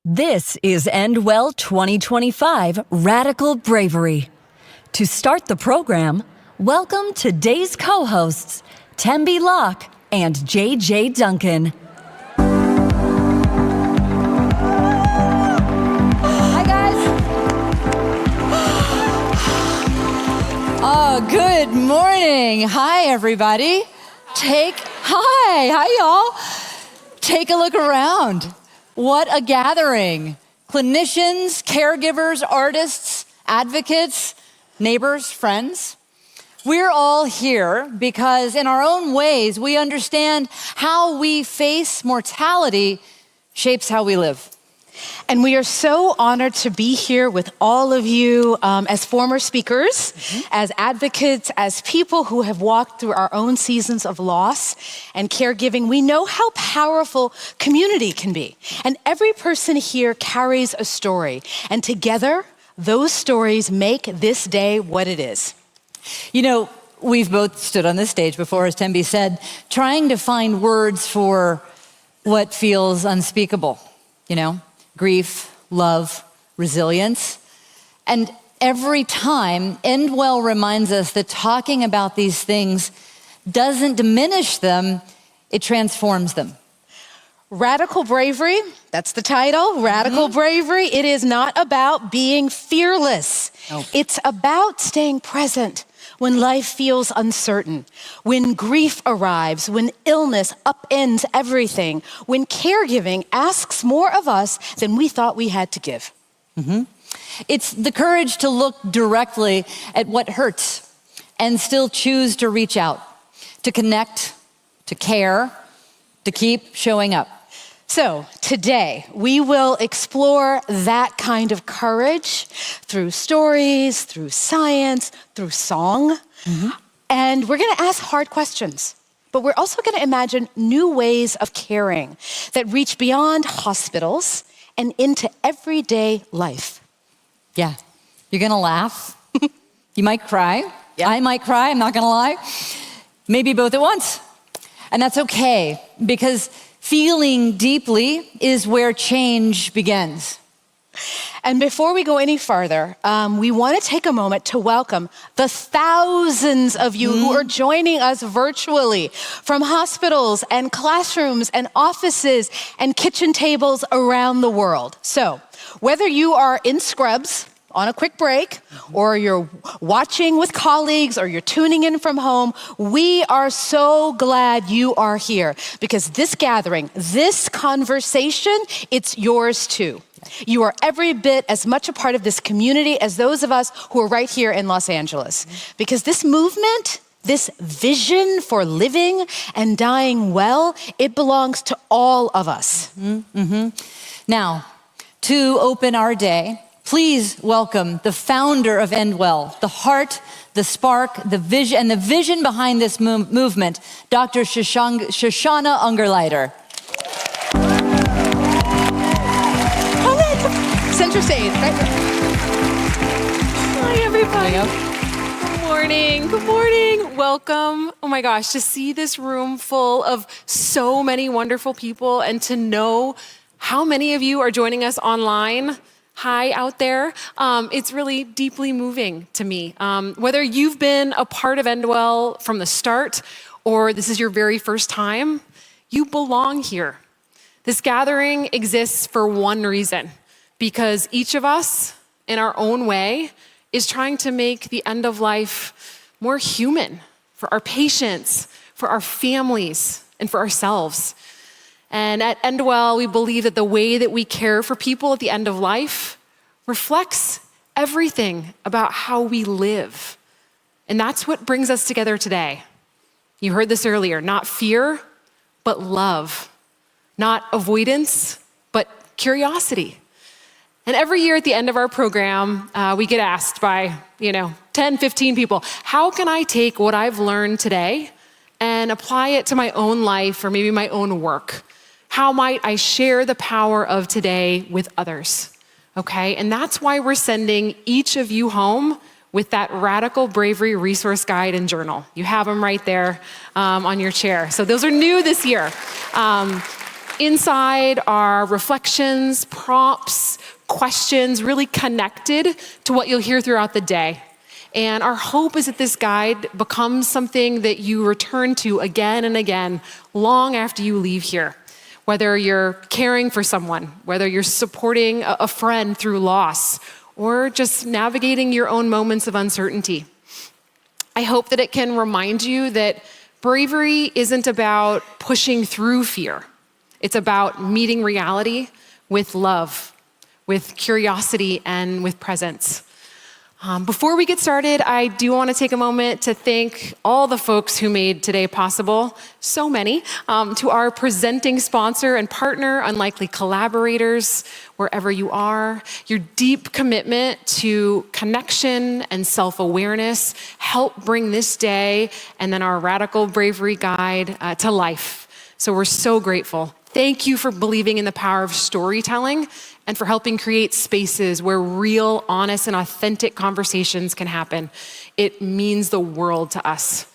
This is Endwell 2025 Radical Bravery. To start the program, welcome today's co-hosts, Tembi Locke and JJ Duncan. Hi, guys. Oh, good morning. Hi, everybody. Hi, y'all. Take a look around. What a gathering. Clinicians, caregivers, artists, advocates, neighbors, friends. We're all here because in our own ways, we understand how we face mortality shapes how we live. And we are so honored to be here with all of you as former speakers, as advocates, as people who have walked through our own seasons of loss and caregiving. We know how powerful community can be. And every person here carries a story. And together, those stories make this day what it is. You know, we've both stood on this stage before, as Tembi said, trying to find words for what feels unspeakable, grief, love, resilience. And every time, Endwell reminds us that talking about these things doesn't diminish them, it transforms them. Radical Bravery, that's the title, Radical Bravery. It is not about being fearless. Nope. It's about staying present when life feels uncertain, when grief arrives, when illness upends everything, when caregiving asks more of us than we thought we had to give. It's the courage to look directly at what hurts and still choose to reach out, to connect, to care, to keep showing up. So today, we will explore that kind of courage through stories, through science, through song. And we're gonna ask hard questions, but we're also gonna imagine new ways of caring that reach beyond hospitals and into everyday life. Yeah, you're gonna laugh. You might cry. Yeah. I might cry, I'm not gonna lie. Maybe both at once. And that's okay, because feeling deeply is where change begins. And before we go any farther, we want to take a moment to welcome the thousands of you who are joining us virtually from hospitals and classrooms and offices and kitchen tables around the world. So whether you are in scrubs on a quick break, or you're watching with colleagues, or you're tuning in from home, we are so glad you are here, because this gathering, this conversation, it's yours too. You are every bit as much a part of this community as those of us who are right here in Los Angeles. Because this movement, this vision for living and dying well, it belongs to all of us. Now, to open our day, please welcome the founder of Endwell, the heart, the spark, the vision, and the vision behind this movement, Dr. Shoshana Ungerleider. Center stage, right? Hi, everybody. Good morning. Welcome. Oh my gosh, to see this room full of so many wonderful people and to know how many of you are joining us online. Hi out there. It's really deeply moving to me. Whether you've been a part of Endwell from the start or this is your very first time, you belong here. This gathering exists for one reason, because each of us, in our own way, is trying to make the end of life more human for our patients, for our families, and for ourselves. And at Endwell, we believe that the way that we care for people at the end of life reflects everything about how we live. And that's what brings us together today. You heard this earlier, not fear, but love. Not avoidance, but curiosity. And every year at the end of our program, we get asked by, 10, 15 people, how can I take what I've learned today and apply it to my own life or maybe my own work? How might I share the power of today with others? Okay, and that's why we're sending each of you home with that Radical Bravery resource guide and journal. You have them right there on your chair. So those are new this year. Inside are reflections, prompts, questions, really connected to what you'll hear throughout the day. And our hope is that this guide becomes something that you return to again and again, long after you leave here. Whether you're caring for someone, whether you're supporting a friend through loss, or just navigating your own moments of uncertainty. I hope that it can remind you that bravery isn't about pushing through fear. It's about meeting reality with love, with curiosity, and with presence. Before we get started, I do want to take a moment to thank all the folks who made today possible, so many, to our presenting sponsor and partner, Unlikely Collaborators, wherever you are. Your deep commitment to connection and self-awareness help bring this day and then our Radical Bravery Guide to life. So we're so grateful. Thank you for believing in the power of storytelling and for helping create spaces where real, honest, and authentic conversations can happen. It means the world to us.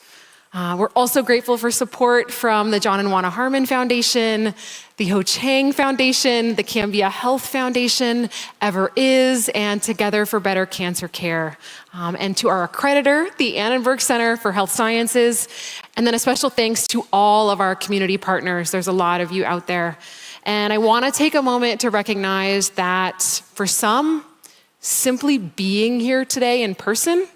We're also grateful for support from the John and Juana Harmon Foundation, the Ho Chang Foundation, the Cambia Health Foundation, Ever Is, and Together for Better Cancer Care. And to our accreditor, the Annenberg Center for Health Sciences. And then a special thanks to all of our community partners. There's a lot of you out there. And I want to take a moment to recognize that for some, simply being here today in person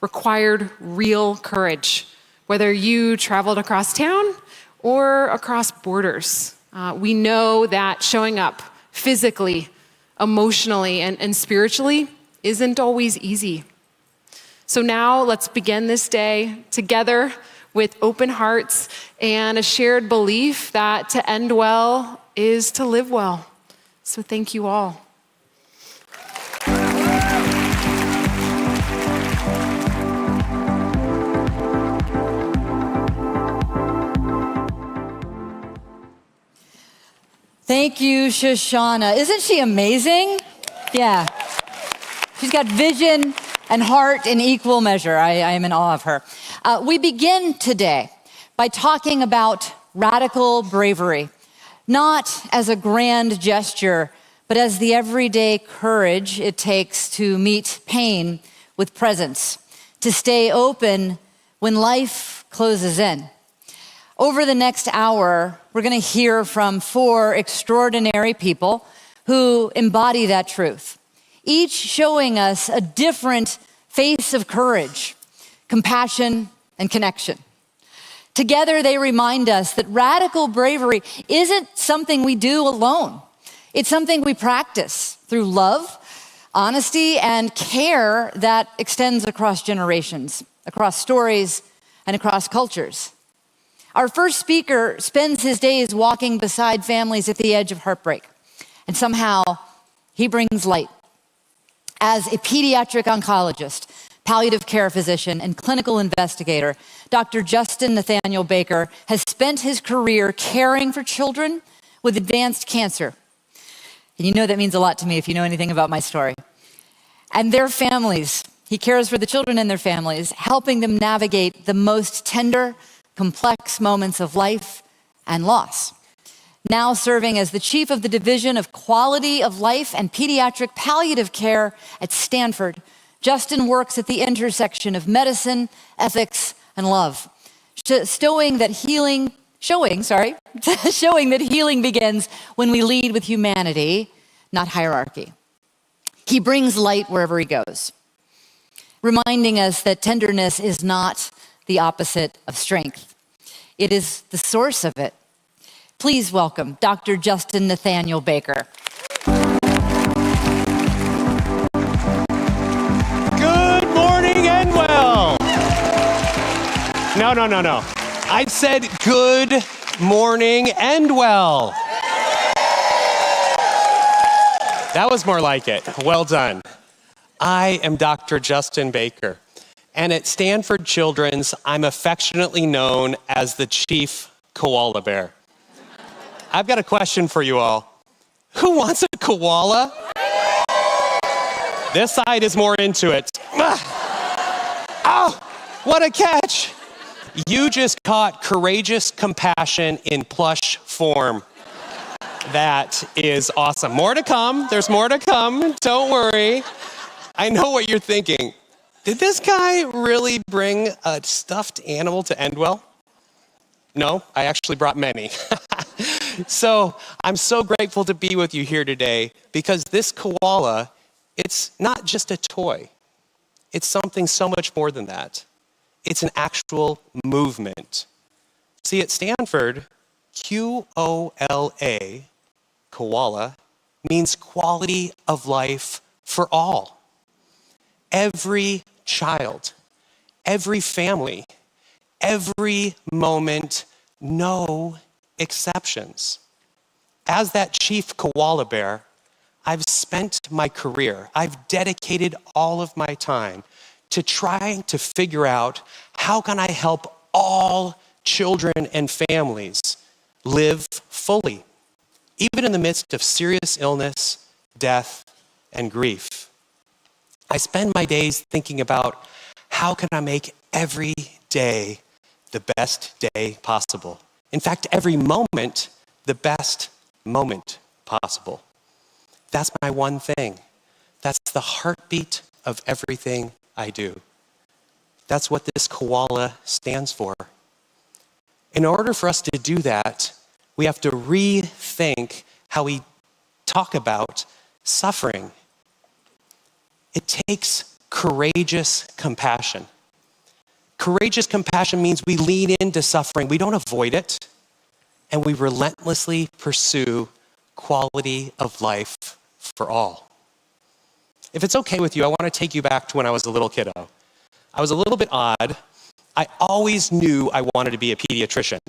required real courage, whether you traveled across town or across borders. We know that showing up physically, emotionally, and spiritually isn't always easy. So now let's begin this day together with open hearts and a shared belief that to end well is to live well. So thank you all. Thank you, Shoshana. Isn't she amazing? Yeah. She's got vision and heart in equal measure. I am in awe of her. We begin today by talking about radical bravery, not as a grand gesture, but as the everyday courage it takes to meet pain with presence, to stay open when life closes in. Over the next hour, we're going to hear from 4 extraordinary people who embody that truth, each showing us a different face of courage, compassion, and connection. Together, they remind us that radical bravery isn't something we do alone. It's something we practice through love, honesty, and care that extends across generations, across stories, and across cultures. Our first speaker spends his days walking beside families at the edge of heartbreak, and somehow he brings light. As a pediatric oncologist, palliative care physician, and clinical investigator, Dr. Justin Nathaniel Baker has spent his career caring for children with advanced cancer. And you know that means a lot to me if you know anything about my story. And their families. He cares for the children and their families, helping them navigate the most tender, complex moments of life and loss. Now serving as the chief of the Division of Quality of Life and Pediatric Palliative Care at Stanford, Justin works at the intersection of medicine, ethics, and love, showing that healing begins when we lead with humanity, not hierarchy. He brings light wherever he goes, reminding us that tenderness is not the opposite of strength. It is the source of it. Please welcome Dr. Justin Nathaniel Baker. Good morning and well. No. I said good morning and well. That was more like it. Well done. I am Dr. Justin Baker, and at Stanford Children's, I'm affectionately known as the Chief Koala Bear. I've got a question for you all. Who wants a koala? This side is more into it. Oh, what a catch. You just caught courageous compassion in plush form. That is awesome. More to come. There's more to come. Don't worry. I know what you're thinking. Did this guy really bring a stuffed animal to Endwell? No, I actually brought many. So I'm so grateful to be with you here today because this koala, it's not just a toy. It's something so much more than that. It's an actual movement. See, at Stanford, QOLA, koala, means quality of life for all. Every child, every family, every moment, no exceptions. As that chief koala bear, I've spent my career, I've dedicated all of my time to trying to figure out how can I help all children and families live fully, even in the midst of serious illness, death, and grief. I spend my days thinking about how can I make every day the best day possible. In fact, every moment, the best moment possible. That's my one thing. That's the heartbeat of everything I do. That's what this koala stands for. In order for us to do that, we have to rethink how we talk about suffering. It takes courageous compassion. Courageous compassion means we lean into suffering. We don't avoid it, and we relentlessly pursue quality of life for all. If it's okay with you, I want to take you back to when I was a little kiddo. I was a little bit odd. I always knew I wanted to be a pediatrician.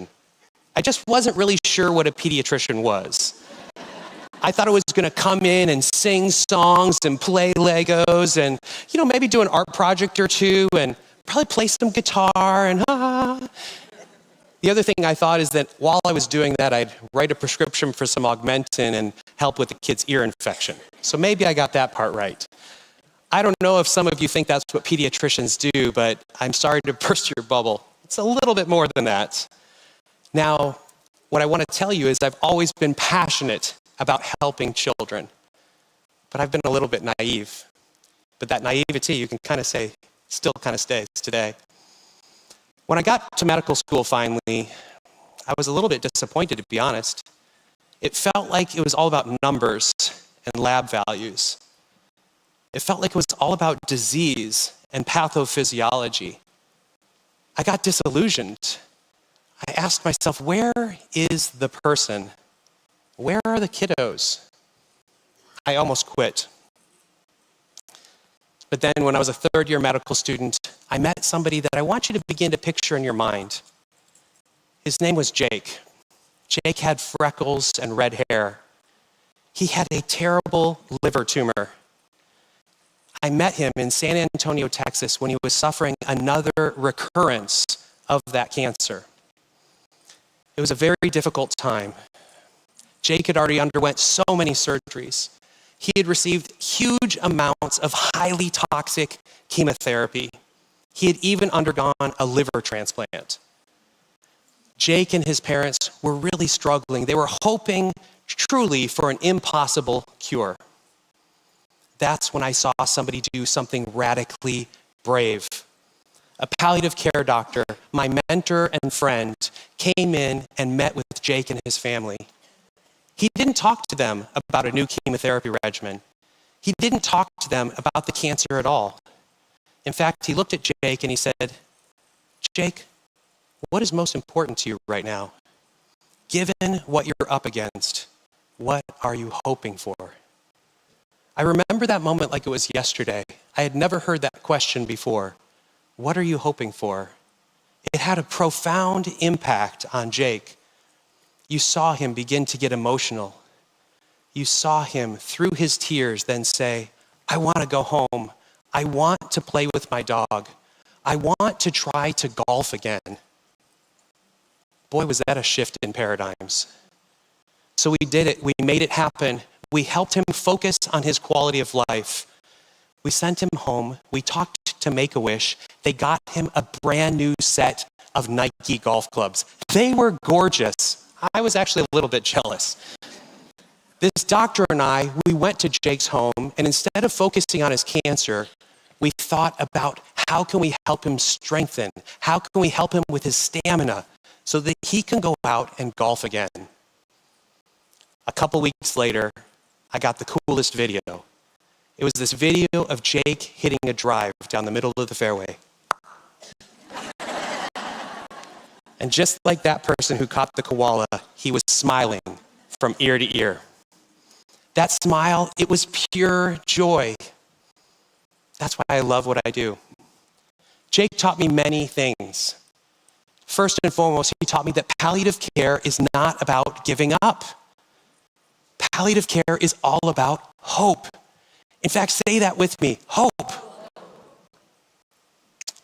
I just wasn't really sure what a pediatrician was. I thought it was going to come in and sing songs and play Legos and, maybe do an art project or two and probably play some guitar and The other thing I thought is that while I was doing that, I'd write a prescription for some Augmentin and help with the kid's ear infection. So maybe I got that part right. I don't know if some of you think that's what pediatricians do, but I'm sorry to burst your bubble. It's a little bit more than that. Now, what I want to tell you is I've always been passionate about helping children, but I've been a little bit naive. But that naivety, you can kind of say, still kind of stays today. When I got to medical school finally, I was a little bit disappointed, to be honest. It felt like it was all about numbers and lab values. It felt like it was all about disease and pathophysiology. I got disillusioned. I asked myself, where is the person? Where are the kiddos? I almost quit. But then when I was a third-year medical student, I met somebody that I want you to begin to picture in your mind. His name was Jake. Jake had freckles and red hair. He had a terrible liver tumor. I met him in San Antonio, Texas, when he was suffering another recurrence of that cancer. It was a very difficult time. Jake had already underwent so many surgeries. He had received huge amounts of highly toxic chemotherapy. He had even undergone a liver transplant. Jake and his parents were really struggling. They were hoping truly for an impossible cure. That's when I saw somebody do something radically brave. A palliative care doctor, my mentor and friend, came in and met with Jake and his family. He didn't talk to them about a new chemotherapy regimen. He didn't talk to them about the cancer at all. In fact, he looked at Jake and he said, "Jake, what is most important to you right now? Given what you're up against, what are you hoping for?" I remember that moment like it was yesterday. I had never heard that question before. What are you hoping for? It had a profound impact on Jake. You saw him begin to get emotional. You saw him through his tears then say, "I want to go home. I want to play with my dog. I want to try to golf again." Boy, was that a shift in paradigms. So we did it. We made it happen. We helped him focus on his quality of life. We sent him home. We talked to Make-A-Wish. They got him a brand new set of Nike golf clubs. They were gorgeous. I was actually a little bit jealous. This doctor and I, we went to Jake's home, and instead of focusing on his cancer, we thought about how can we help him strengthen? How can we help him with his stamina so that he can go out and golf again? A couple weeks later, I got the coolest video. It was this video of Jake hitting a drive down the middle of the fairway. And just like that person who caught the koala, he was smiling from ear to ear. That smile, it was pure joy. That's why I love what I do. Jake taught me many things. First and foremost, he taught me that palliative care is not about giving up. Palliative care is all about hope. In fact, say that with me, hope.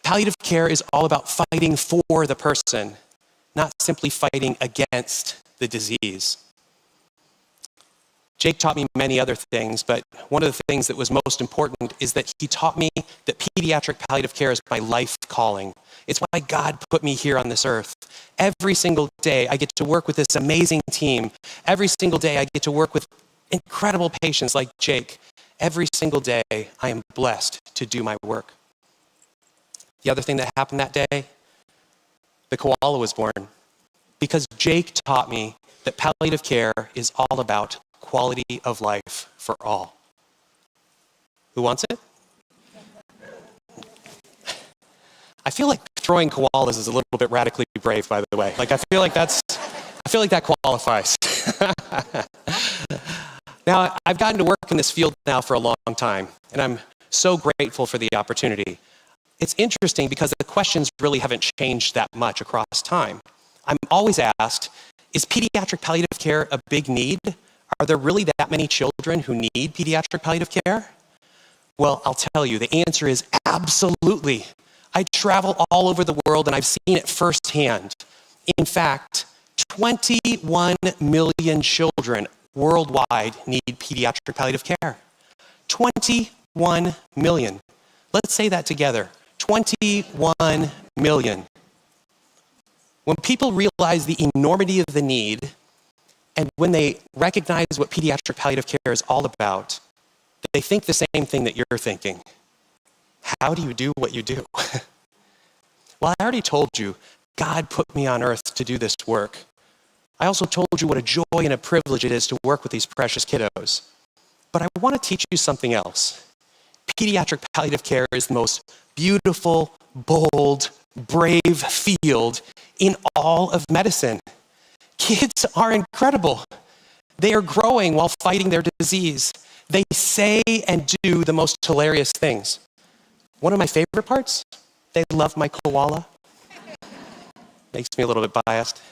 Palliative care is all about fighting for the person, not simply fighting against the disease. Jake taught me many other things, but one of the things that was most important is that he taught me that pediatric palliative care is my life calling. It's why God put me here on this earth. Every single day, I get to work with this amazing team. Every single day, I get to work with incredible patients like Jake. Every single day, I am blessed to do my work. The other thing that happened that day, the koala was born because Jake taught me that palliative care is all about quality of life for all. Who wants it? I feel like throwing koalas is a little bit radically brave, by the way. I feel like that qualifies. Now, I've gotten to work in this field now for a long time, and I'm so grateful for the opportunity. It's interesting because the questions really haven't changed that much across time. I'm always asked, is pediatric palliative care a big need? Are there really that many children who need pediatric palliative care? Well, I'll tell you, the answer is absolutely. I travel all over the world and I've seen it firsthand. In fact, 21 million children worldwide need pediatric palliative care. 21 million. Let's say that together. 21 million. When people realize the enormity of the need, and when they recognize what pediatric palliative care is all about, they think the same thing that you're thinking. How do you do what you do? Well, I already told you, God put me on earth to do this work. I also told you what a joy and a privilege it is to work with these precious kiddos. But I want to teach you something else. Pediatric palliative care is the most beautiful, bold, brave field in all of medicine. Kids are incredible. They are growing while fighting their disease. They say and do the most hilarious things. One of my favorite parts, they love my koala. Makes me a little bit biased.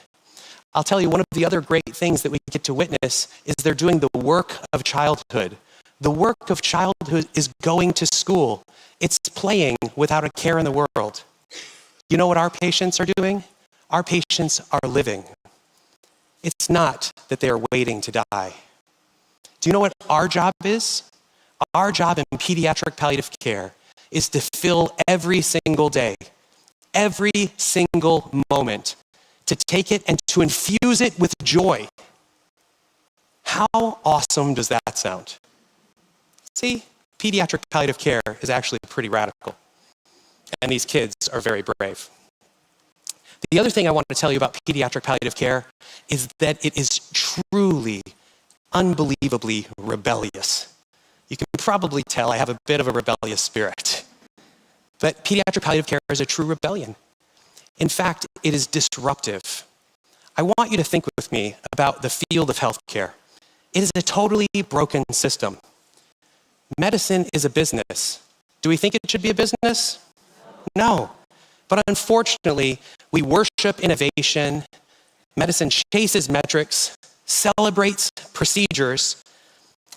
I'll tell you, one of the other great things that we get to witness is they're doing the work of childhood. The work of childhood is going to school. It's playing without a care in the world. You know what our patients are doing? Our patients are living. It's not that they are waiting to die. Do you know what our job is? Our job in pediatric palliative care is to fill every single day, every single moment, to take it and to infuse it with joy. How awesome does that sound? See, pediatric palliative care is actually pretty radical, and these kids are very brave. The other thing I want to tell you about pediatric palliative care is that it is truly, unbelievably rebellious. You can probably tell I have a bit of a rebellious spirit. But pediatric palliative care is a true rebellion. In fact, it is disruptive. I want you to think with me about the field of healthcare. It is a totally broken system. Medicine is a business. Do we think it should be a business? No. But unfortunately, we worship innovation. Medicine chases metrics, celebrates procedures.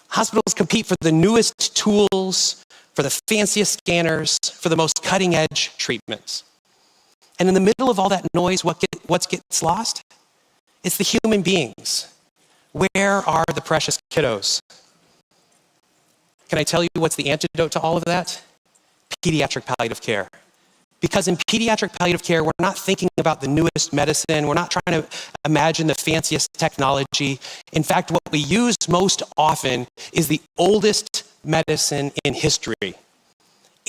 Hospitals compete for the newest tools, for the fanciest scanners, for the most cutting-edge treatments. And in the middle of all that noise, what gets lost? It's the human beings. Where are the precious kiddos? Can I tell you what's the antidote to all of that? Pediatric palliative care. Because in pediatric palliative care, we're not thinking about the newest medicine. We're not trying to imagine the fanciest technology. In fact, what we use most often is the oldest medicine in history.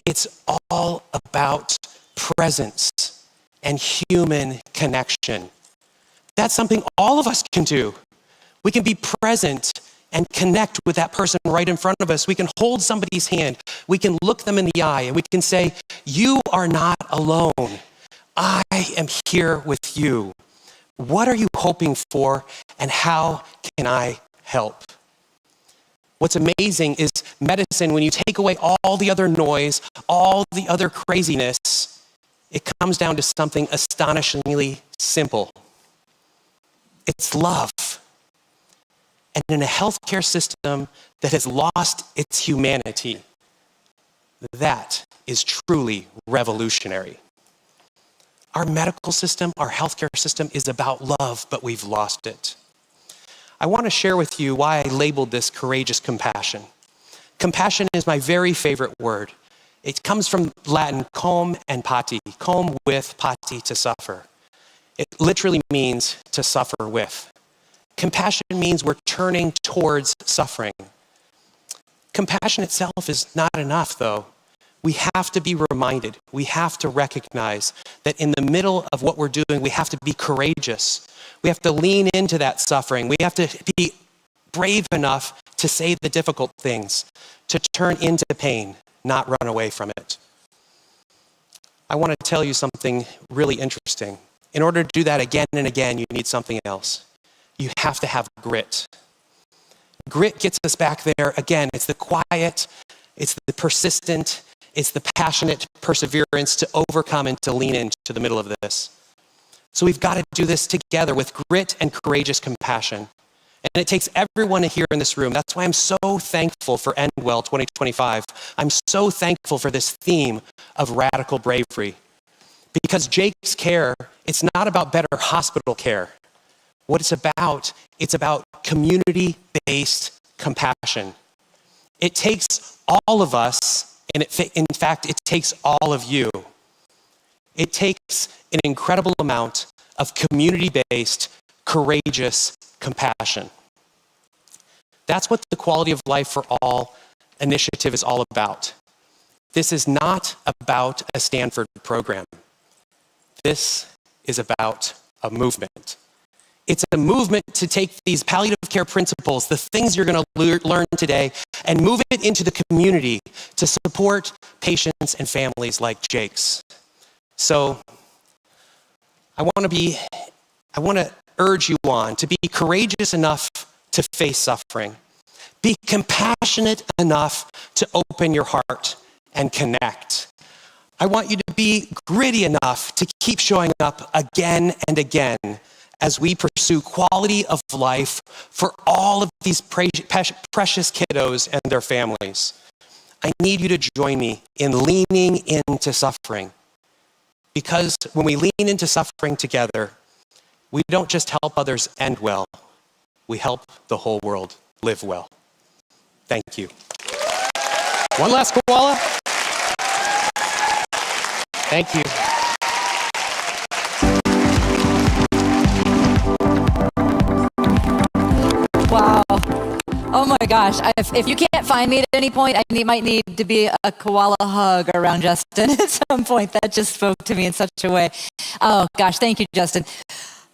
It's all about presence and human connection. That's something all of us can do. We can be present and connect with that person right in front of us. We can hold somebody's hand. We can look them in the eye and we can say, you are not alone. I am here with you. What are you hoping for and how can I help? What's amazing is medicine, when you take away all the other noise, all the other craziness, it comes down to something astonishingly simple. It's love. And in a healthcare system that has lost its humanity, that is truly revolutionary. Our medical system, our healthcare system is about love, but we've lost it. I want to share with you why I labeled this courageous compassion. Compassion is my very favorite word. It comes from Latin, cum and pati, cum with, pati to suffer. It literally means to suffer with. Compassion means we're turning towards suffering. Compassion itself is not enough, though. We have to be reminded, we have to recognize that in the middle of what we're doing, we have to be courageous. We have to lean into that suffering. We have to be brave enough to say the difficult things, to turn into pain, not run away from it. I want to tell you something really interesting. In order to do that again and again, you need something else. You have to have grit. Grit gets us back there. Again, it's the quiet, it's the persistent, it's the passionate perseverance to overcome and to lean into the middle of this. So we've got to do this together with grit and courageous compassion. And it takes everyone here in this room. That's why I'm so thankful for End Well 2025. I'm so thankful for this theme of radical bravery. Because Jake's care, it's not about better hospital care. What it's about community-based compassion. It takes all of us, and in fact, it takes all of you. It takes an incredible amount of community-based, courageous compassion. That's what the Quality of Life for All initiative is all about. This is not about a Stanford program. This is about a movement. It's a movement to take these palliative care principles, the things you're going to learn today, and move it into the community to support patients and families like Jake's. So I want to urge you on to be courageous enough to face suffering. Be compassionate enough to open your heart and connect. I want you to be gritty enough to keep showing up again and again as we pursue quality of life for all of these precious kiddos and their families. I need you to join me in leaning into suffering. Because when we lean into suffering together, we don't just help others end well, we help the whole world live well. Thank you. One last koala. Thank you. Wow. Oh my gosh. If you can't find me at any point, I might need to be a koala hug around Justin at some point. That just spoke to me in such a way. Oh gosh, thank you, Justin.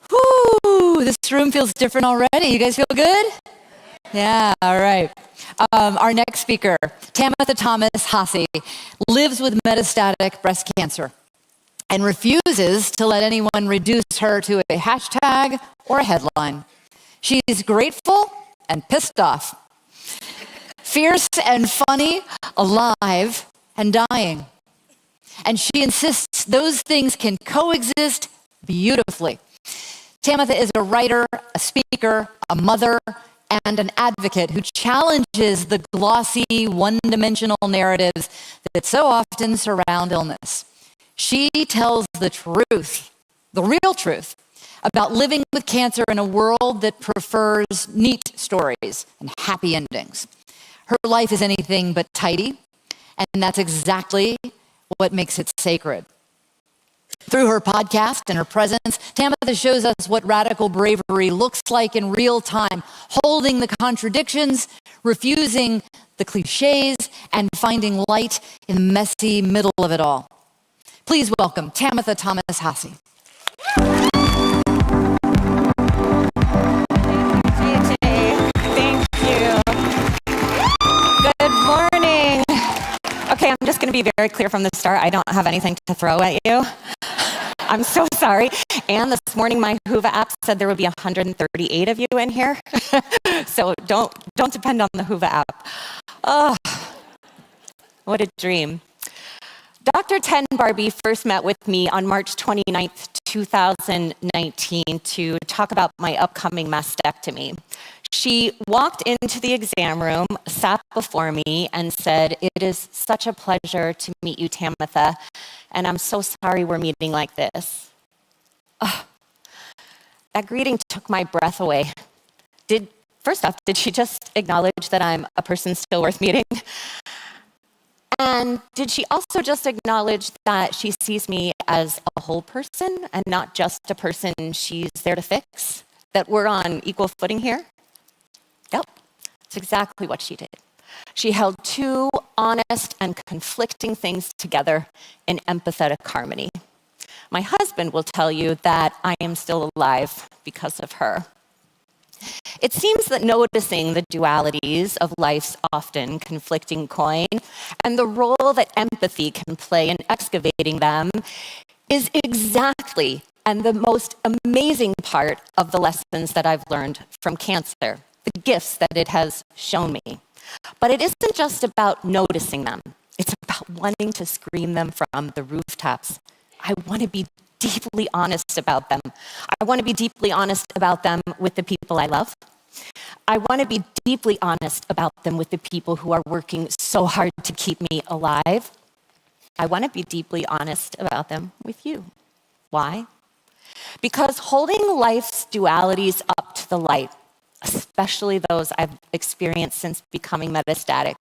Whew, this room feels different already. You guys feel good? Yeah, all right. Our next speaker, Tamitha Thomas Haase, lives with metastatic breast cancer and refuses to let anyone reduce her to a hashtag or a headline. She's grateful and pissed off, fierce and funny, alive and dying. And she insists those things can coexist beautifully. Tamitha is a writer, a speaker, a mother, and an advocate who challenges the glossy, one-dimensional narratives that so often surround illness. She tells the truth, the real truth, about living with cancer in a world that prefers neat stories and happy endings. Her life is anything but tidy, and that's exactly what makes it sacred. Through her podcast and her presence, Tamitha shows us what radical bravery looks like in real time, holding the contradictions, refusing the cliches, and finding light in the messy middle of it all. Please welcome Tamitha Thomas-Hasse. Thank you. Good morning. Okay, I'm just going to be very clear from the start. I don't have anything to throw at you. I'm so sorry. And this morning, my Whova app said there would be 138 of you in here. So don't depend on the Whova app. Oh, what a dream. Dr. Ten Barbie first met with me on March 29th, 2019 to talk about my upcoming mastectomy. She walked into the exam room, sat before me, and said, "It is such a pleasure to meet you, Tamitha, and I'm so sorry we're meeting like this." Oh, that greeting took my breath away. First off, did she just acknowledge that I'm a person still worth meeting? And did she also just acknowledge that she sees me as a whole person and not just a person she's there to fix? That we're on equal footing here? Yep, that's exactly what she did. She held two honest and conflicting things together in empathetic harmony. My husband will tell you that I am still alive because of her. It seems that noticing the dualities of life's often conflicting coin and the role that empathy can play in excavating them is exactly and the most amazing part of the lessons that I've learned from cancer, the gifts that it has shown me. But it isn't just about noticing them. It's about wanting to scream them from the rooftops. I want to be deeply honest about them. I want to be deeply honest about them with the people I love. I want to be deeply honest about them with the people who are working so hard to keep me alive. I want to be deeply honest about them with you. Why? Because holding life's dualities up to the light, especially those I've experienced since becoming metastatic,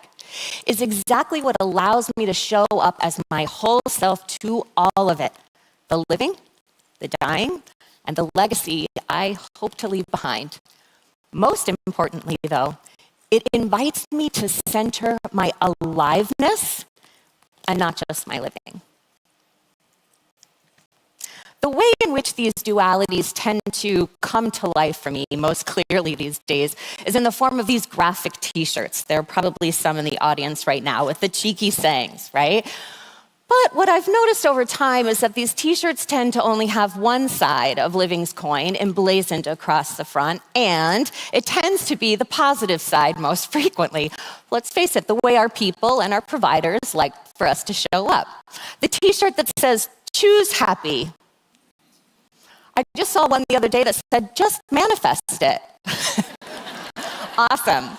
is exactly what allows me to show up as my whole self to all of it. The living, the dying, and the legacy I hope to leave behind. Most importantly, though, it invites me to center my aliveness and not just my living. The way in which these dualities tend to come to life for me most clearly these days is in the form of these graphic t-shirts. There are probably some in the audience right now with the cheeky sayings, right? But what I've noticed over time is that these t-shirts tend to only have one side of living's coin emblazoned across the front, and it tends to be the positive side most frequently. Let's face it, the way our people and our providers like for us to show up. The t-shirt that says, "Choose happy." I just saw one the other day that said, "Just manifest it." Awesome.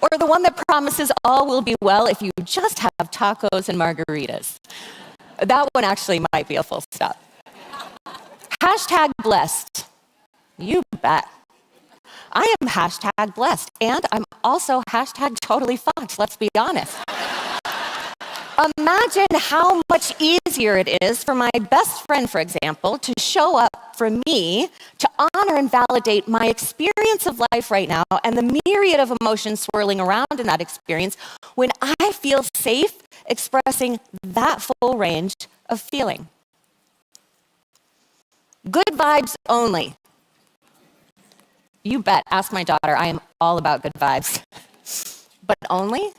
Or the one that promises all will be well if you just have tacos and margaritas. That one actually might be a full stop. Hashtag blessed. You bet. I am hashtag blessed, and I'm also hashtag totally fucked, let's be honest. Imagine how much easier it is for my best friend, for example, to show up for me, to honor and validate my experience of life right now and the myriad of emotions swirling around in that experience when I feel safe expressing that full range of feeling. Good vibes only. You bet, ask my daughter, I am all about good vibes. But only?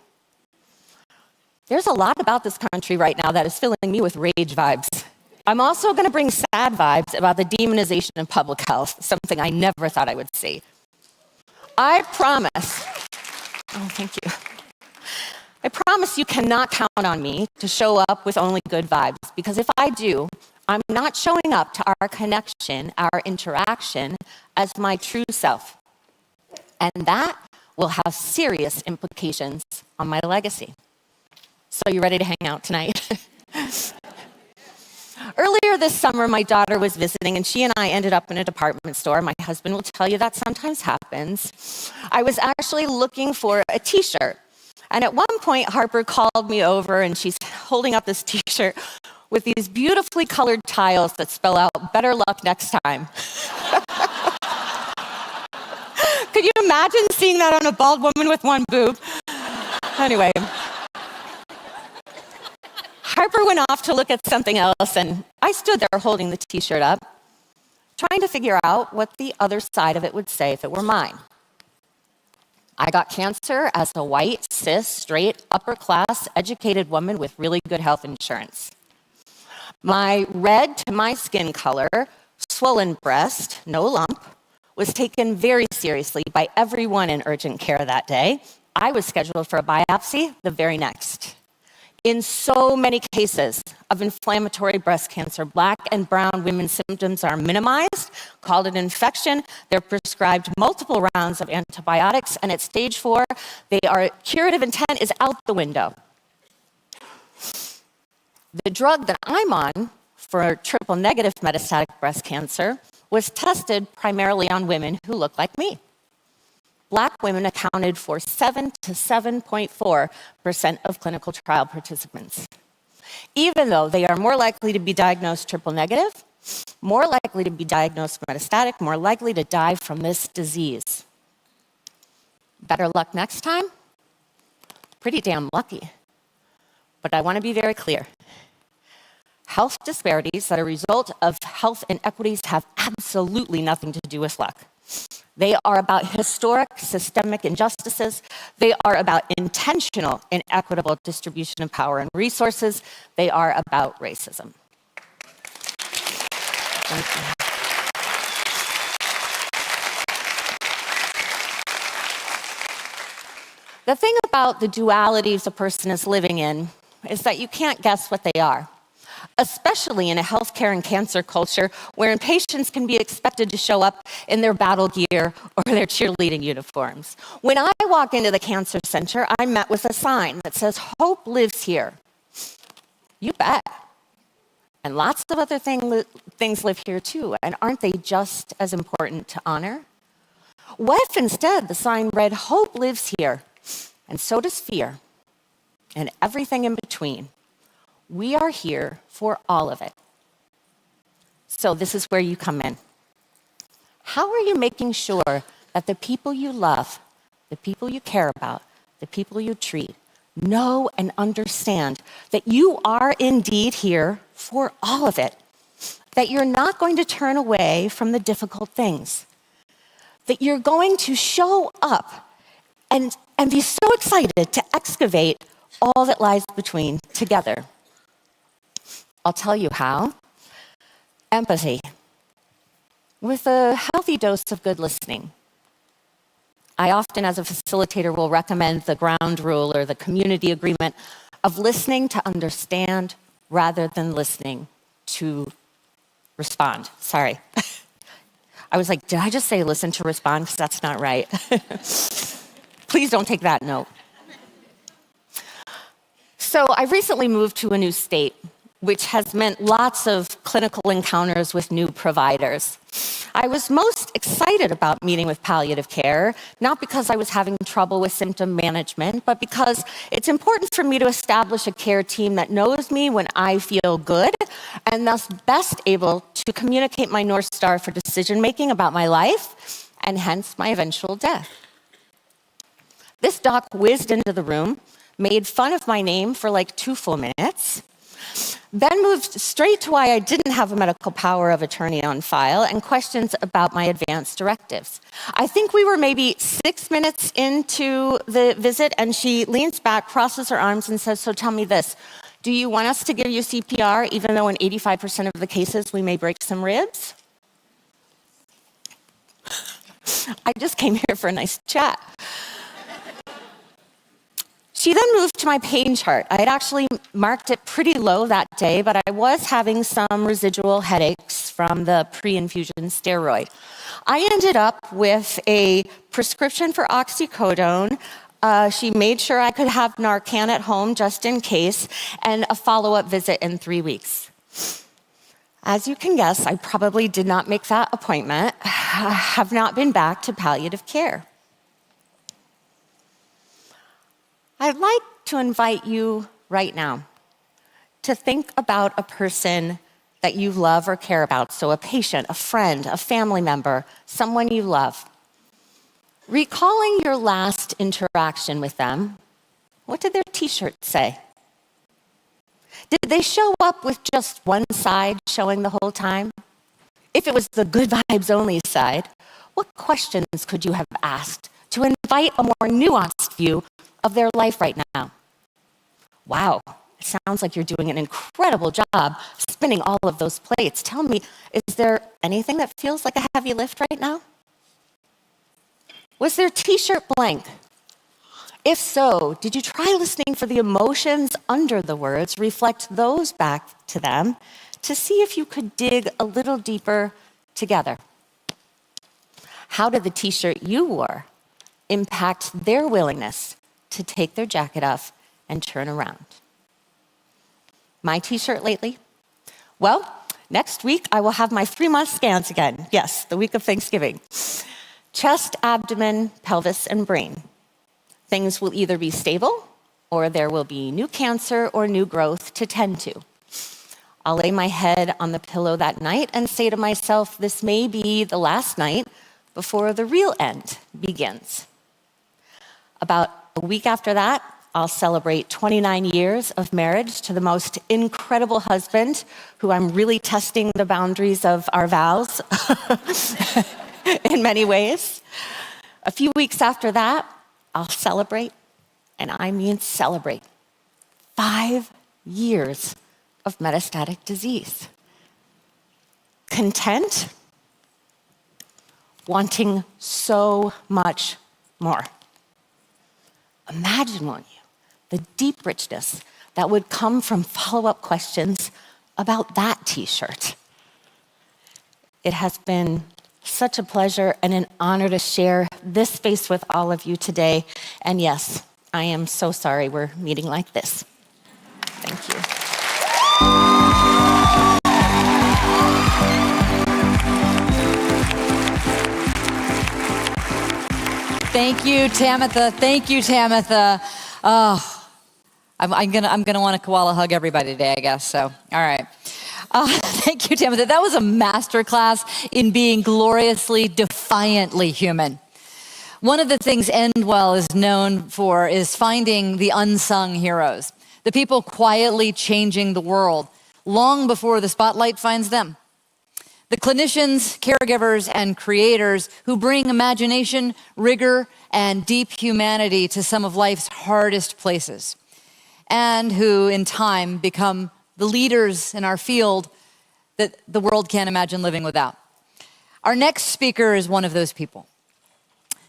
There's a lot about this country right now that is filling me with rage vibes. I'm also going to bring sad vibes about the demonization of public health, something I never thought I would see. I promise, thank you. I promise you cannot count on me to show up with only good vibes, because if I do, I'm not showing up to our connection, our interaction, as my true self. And that will have serious implications on my legacy. So you ready to hang out tonight? Earlier this summer, my daughter was visiting, and she and I ended up in a department store. My husband will tell you that sometimes happens. I was actually looking for a t-shirt, And at one point, Harper called me over and she's holding up this t-shirt with these beautifully colored tiles that spell out "better luck next time." Could you imagine seeing that on a bald woman with one boob? Anyway, Harper went off to look at something else, and I stood there holding the t-shirt up, trying to figure out what the other side of it would say if it were mine. I got cancer as a white, cis, straight, upper-class, educated woman with really good health insurance. My red to my skin color, swollen breast, no lump, was taken very seriously by everyone in urgent care that day. I was scheduled for a biopsy the very next. In so many cases of inflammatory breast cancer, Black and brown women's symptoms are minimized, called an infection. They're prescribed multiple rounds of antibiotics, and at stage 4, curative intent is out the window. The drug that I'm on for triple-negative metastatic breast cancer was tested primarily on women who look like me. Black women accounted for 7 to 7.4% of clinical trial participants. Even though they are more likely to be diagnosed triple negative, more likely to be diagnosed metastatic, more likely to die from this disease. Better luck next time? Pretty damn lucky. But I want to be very clear. Health disparities that are a result of health inequities have absolutely nothing to do with luck. They are about historic systemic injustices. They are about intentional inequitable distribution of power and resources. They are about racism. Thank you. The thing about the dualities a person is living in is that you can't guess what they are, especially in a healthcare and cancer culture wherein patients can be expected to show up in their battle gear or their cheerleading uniforms. When I walk into the cancer center, I'm met with a sign that says, "Hope lives here." You bet. And lots of other things live here too, and aren't they just as important to honor? What if instead the sign read, "Hope lives here, and so does fear, and everything in between"? We are here for all of it. So this is where you come in. How are you making sure that the people you love, the people you care about, the people you treat, know and understand that you are indeed here for all of it? That you're not going to turn away from the difficult things. That you're going to show up and be so excited to excavate all that lies between together. I'll tell you how. Empathy. With a healthy dose of good listening. I often, as a facilitator, will recommend the ground rule or the community agreement of listening to understand rather than listening to respond. Sorry. I was like, did I just say listen to respond? Because that's not right. Please don't take that note. So I recently moved to a new state, which has meant lots of clinical encounters with new providers. I was most excited about meeting with palliative care, not because I was having trouble with symptom management, but because it's important for me to establish a care team that knows me when I feel good, and thus best able to communicate my North Star for decision-making about my life, and hence my eventual death. This doc whizzed into the room, made fun of my name for like 2 full minutes, then moved straight to why I didn't have a medical power of attorney on file and questions about my advance directives. I think we were maybe 6 minutes into the visit, and she leans back, crosses her arms, and says, "So tell me this, do you want us to give you CPR even though in 85% of the cases we may break some ribs?" I just came here for a nice chat. She then moved to my pain chart. I had actually marked it pretty low that day, but I was having some residual headaches from the pre-infusion steroid. I ended up with a prescription for oxycodone. She made sure I could have Narcan at home just in case, and a follow-up visit in 3 weeks. As you can guess, I probably did not make that appointment. I have not been back to palliative care. I'd like to invite you right now to think about a person that you love or care about. So a patient, a friend, a family member, someone you love. Recalling your last interaction with them, what did their t-shirt say? Did they show up with just one side showing the whole time? If it was the good vibes only side, what questions could you have asked to invite a more nuanced view of their life right now? Wow, it sounds like you're doing an incredible job spinning all of those plates. Tell me, is there anything that feels like a heavy lift right now? Was their t-shirt blank? If so, did you try listening for the emotions under the words, reflect those back to them to see if you could dig a little deeper together? How did the t-shirt you wore impact their willingness to take their jacket off and turn around? My t-shirt lately? Well, next week I will have my 3-month scans again. Yes, the week of Thanksgiving. Chest, abdomen, pelvis, and brain. Things will either be stable or there will be new cancer or new growth to tend to. I'll lay my head on the pillow that night and say to myself, this may be the last night before the real end begins. About a week after that, I'll celebrate 29 years of marriage to the most incredible husband who I'm really testing the boundaries of our vows in many ways. A few weeks after that, I'll celebrate, and I mean celebrate, 5 years of metastatic disease. Content, wanting so much more. Imagine, won't you, the deep richness that would come from follow-up questions about that t-shirt. It has been such a pleasure and an honor to share this space with all of you today. And yes, I am so sorry we're meeting like this. Thank you. Thank you, Tamitha. Thank you, Tamitha. Oh, I'm gonna want to koala hug everybody today, I guess. So, all right. Thank you, Tamitha. That was a masterclass in being gloriously, defiantly human. One of the things Endwell is known for is finding the unsung heroes, the people quietly changing the world long before the spotlight finds them. The clinicians, caregivers, and creators who bring imagination, rigor, and deep humanity to some of life's hardest places, and who in time become the leaders in our field that the world can't imagine living without. Our next speaker is one of those people.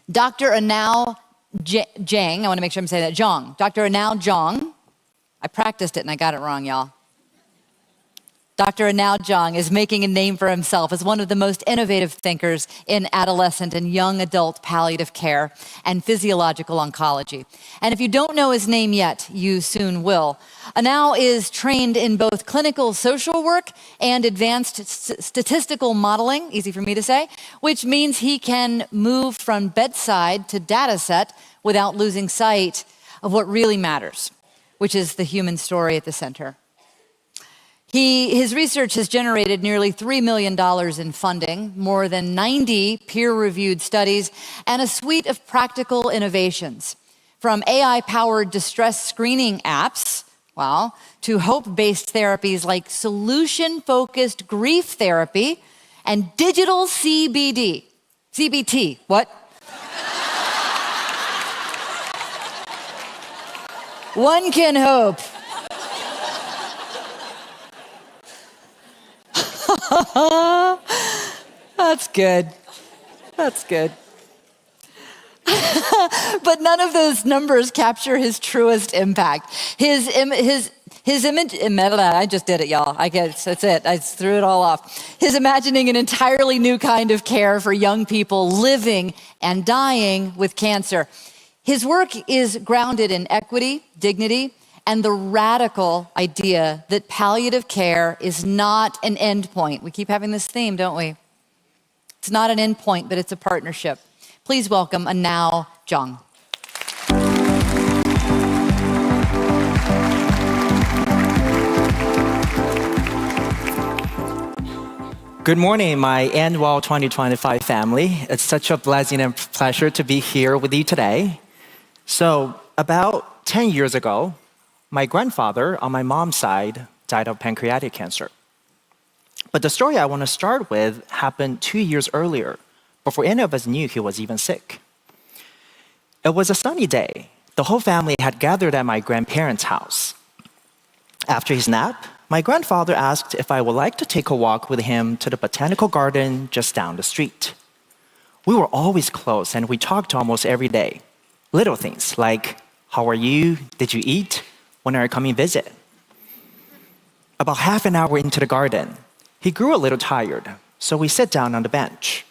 Dr. Anau Jang, I want to make sure I'm saying that, Zhang. Dr. Anau Zhang, I practiced it and I got it wrong, y'all. Dr. Anau Zhang is making a name for himself as one of the most innovative thinkers in adolescent and young adult palliative care and physiological oncology. And if you don't know his name yet, you soon will. Anau is trained in both clinical social work and advanced statistical modeling, easy for me to say, which means he can move from bedside to data set without losing sight of what really matters, which is the human story at the center. His research has generated nearly $3 million in funding, more than 90 peer-reviewed studies, and a suite of practical innovations, from AI-powered distress screening apps, wow, to hope-based therapies like solution-focused grief therapy and digital CBT, what? One can hope. That's good. That's good. But none of those numbers capture his truest impact. His image, I just did it, y'all. I guess that's it. I threw it all off. His imagining an entirely new kind of care for young people living and dying with cancer. His work is grounded in equity, dignity, and the radical idea that palliative care is not an endpoint. We keep having this theme, don't we? It's not an endpoint, but it's a partnership. Please welcome Anau Zhang. Good morning, my Endwell 2025 family. It's such a blessing and pleasure to be here with you today. So, about 10 years ago, my grandfather on my mom's side died of pancreatic cancer. But the story I want to start with happened 2 years earlier, before any of us knew he was even sick. It was a sunny day. The whole family had gathered at my grandparents' house. After his nap, my grandfather asked if I would like to take a walk with him to the botanical garden just down the street. We were always close and we talked almost every day. Little things like, how are you? Did you eat? When are you coming visit? About half an hour into the garden, he grew a little tired, so we sat down on the bench.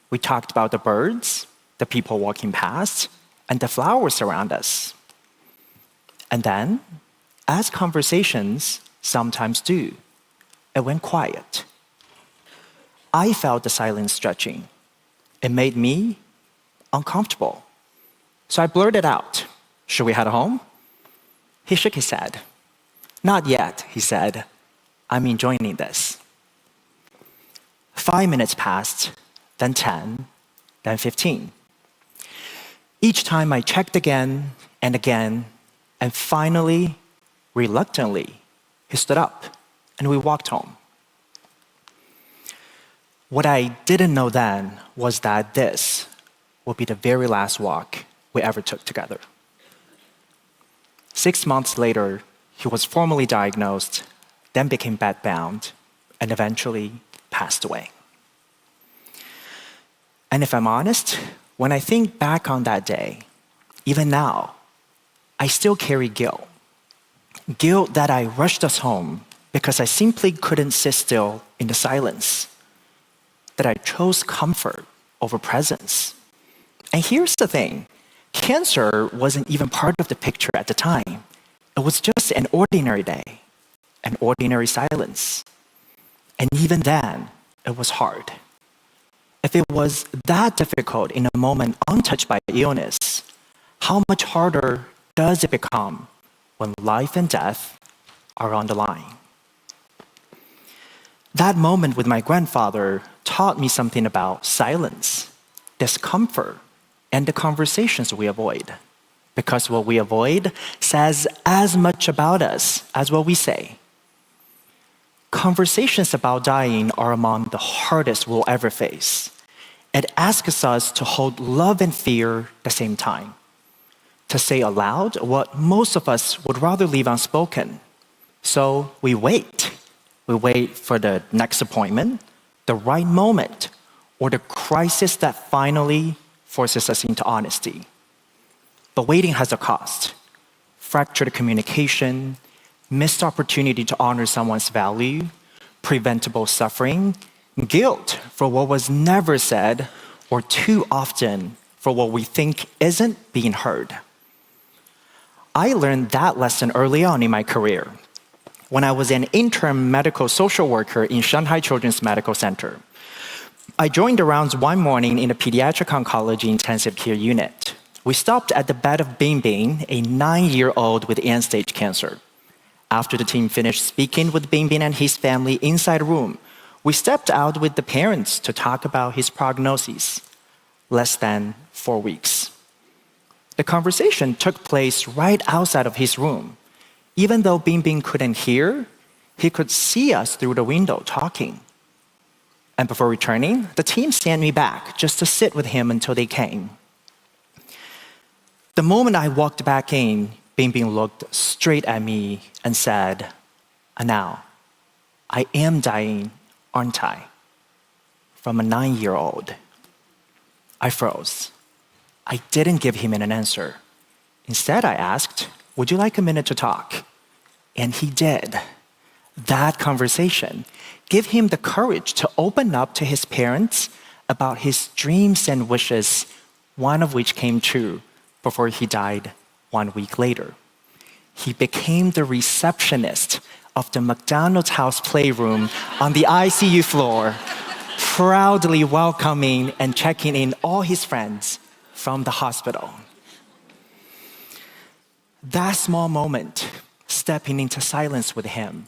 We talked about the birds, the people walking past, and the flowers around us. And then, as conversations sometimes do, it went quiet. I felt the silence stretching. It made me uncomfortable. So I blurted out, "Should we head home?" He shook his head. "Not yet," he said. "I'm enjoying this." 5 minutes passed, then 10, then 15. Each time I checked again and again, and finally, reluctantly, he stood up and we walked home. What I didn't know then was that this would be the very last walk we ever took together. 6 months later, he was formally diagnosed, then became bedbound, and eventually passed away. And if I'm honest, when I think back on that day, even now, I still carry guilt. Guilt that I rushed us home because I simply couldn't sit still in the silence. That I chose comfort over presence. And here's the thing, cancer wasn't even part of the picture at the time. It was just an ordinary day, an ordinary silence. And even then, it was hard. If it was that difficult in a moment untouched by illness, how much harder does it become when life and death are on the line? That moment with my grandfather taught me something about silence, discomfort, and the conversations we avoid. Because what we avoid says as much about us as what we say. Conversations about dying are among the hardest we'll ever face. It asks us to hold love and fear at the same time. To say aloud what most of us would rather leave unspoken. So we wait. We wait for the next appointment, the right moment, or the crisis that finally forces us into honesty. But waiting has a cost. Fractured communication, missed opportunity to honor someone's value, preventable suffering, guilt for what was never said, or too often for what we think isn't being heard. I learned that lesson early on in my career when I was an intern medical social worker in Shanghai Children's Medical Center. I joined the rounds one morning in a pediatric oncology intensive care unit. We stopped at the bed of Bingbing, a 9-year-old with end-stage cancer. After the team finished speaking with Bingbing and his family inside a room, we stepped out with the parents to talk about his prognosis. Less than 4 weeks. The conversation took place right outside of his room. Even though Bingbing couldn't hear, he could see us through the window talking. And before returning, the team sent me back just to sit with him until they came. The moment I walked back in, Bingbing looked straight at me and said, "Anao, I am dying, aren't I?" From a 9-year-old. I froze. I didn't give him an answer. Instead, I asked, "Would you like a minute to talk?" And he did. That conversation gave him the courage to open up to his parents about his dreams and wishes, one of which came true before he died 1 week later. He became the receptionist of the McDonald's House Playroom on the ICU floor, proudly welcoming and checking in all his friends from the hospital. That small moment, stepping into silence with him,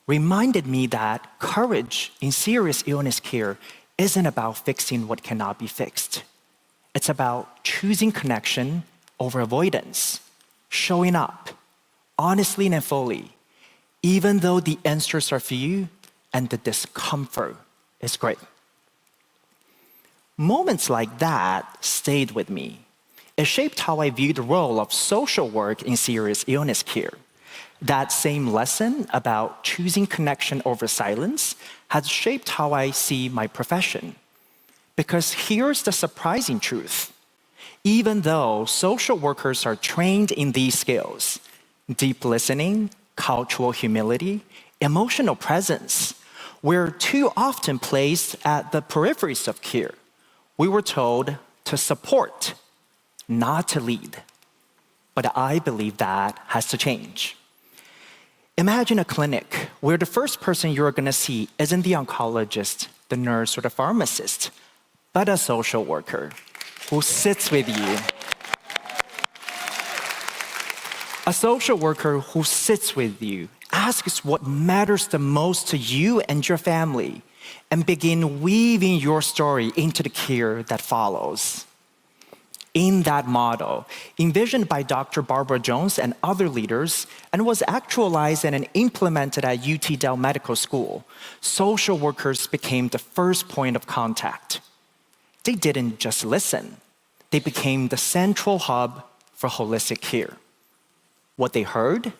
reminded me that courage in serious illness care isn't about fixing what cannot be fixed. It's about choosing connection over avoidance, showing up honestly and fully, even though the answers are few and the discomfort is great. Moments like that stayed with me. It shaped how I viewed the role of social work in serious illness care. That same lesson about choosing connection over silence has shaped how I see my profession. Because here's the surprising truth. Even though social workers are trained in these skills, deep listening, cultural humility, emotional presence, we're too often placed at the peripheries of care. We were told to support, not to lead. But I believe that has to change. Imagine a clinic where the first person you're going to see isn't the oncologist, the nurse, or the pharmacist, but a social worker who sits with you. A social worker who sits with you, asks what matters the most to you and your family, and begin weaving your story into the care that follows. In that model, envisioned by Dr. Barbara Jones and other leaders, and was actualized and implemented at UT Dell Medical School, social workers became the first point of contact. They didn't just listen, they became the central hub for holistic care. What they heard,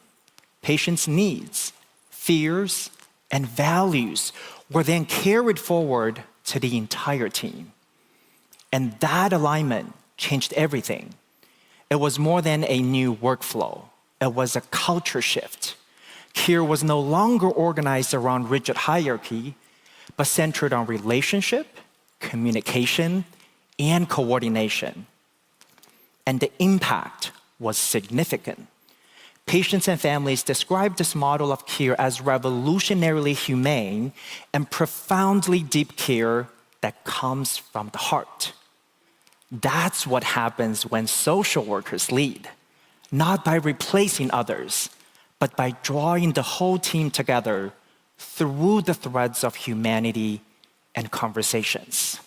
patients' needs, fears, and values were then carried forward to the entire team. And that alignment changed everything. It was more than a new workflow. It was a culture shift. Care was no longer organized around rigid hierarchy, but centered on relationship, communication, and coordination. And the impact was significant. Patients and families described this model of care as revolutionarily humane and profoundly deep care that comes from the heart. That's what happens when social workers lead, not by replacing others, but by drawing the whole team together through the threads of humanity and conversations.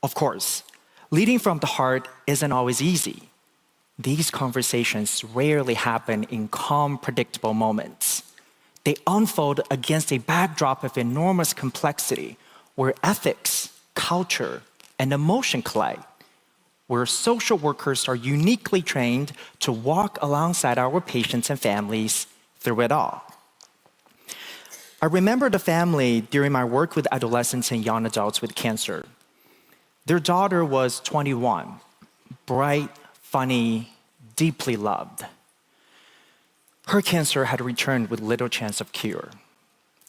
Of course, leading from the heart isn't always easy. These conversations rarely happen in calm, predictable moments. They unfold against a backdrop of enormous complexity where ethics, culture, and emotion collide, where social workers are uniquely trained to walk alongside our patients and families through it all. I remember the family during my work with adolescents and young adults with cancer. Their daughter was 21, bright, funny, deeply loved. Her cancer had returned with little chance of cure.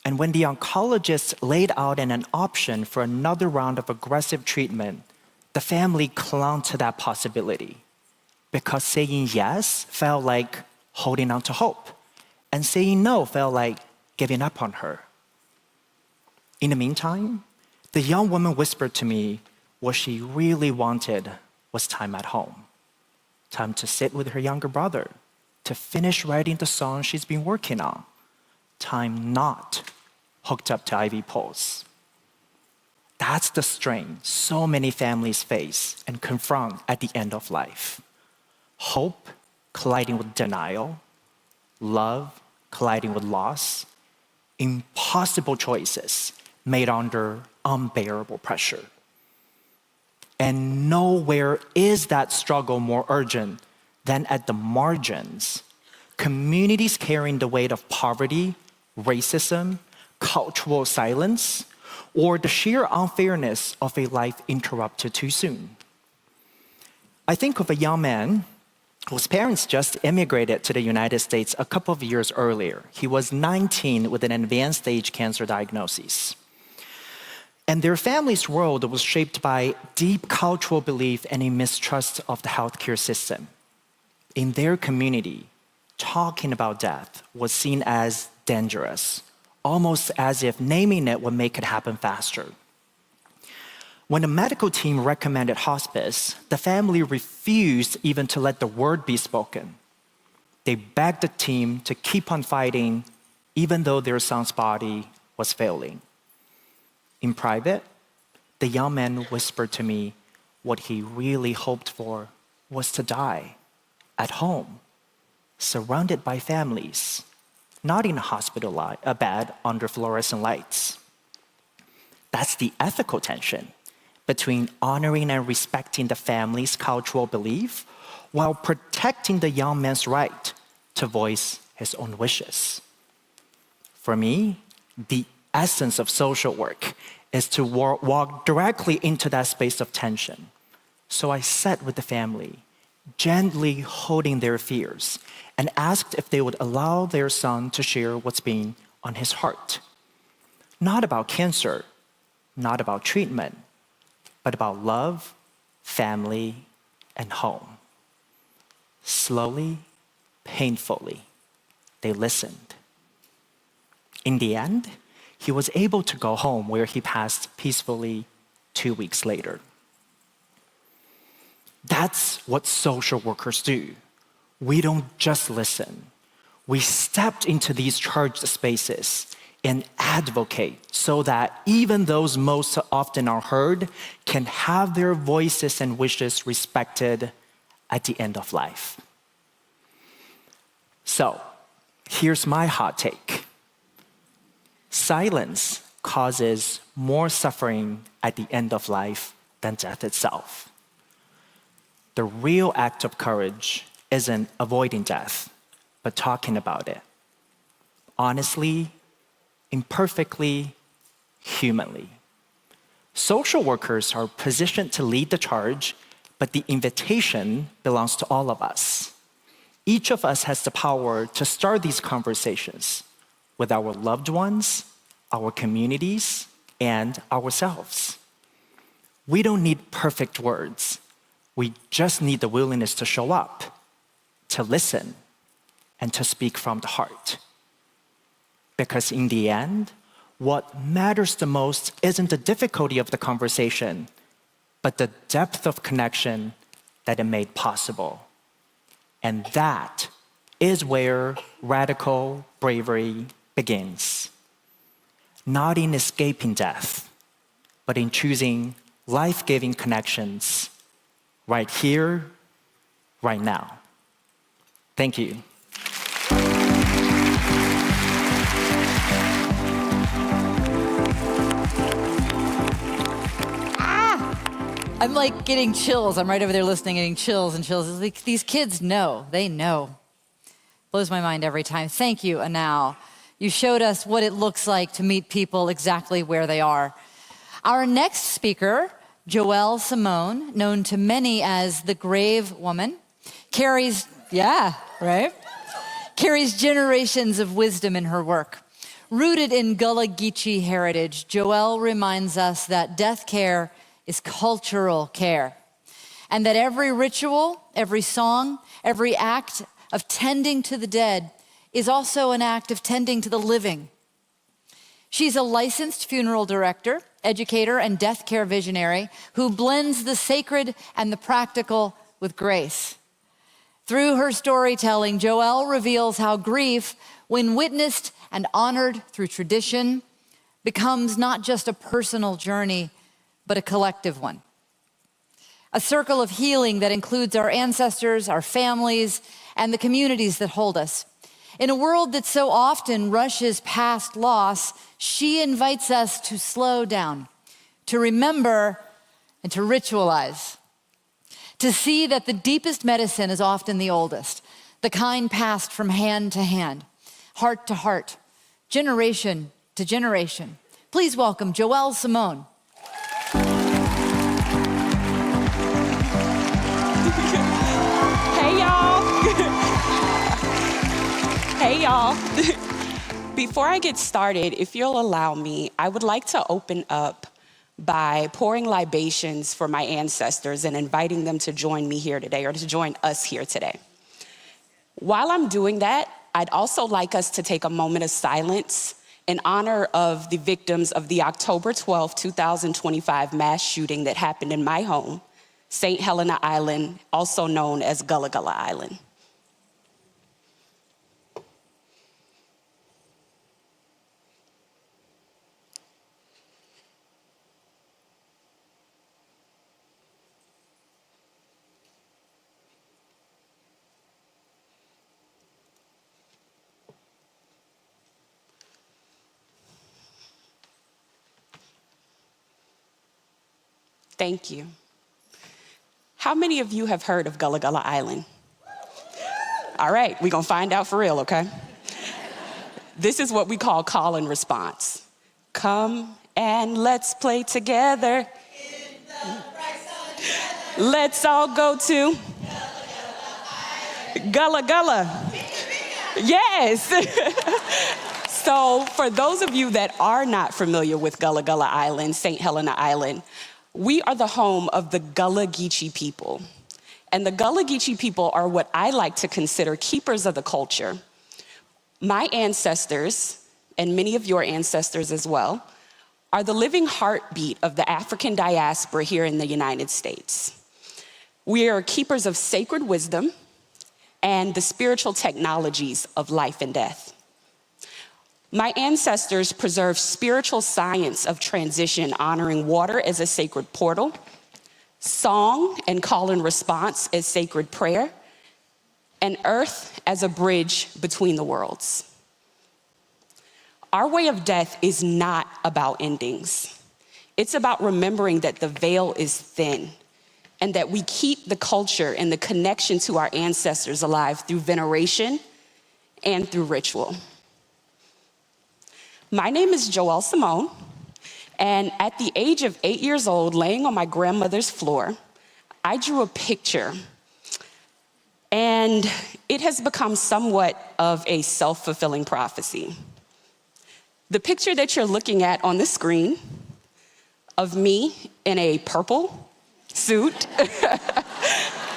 And when the oncologist laid out an option for another round of aggressive treatment, the family clung to that possibility because saying yes felt like holding on to hope, and saying no felt like giving up on her. In the meantime, the young woman whispered to me what she really wanted was time at home. Time to sit with her younger brother, to finish writing the song she's been working on. Time not hooked up to IV poles. That's the strain so many families face and confront at the end of life. Hope colliding with denial, love colliding with loss, impossible choices made under unbearable pressure. And nowhere is that struggle more urgent than at the margins. Communities carrying the weight of poverty, racism, cultural silence, or the sheer unfairness of a life interrupted too soon. I think of a young man whose parents just immigrated to the United States a couple of years earlier. He was 19 with an advanced stage cancer diagnosis. And their family's world was shaped by deep cultural belief and a mistrust of the healthcare system. In their community, talking about death was seen as dangerous, almost as if naming it would make it happen faster. When the medical team recommended hospice, the family refused even to let the word be spoken. They begged the team to keep on fighting even though their son's body was failing. In private, the young man whispered to me what he really hoped for was to die at home, surrounded by families, not in a hospital a bed under fluorescent lights. That's the ethical tension between honoring and respecting the family's cultural belief while protecting the young man's right to voice his own wishes. For me, the essence of social work is to walk directly into that space of tension. So I sat with the family, gently holding their fears, and asked if they would allow their son to share what's been on his heart. Not about cancer, not about treatment, but about love, family, and home. Slowly, painfully, they listened. In the end, he was able to go home where he passed peacefully 2 weeks later. That's what social workers do. We don't just listen. We stepped into these charged spaces and advocate so that even those most often unheard can have their voices and wishes respected at the end of life. So, here's my hot take. Silence causes more suffering at the end of life than death itself. The real act of courage isn't avoiding death, but talking about it. Honestly, imperfectly, humanly. Social workers are positioned to lead the charge, but the invitation belongs to all of us. Each of us has the power to start these conversations with our loved ones, our communities, and ourselves. We don't need perfect words. We just need the willingness to show up, to listen, and to speak from the heart. Because in the end, what matters the most isn't the difficulty of the conversation, but the depth of connection that it made possible. And that is where radical bravery begins. Not in escaping death, but in choosing life-giving connections right here, right now. Thank you. I'm like getting chills. I'm right over there listening, getting chills and chills. It's like, these kids know, they know. Blows my mind every time. Thank you, Anal. You showed us what it looks like to meet people exactly where they are. Our next speaker, Joelle Simone, known to many as the Grave Woman, carries generations of wisdom in her work. Rooted in Gullah Geechee heritage, Joelle reminds us that death care is cultural care, and that every ritual, every song, every act of tending to the dead is also an act of tending to the living. She's a licensed funeral director, educator, and death care visionary who blends the sacred and the practical with grace. Through her storytelling, Joelle reveals how grief, when witnessed and honored through tradition, becomes not just a personal journey, but a collective one. A circle of healing that includes our ancestors, our families, and the communities that hold us. In a world that so often rushes past loss, she invites us to slow down, to remember, and to ritualize. To see that the deepest medicine is often the oldest, the kind passed from hand to hand, heart to heart, generation to generation. Please welcome Joelle Simone. Hey, y'all. Hey, y'all. Before I get started, if you'll allow me, I would like to open up by pouring libations for my ancestors and inviting them to join me here today, or to join us here today. While I'm doing that, I'd also like us to take a moment of silence in honor of the victims of the October 12, 2025 mass shooting that happened in my home, St. Helena Island, also known as Gullah Gullah Island. Thank you. How many of you have heard of Gullah Gullah Island? All right, we're gonna find out for real, okay? This is what we call and response. Come and let's play together. Let's all go to Gullah Gullah. Yes. So for those of you that are not familiar with Gullah Gullah Island, St. Helena Island, we are the home of the Gullah Geechee people. And the Gullah Geechee people are what I like to consider keepers of the culture. My ancestors, and many of your ancestors as well, are the living heartbeat of the African diaspora here in the United States. We are keepers of sacred wisdom and the spiritual technologies of life and death. My ancestors preserved spiritual science of transition, honoring water as a sacred portal, song and call and response as sacred prayer, and earth as a bridge between the worlds. Our way of death is not about endings. It's about remembering that the veil is thin and that we keep the culture and the connection to our ancestors alive through veneration and through ritual. My name is Joelle Simone, and at the age of 8 years old, laying on my grandmother's floor, I drew a picture, and it has become somewhat of a self-fulfilling prophecy. The picture that you're looking at on the screen of me in a purple suit,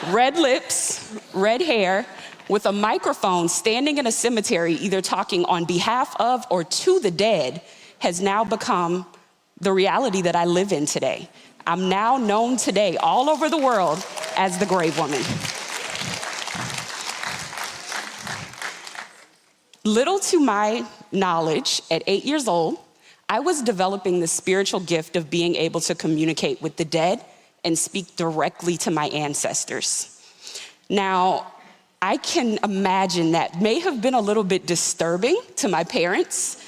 red lips, red hair, with a microphone standing in a cemetery, either talking on behalf of or to the dead, has now become the reality that I live in today. I'm now known today all over the world as the Grave Woman. Little to my knowledge, at 8 years old, I was developing the spiritual gift of being able to communicate with the dead and speak directly to my ancestors. Now, I can imagine that may have been a little bit disturbing to my parents,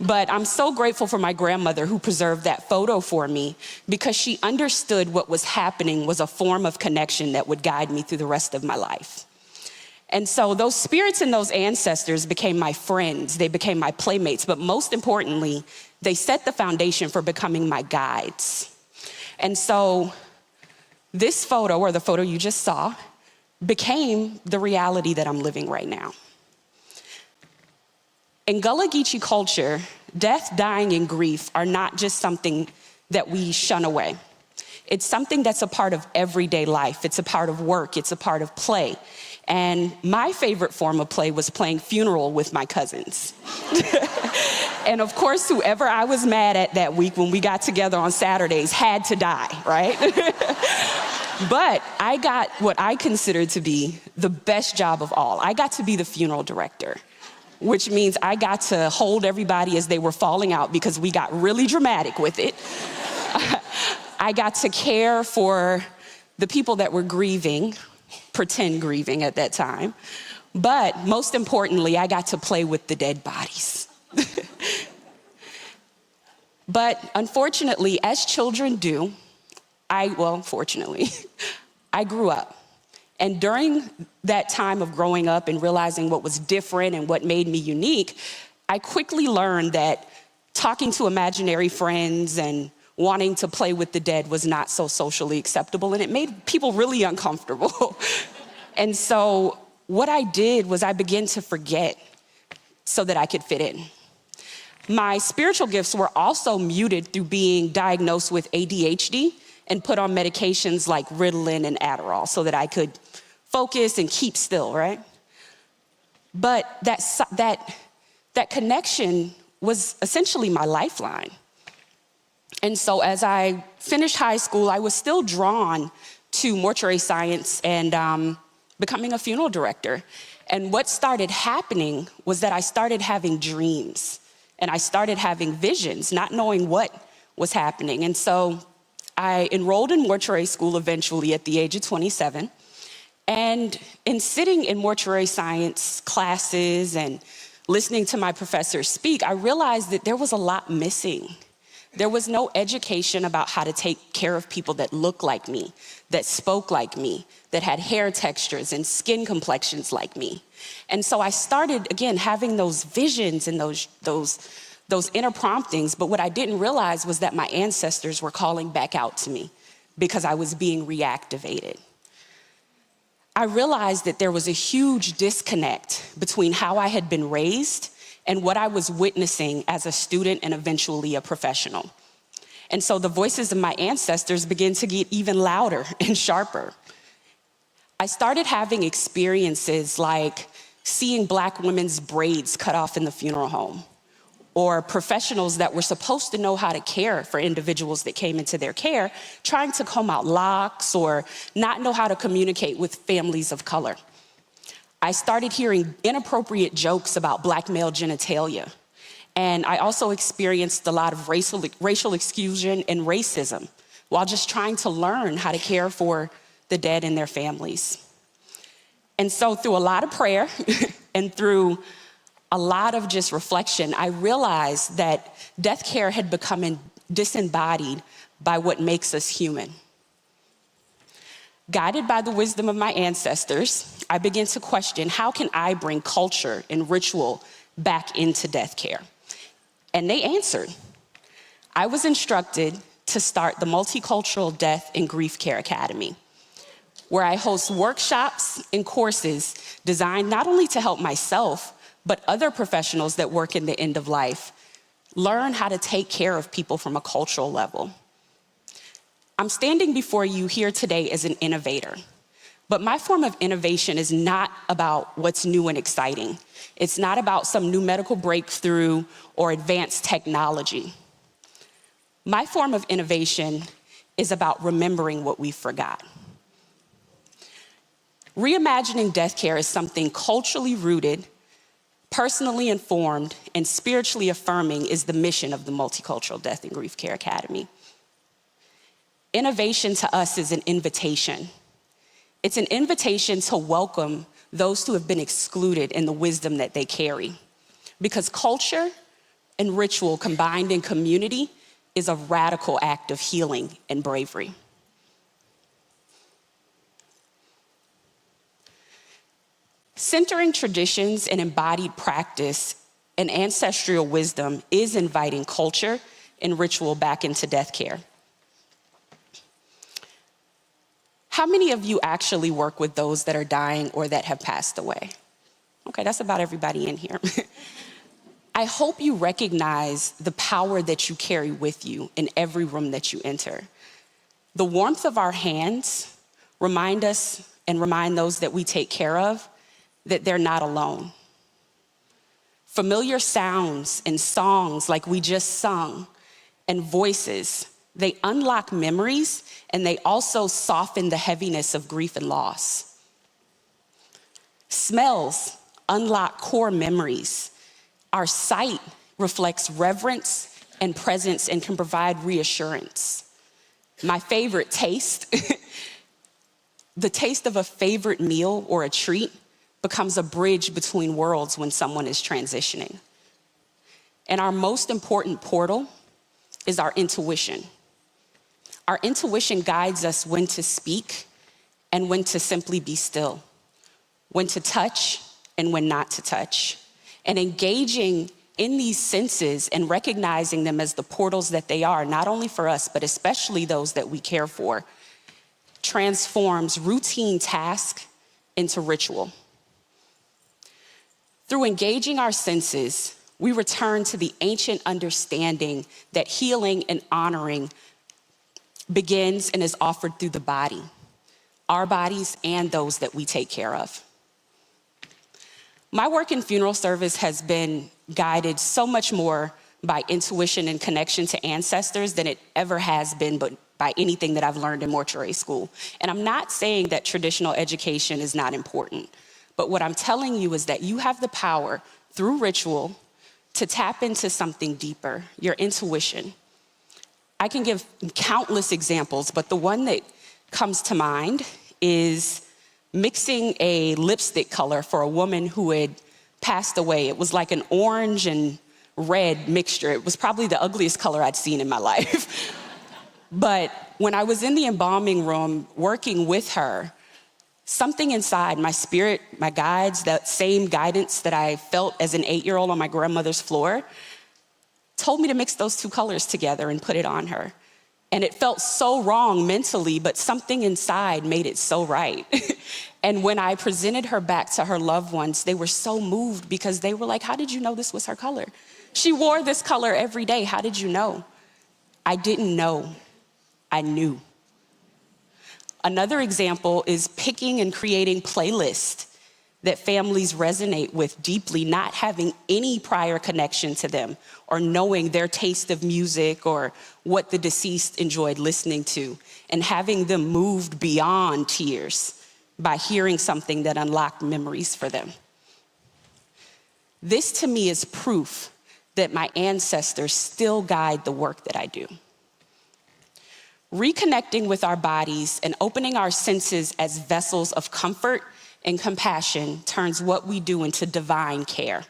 but I'm so grateful for my grandmother who preserved that photo for me because she understood what was happening was a form of connection that would guide me through the rest of my life. And so those spirits and those ancestors became my friends, they became my playmates, but most importantly, they set the foundation for becoming my guides. And so this photo, or the photo you just saw, became the reality that I'm living right now. In Gullah Geechee culture, death, dying, and grief are not just something that we shun away. It's something that's a part of everyday life. It's a part of work. It's a part of play. And my favorite form of play was playing funeral with my cousins. And of course, whoever I was mad at that week when we got together on Saturdays had to die, right? But I got what I considered to be the best job of all. I got to be the funeral director, which means I got to hold everybody as they were falling out because we got really dramatic with it. I got to care for the people that were grieving, pretend grieving at that time. But most importantly, I got to play with the dead bodies. But unfortunately, as children do, fortunately, I grew up. And during that time of growing up and realizing what was different and what made me unique, I quickly learned that talking to imaginary friends and wanting to play with the dead was not so socially acceptable, and it made people really uncomfortable. And so what I did was I began to forget so that I could fit in. My spiritual gifts were also muted through being diagnosed with ADHD and put on medications like Ritalin and Adderall so that I could focus and keep still, right? But that connection was essentially my lifeline. And so as I finished high school, I was still drawn to mortuary science and becoming a funeral director. And what started happening was that I started having dreams and I started having visions, not knowing what was happening. And so I enrolled in mortuary school eventually at the age of 27. And in sitting in mortuary science classes and listening to my professors speak, I realized that there was a lot missing. There was no education about how to take care of people that look like me, that spoke like me, that had hair textures and skin complexions like me. And so I started, again, having those visions and those inner promptings, but what I didn't realize was that my ancestors were calling back out to me because I was being reactivated. I realized that there was a huge disconnect between how I had been raised and what I was witnessing as a student and eventually a professional. And so the voices of my ancestors began to get even louder and sharper. I started having experiences like seeing Black women's braids cut off in the funeral home, or professionals that were supposed to know how to care for individuals that came into their care, trying to comb out locks or not know how to communicate with families of color. I started hearing inappropriate jokes about Black male genitalia. And I also experienced a lot of racial exclusion and racism while just trying to learn how to care for the dead and their families. And so through a lot of prayer and through a lot of just reflection, I realized that death care had become disembodied by what makes us human. Guided by the wisdom of my ancestors, I began to question, how can I bring culture and ritual back into death care? And they answered. I was instructed to start the Multicultural Death and Grief Care Academy, where I host workshops and courses designed not only to help myself, but other professionals that work in the end of life learn how to take care of people from a cultural level. I'm standing before you here today as an innovator, but my form of innovation is not about what's new and exciting. It's not about some new medical breakthrough or advanced technology. My form of innovation is about remembering what we forgot. Reimagining death care is something culturally rooted, personally informed, and spiritually affirming is the mission of the Multicultural Death and Grief Care Academy. Innovation to us is an invitation. It's an invitation to welcome those who have been excluded in the wisdom that they carry. Because culture and ritual combined in community is a radical act of healing and bravery. Centering traditions and embodied practice and ancestral wisdom is inviting culture and ritual back into death care. How many of you actually work with those that are dying or that have passed away? Okay, that's about everybody in here. I hope you recognize the power that you carry with you in every room that you enter. The warmth of our hands remind us and remind those that we take care of that they're not alone. Familiar sounds and songs like we just sung and voices, they unlock memories and they also soften the heaviness of grief and loss. Smells unlock core memories. Our sight reflects reverence and presence and can provide reassurance. My favorite taste, the taste of a favorite meal or a treat becomes a bridge between worlds when someone is transitioning. And our most important portal is our intuition. Our intuition guides us when to speak and when to simply be still, when to touch and when not to touch. And engaging in these senses and recognizing them as the portals that they are, not only for us, but especially those that we care for, transforms routine task into ritual. Through engaging our senses, we return to the ancient understanding that healing and honoring begins and is offered through the body, our bodies and those that we take care of. My work in funeral service has been guided so much more by intuition and connection to ancestors than it ever has been, but by anything that I've learned in mortuary school. And I'm not saying that traditional education is not important, but what I'm telling you is that you have the power through ritual to tap into something deeper, your intuition. I can give countless examples, but the one that comes to mind is mixing a lipstick color for a woman who had passed away. It was like an orange and red mixture. It was probably the ugliest color I'd seen in my life. But when I was in the embalming room working with her, something inside, my spirit, my guides, that same guidance that I felt as an 8-year-old on my grandmother's floor, told me to mix those two colors together and put it on her. And it felt so wrong mentally, but something inside made it so right. And when I presented her back to her loved ones, they were so moved because they were like, how did you know this was her color? She wore this color every day. How did you know? I didn't know. I knew. Another example is picking and creating playlists that families resonate with deeply, not having any prior connection to them or knowing their taste of music or what the deceased enjoyed listening to, and having them moved beyond tears by hearing something that unlocked memories for them. This to me is proof that my ancestors still guide the work that I do. Reconnecting with our bodies and opening our senses as vessels of comfort and compassion turns what we do into divine care.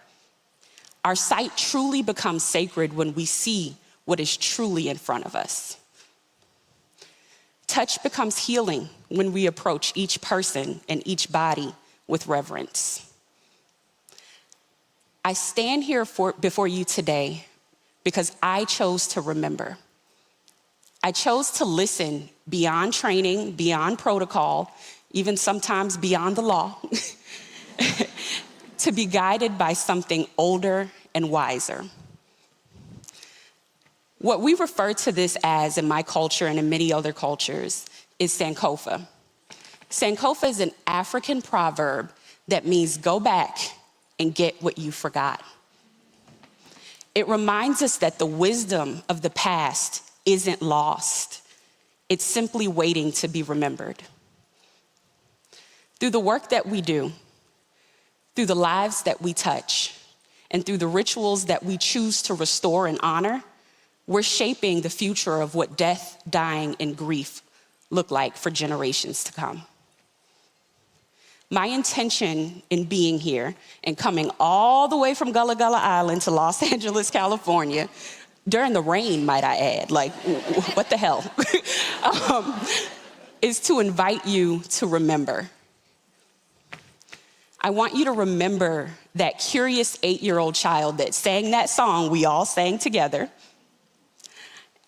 Our sight truly becomes sacred when we see what is truly in front of us. Touch becomes healing when we approach each person and each body with reverence. I stand here before you today because I chose to remember. I chose to listen beyond training, beyond protocol, even sometimes beyond the law, to be guided by something older and wiser. What we refer to this as in my culture and in many other cultures is Sankofa. Sankofa is an African proverb that means go back and get what you forgot. It reminds us that the wisdom of the past isn't lost. It's simply waiting to be remembered. Through the work that we do, through the lives that we touch, and through the rituals that we choose to restore and honor, we're shaping the future of what death, dying, and grief look like for generations to come. My intention in being here and coming all the way from Gullah Gullah Island to Los Angeles, California, during the rain, might I add, like, what the hell, is to invite you to remember. I want you to remember that curious 8-year-old child that sang that song we all sang together.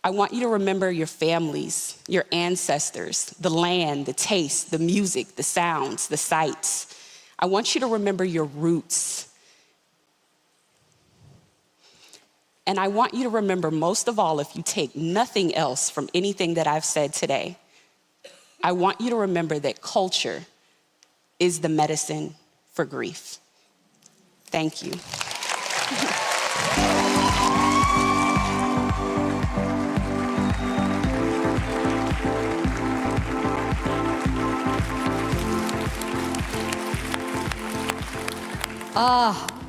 I want you to remember your families, your ancestors, the land, the taste, the music, the sounds, the sights. I want you to remember your roots. And I want you to remember, most of all, if you take nothing else from anything that I've said today, I want you to remember that culture is the medicine for grief. Thank you.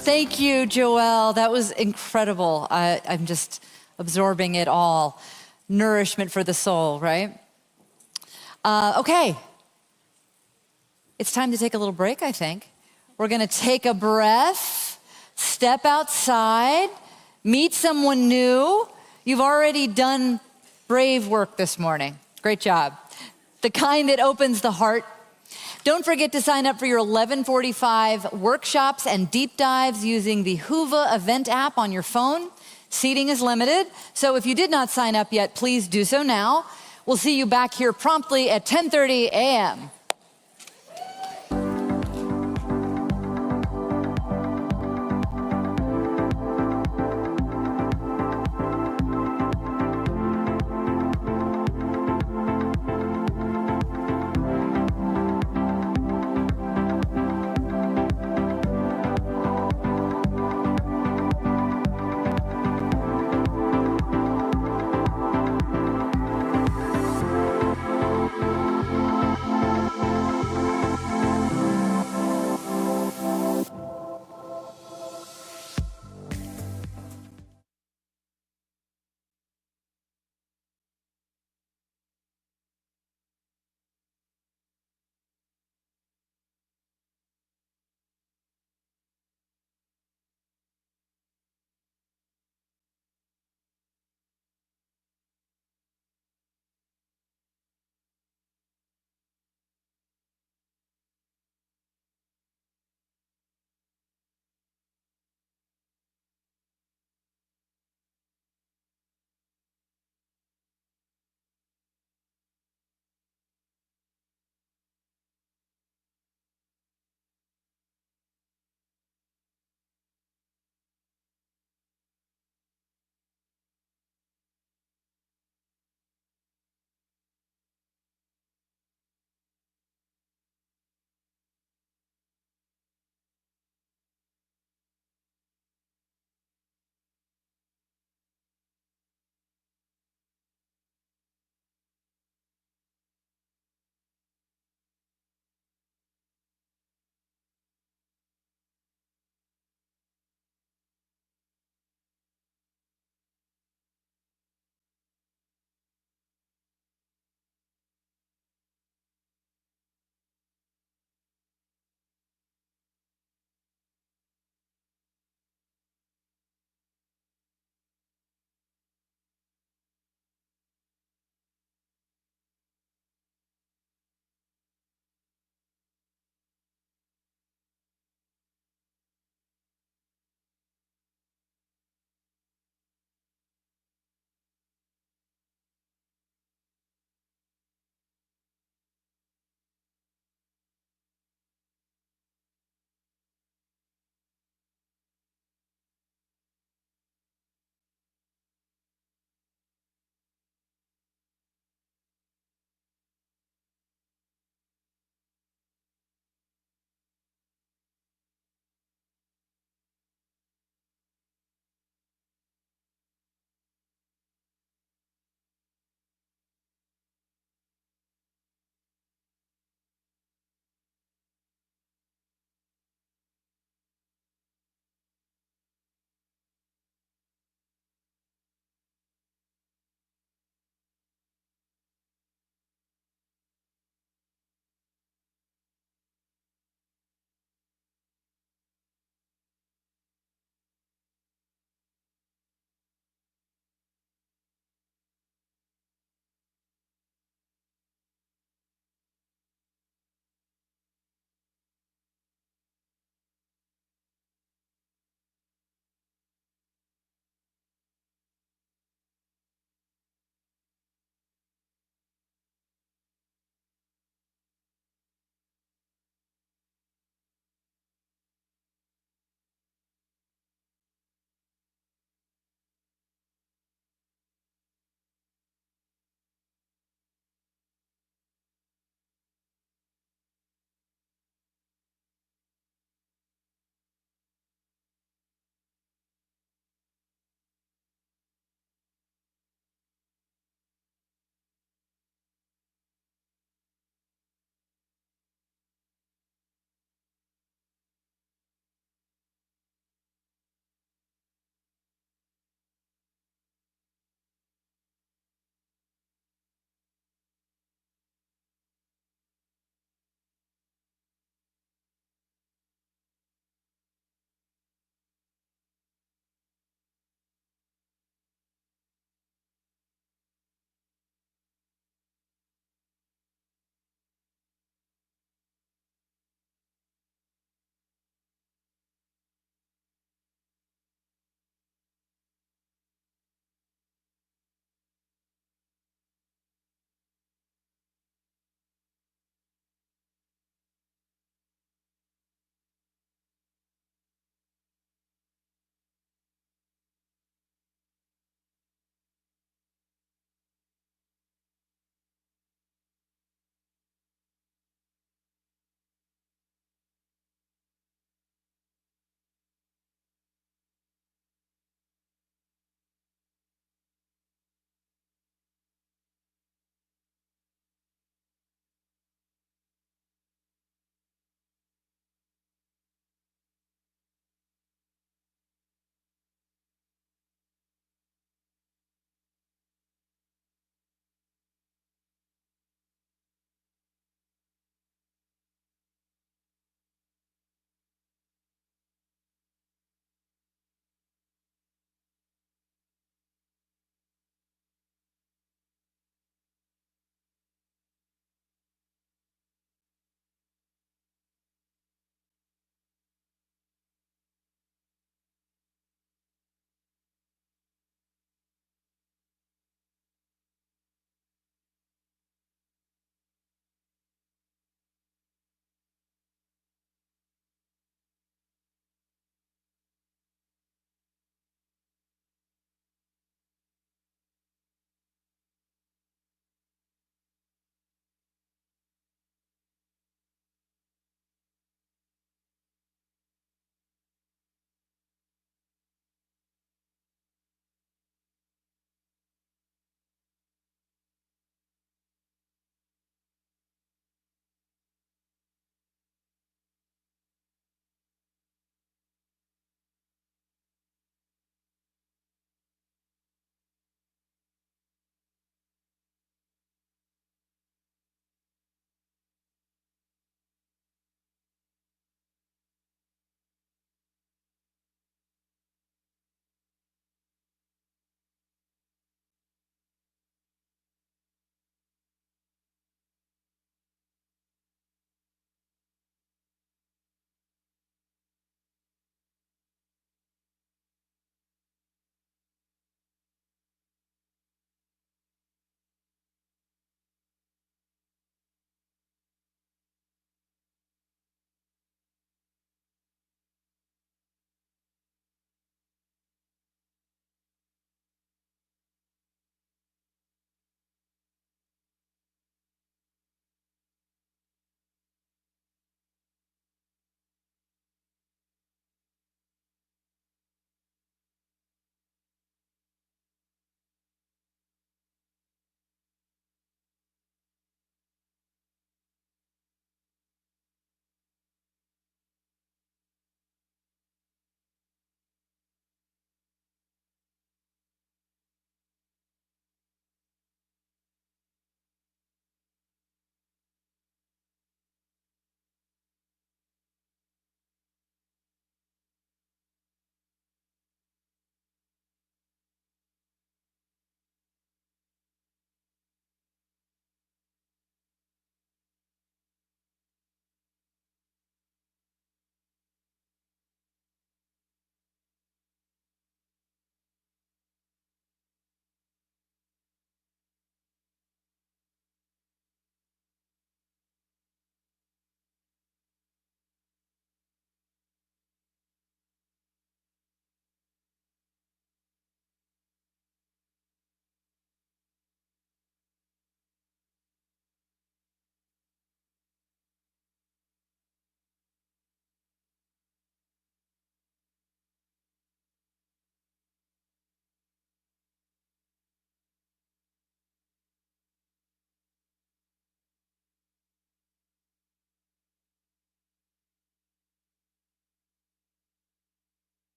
Thank you, Joelle. That was incredible. I'm just absorbing it all. Nourishment for the soul, right? Okay. It's time to take a little break, I think. We're gonna take a breath, step outside, meet someone new. You've already done brave work this morning. Great job. The kind that opens the heart. Don't forget to sign up for your 11:45 workshops and deep dives using the Whova event app on your phone. Seating is limited, so if you did not sign up yet, please do so now. We'll see you back here promptly at 10:30 a.m.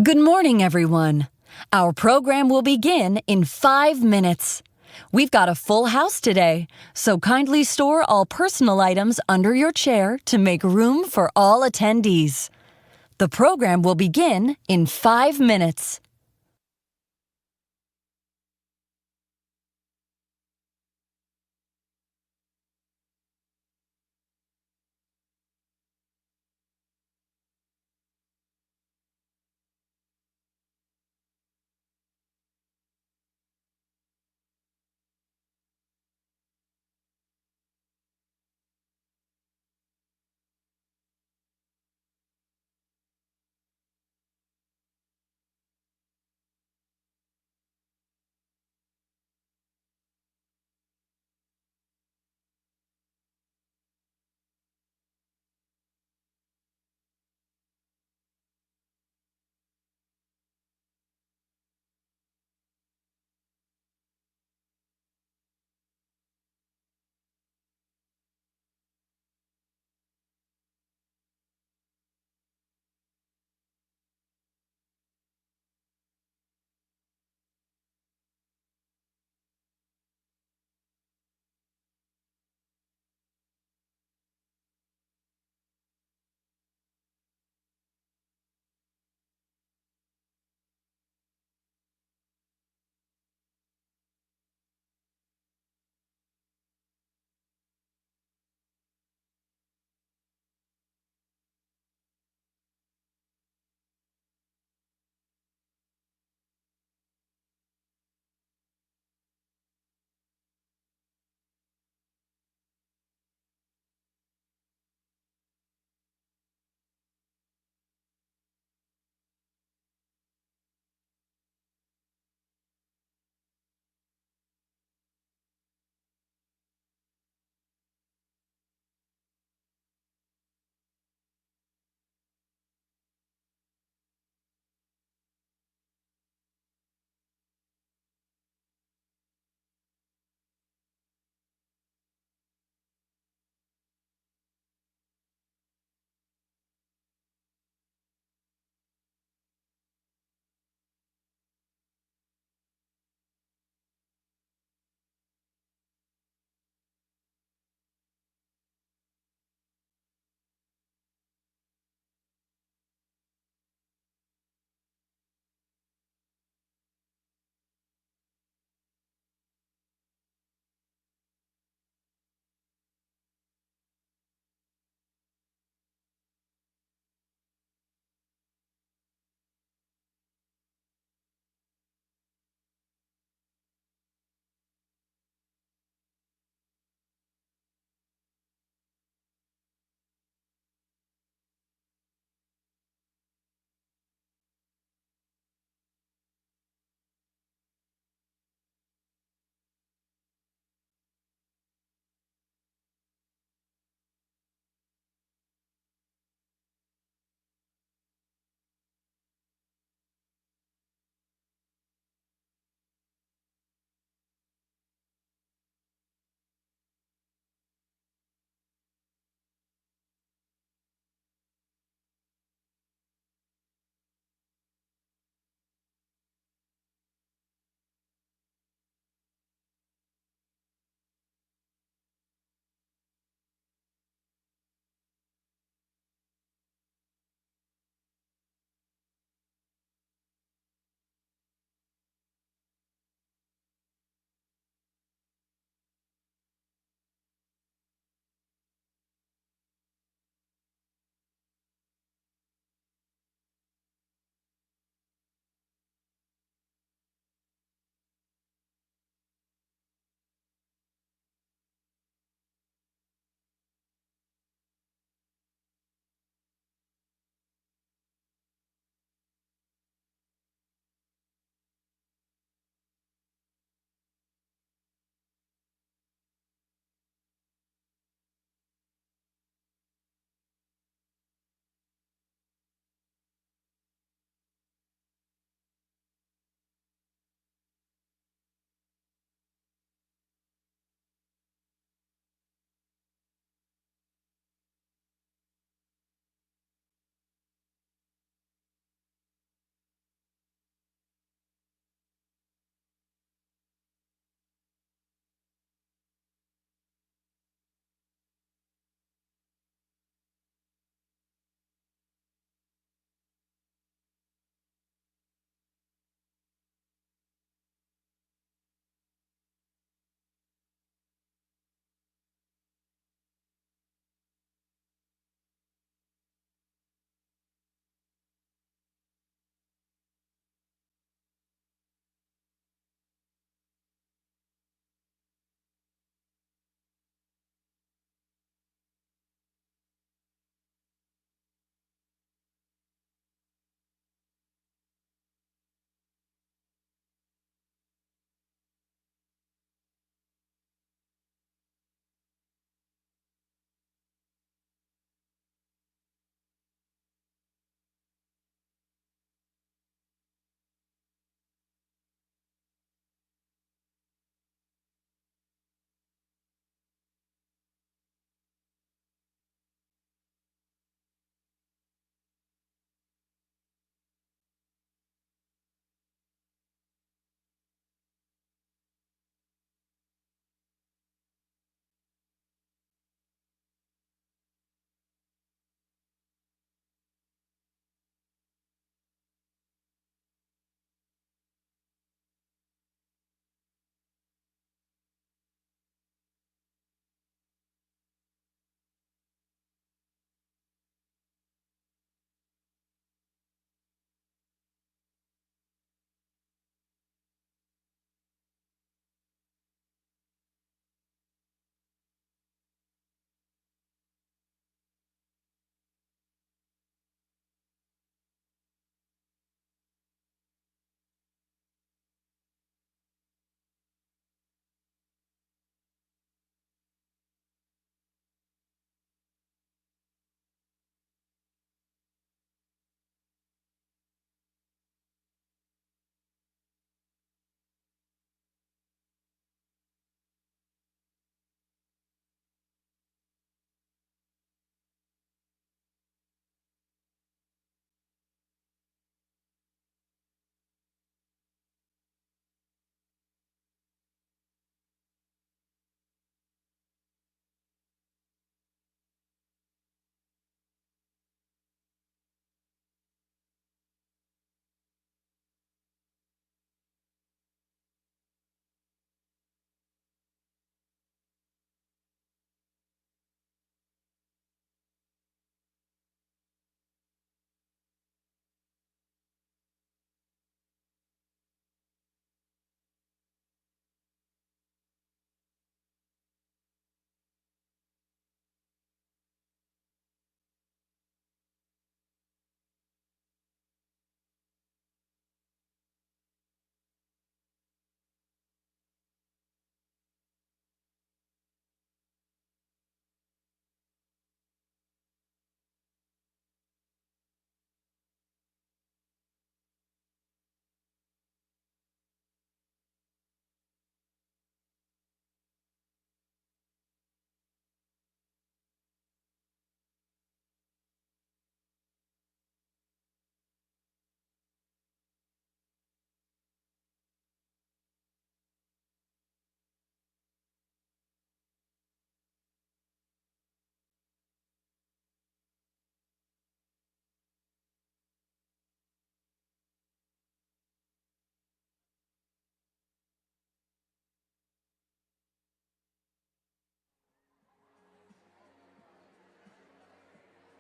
Good morning, everyone. Our program will begin in 5 minutes. We've got a full house today, so kindly store all personal items under your chair to make room for all attendees. The program will begin in 5 minutes.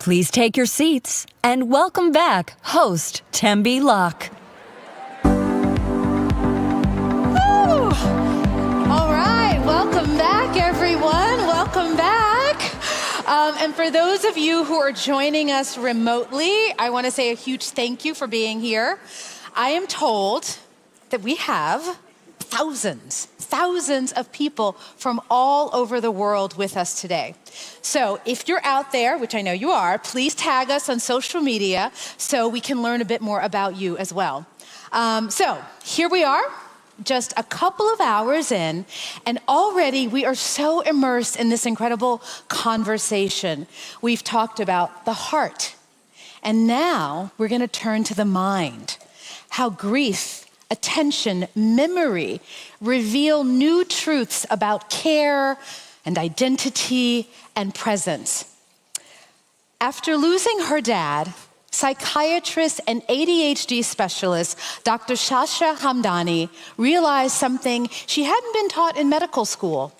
Please take your seats and welcome back host Tembi Locke. All right, welcome back, everyone. Welcome back. And for those of you who are joining us remotely, I want to say a huge thank you for being here. I am told that we have thousands of people from all over the world with us today. So if you're out there, which I know you are, please tag us on social media so we can learn a bit more about you as well. So here we are, just a couple of hours in, and already we are so immersed in this incredible conversation. We've talked about the heart, and now we're going to turn to the mind. How grief, attention, memory reveal new truths about care and identity and presence. After losing her dad, psychiatrist and ADHD specialist Dr. Sasha Hamdani realized something she hadn't been taught in medical school,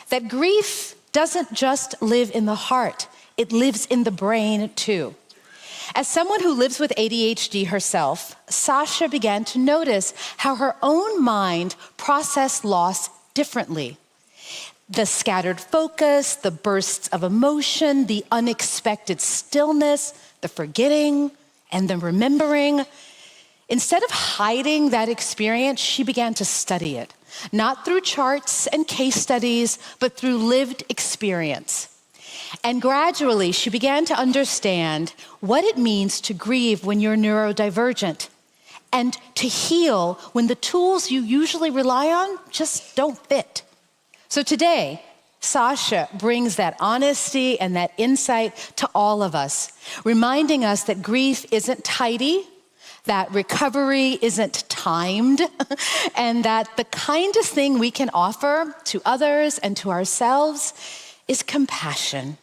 that grief doesn't just live in the heart, it lives in the brain too. As someone who lives with ADHD herself, Sasha began to notice how her own mind processed loss differently. The scattered focus, the bursts of emotion, the unexpected stillness, the forgetting and the remembering. Instead of hiding that experience, she began to study it, not through charts and case studies, but through lived experience. And gradually, she began to understand what it means to grieve when you're neurodivergent and to heal when the tools you usually rely on just don't fit. So today, Sasha brings that honesty and that insight to all of us, reminding us that grief isn't tidy, that recovery isn't timed, and that the kindest thing we can offer to others and to ourselves is compassion,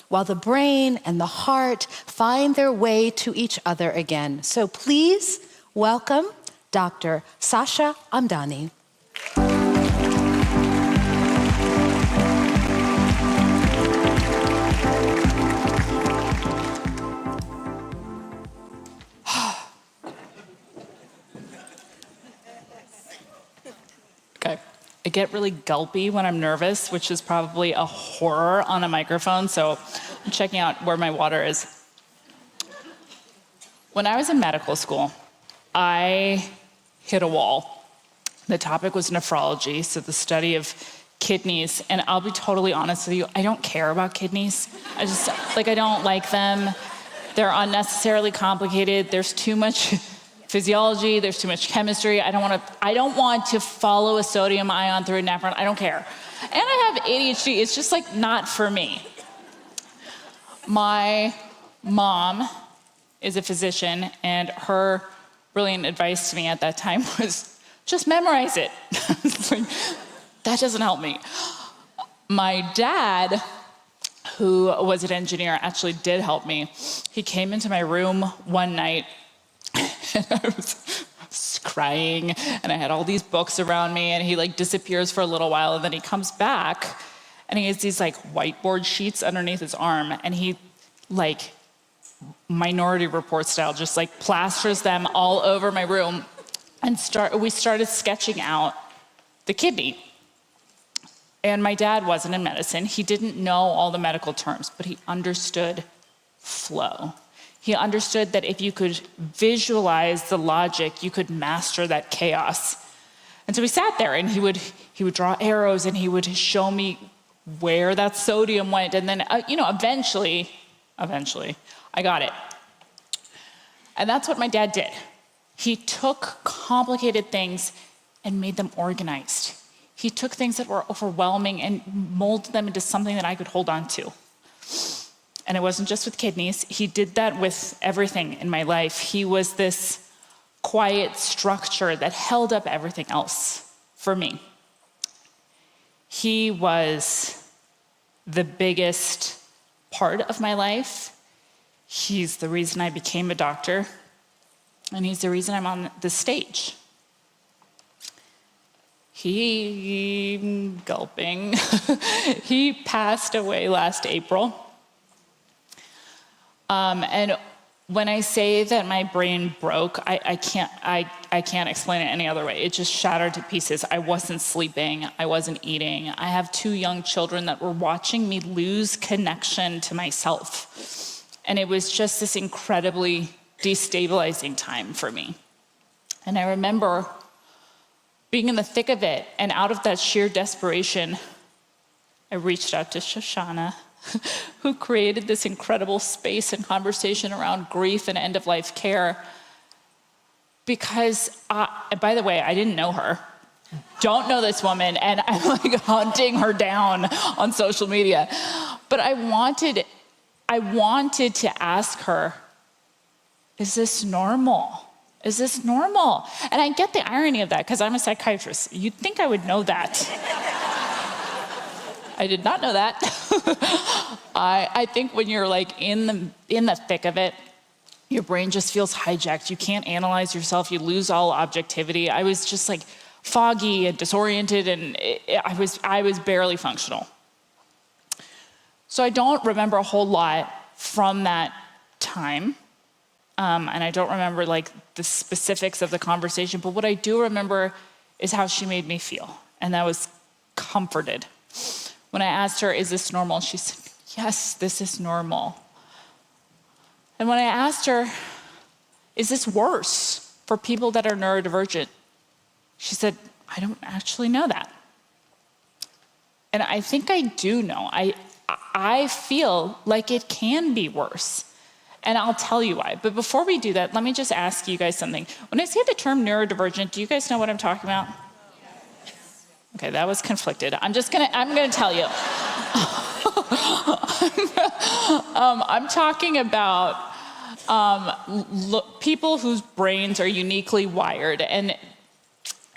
while the brain and the heart find their way to each other again. So please welcome Dr. Sasha Hamdani. Okay. I get really gulpy when I'm nervous, which is probably a horror on a microphone, so I'm checking out where my water is. When I was in medical school, I hit a wall. The topic was nephrology, so the study of kidneys, and I'll be totally honest with you, I don't care about kidneys. I don't like them. They're unnecessarily complicated. There's too much physiology, there's too much chemistry. I don't want to follow a sodium ion through a nephron. I don't care. And I have ADHD. It's just not for me. My mom is a physician, and her brilliant advice to me at that time was just memorize it. That doesn't help me. My dad, who was an engineer, actually did help me. He came into my room one night and I was crying, and I had all these books around me, and he disappears for a little while, and then he comes back, and he has these whiteboard sheets underneath his arm, and he Minority Report style just plasters them all over my room, and we started sketching out the kidney. And my dad wasn't in medicine. He didn't know all the medical terms, but he understood flow. He understood that if you could visualize the logic, you could master that chaos. And so we sat there, and he would draw arrows, and he would show me where that sodium went. And then, eventually, I got it. And that's what my dad did. He took complicated things and made them organized. He took things that were overwhelming and molded them into something that I could hold on to. And it wasn't just with kidneys. He did that with everything in my life. He was this quiet structure that held up everything else for me. He was the biggest part of my life. He's the reason I became a doctor, and he's the reason I'm on the stage. Gulping. He passed away last April. And when I say that my brain broke, I can't explain it any other way. It just shattered to pieces. I wasn't sleeping. I wasn't eating. I have 2 young children that were watching me lose connection to myself. And it was just this incredibly destabilizing time for me. And I remember being in the thick of it, and out of that sheer desperation, I reached out to Shoshana, who created this incredible space and conversation around grief and end-of-life care. Because, by the way, I didn't know her. Don't know this woman, and I'm like hunting her down on social media. But I wanted to ask her, is this normal? Is this normal? And I get the irony of that, because I'm a psychiatrist. You'd think I would know that. I did not know that. I think when you're like in the thick of it, your brain just feels hijacked. You can't analyze yourself. You lose all objectivity. I was just like foggy and disoriented, and I was barely functional. So I don't remember a whole lot from that time. And I don't remember like the specifics of the conversation, but what I do remember is how she made me feel. And I was comforted. When I asked her, is this normal? She said, yes, this is normal. And when I asked her, is this worse for people that are neurodivergent? She said, I don't actually know that. And I think I do know. I feel like it can be worse. And I'll tell you why. But before we do that, let me just ask you guys something. When I say the term neurodivergent, do you guys know what I'm talking about? Okay, that was conflicted. I'm gonna tell you. I'm talking about people whose brains are uniquely wired, and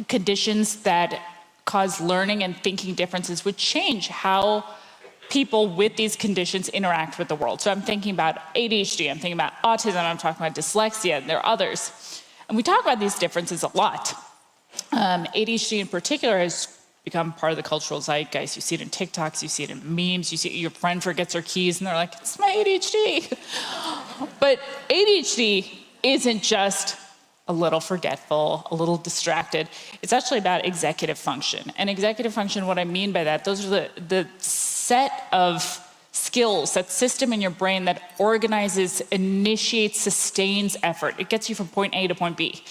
conditions that cause learning and thinking differences would change how people with these conditions interact with the world. So I'm thinking about ADHD, I'm thinking about autism, I'm talking about dyslexia, and there are others. And we talk about these differences a lot. ADHD in particular has become part of the cultural zeitgeist. You see it in TikToks, you see it in memes, you see your friend forgets her keys and they're like, it's my ADHD. But ADHD isn't just a little forgetful, a little distracted. It's actually about executive function. And executive function, what I mean by that, those are the set of skills, that system in your brain that organizes, initiates, sustains effort. It gets you from point A to point B.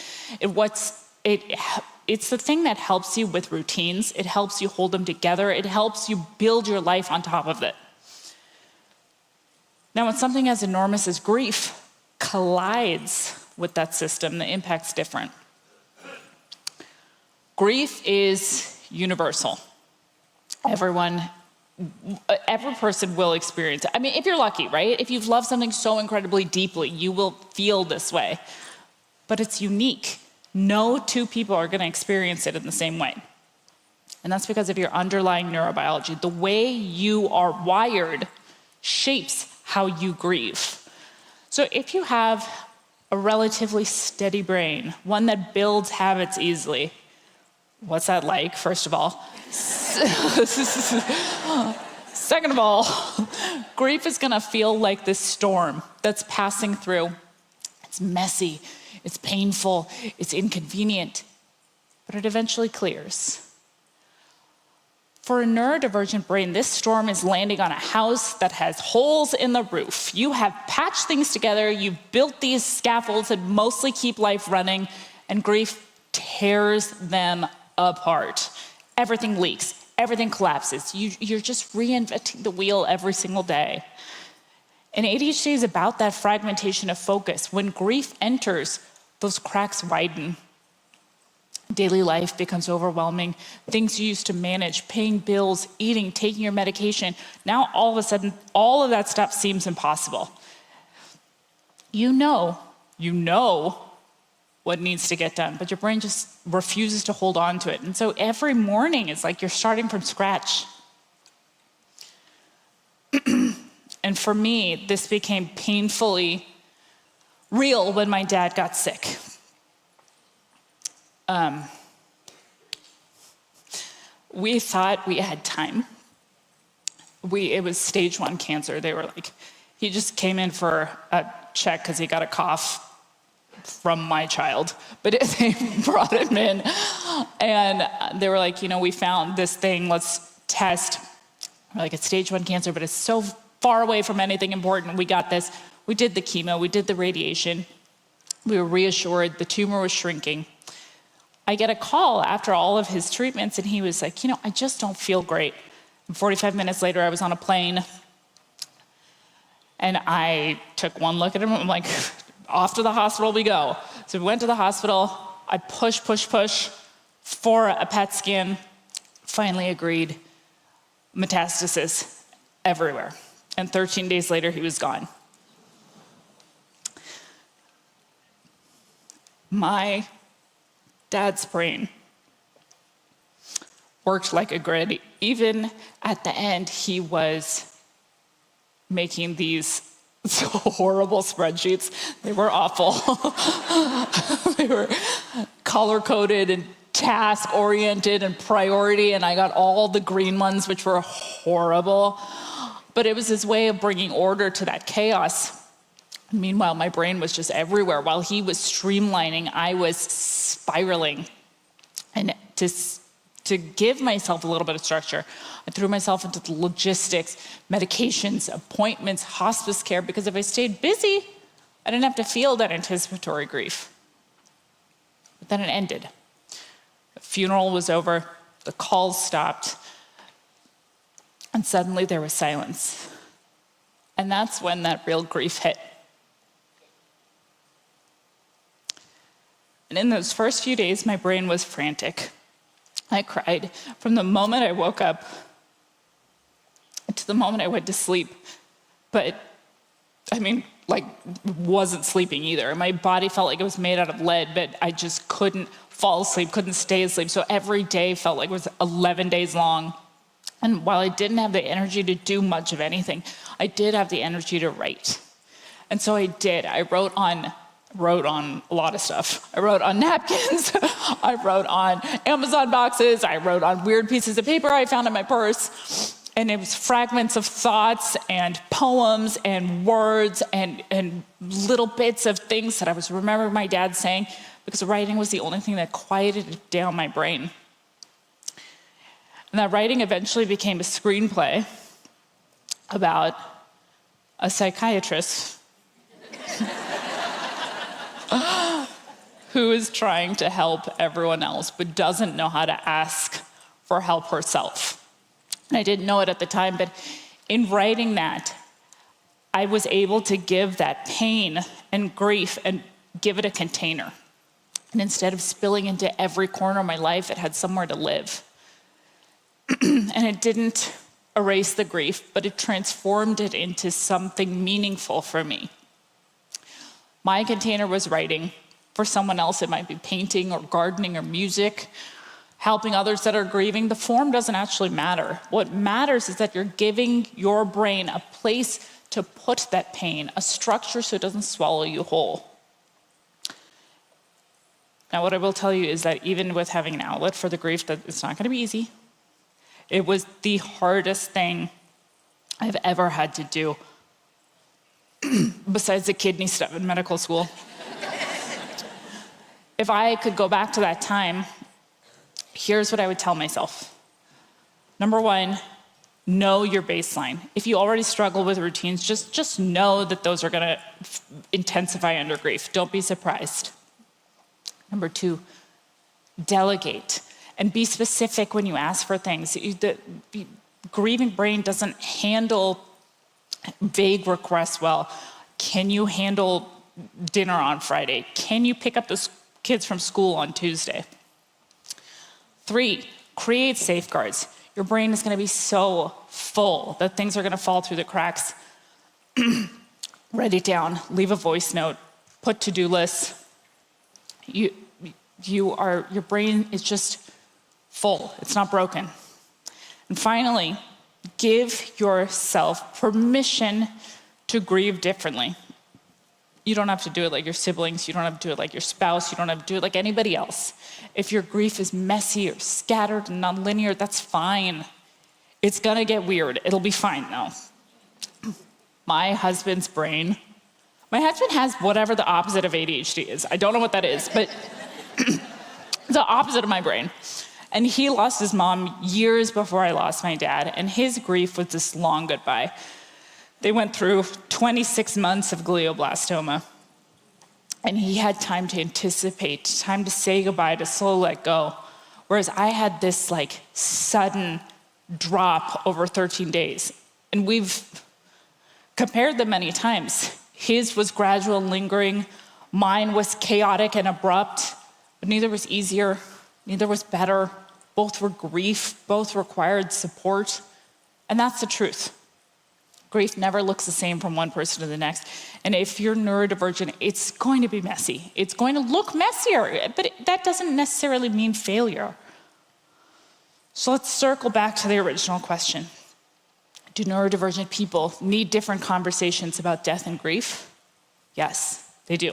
It's the thing that helps you with routines. It helps you hold them together. It helps you build your life on top of it. Now, when something as enormous as grief collides with that system, the impact's different. Grief is universal. Every person will experience it. I mean, if you're lucky, right? If you've loved something so incredibly deeply, you will feel this way. But it's unique. No 2 people are going to experience it in the same way. And that's because of your underlying neurobiology. The way you are wired shapes how you grieve. So if you have a relatively steady brain, one that builds habits easily, what's that like, first of all? Second of all, grief is going to feel like this storm that's passing through. It's messy, it's painful, it's inconvenient, but it eventually clears. For a neurodivergent brain, this storm is landing on a house that has holes in the roof. You have patched things together, you've built these scaffolds that mostly keep life running, and grief tears them apart. Everything leaks, everything collapses. You're just reinventing the wheel every single day. And ADHD is about that fragmentation of focus. When grief enters, those cracks widen. Daily life becomes overwhelming. Things you used to manage, paying bills, eating, taking your medication, now all of a sudden, all of that stuff seems impossible. You know what needs to get done, but your brain just refuses to hold on to it. And so every morning it's like you're starting from scratch. And for me, this became painfully real when my dad got sick. We thought we had time. It was stage 1 cancer. They were like, He just came in for a check because he got a cough from my child. But they brought him in and they were like, we found this thing, let's test. We're like, it's stage 1 cancer, but it's so far away from anything important. We got this. We did the chemo, we did the radiation. We were reassured the tumor was shrinking. I get a call after all of his treatments and he was like, I just don't feel great. And 45 minutes later, I was on a plane and I took one look at him. I'm like, off to the hospital we go. So we went to the hospital. I push for a PET scan. Finally agreed. Metastasis everywhere. And 13 days later, he was gone. My dad's brain worked like a grid. Even at the end, he was making these horrible spreadsheets. They were awful. They were color-coded and task-oriented and priority, and I got all the green ones, which were horrible. But it was his way of bringing order to that chaos. Meanwhile, my brain was just everywhere. While he was streamlining, I was spiraling. And to give myself a little bit of structure, I threw myself into the logistics, medications, appointments, hospice care, because if I stayed busy, I didn't have to feel that anticipatory grief. But then it ended. The funeral was over, the calls stopped, and suddenly there was silence. And that's when that real grief hit. And in those first few days, my brain was frantic. I cried from the moment I woke up to the moment I went to sleep. But, wasn't sleeping either. My body felt like it was made out of lead, but I just couldn't fall asleep, couldn't stay asleep. So every day felt like it was 11 days long. And while I didn't have the energy to do much of anything, I did have the energy to write. And so I did. I wrote on a lot of stuff. I wrote on napkins. I wrote on Amazon boxes. I wrote on weird pieces of paper I found in my purse. And it was fragments of thoughts and poems and words and little bits of things that I was remembering my dad saying, because writing was the only thing that quieted down my brain. And that writing eventually became a screenplay about a psychiatrist who is trying to help everyone else but doesn't know how to ask for help herself. And I didn't know it at the time, but in writing that, I was able to give that pain and grief and give it a container. And instead of spilling into every corner of my life, it had somewhere to live. And it didn't erase the grief, but it transformed it into something meaningful for me. My container was writing. For someone else, it might be painting or gardening or music, helping others that are grieving. The form doesn't actually matter. What matters is that you're giving your brain a place to put that pain, a structure so it doesn't swallow you whole. Now, what I will tell you is that even with having an outlet for the grief, that it's not going to be easy. It was the hardest thing I've ever had to do, besides the kidney stuff in medical school. If I could go back to that time, here's what I would tell myself. Number one, know your baseline. If you already struggle with routines, just know that those are gonna intensify under grief. Don't be surprised. Number two, delegate and be specific when you ask for things. The grieving brain doesn't handle vague requests well. Can you handle dinner on Friday? Can you pick up the kids from school on Tuesday? 3, create safeguards. Your brain is gonna be so full that things are gonna fall through the cracks. Write it down, leave a voice note, put to-do lists. Your brain is just full, it's not broken. And finally, give yourself permission to grieve differently. You don't have to do it like your siblings. You don't have to do it like your spouse. You don't have to do it like anybody else. If your grief is messy or scattered and nonlinear, that's fine. It's gonna get weird. It'll be fine though. my husband's brain. My husband has whatever the opposite of ADHD is. I don't know what that is, but the opposite of my brain. And he lost his mom years before I lost my dad, and his grief was this long goodbye. They went through 26 months of glioblastoma, and he had time to anticipate, time to say goodbye, to slowly let go. Whereas I had this like sudden drop over 13 days. And we've compared them many times. His was gradual and lingering, mine was chaotic and abrupt, but neither was easier, neither was better. Both were grief, both required support, and that's the truth. Grief never looks the same from one person to the next. And if you're neurodivergent, it's going to be messy. It's going to look messier, but that doesn't necessarily mean failure. So let's circle back to the original question. Do neurodivergent people need different conversations about death and grief? Yes, they do.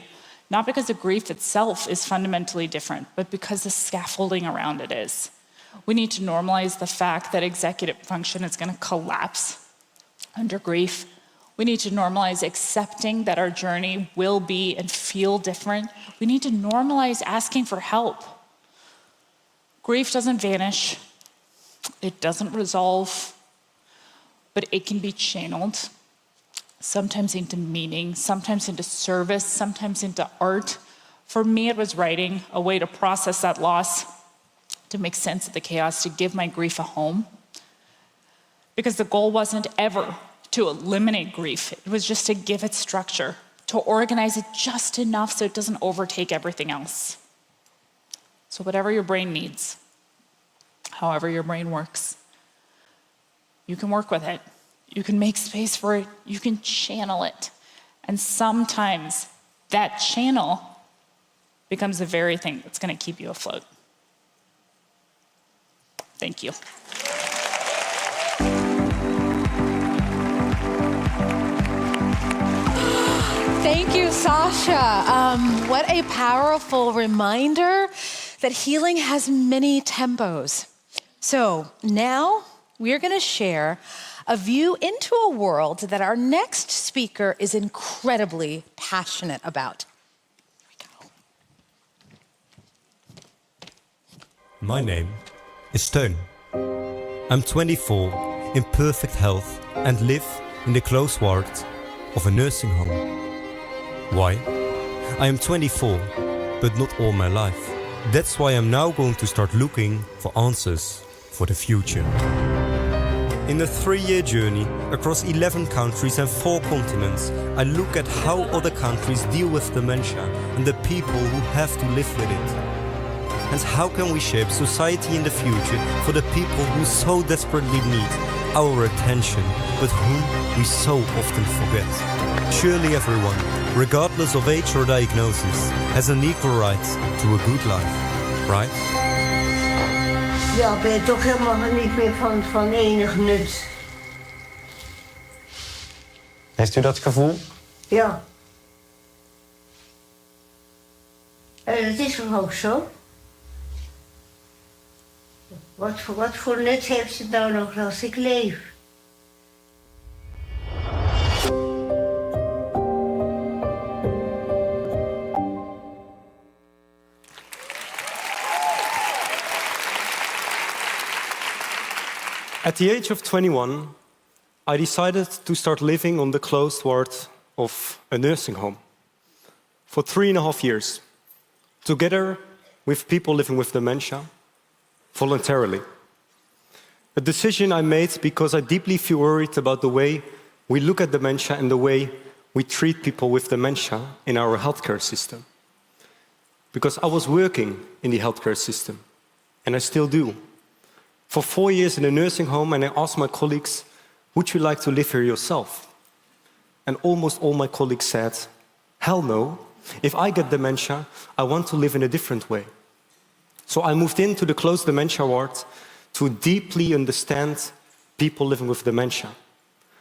Not because the grief itself is fundamentally different, but because the scaffolding around it is. We need to normalize the fact that executive function is going to collapse under grief. We need to normalize accepting that our journey will be and feel different. We need to normalize asking for help. Grief doesn't vanish. It doesn't resolve, but it can be channeled, sometimes into meaning, sometimes into service, sometimes into art. For me, it was writing, a way to process that loss, to make sense of the chaos, to give my grief a home. Because the goal wasn't ever to eliminate grief. It was just to give it structure, to organize it just enough so it doesn't overtake everything else. So whatever your brain needs, however your brain works, you can work with it. You can make space for it. You can channel it. And sometimes that channel becomes the very thing that's going to keep you afloat. Thank you. Thank you, Sasha. What a powerful reminder that healing has many tempos. So now we're going to share a view into a world that our next speaker is incredibly passionate about. Here we go. My name is Teun. I'm 24, in perfect health, and live in the close ward of a nursing home. Why? I am 24, but not all my life. That's why I'm now going to start looking for answers for the future. In a 3-year journey across 11 countries and 4 continents, I look at how other countries deal with dementia and the people who have to live with it. And how can we shape society in the future for the people who so desperately need our attention, but whom we so often forget. Surely everyone, regardless of age or diagnosis, has an equal right to a good life, right? Ja, ben je toch helemaal niet meer van enig nut. Heeft u dat gevoel? Ja. Het is toch ook zo? Wat voor nut heeft het nou nog als ik leef? At the age of 21, I decided to start living on the closed ward of a nursing home for 3.5 years, together with people living with dementia, voluntarily. A decision I made because I deeply feel worried about the way we look at dementia and the way we treat people with dementia in our healthcare system. Because I was working in the healthcare system, and I still do. For 4 years in a nursing home, and I asked my colleagues, would you like to live here yourself? And almost all my colleagues said, hell no. If I get dementia, I want to live in a different way. So I moved into the closed dementia ward to deeply understand people living with dementia.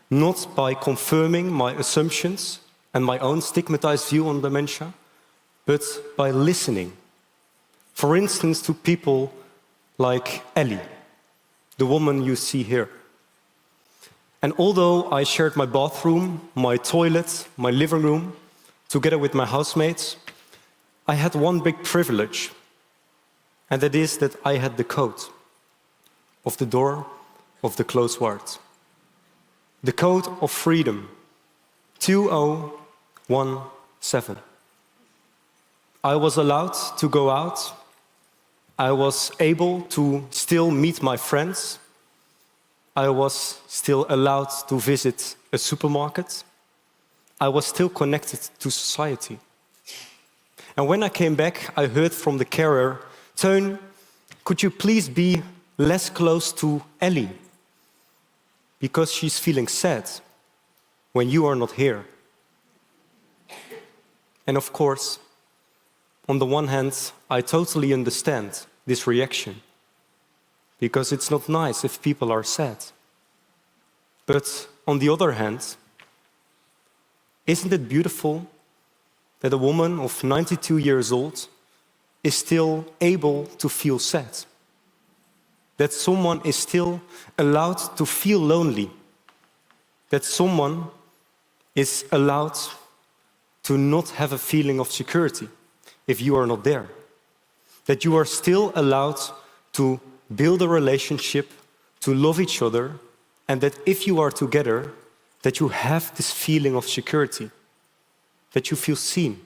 Not by confirming my assumptions and my own stigmatized view on dementia, but by listening. For instance, to people like Ellie, the woman you see here. And although I shared my bathroom, my toilet, my living room, together with my housemates, I had one big privilege, and that is that I had the code of the door of the closed ward. The code of freedom, 2017. I was allowed to go out. I was able to still meet my friends. I was still allowed to visit a supermarket. I was still connected to society. And when I came back, I heard from the carer, Teun, could you please be less close to Ellie? Because she's feeling sad when you are not here. And of course, on the one hand, I totally understand this reaction, because it's not nice if people are sad. But on the other hand, isn't it beautiful that a woman of 92 years old is still able to feel sad? That someone is still allowed to feel lonely. That someone is allowed to not have a feeling of security if you are not there. That you are still allowed to build a relationship, to love each other, and that if you are together, that you have this feeling of security, that you feel seen.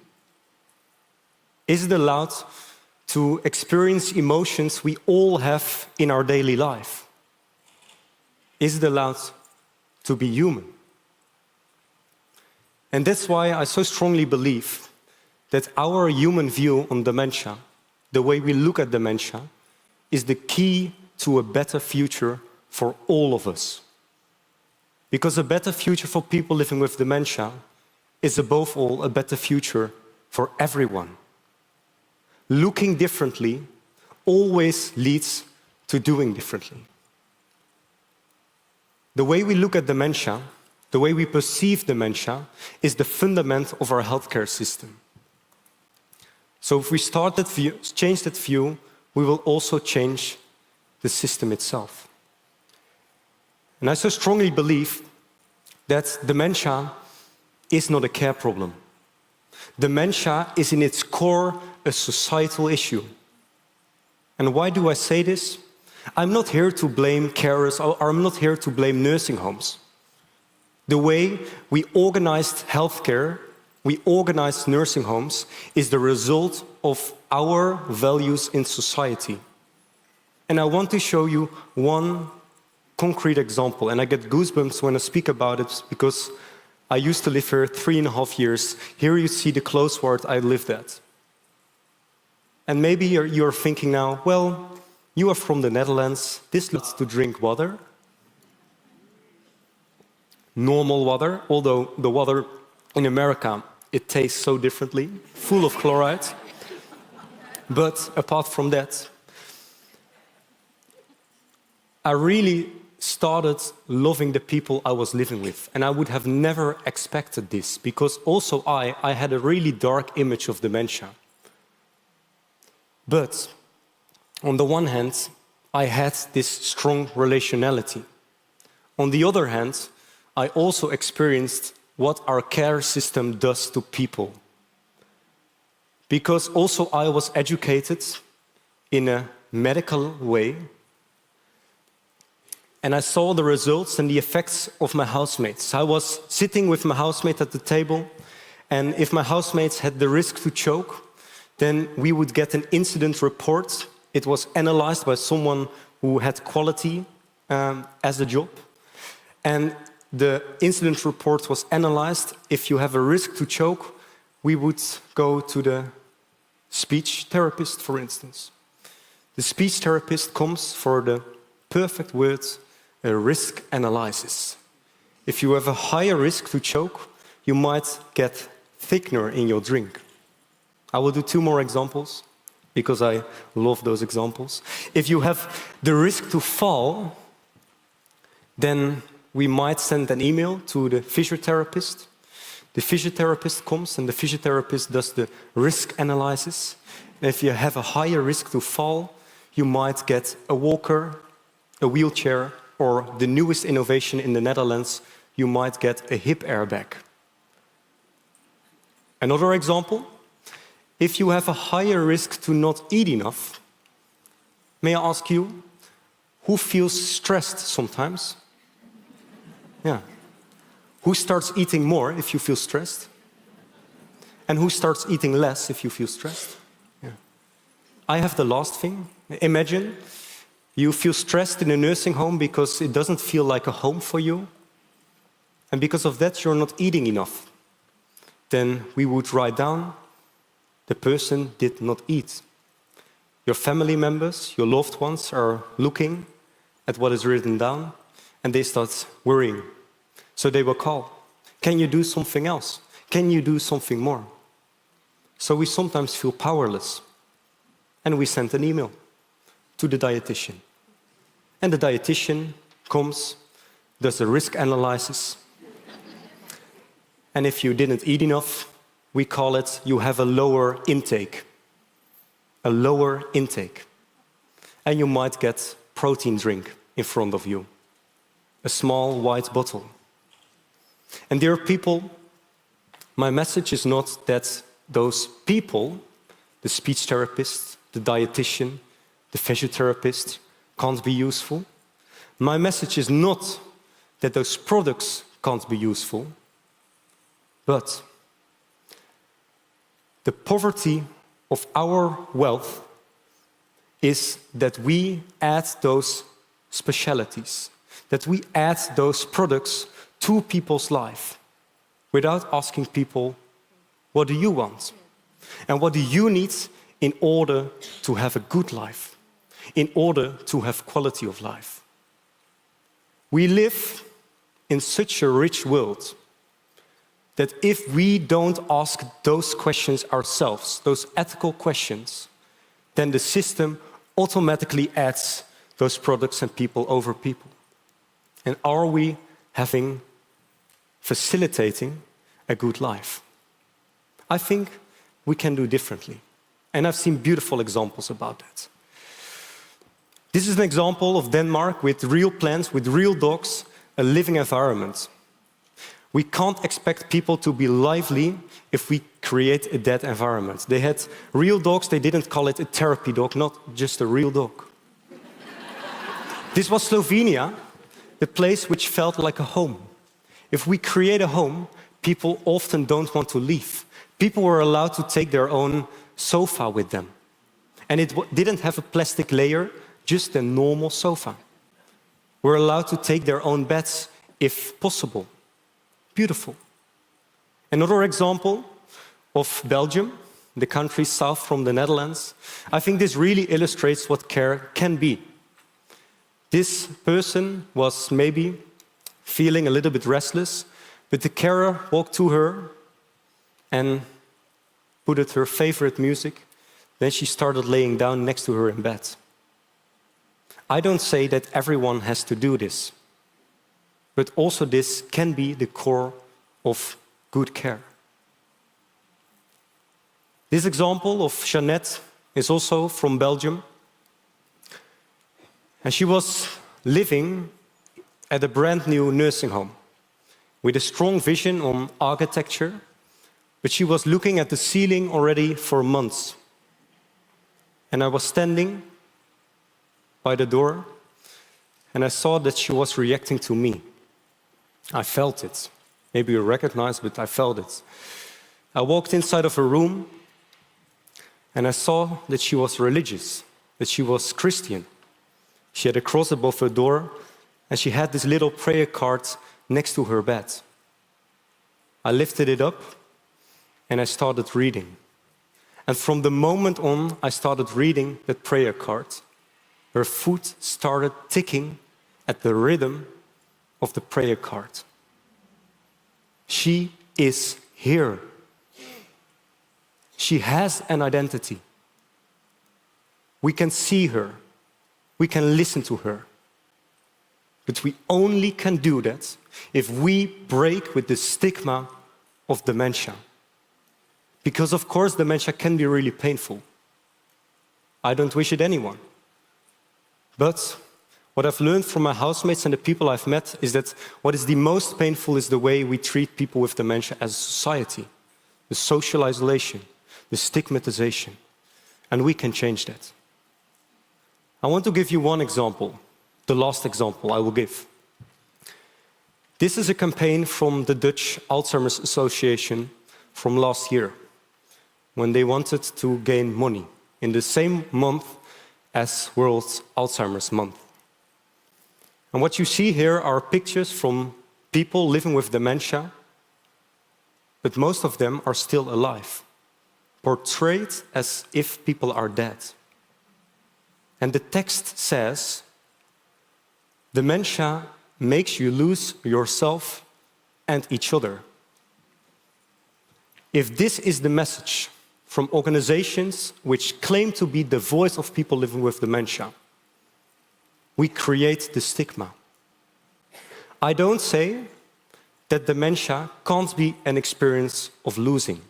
Is it allowed to experience emotions we all have in our daily life? Is it allowed to be human? And that's why I so strongly believe that our human view on dementia, the way we look at dementia, is the key to a better future for all of us. Because a better future for people living with dementia is above all a better future for everyone. Looking differently always leads to doing differently. The way we look at dementia, the way we perceive dementia, is the fundament of our healthcare system. So if we change that view, we will also change the system itself. And I so strongly believe that dementia is not a care problem. Dementia is in its core a societal issue. And why do I say this? I'm not here to blame carers, or I'm not here to blame nursing homes. The way we organized healthcare, we organized nursing homes, is the result of our values in society. And I want to show you one concrete example, and I get goosebumps when I speak about it because I used to live here 3.5 years. Here you see the closed ward I lived at. And maybe you're thinking now, well, you are from the Netherlands, this leads to drink water. Normal water, although the water in America, it tastes so differently, full of chloride. But apart from that, I really started loving the people I was living with. And I would have never expected this, because also I had a really dark image of dementia. But on the one hand, I had this strong relationality. On the other hand, I also experienced what our care system does to people. Because also I was educated in a medical way, and I saw the results and the effects of my housemates. I was sitting with my housemate at the table, and if my housemates had the risk to choke, then we would get an incident report. It was analyzed by someone who had quality as a job. And the incident report was analyzed. If you have a risk to choke, we would go to the speech therapist, for instance. The speech therapist comes for the perfect words, a risk analysis. If you have a higher risk to choke, you might get thickener in your drink. I will do 2 more examples, because I love those examples. If you have the risk to fall, then we might send an email to the physiotherapist. The physiotherapist comes and the physiotherapist does the risk analysis. And if you have a higher risk to fall, you might get a walker, a wheelchair, or the newest innovation in the Netherlands, you might get a hip airbag. Another example, if you have a higher risk to not eat enough, may I ask you, who feels stressed sometimes? Yeah. Who starts eating more if you feel stressed? And who starts eating less if you feel stressed? Yeah. I have the last thing. Imagine you feel stressed in a nursing home because it doesn't feel like a home for you. And because of that, you're not eating enough. Then we would write down, the person did not eat. Your family members, your loved ones are looking at what is written down and they start worrying. So they will call, can you do something else? Can you do something more? So we sometimes feel powerless. And we send an email to the dietitian. And the dietitian comes, does a risk analysis. And if you didn't eat enough, we call it, you have a lower intake. A lower intake. And you might get protein drink in front of you. A small white bottle. And dear people, my message is not that those people, the speech therapist, the dietitian, the physiotherapist, can't be useful. My message is not that those products can't be useful, but the poverty of our wealth is that we add those specialities, that we add those products to people's life without asking people, what do you want? And what do you need in order to have a good life, in order to have quality of life? We live in such a rich world that if we don't ask those questions ourselves, those ethical questions, then the system automatically adds those products and people over people. And are we facilitating a good life? I think we can do differently. And I've seen beautiful examples about that. This is an example of Denmark with real plants, with real dogs, a living environment. We can't expect people to be lively if we create a dead environment. They had real dogs, they didn't call it a therapy dog, not just a real dog. This was Slovenia, the place which felt like a home. If we create a home, people often don't want to leave. People were allowed to take their own sofa with them. And it didn't have a plastic layer, just a normal sofa. We're allowed to take their own beds if possible. Beautiful. Another example of Belgium, the country south from the Netherlands. I think this really illustrates what care can be. This person was maybe feeling a little bit restless, but the carer walked to her and put at her favorite music. Then she started laying down next to her in bed. I don't say that everyone has to do this, but also this can be the core of good care. This example of Jeannette is also from Belgium. And she was living at a brand new nursing home with a strong vision on architecture, but she was looking at the ceiling already for months. And I was standing by the door and I saw that she was reacting to me. I felt it. Maybe you recognize, but I felt it. I walked inside of her room and I saw that she was religious, that she was Christian. She had a cross above her door and she had this little prayer card next to her bed. I lifted it up and I started reading. And from the moment on, I started reading that prayer card. Her foot started ticking at the rhythm of the prayer card. She is here. She has an identity. We can see her. We can listen to her. But we only can do that if we break with the stigma of dementia. Because of course dementia can be really painful. I don't wish it anyone. But What I've learned from my housemates and the people I've met is that what is the most painful is the way we treat people with dementia as a society. The social isolation, the stigmatization. And we can change that. I want to give you one example, the last example I will give. This is a campaign from the Dutch Alzheimer's Association from last year, when they wanted to gain money in the same month as World Alzheimer's Month. And what you see here are pictures from people living with dementia, but most of them are still alive, portrayed as if people are dead. And the text says, dementia makes you lose yourself and each other. If this is the message from organizations which claim to be the voice of people living with dementia, we create the stigma. I don't say that dementia can't be an experience of losing.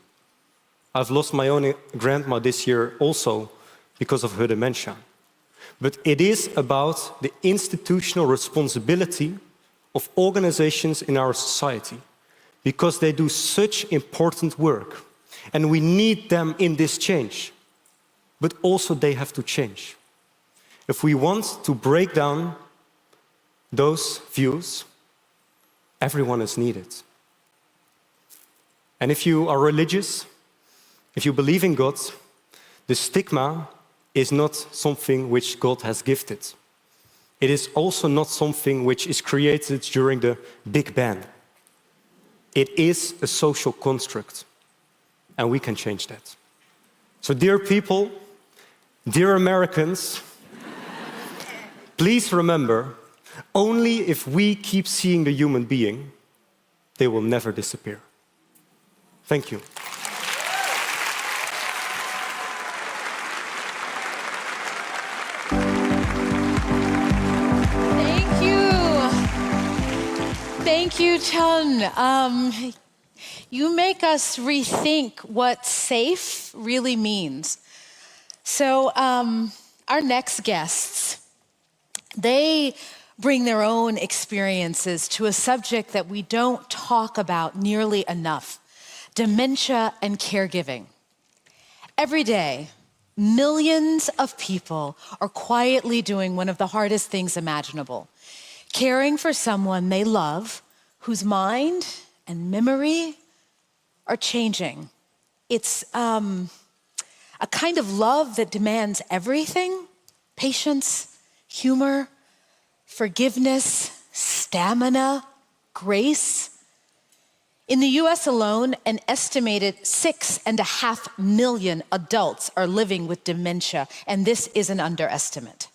I've lost my own grandma this year also because of her dementia. But it is about the institutional responsibility of organizations in our society, because they do such important work, and we need them in this change. But also they have to change. If we want to break down those views, everyone is needed. And if you are religious, if you believe in God, the stigma is not something which God has gifted. It is also not something which is created during the Big Bang. It is a social construct, and we can change that. So dear people, dear Americans, please remember, only if we keep seeing the human being, they will never disappear. Thank you. Thank you, Chun. You make us rethink what safe really means. So our next guests, they bring their own experiences to a subject that we don't talk about nearly enough: dementia and caregiving. Every day, millions of people are quietly doing one of the hardest things imaginable: caring for someone they love, whose mind and memory are changing. It's a kind of love that demands everything: patience, humor, forgiveness, stamina, grace. In the US alone, an estimated 6.5 million adults are living with dementia, and this is an underestimate.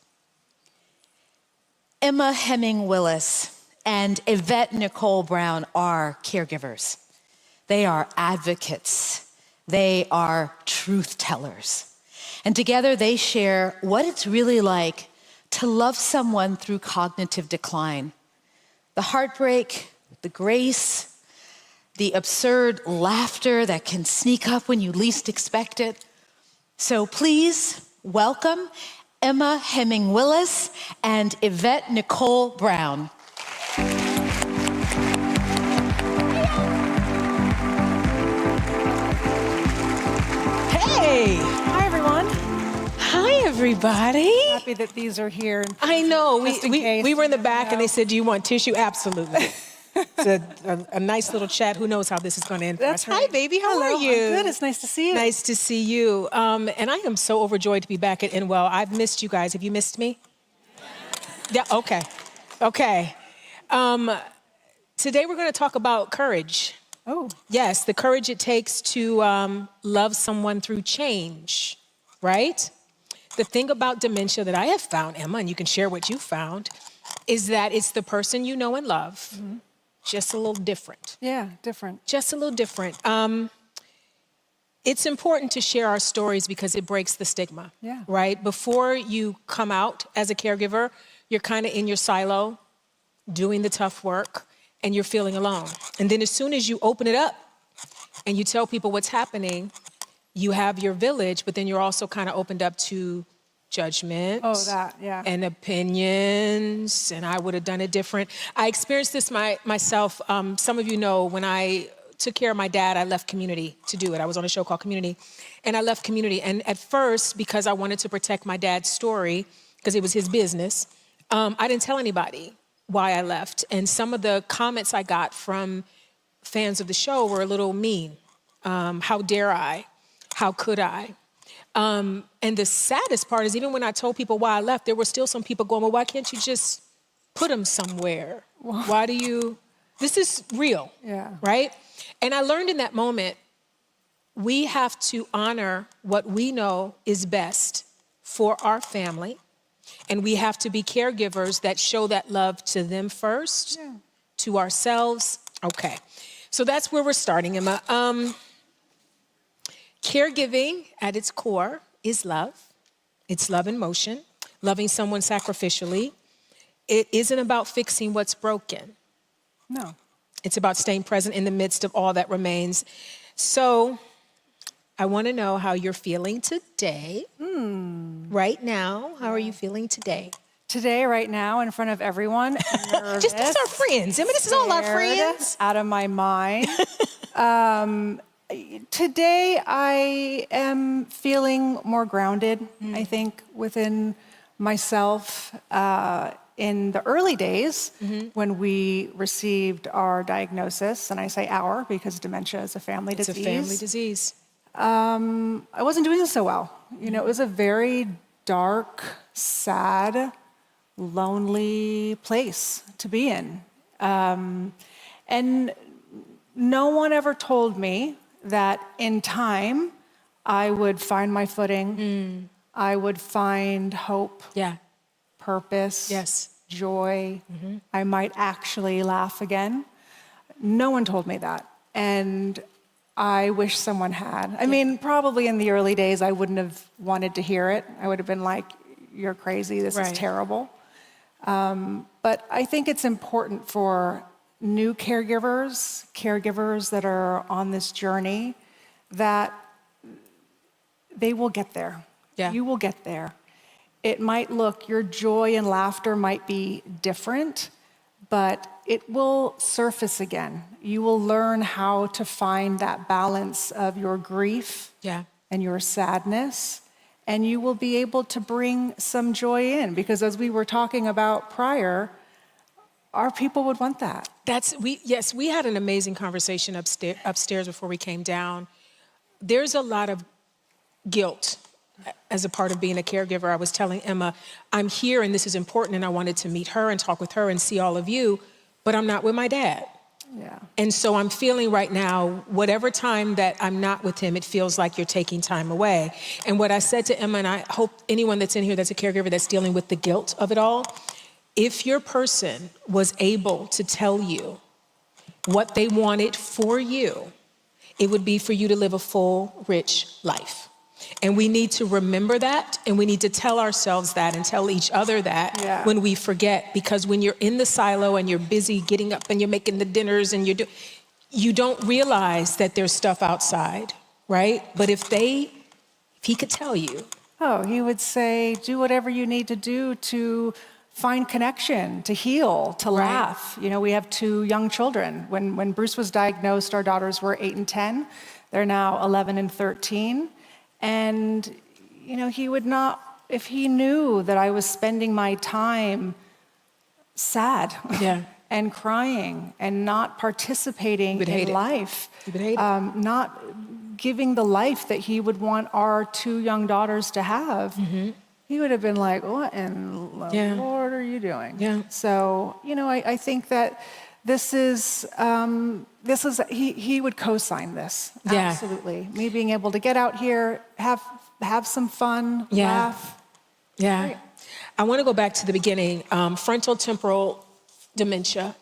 Emma Hemming Willis and Yvette Nicole Brown are caregivers. They are advocates. They are truth tellers. And together they share what it's really like to love someone through cognitive decline. The heartbreak, the grace, the absurd laughter that can sneak up when you least expect it. So please welcome Emma Hemming Willis and Yvette Nicole Brown. Hey! Hi, everyone. Hi, everybody. Happy that these are here. I know. Just in case, we were in the back and they said, do you want tissue? Absolutely. It's a nice little chat. Who knows how this is going to end? That's Hi, baby. How are you? I'm good. It's nice to see you. Nice to see you. And I am so overjoyed to be back at Inwell. I've missed you guys. Have you missed me? Yeah, okay. Okay. Today we're going to talk about courage. Oh. Yes, the courage it takes to love someone through change, right? The thing about dementia that I have found, Emma, and you can share what you found, is that it's the person you know and love, just a little different. Yeah, different. Just a little different. It's important to share our stories because it breaks the stigma, Yeah. right? Before you come out as a caregiver, you're kind of in your silo, doing the tough work, and you're feeling alone. And then as soon as you open it up and you tell people what's happening, you have your village, but then you're also kind of opened up to judgment. Oh, that, yeah. And opinions, and I would have done it different. I experienced this myself. Some of you know when I took care of my dad, I left Community to do it. I was on a show called Community, and I left Community. And at first, because I wanted to protect my dad's story, because it was his business, I didn't tell anybody why I left. And some of the comments I got from fans of the show were a little mean. How dare I? How could I? And the saddest part is even when I told people why I left, there were still some people going, well, why can't you just put them somewhere? Why do you, this is real, right? And I learned in that moment, we have to honor what we know is best for our family. And we have to be caregivers that show that love to them first, to ourselves. Okay, so that's where we're starting, Emma. Caregiving at its core is love. It's love in motion, loving someone sacrificially. It isn't about fixing what's broken. No. It's about staying present in the midst of all that remains. So I want to know how you're feeling today. Right now, how are you feeling today? Today, right now, in front of everyone, Just these are friends. I mean, this is all our friends. Out of my mind. Today, I am feeling more grounded, I think, within myself. In the early days, when we received our diagnosis, and I say our because dementia is a family disease. It's a family disease. I wasn't doing so well. You know, it was a very dark, sad, lonely place to be in. And no one ever told me that in time I would find my footing, I would find hope, purpose, joy. I might actually laugh again. No one told me that. And I wish someone had. I mean, probably in the early days, I wouldn't have wanted to hear it. I would have been like, you're crazy, this is terrible. But I think it's important for new caregivers that are on this journey, that they will get there. You will get there. It might look, your joy and laughter might be different, but it will surface again. You will learn how to find that balance of your grief and your sadness, and you will be able to bring some joy in, because as we were talking about prior, our people would want that. Yes, we had an amazing conversation upstairs before we came down. There's a lot of guilt as a part of being a caregiver. I was telling Emma, I'm here and this is important and I wanted to meet her and talk with her and see all of you, but I'm not with my dad. And so I'm feeling right now, whatever time that I'm not with him, it feels like you're taking time away. And what I said to Emma, and I hope anyone that's in here that's a caregiver that's dealing with the guilt of it all, if your person was able to tell you what they wanted for you, it would be for you to live a full, rich life. And we need to remember that, and we need to tell ourselves that and tell each other that when we forget, because when you're in the silo and you're busy getting up and you're making the dinners and you don't realize that there's stuff outside, right? But if he could tell you. Oh, he would say, do whatever you need to do to find connection, to heal, to laugh. You know, we have 2 young children. When Bruce was diagnosed, our daughters were 8 and 10. They're now 11 and 13. And, you know, he would not, if he knew that I was spending my time sad and crying and not participating in life, not giving the life that he would want our 2 young daughters to have, he would have been like, what in the Lord are you doing? So, you know, I think that this is he would co-sign this. Absolutely. Me being able to get out here, have some fun, laugh. Great. I want to go back to the beginning. Frontal temporal dementia.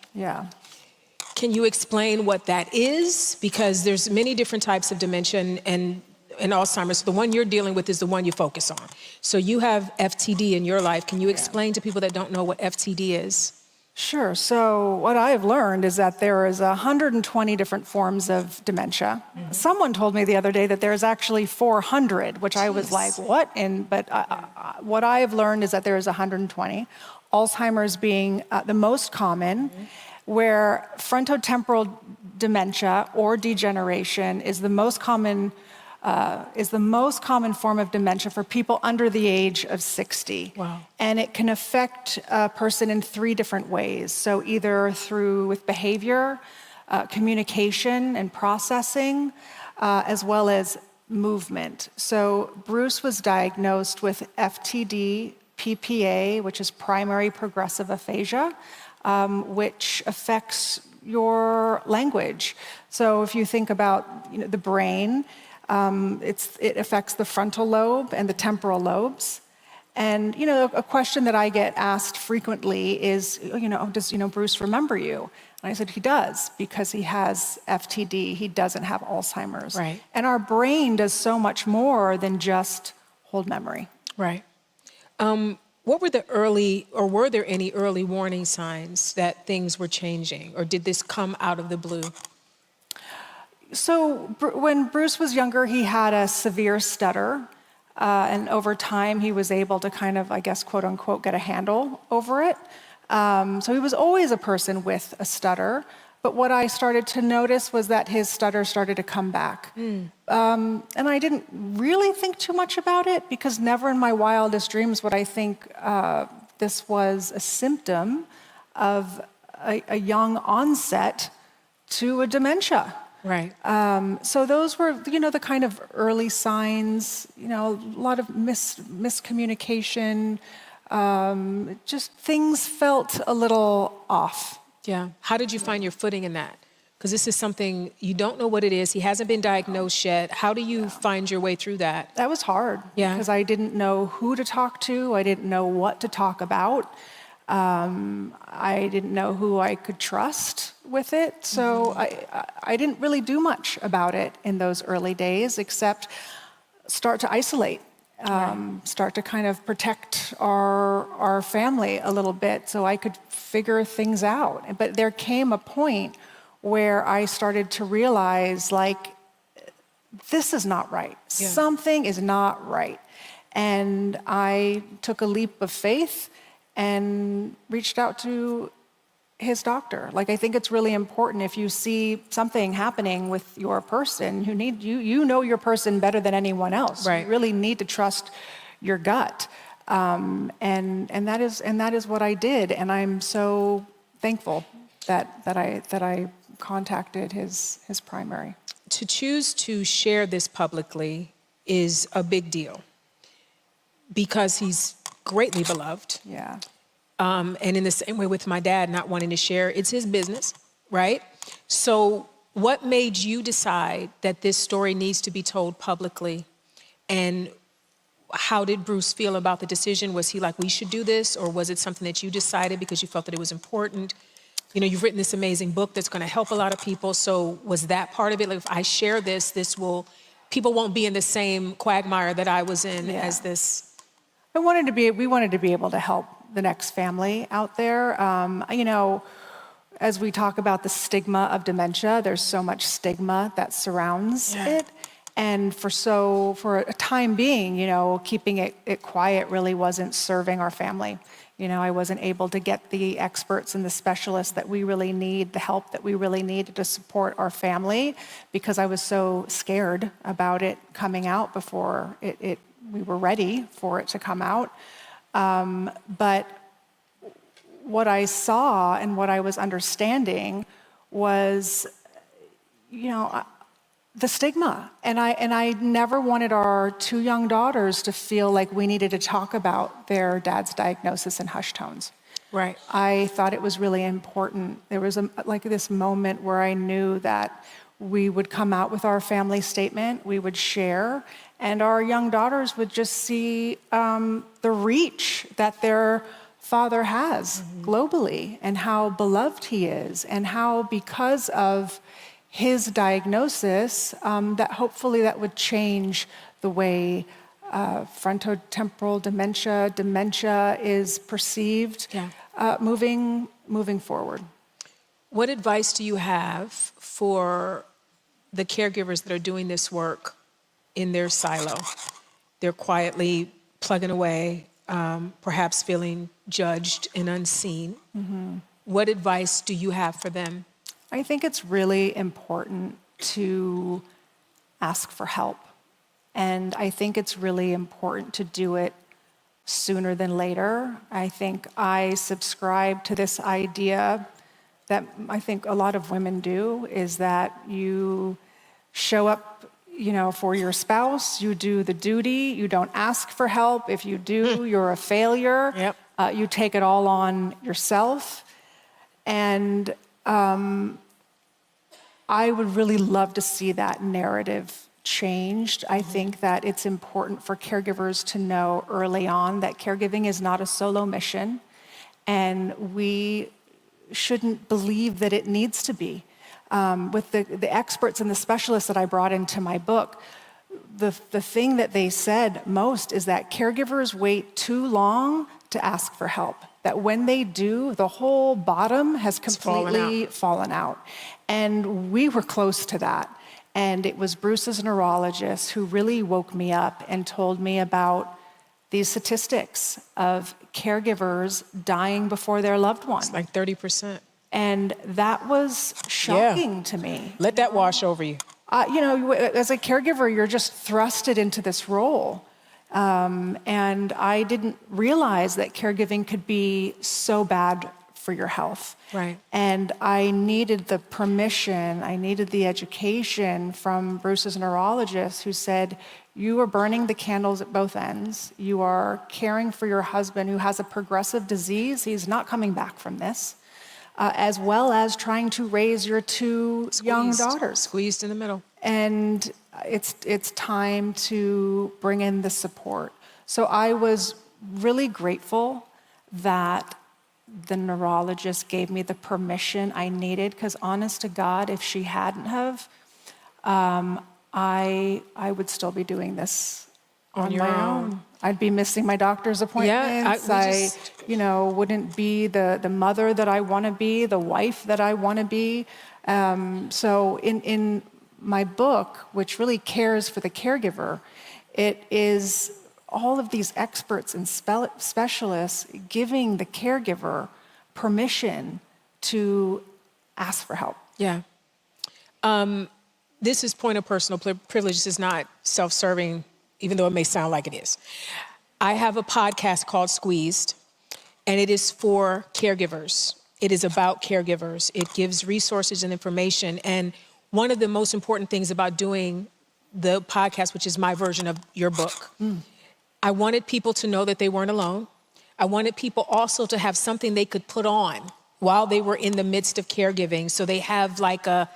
Can you explain what that is? Because there's many different types of dementia and Alzheimer's. The one you're dealing with is the one you focus on. So you have FTD in your life. Can you explain to people that don't know what FTD is? Sure. So what I've learned is that there is 120 different forms of dementia. Someone told me the other day that there's actually 400, which I was like, what? But what I've learned is that there is 120. Alzheimer's being the most common, where frontotemporal dementia or degeneration is the most common form of dementia for people under the age of 60. Wow. And it can affect a person in 3 different ways. So either with behavior, communication and processing, as well as movement. So Bruce was diagnosed with FTD, PPA, which is primary progressive aphasia, which affects your language. So if you think about the brain, it affects the frontal lobe and the temporal lobes. And a question that I get asked frequently is, does Bruce remember you? And I said, he does, because he has FTD. He doesn't have Alzheimer's. Right. And our brain does so much more than just hold memory. Right. What were were there any early warning signs that things were changing, or did this come out of the blue? So when Bruce was younger, he had a severe stutter, and over time he was able to kind of, I guess, quote unquote, get a handle over it. So he was always a person with a stutter, but what I started to notice was that his stutter started to come back. And I didn't really think too much about it, because never in my wildest dreams would I think this was a symptom of a young onset to a dementia. Right. So those were, the kind of early signs, a lot of miscommunication, just things felt a little off. Yeah. How did you find your footing in that? Because this is something, you don't know what it is. He hasn't been diagnosed yet. How do you find your way through that? That was hard. Yeah. Because I didn't know who to talk to. I didn't know what to talk about. I didn't know who I could trust with it. So I didn't really do much about it in those early days, except start to isolate, start to kind of protect our family a little bit so I could figure things out. But there came a point where I started to realize, this is not right. Yeah. Something is not right. And I took a leap of faith and reached out to his doctor. I think it's really important, if you see something happening with your person, you know your person better than anyone else. Right. You really need to trust your gut. And that is what I did. And I'm so thankful that I contacted his primary. To choose to share this publicly is a big deal, because he's greatly beloved. Yeah. And in the same way with my dad not wanting to share, it's his business, right? So what made you decide that this story needs to be told publicly? And how did Bruce feel about the decision? Was he like, we should do this? Or was it something that you decided because you felt that it was important? You've written this amazing book that's going to help a lot of people. So was that part of it? If I share this, people won't be in the same quagmire that I was in as this. We wanted to be able to help the next family out there. As we talk about the stigma of dementia, there's so much stigma that surrounds it. And for a time being, keeping it quiet really wasn't serving our family. I wasn't able to get the experts and the specialists that we really need, the help that we really needed to support our family, because I was so scared about it coming out before we were ready for it to come out. But what I saw and what I was understanding was, the stigma. And I never wanted our 2 young daughters to feel like we needed to talk about their dad's diagnosis in hushed tones. Right. I thought it was really important. There was this moment where I knew that we would come out with our family statement, we would share, and our young daughters would just see the reach that their father has globally, and how beloved he is, and how, because of his diagnosis, that hopefully that would change the way frontotemporal dementia is perceived moving moving forward. What advice do you have for the caregivers that are doing this work in their silo? They're quietly plugging away, perhaps feeling judged and unseen. What advice do you have for them? I think it's really important to ask for help. And I think it's really important to do it sooner than later. I think I subscribe to this idea that I think a lot of women do, is that you show up, for your spouse, you do the duty, you don't ask for help. If you do, you're a failure. Yep. You take it all on yourself. And I would really love to see that narrative changed. I think that it's important for caregivers to know early on that caregiving is not a solo mission, and we shouldn't believe that it needs to be. With the experts and the specialists that I brought into my book, the thing that they said most is that caregivers wait too long to ask for help. That when they do, the whole bottom has completely fallen out. And we were close to that. And it was Bruce's neurologist who really woke me up and told me about these statistics of caregivers dying before their loved one. It's like 30%. And that was shocking to me. Let that wash over you. As a caregiver, you're just thrusted into this role. And I didn't realize that caregiving could be so bad for your health. Right. And I needed the permission, I needed the education from Bruce's neurologist, who said, you are burning the candles at both ends. You are caring for your husband who has a progressive disease. He's not coming back from this. As well as trying to raise your two young daughters. Squeezed in the middle. And it's time to bring in the support. So I was really grateful that the neurologist gave me the permission I needed, because honest to God, if she hadn't have, I would still be doing this on your my own. I'd be missing my doctor's appointments. I wouldn't be the mother that I want to be, the wife that I want to be. So in my book, which really cares for the caregiver, it is all of these experts and specialists giving the caregiver permission to ask for help. Yeah. This is point of personal privilege. This is not self-serving, even though it may sound like it is. I have a podcast called Squeezed, and it is for caregivers. It is about caregivers. It gives resources and information. And one of the most important things about doing the podcast, which is my version of your book, I wanted people to know that they weren't alone. I wanted people also to have something they could put on while they were in the midst of caregiving. So they have like a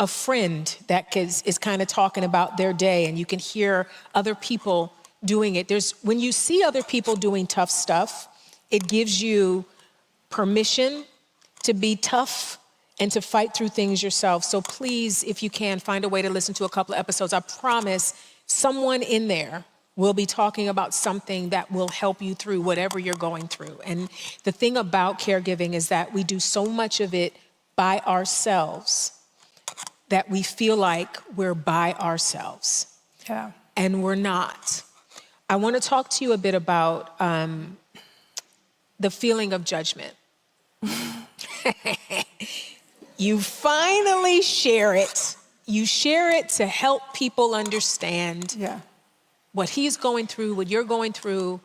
friend that is kind of talking about their day, and you can hear other people doing it. When you see other people doing tough stuff, it gives you permission to be tough and to fight through things yourself. So please, if you can, find a way to listen to a couple of episodes. I promise someone in there will be talking about something that will help you through whatever you're going through. And the thing about caregiving is that we do so much of it by ourselves that we feel like we're by ourselves. Yeah. And we're not. I want to talk to you a bit about the feeling of judgment. You finally share it. You share it to help people understand what he's going through, what you're going through.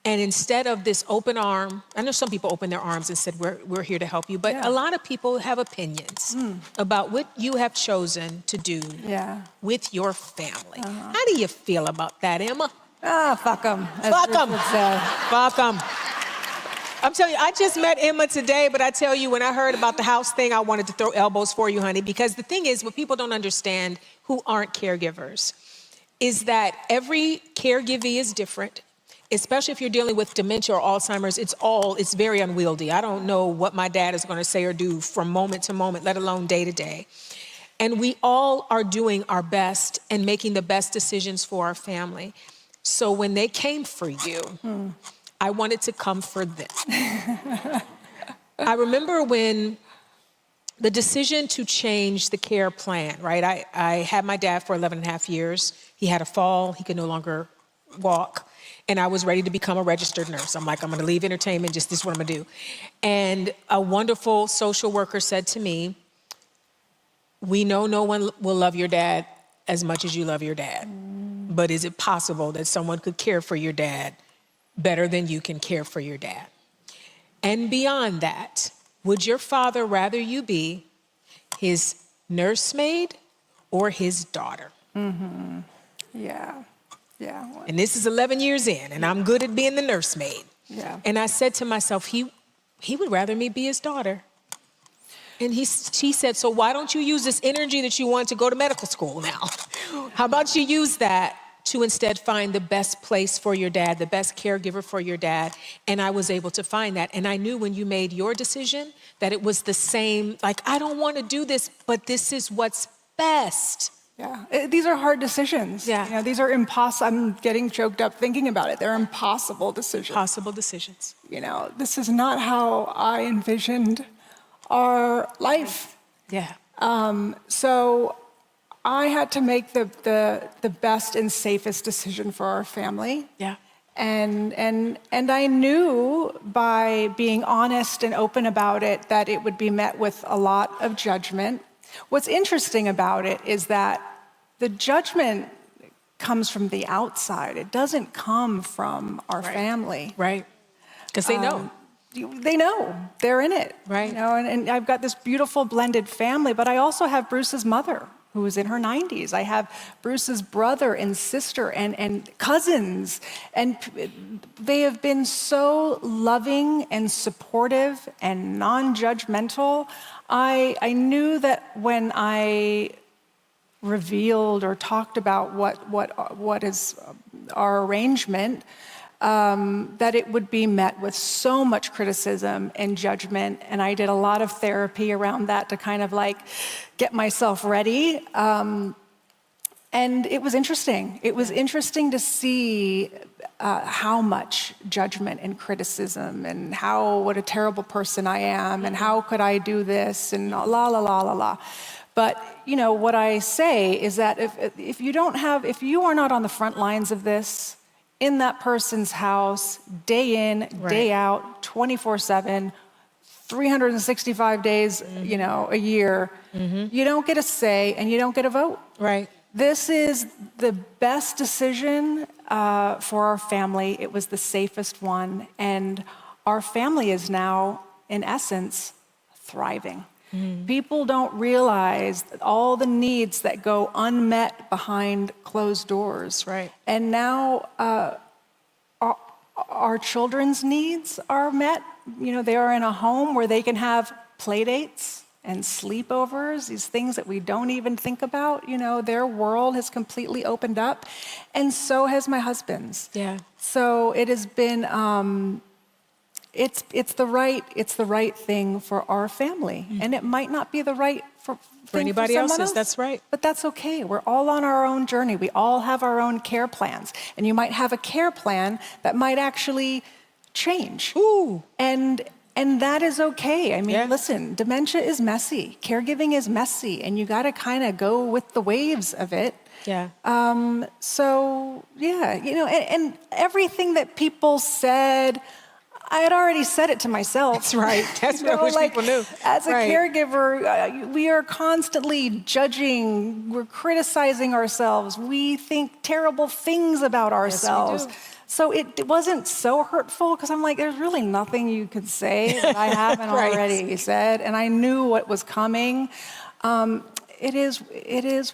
And instead of this open arm, I know some people opened their arms and said, we're here to help you, but a lot of people have opinions about what you have chosen to do with your family. How do you feel about that, Emma? Fuck them. Fuck them. Fuck them. I'm telling you, I just met Emma today, but I tell you, when I heard about the house thing, I wanted to throw elbows for you, honey, because the thing is, what people don't understand who aren't caregivers is that every caregivee is different, especially if you're dealing with dementia or Alzheimer's. It's very unwieldy. I don't know what my dad is going to say or do from moment to moment, let alone day to day. And we all are doing our best and making the best decisions for our family. So when they came for you, I wanted to come for them. I remember when the decision to change the care plan, right? I had my dad for 11 and a half years. He had a fall. He could no longer walk. And I was ready to become a registered nurse. I'm like, I'm going to leave entertainment. This is what I'm going to do. And a wonderful social worker said to me, we know no one will love your dad as much as you love your dad. But is it possible that someone could care for your dad better than you can care for your dad? And beyond that, would your father rather you be his nursemaid or his daughter? Mm-hmm. Yeah. Yeah. And this is 11 years in, and I'm good at being the nursemaid. Yeah. And I said to myself, he would rather me be his daughter. And she said, so why don't you use this energy that you want to go to medical school now? How about you use that to instead find the best place for your dad, the best caregiver for your dad? And I was able to find that. And I knew when you made your decision that it was the same, like, I don't want to do this, but this is what's best. Yeah, these are hard decisions. Yeah. You know, these are impossible. I'm getting choked up thinking about it. They're impossible decisions. Possible decisions. You know, this is not how I envisioned our life. Yeah. So I had to make the best and safest decision for our family. Yeah. And I knew by being honest and open about it that it would be met with a lot of judgment. What's interesting about it is that the judgment comes from the outside. It doesn't come from our family. Right. Because they know. They know. They're in it. Right. You know, and I've got this beautiful blended family, but I also have Bruce's mother, who is in her 90s. I have Bruce's brother and sister and cousins. And they have been so loving and supportive and non-judgmental. I knew that when I revealed or talked about what is our arrangement, that it would be met with so much criticism and judgment. And I did a lot of therapy around that to kind of like get myself ready. And it was interesting. It was interesting to see how much judgment and criticism and what a terrible person I am and how could I do this and la, la, la, la, la. But, you know, what I say is that if you are not on the front lines of this, in that person's house, day in, day out, 24/7, 365 days, you know, a year, you don't get a say and you don't get a vote. Right. This is the best decision for our family. It was the safest one. And our family is now, in essence, thriving. People don't realize all the needs that go unmet behind closed doors. Right. And now our children's needs are met. You know, they are in a home where they can have play dates and sleepovers, these things that we don't even think about. You know, their world has completely opened up. And so has my husband's. Yeah. So it has been, it's the right thing for our family. And it might not be the right for anybody else's. That's right. But that's okay. We're all on our own journey. We all have our own care plans. And you might have a care plan that might actually change. Ooh. And that is okay. I mean, listen, dementia is messy. Caregiving is messy. And you got to kind of go with the waves of it. Yeah. So, yeah, you know, and everything that people said, I had already said it to myself. That's right. That's what I wish people knew. As a caregiver, we are constantly judging. We're criticizing ourselves. We think terrible things about ourselves. Yes, we do. So it wasn't so hurtful because I'm like, there's really nothing you could say that I haven't already said. And I knew what was coming. It is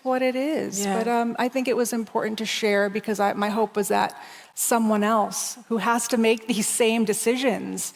what it is. Yeah. But I think it was important to share because my hope was that someone else who has to make these same decisions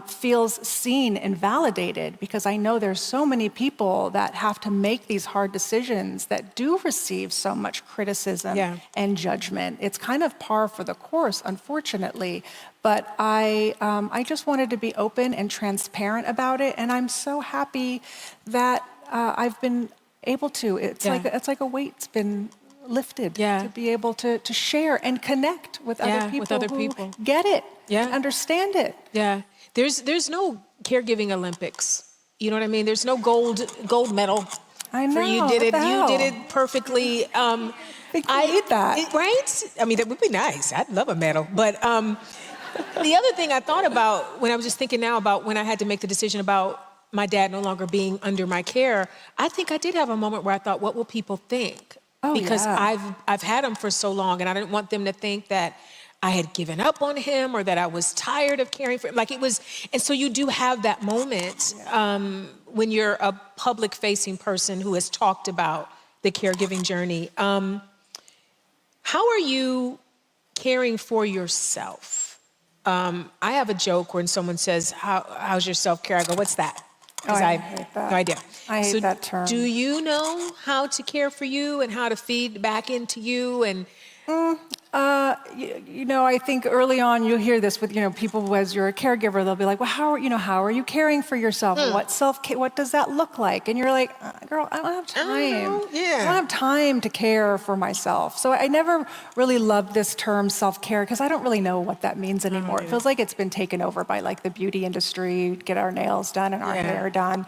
feels seen and validated, because I know there's so many people that have to make these hard decisions that do receive so much criticism and judgment. It's kind of par for the course, unfortunately. But I just wanted to be open and transparent about it, and I'm so happy that I've been able to. It's like a weight's been lifted to be able to share and connect with other people who get it, understand it. Yeah. There's no caregiving Olympics. You know what I mean? There's no gold medal. I know. For you did what it. the You hell? did it perfectly. I think we need that. Right? I mean, that would be nice. I'd love a medal. But the other thing I thought about when I was just thinking now about when I had to make the decision about my dad no longer being under my care, I think I did have a moment where I thought, what will people think? Oh, because yeah. I've had him for so long, and I didn't want them to think that I had given up on him or that I was tired of caring for him. Like it was, and so you do have that moment when you're a public-facing person who has talked about the caregiving journey. How are you caring for yourself? I have a joke when someone says, how's your self-care? I go, what's that? Because I hate that. No idea. I hate that term. Do you know how to care for you and how to feed back into you? And I think early on you'll hear this with, people as you're a caregiver, they'll be like, well, how are you caring for yourself? What does that look like? And you're like, girl, I don't have time. I don't have time to care for myself. So I never really loved this term self-care because I don't really know what that means anymore. It feels like it's been taken over by like the beauty industry, get our nails done and our hair done.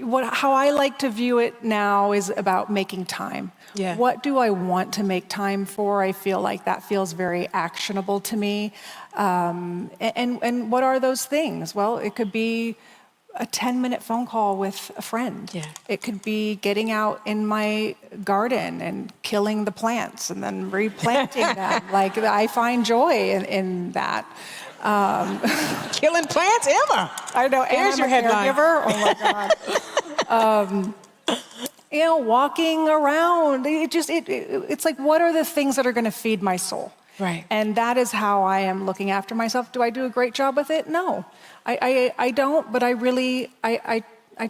How I like to view it now is about making time. Yeah. What do I want to make time for? I feel like that feels very actionable to me. And what are those things? Well, it could be a 10-minute phone call with a friend. Yeah. It could be getting out in my garden and killing the plants and then replanting them. Like I find joy in that. killing plants, Emma. I know. There's your headline. Caregiver. Oh my God. Walking around. It's like, what are the things that are going to feed my soul? Right. And that is how I am looking after myself. Do I do a great job with it? No, I don't. But I really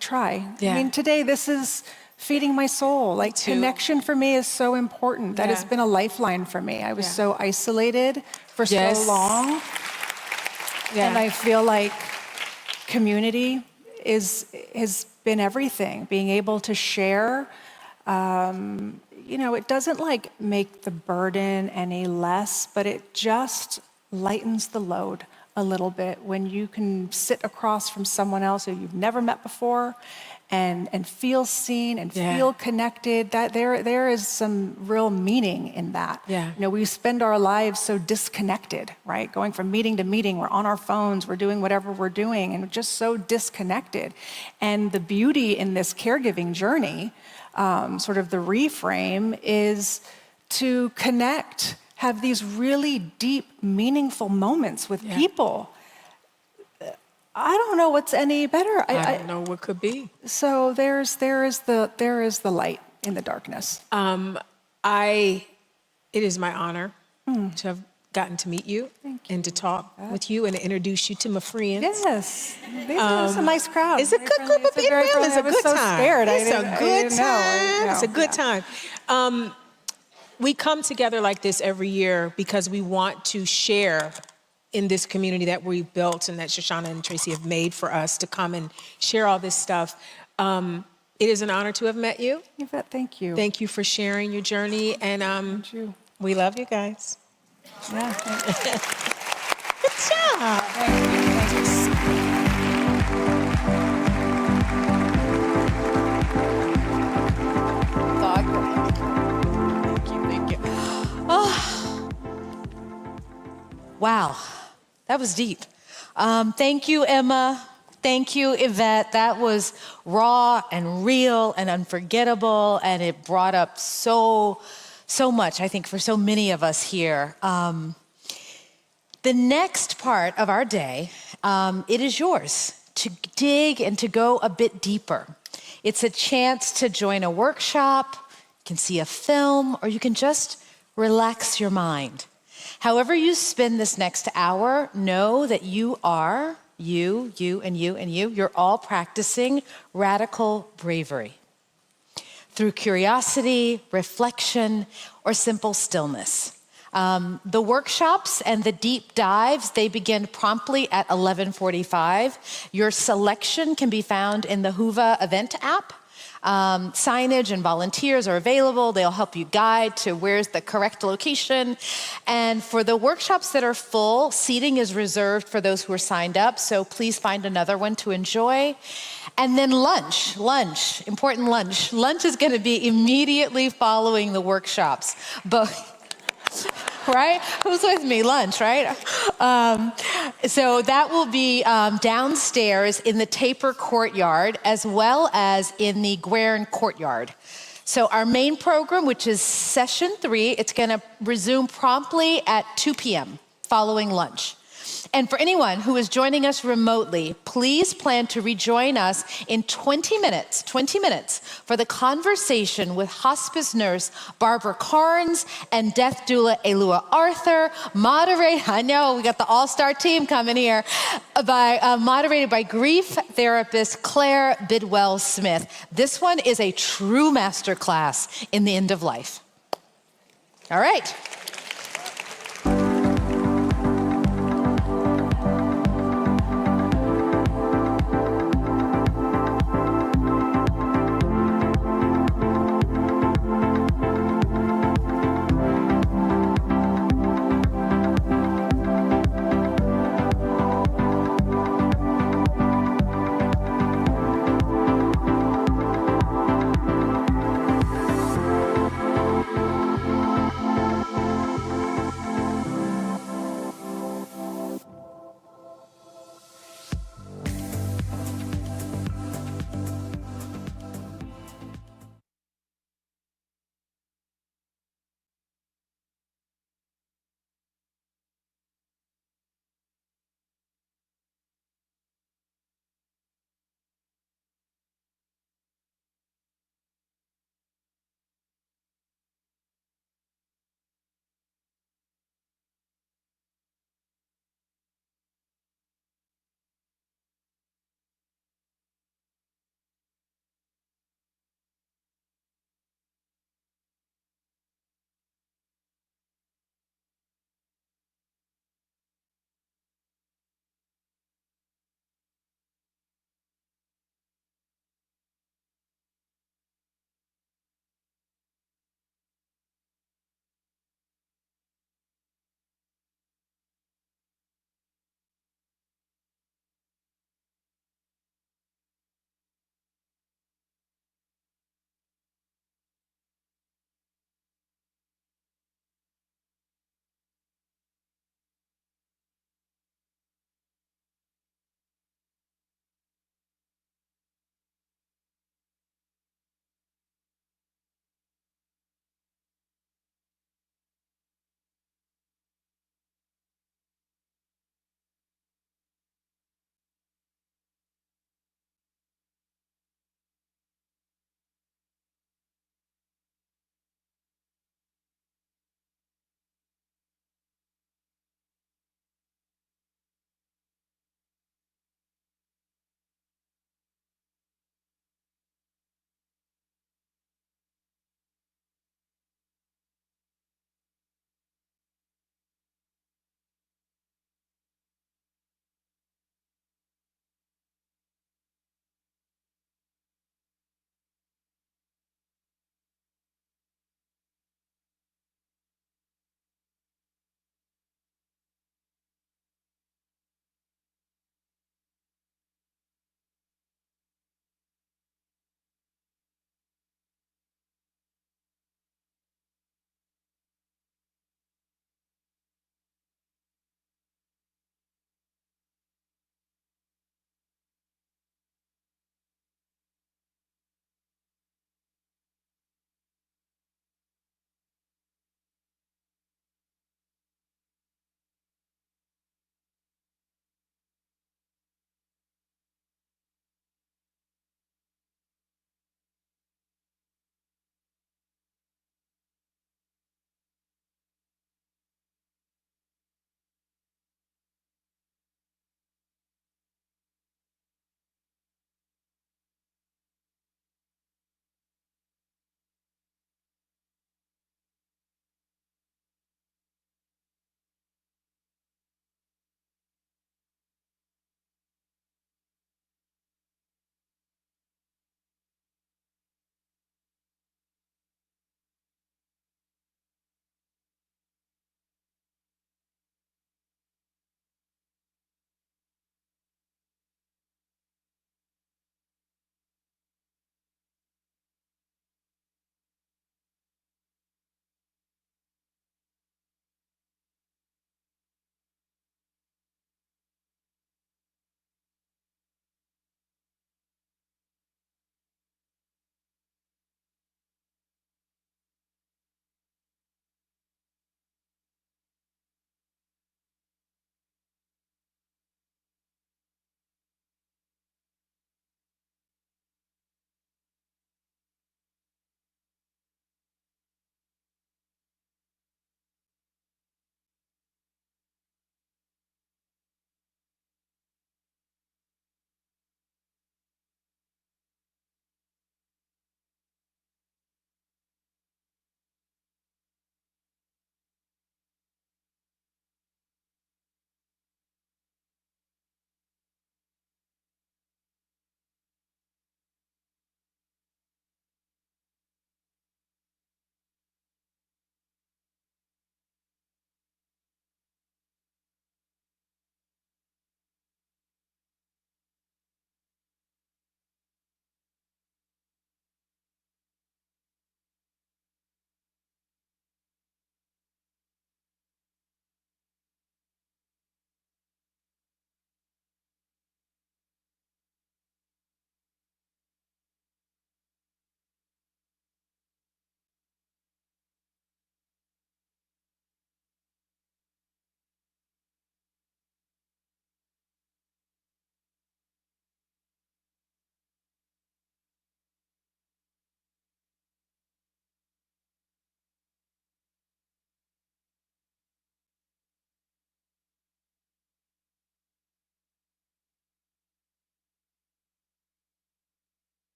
try. Yeah. I mean, today this is feeding my soul. Like connection for me is so important. That has been a lifeline for me. I was so isolated for so long. Yeah. And I feel like community has been everything. Being able to share, it doesn't like make the burden any less, but it just lightens the load a little bit when you can sit across from someone else who you've never met before and feel seen and feel connected. That there is some real meaning in that. Yeah. We spend our lives so disconnected, right? Going from meeting to meeting, we're on our phones, we're doing whatever we're doing, and just so disconnected. And the beauty in this caregiving journey, sort of the reframe, is to connect, have these really deep, meaningful moments with people. I don't know what's any better. I don't know what could be. So there is the light in the darkness. It is my honor to have gotten to meet you and to talk with you and to introduce you to my friends. Yes, it's a nice crowd. It's a good group of people. It's a good time. Scared. It's a good time. It's a good Yeah. time. We come together like this every year because we want to share in this community that we've built and that Shoshana and Tracy have made for us to come and share all this stuff. It is an honor to have met you. Yvette, thank you. Thank you for sharing your journey, and we love you guys. Yeah. Good job. Thank you. Oh. Wow, that was deep. Thank you, Emma. Thank you, Yvette. That was raw and real and unforgettable, and it brought up so much, I think, for so many of us here. The next part of our day, it is yours to dig and to go a bit deeper. It's a chance to join a workshop, you can see a film, or you can just relax your mind. However you spend this next hour, know that you are, you, and you, and you, you're all practicing radical bravery through curiosity, reflection, or simple stillness. The workshops and the deep dives, they begin promptly at 11:45. Your selection can be found in the Whova event app. Signage and volunteers are available. They'll help you guide to where's the correct location. And for the workshops that are full, seating is reserved for those who are signed up, so please find another one to enjoy. And then lunch, important lunch. Lunch is gonna be immediately following the workshops. Right? Who's with me? Lunch, right? So that will be downstairs in the Taper Courtyard as well as in the Guerin Courtyard. So our main program, which is session 3, it's gonna resume promptly at 2 p.m. following lunch. And for anyone who is joining us remotely, please plan to rejoin us in 20 minutes for the conversation with hospice nurse Barbara Carnes and death doula Elua Arthur, I know, we got the all-star team coming here, moderated by grief therapist Claire Bidwell Smith. This one is a true masterclass in the end of life. All right.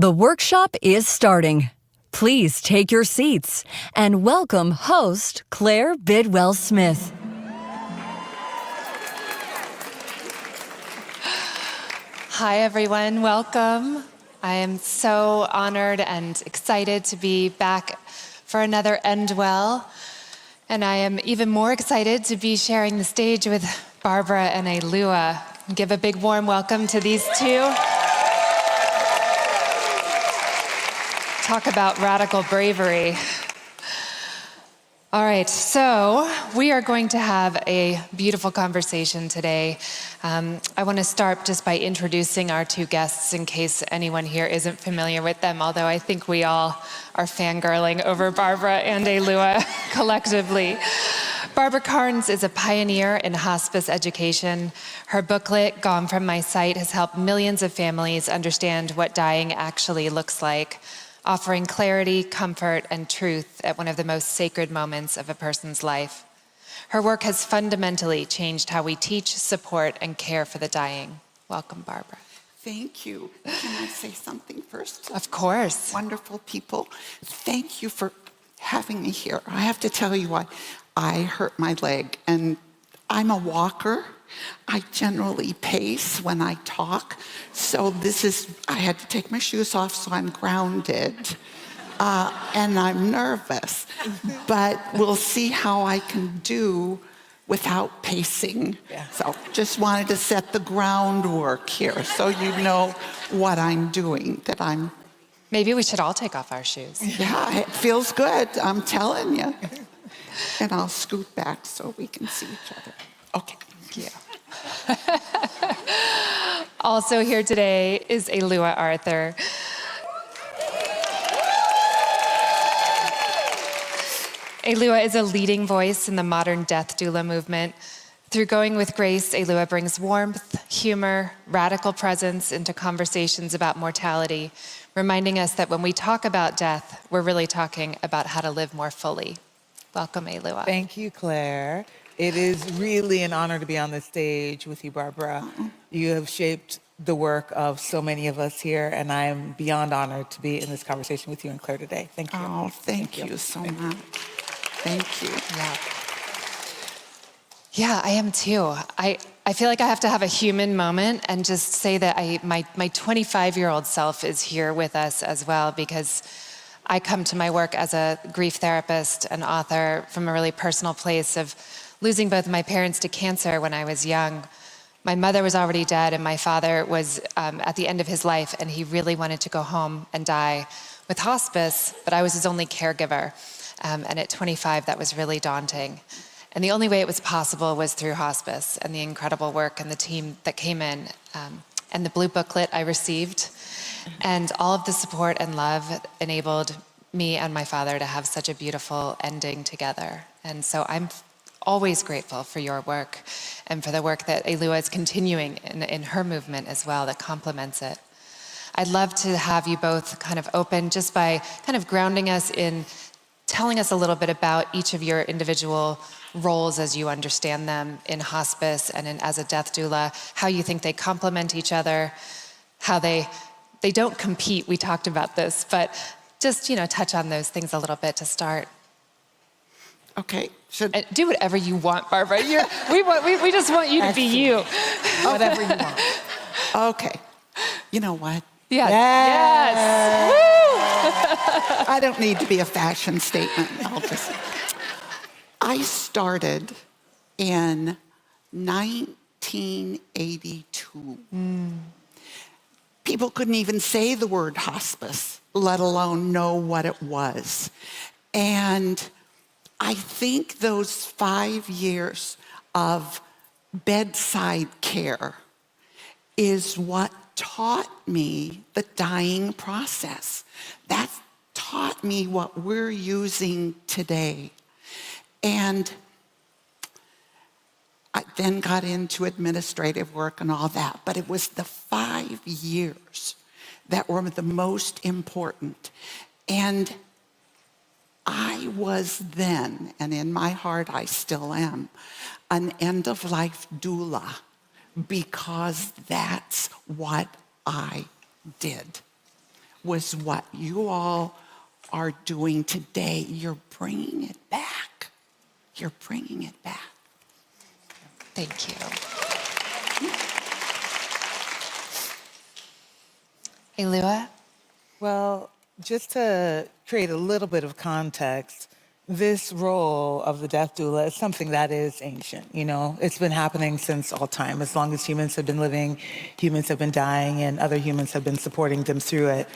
The workshop is starting. Please take your seats and welcome host Claire Bidwell Smith. Hi, everyone. Welcome. I am so honored and excited to be back for another End Well. And I am even more excited to be sharing the stage with Barbara and Elua. Give a big warm welcome to these two. Talk about radical bravery. All right, so we are going to have a beautiful conversation today. I want to start just by introducing our two guests in case anyone here isn't familiar with them, although I think we all are fangirling over Barbara and Elua collectively. Barbara Carnes is a pioneer in hospice education. Her booklet, Gone From My Sight, has helped millions of families understand what dying actually looks like, offering clarity, comfort, and truth at one of the most sacred moments of a person's life. Her work has fundamentally changed how we teach, support, and care for the dying. Welcome, Barbara. Thank you. Can I say something first? Of course. Wonderful people. Thank you for having me here. I have to tell you why. I hurt my leg, and I'm a walker. I generally pace when I talk, so I had to take my shoes off, so I'm grounded, and I'm nervous, but we'll see how I can do without pacing. Yeah. So just wanted to set the groundwork here, so you know what I'm doing, that I'm... Maybe we should all take off our shoes. Yeah, it feels good, I'm telling you. And I'll scoot back so we can see each other. Okay. Yeah. Also here today is Elua Arthur. Elua is a leading voice in the modern death doula movement. Through Going with Grace, Elua brings warmth, humor, radical presence into conversations about mortality, reminding us that when we talk about death, we're really talking about how to live more fully. Welcome, Elua. Thank you, Claire. It is really an honor to be on the stage with you, Barbara. You have shaped the work of so many of us here, and I am beyond honored to be in this conversation with you and Claire today. Thank you. Oh, thank you so much. Thank you. Yeah, I am too. I feel like I have to have a human moment and just say that my 25-year-old self is here with us as well, because I come to my work as a grief therapist and author from a really personal place of losing both my parents to cancer when I was young. My mother was already dead, and my father was at the end of his life, and he really wanted to go home and die with hospice, but I was his only caregiver. And at 25, that was really daunting. And the only way it was possible was through hospice and the incredible work and the team that came in, and the blue booklet I received, and all of the support and love enabled me and my father to have such a beautiful ending together. And so I'm always grateful for your work and for the work that Elua is continuing in her movement as well that complements it. I'd love to have you both kind of open just by kind of grounding us in telling us a little bit about each of your individual roles as you understand them in hospice and as a death doula, how you think they complement each other, how they don't compete. We talked about this, but just, touch on those things a little bit to start. Okay. And do whatever you want, Barbara. We just want you to be you. Whatever you want. Okay. You know what? Yes. I don't need to be a fashion statement. I started in 1982. People couldn't even say the word hospice, let alone know what it was. And I think those 5 years of bedside care is what taught me the dying process. That taught me what we're using today. And I then got into administrative work and all that, but it was the 5 years that were the most important. And I was then, and in my heart I still am, an end-of-life doula because that's what I did. was what you all are doing today. You're bringing it back. You're bringing it back. Thank you. Elua? Well, just to create a little bit of context, this role of the death doula is something that is ancient. You know, it's been happening since all time. As long as humans have been living, humans have been dying, and other humans have been supporting them through it.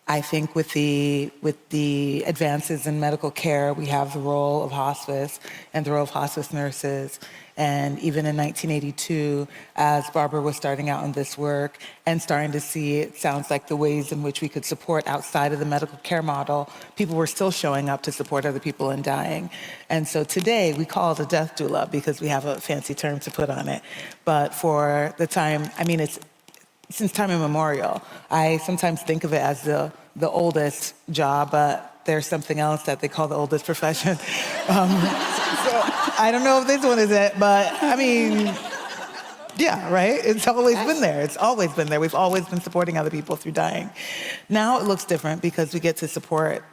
I think with the advances in medical care, we have the role of hospice and the role of hospice nurses. And even in 1982, as Barbara was starting out in this work and starting to see, it sounds like, the ways in which we could support outside of the medical care model, people were still showing up to support other people in dying. And so today we call it a death doula because we have a fancy term to put on it. But for the time, I mean, it's since time immemorial. I sometimes think of it as the oldest job, but there's something else that they call the oldest profession. So I don't know if this one is it, but I mean, yeah, right? It's always been there. It's always been there. We've always been supporting other people through dying. Now it looks different because we get to support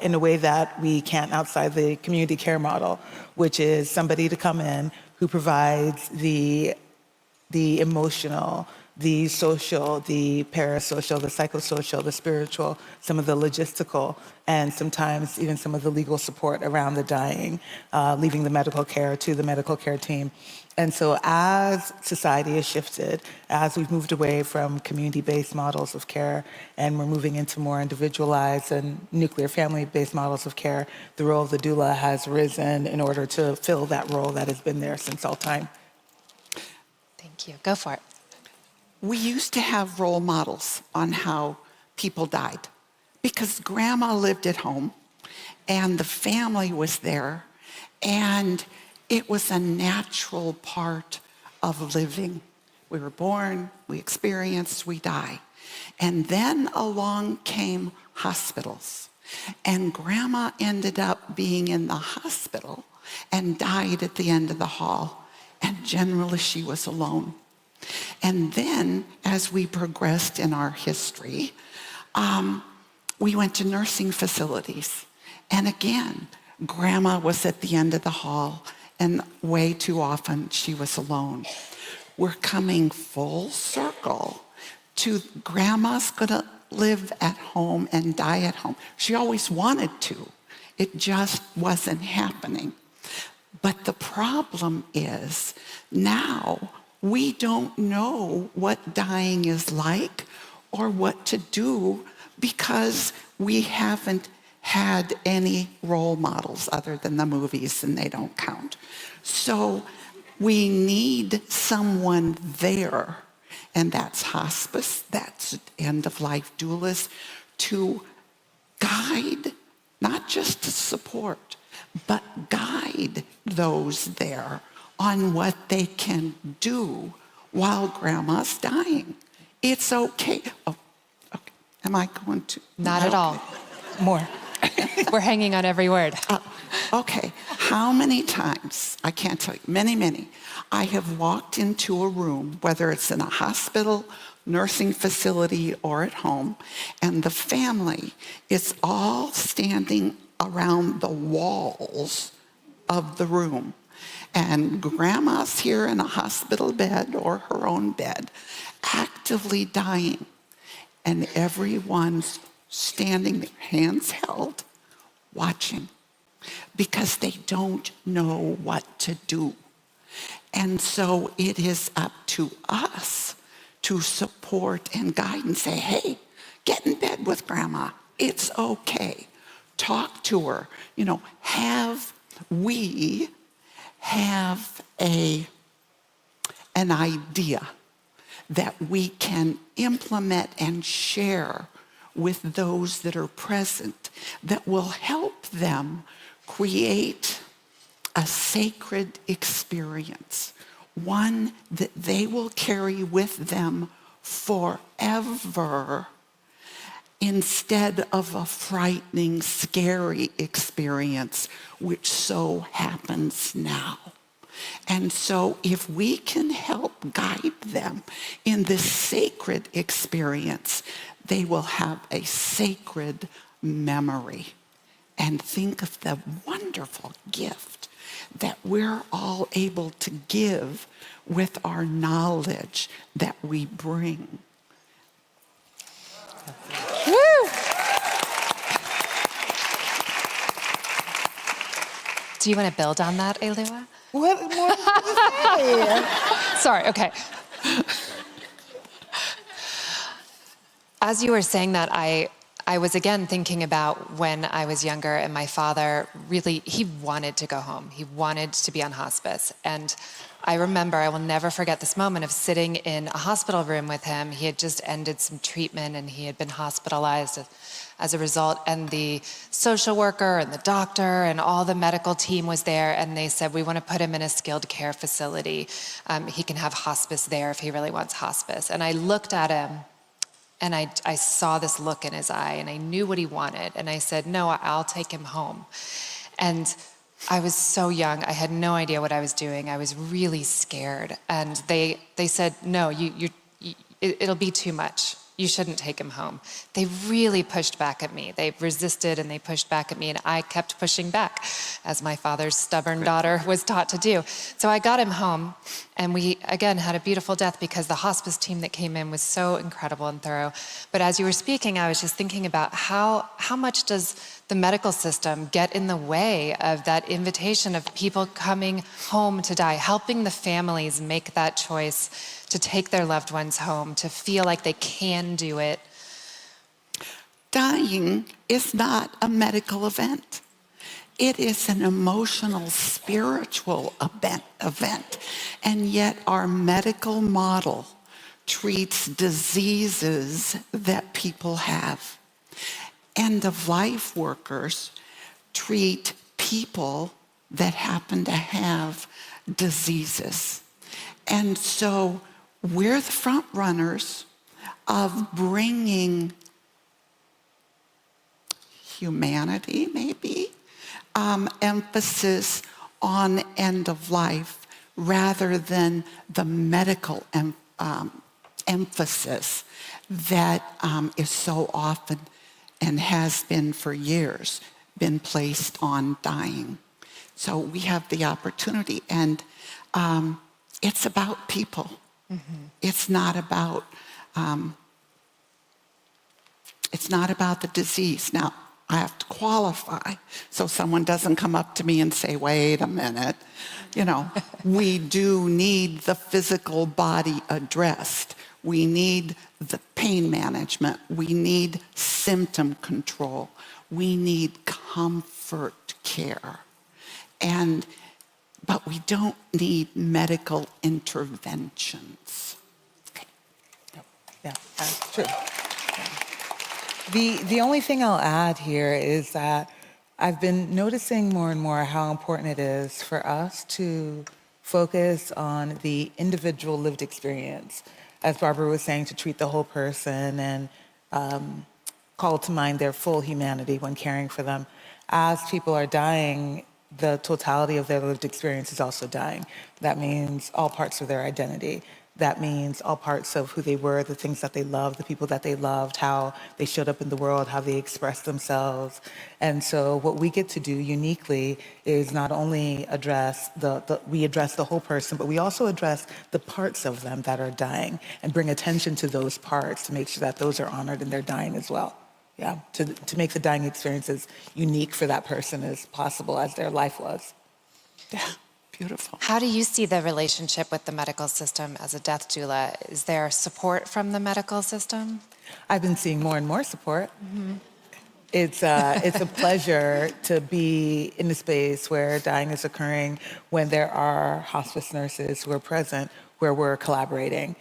in a way that we can't outside the community care model, which is somebody to come in who provides the emotional, the social, the parasocial, the psychosocial, the spiritual, some of the logistical, and sometimes even some of the legal support around the dying, leaving the medical care to the medical care team. And so as society has shifted, as we've moved away from community-based models of care, and we're moving into more individualized and nuclear family-based models of care, the role of the doula has risen in order to fill that role that has been there since all time. Thank you. Go for it. We used to have role models on how people died because grandma lived at home and the family was there and it was a natural part of living. We were born, we experienced, we die. And then along came hospitals and grandma ended up being in the hospital and died at the end of the hall. And generally she was alone. And then, as we progressed in our history, we went to nursing facilities. And again, grandma was at the end of the hall, and way too often she was alone. We're coming full circle to grandma's gonna live at home and die at home. She always wanted to. It just wasn't happening. But the problem is now we don't know what dying is like or what to do because we haven't had any role models other than the movies and they don't count. So we need someone there, and that's hospice, that's end-of-life doulas, to guide, not just to support, but guide those there on what they can do while grandma's dying. It's okay. Oh, okay. Am I going to? Not at all. More. We're hanging on every word. Okay. How many times, I can't tell you, many, I have walked into a room, whether it's in a hospital, nursing facility, or at home, and the family is all standing around the walls of the room. And grandma's here in a hospital bed or her own bed, actively dying. And everyone's standing there, hands held, watching, because they don't know what to do. And so it is up to us to support and guide and say, hey, get in bed with grandma. It's okay. Talk to her. You know, we have an idea that we can implement and share with those that are present that will help them create a sacred experience, one that they will carry with them forever instead of a frightening, scary experience, which so happens now. And so if we can help guide them in this sacred experience, they will have a sacred memory. And think of the wonderful gift that we're all able to give with our knowledge that we bring. Woo! Do you want to build on that, Elua? What more to say? Sorry, okay. As you were saying that, I was again thinking about when I was younger and my father really, he wanted to go home. He wanted to be on hospice. And I remember, I will never forget this moment of sitting in a hospital room with him. He had just ended some treatment and he had been hospitalized as a result. And the social worker and the doctor and all the medical team was there. And they said, we want to put him in a skilled care facility. He can have hospice there if he really wants hospice. And I looked at him and I saw this look in his eye and I knew what he wanted. And I said, no, I'll take him home. And I was so young. I had no idea what I was doing. I was really scared. And they said, no, it'll be too much. You shouldn't take him home. They really pushed back at me. They resisted and they pushed back at me, and I kept pushing back, as my father's stubborn daughter was taught to do. So I got him home, and we, again, had a beautiful death because the hospice team that came in was so incredible and thorough. But as you were speaking, I was just thinking about how much does the medical system get in the way of that invitation of people coming home to die, helping the families make that choice to take their loved ones home, to feel like they can do it. Dying is not a medical event. It is an emotional, spiritual event. And yet our medical model treats diseases that people have. End-of-life workers treat people that happen to have diseases. And so we're the front runners of bringing humanity, maybe, emphasis on end of life rather than the medical emphasis that is so often and has been for years been placed on dying. So we have the opportunity, and it's about people. Mm-hmm. It's not about the disease. Now, I have to qualify so someone doesn't come up to me and say, wait a minute. You know, we do need the physical body addressed. We need the pain management. We need symptom control. We need comfort care. But we don't need medical interventions. Okay. Yeah, that's true. The only thing I'll add here is that I've been noticing more and more how important it is for us to focus on the individual lived experience. As Barbara was saying, to treat the whole person and call to mind their full humanity when caring for them. As people are dying, the totality of their lived experience is also dying. That means all parts of their identity. That means all parts of who they were, the things that they loved, the people that they loved, how they showed up in the world, how they expressed themselves. And so what we get to do uniquely is not only address we address the whole person, but we also address the parts of them that are dying and bring attention to those parts to make sure that those are honored in their dying as well. Yeah, to make the dying experience as unique for that person as possible as their life was. Yeah. Beautiful. How do you see the relationship with the medical system as a death doula? Is there support from the medical system? I've been seeing more and more support. Mm-hmm. It's a pleasure to be in a space where dying is occurring, when there are hospice nurses who are present, where we're collaborating.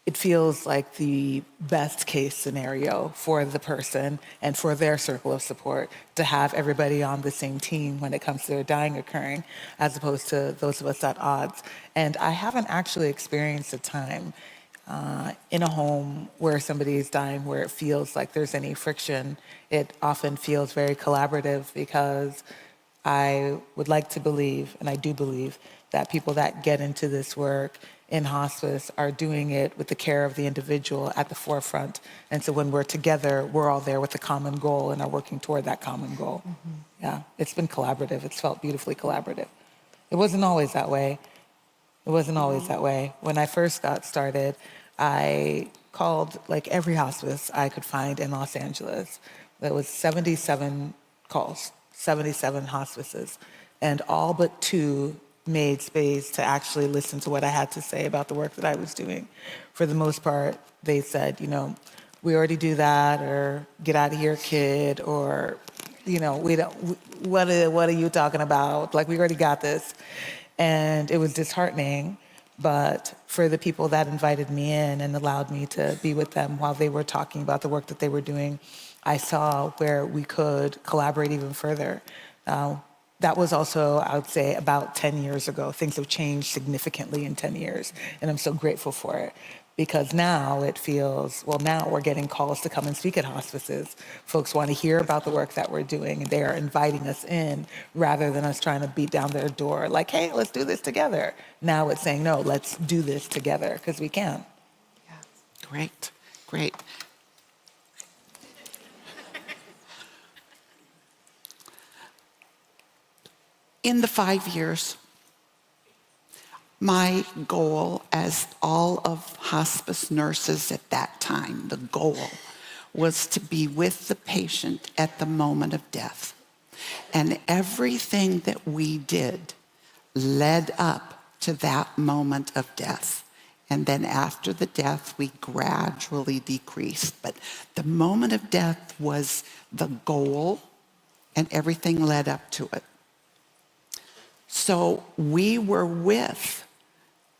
It feels like the best case scenario for the person and for their circle of support to have everybody on the same team when it comes to their dying occurring, as opposed to those of us at odds. And I haven't actually experienced a time in a home where somebody is dying where it feels like there's any friction. It often feels very collaborative, because I would like to believe, and I do believe, that people that get into this work in hospice are doing it with the care of the individual at the forefront. And so when we're together, we're all there with a common goal and are working toward that common goal. Yeah, it's been collaborative. It's felt beautifully collaborative. It wasn't always that way. It wasn't always that way. When I first got started, I called like every hospice I could find in Los Angeles. There was 77 calls, 77 hospices, and all but 2 made space to actually listen to what I had to say about the work that I was doing. For the most part, they said, you know, we already do that, or get out of here, kid, or, you know, we don't, what are you talking about? Like, we already got this. And it was disheartening, but for the people that invited me in and allowed me to be with them while they were talking about the work that they were doing, I saw where we could collaborate even further. That was also, I would say, about 10 years ago. Things have changed significantly in 10 years, and I'm so grateful for it. Because now it feels, well, now we're getting calls to come and speak at hospices. Folks want to hear about the work that we're doing, and they are inviting us in rather than us trying to beat down their door, like, hey, let's do this together. Now it's saying, no, let's do this together, because we can. Yeah. Great, great. In the 5 years, my goal, as all of hospice nurses at that time, the goal was to be with the patient at the moment of death. And everything that we did led up to that moment of death. And then after the death, we gradually decreased. But the moment of death was the goal, and everything led up to it. So we were with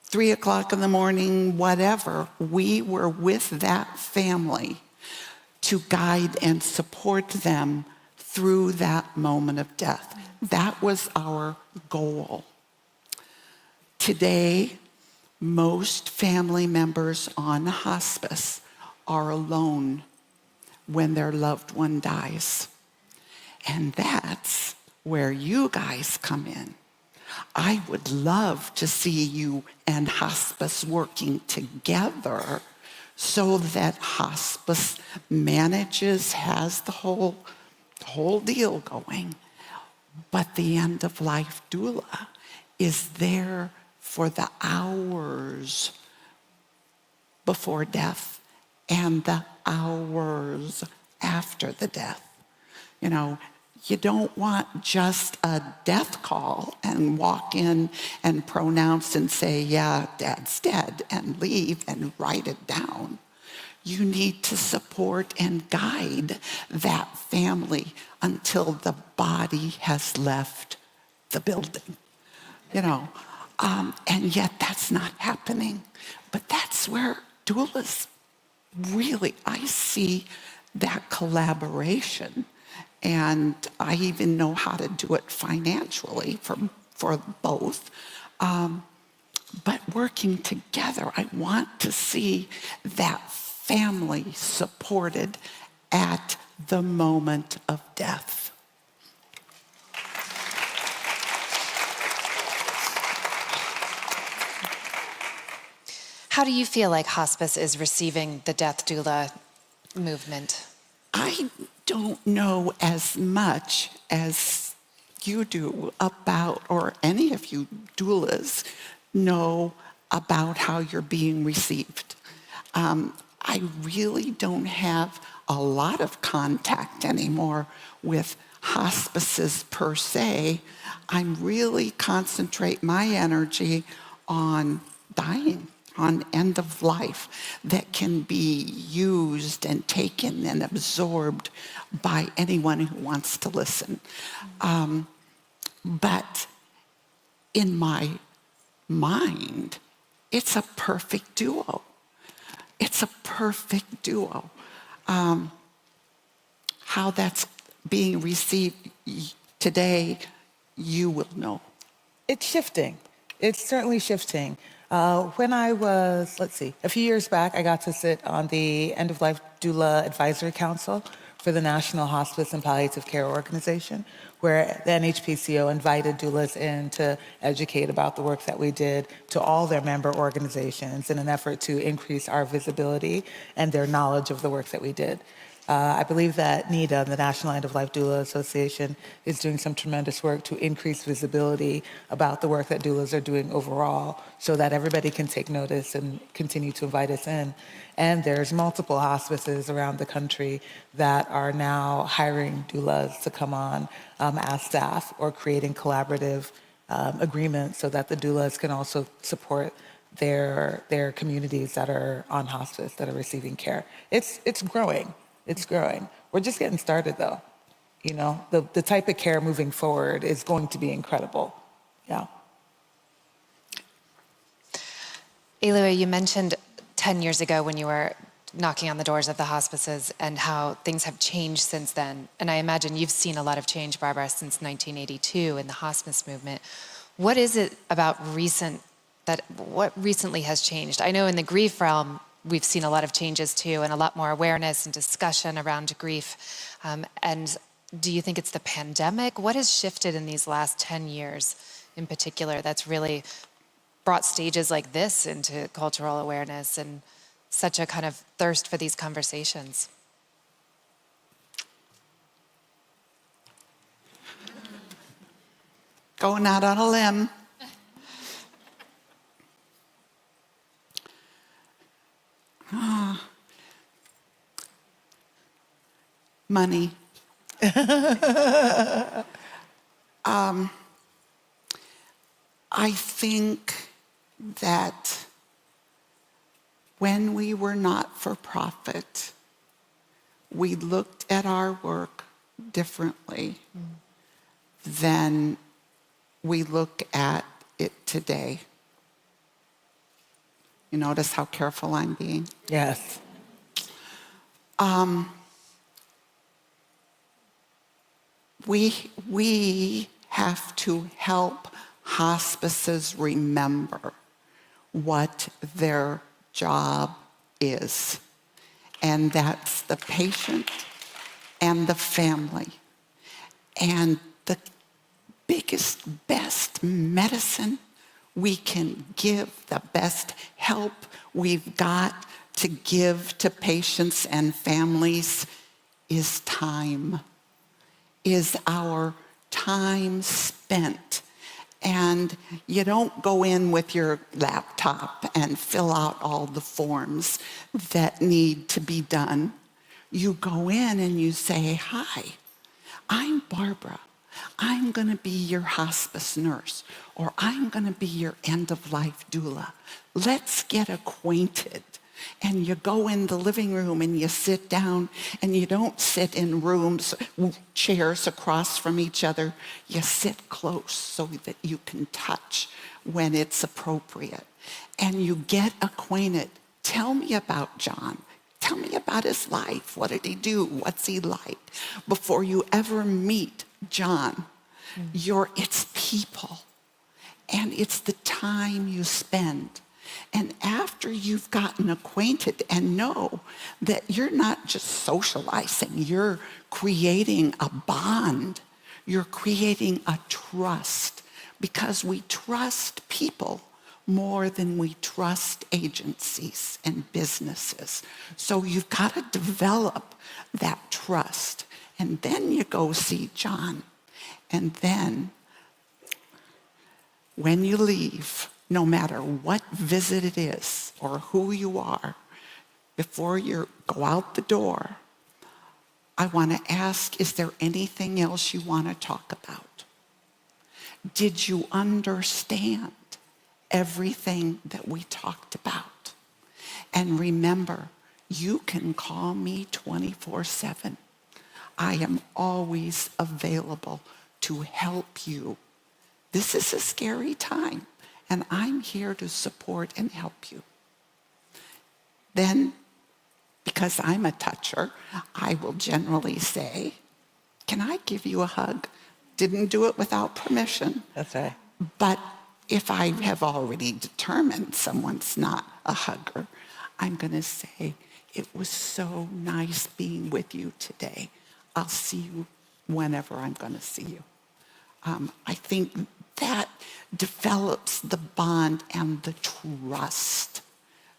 3 o'clock in the morning, whatever, we were with that family to guide and support them through that moment of death. That was our goal. Today, most family members on hospice are alone when their loved one dies. And that's where you guys come in. I would love to see you and hospice working together so that hospice manages, has the whole deal going. But the end-of-life doula is there for the hours before death and the hours after the death. You know, you don't want just a death call and walk in and pronounce and say, yeah, Dad's dead, and leave and write it down. You need to support and guide that family until the body has left the building. You know, and yet that's not happening. But that's where doulas really, I see that collaboration. And I even know how to do it financially for both. But working together, I want to see that family supported at the moment of death. How do you feel like hospice is receiving the death doula movement? I don't know as much as you do about, or any of you doulas know about how you're being received. I really don't have a lot of contact anymore with hospices per se. I'm really concentrate my energy on dying, on end of life that can be used and taken and absorbed by anyone who wants to listen. But in my mind, it's a perfect duo. It's a perfect duo. How that's being received today, you will know. It's shifting. It's certainly shifting. When I was, a few years back, I got to sit on the End of Life Doula Advisory Council for the National Hospice and Palliative Care Organization, where the NHPCO invited doulas in to educate about the work that we did to all their member organizations in an effort to increase our visibility and their knowledge of the work that we did. I believe that NEDA, the National End of Life Doula Association, is doing some tremendous work to increase visibility about the work that doulas are doing overall so that everybody can take notice and continue to invite us in. And there's multiple hospices around the country that are now hiring doulas to come on as staff or creating collaborative agreements so that the doulas can also support their communities that are on hospice, that are receiving care. It's growing. It's growing. We're just getting started though. You know, the type of care moving forward is going to be incredible. Yeah. Eloy, you mentioned 10 years ago when you were knocking on the doors of the hospices and how things have changed since then. And I imagine you've seen a lot of change, Barbara, since 1982 in the hospice movement. What is it about what recently has changed? I know in the grief realm, we've seen a lot of changes too, and a lot more awareness and discussion around grief. And do you think it's the pandemic? What has shifted in these last 10 years in particular that's really brought stages like this into cultural awareness and such a kind of thirst for these conversations? Going out on a limb. Money. I think that when we were not for profit, we looked at our work differently than we look at it today. You notice how careful I'm being? Yes. We have to help hospices remember what their job is. And that's the patient and the family. And the biggest, best medicine we can give, the best help we've got to give to patients and families is time, is our time spent. And you don't go in with your laptop and fill out all the forms that need to be done. You go in and you say, "Hi, I'm Barbara. I'm going to be your hospice nurse, or I'm going to be your end-of-life doula. Let's get acquainted." And you go in the living room and you sit down, and you don't sit in rooms, chairs across from each other. You sit close so that you can touch when it's appropriate. And you get acquainted. Tell me about John. Tell me about his life. What did he do? What's he like? Before you ever meet John, it's people. And it's the time you spend. And after you've gotten acquainted and know that you're not just socializing, you're creating a bond, you're creating a trust, because we trust people more than we trust agencies and businesses. So you've got to develop that trust. And then you go see John. And then when you leave, no matter what visit it is or who you are, before you go out the door, I want to ask, is there anything else you want to talk about? Did you understand everything that we talked about? And remember, you can call me 24/7. I am always available to help you. This is a scary time, and I'm here to support and help you. Then, because I'm a toucher, I will generally say, "Can I give you a hug?" Didn't do it without permission. That's right. But if I have already determined someone's not a hugger, I'm going to say, "It was so nice being with you today. I'll see you whenever I'm going to see you. I think that develops the bond and the trust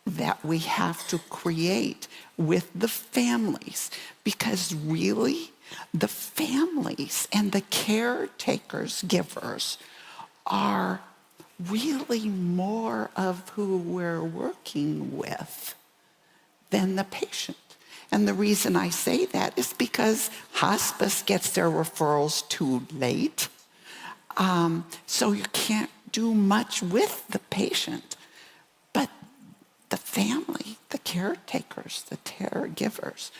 that we have to create with the families, because really the families and the caretakers, givers, are really more of who we're working with than the patient. And the reason I say that is because hospice gets their referrals too late. So you can't do much with the patient. But the family, the caretakers, the caregivers,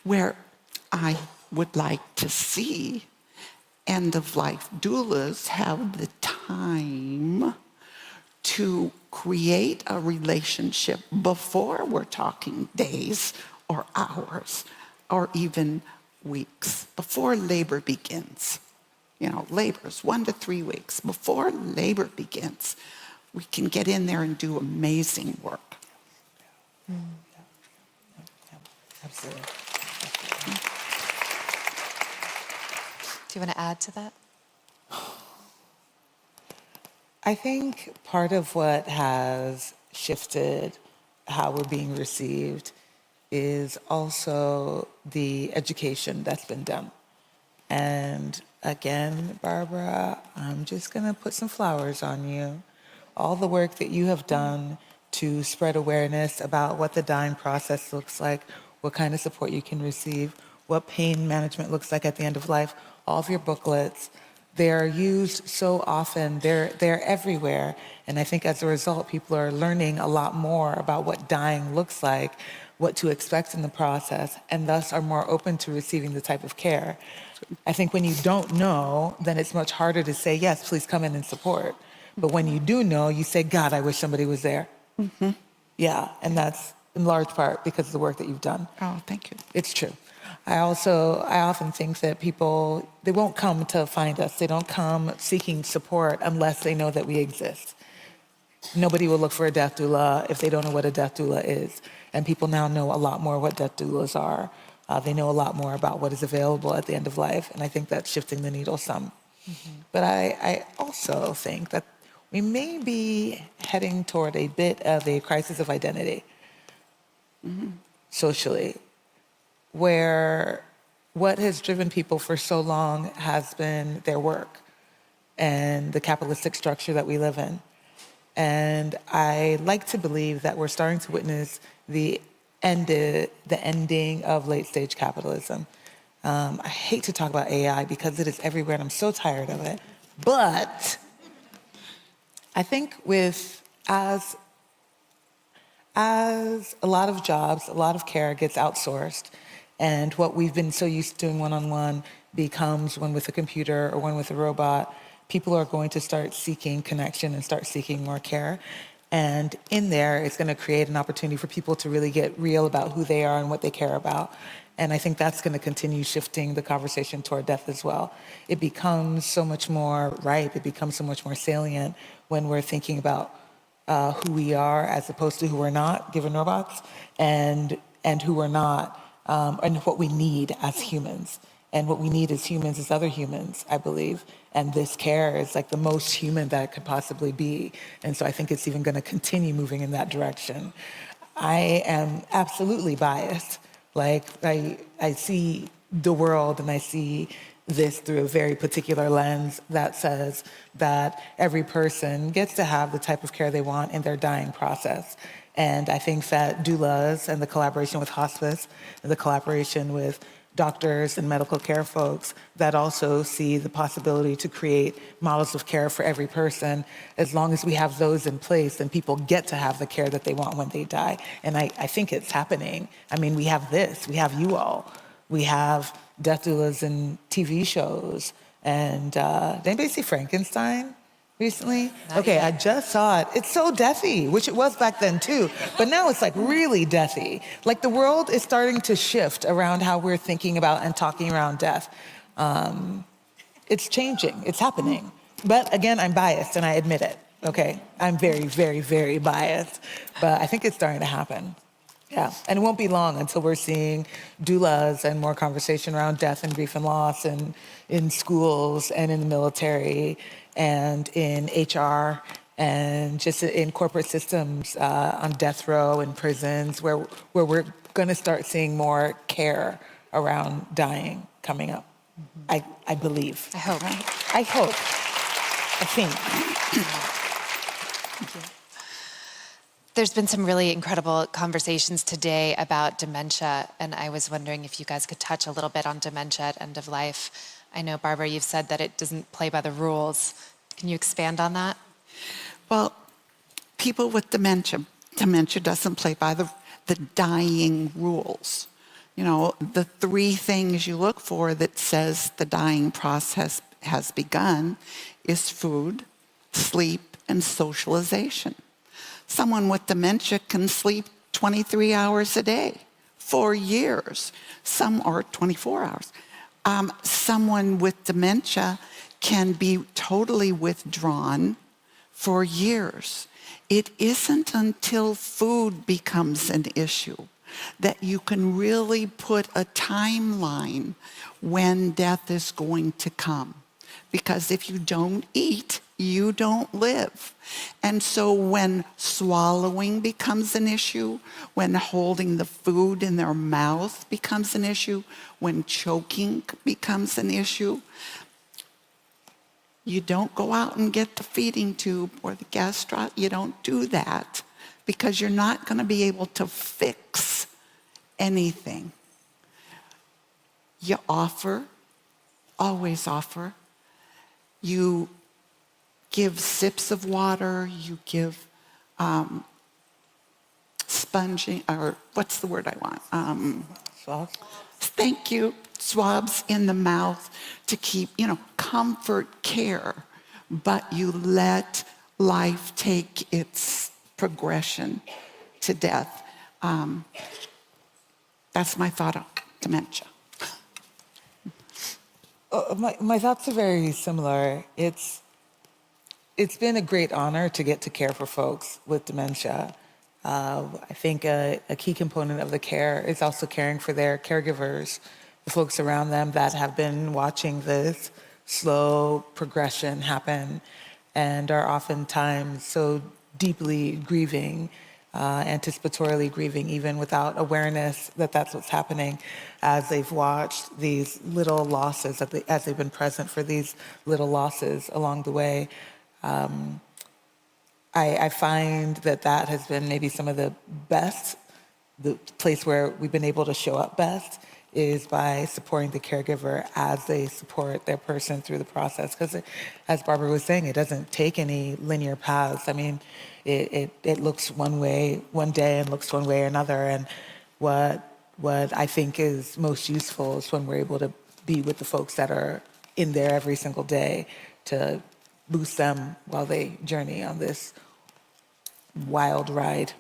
where I would like to see end-of-life doulas have the time to create a relationship before we're talking days or hours or even weeks, before labor begins. You know, labor's 1 to 3 weeks. Before labor begins, we can get in there and do amazing work. Absolutely. Do you want to add to that? I think part of what has shifted how we're being received is also the education that's been done. And again, Barbara, I'm just going to put some flowers on you. All the work that you have done to spread awareness about what the dying process looks like, what kind of support you can receive, what pain management looks like at the end of life, all of your booklets. They're used so often, they're everywhere. And I think as a result, people are learning a lot more about what dying looks like, what to expect in the process, and thus are more open to receiving the type of care. I think when you don't know, then it's much harder to say, yes, please come in and support. But when you do know, you say, God, I wish somebody was there. Mm-hmm. Yeah, and that's in large part because of the work that you've done. Oh, thank you. It's true. I often think that people, they won't come to find us. They don't come seeking support unless they know that we exist. Nobody will look for a death doula if they don't know what a death doula is. And people now know a lot more what death doulas are. They know a lot more about what is available at the end of life. And I think that's shifting the needle some. Mm-hmm. But I also think that we may be heading toward a bit of a crisis of identity, socially, where what has driven people for so long has been their work and the capitalistic structure that we live in. And I like to believe that we're starting to witness the ending of late-stage capitalism. I hate to talk about AI because it is everywhere and I'm so tired of it. But I think as a lot of jobs, a lot of care gets outsourced, and what we've been so used to doing one-on-one becomes one with a computer or one with a robot, people are going to start seeking connection and start seeking more care. And in there, it's going to create an opportunity for people to really get real about who they are and what they care about. And I think that's going to continue shifting the conversation toward death as well. It becomes so much more ripe, it becomes so much more salient when we're thinking about who we are as opposed to who we're not, given robots, and who we're not, and what we need as humans. And what we need as humans is other humans, I believe. And this care is like the most human that it could possibly be. And so I think it's even going to continue moving in that direction. I am absolutely biased. Like, I see the world and I see this through a very particular lens that says that every person gets to have the type of care they want in their dying process. And I think that doulas and the collaboration with hospice and the collaboration with doctors and medical care folks that also see the possibility to create models of care for every person, as long as we have those in place, then people get to have the care that they want when they die. And I think it's happening. I mean, we have this, we have you all. We have death doulas in TV shows. And did anybody see Frankenstein recently? Okay, I just saw it. It's so deathy, which it was back then too. But now it's like really deathy. Like the world is starting to shift around how we're thinking about and talking around death. It's changing, it's happening. But again, I'm biased and I admit it, okay? I'm very, very, very biased. But I think it's starting to happen. Yeah, and it won't be long until we're seeing doulas and more conversation around death and grief and loss and in schools and in the military and in HR and just in corporate systems on death row and prisons where we're going to start seeing more care around dying coming up. I believe. I hope. I hope. I think. Thank you. There's been some really incredible conversations today about dementia, and I was wondering if you guys could touch a little bit on dementia at end of life. I know, Barbara, you've said that it doesn't play by the rules. Can you expand on that? Well, people with dementia doesn't play by the dying rules. You know, the three things you look for that says the dying process has begun is food, sleep, and socialization. Someone with dementia can sleep 23 hours a day for years, or 24 hours. Someone with dementia can be totally withdrawn for years. It isn't until food becomes an issue that you can really put a timeline when death is going to come. Because if you don't eat, you don't live. And so when swallowing becomes an issue, when holding the food in their mouth becomes an issue, when choking becomes an issue, you don't go out and get the feeding tube or the gastroc. You don't do that because you're not going to be able to fix anything. You offer, always offer. You give sips of water, you give sponging, or what's the word I want? Swabs. Thank you. Swabs in the mouth to keep, comfort care. But you let life take its progression to death. That's my thought on dementia. My thoughts are very similar. It's been a great honor to get to care for folks with dementia. I think a key component of the care is also caring for their caregivers, the folks around them that have been watching this slow progression happen and are oftentimes so deeply grieving, anticipatorily grieving, even without awareness that that's what's happening, as they've watched these little losses, as they've been present for these little losses along the way. I find that has been maybe some of the best, the place where we've been able to show up best is by supporting the caregiver as they support their person through the process. Because as Barbara was saying, it doesn't take any linear paths. I mean, it looks one way one day and looks one way another. And what I think is most useful is when we're able to be with the folks that are in there every single day to boost them while they journey on this wild ride.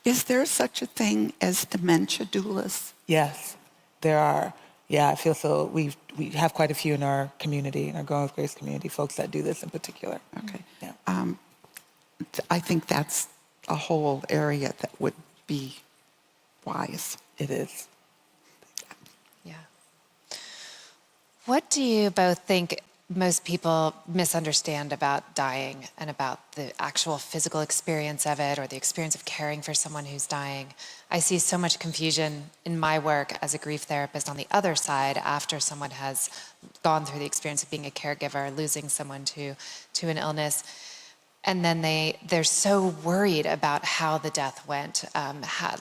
Is there such a thing as dementia doulas? Yes, there are. Yeah, I feel so. We have quite a few in our community, in our Growing with Grace community, folks that do this in particular. Okay. Yeah. I think that's a whole area that would be wise. It is. Yeah. What do you both think most people misunderstand about dying and about the actual physical experience of it or the experience of caring for someone who's dying? I see so much confusion in my work as a grief therapist on the other side after someone has gone through the experience of being a caregiver, losing someone to an illness. And then they're so worried about how the death went,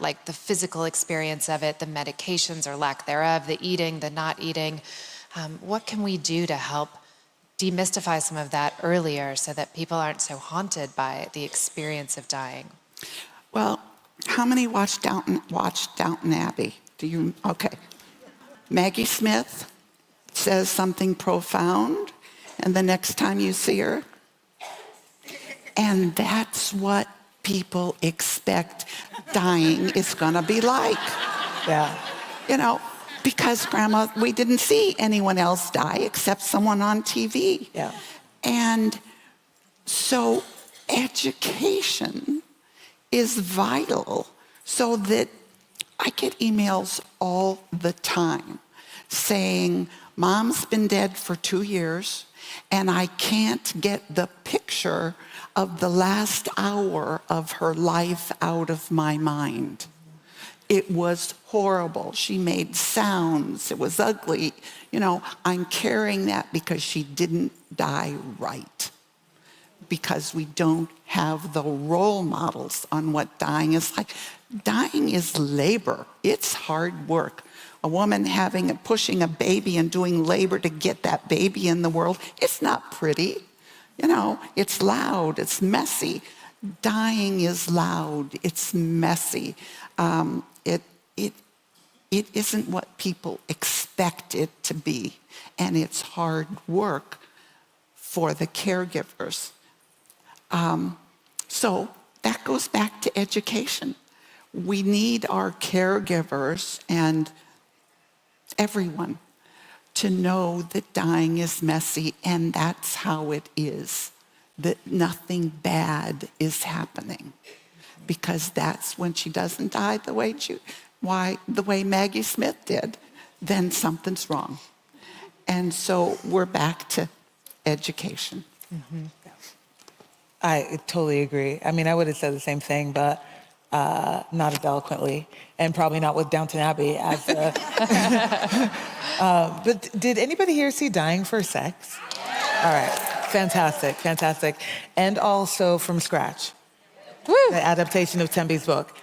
like the physical experience of it, the medications or lack thereof, the eating, the not eating. What can we do to help demystify some of that earlier so that people aren't so haunted by the experience of dying? Well, how many watched Downton Abbey? Okay. Maggie Smith says something profound, and the next time you see her, and that's what people expect dying is gonna be like. Yeah. Because Grandma, we didn't see anyone else die except someone on TV. Yeah. And so education is vital so that I get emails all the time saying, Mom's been dead for 2 years, and I can't get the picture of the last hour of her life out of my mind. It was horrible. She made sounds. It was ugly. You know, I'm carrying that because she didn't die right. Because we don't have the role models on what dying is like. Dying is labor. It's hard work. A woman pushing a baby and doing labor to get that baby in the world, it's not pretty. You know, it's loud, it's messy. Dying is loud, it's messy. It isn't what people expect it to be, and it's hard work for the caregivers. So that goes back to education. We need our caregivers and everyone to know that dying is messy, and that's how it is, that nothing bad is happening. Because that's when she doesn't die the way Maggie Smith did, then something's wrong. And so we're back to education. Mm-hmm. I totally agree. I mean, I would have said the same thing, but not as eloquently, and probably not with Downton Abbey as but did anybody here see Dying for Sex? All right, fantastic, fantastic. And also From Scratch, the adaptation of Tembi's book.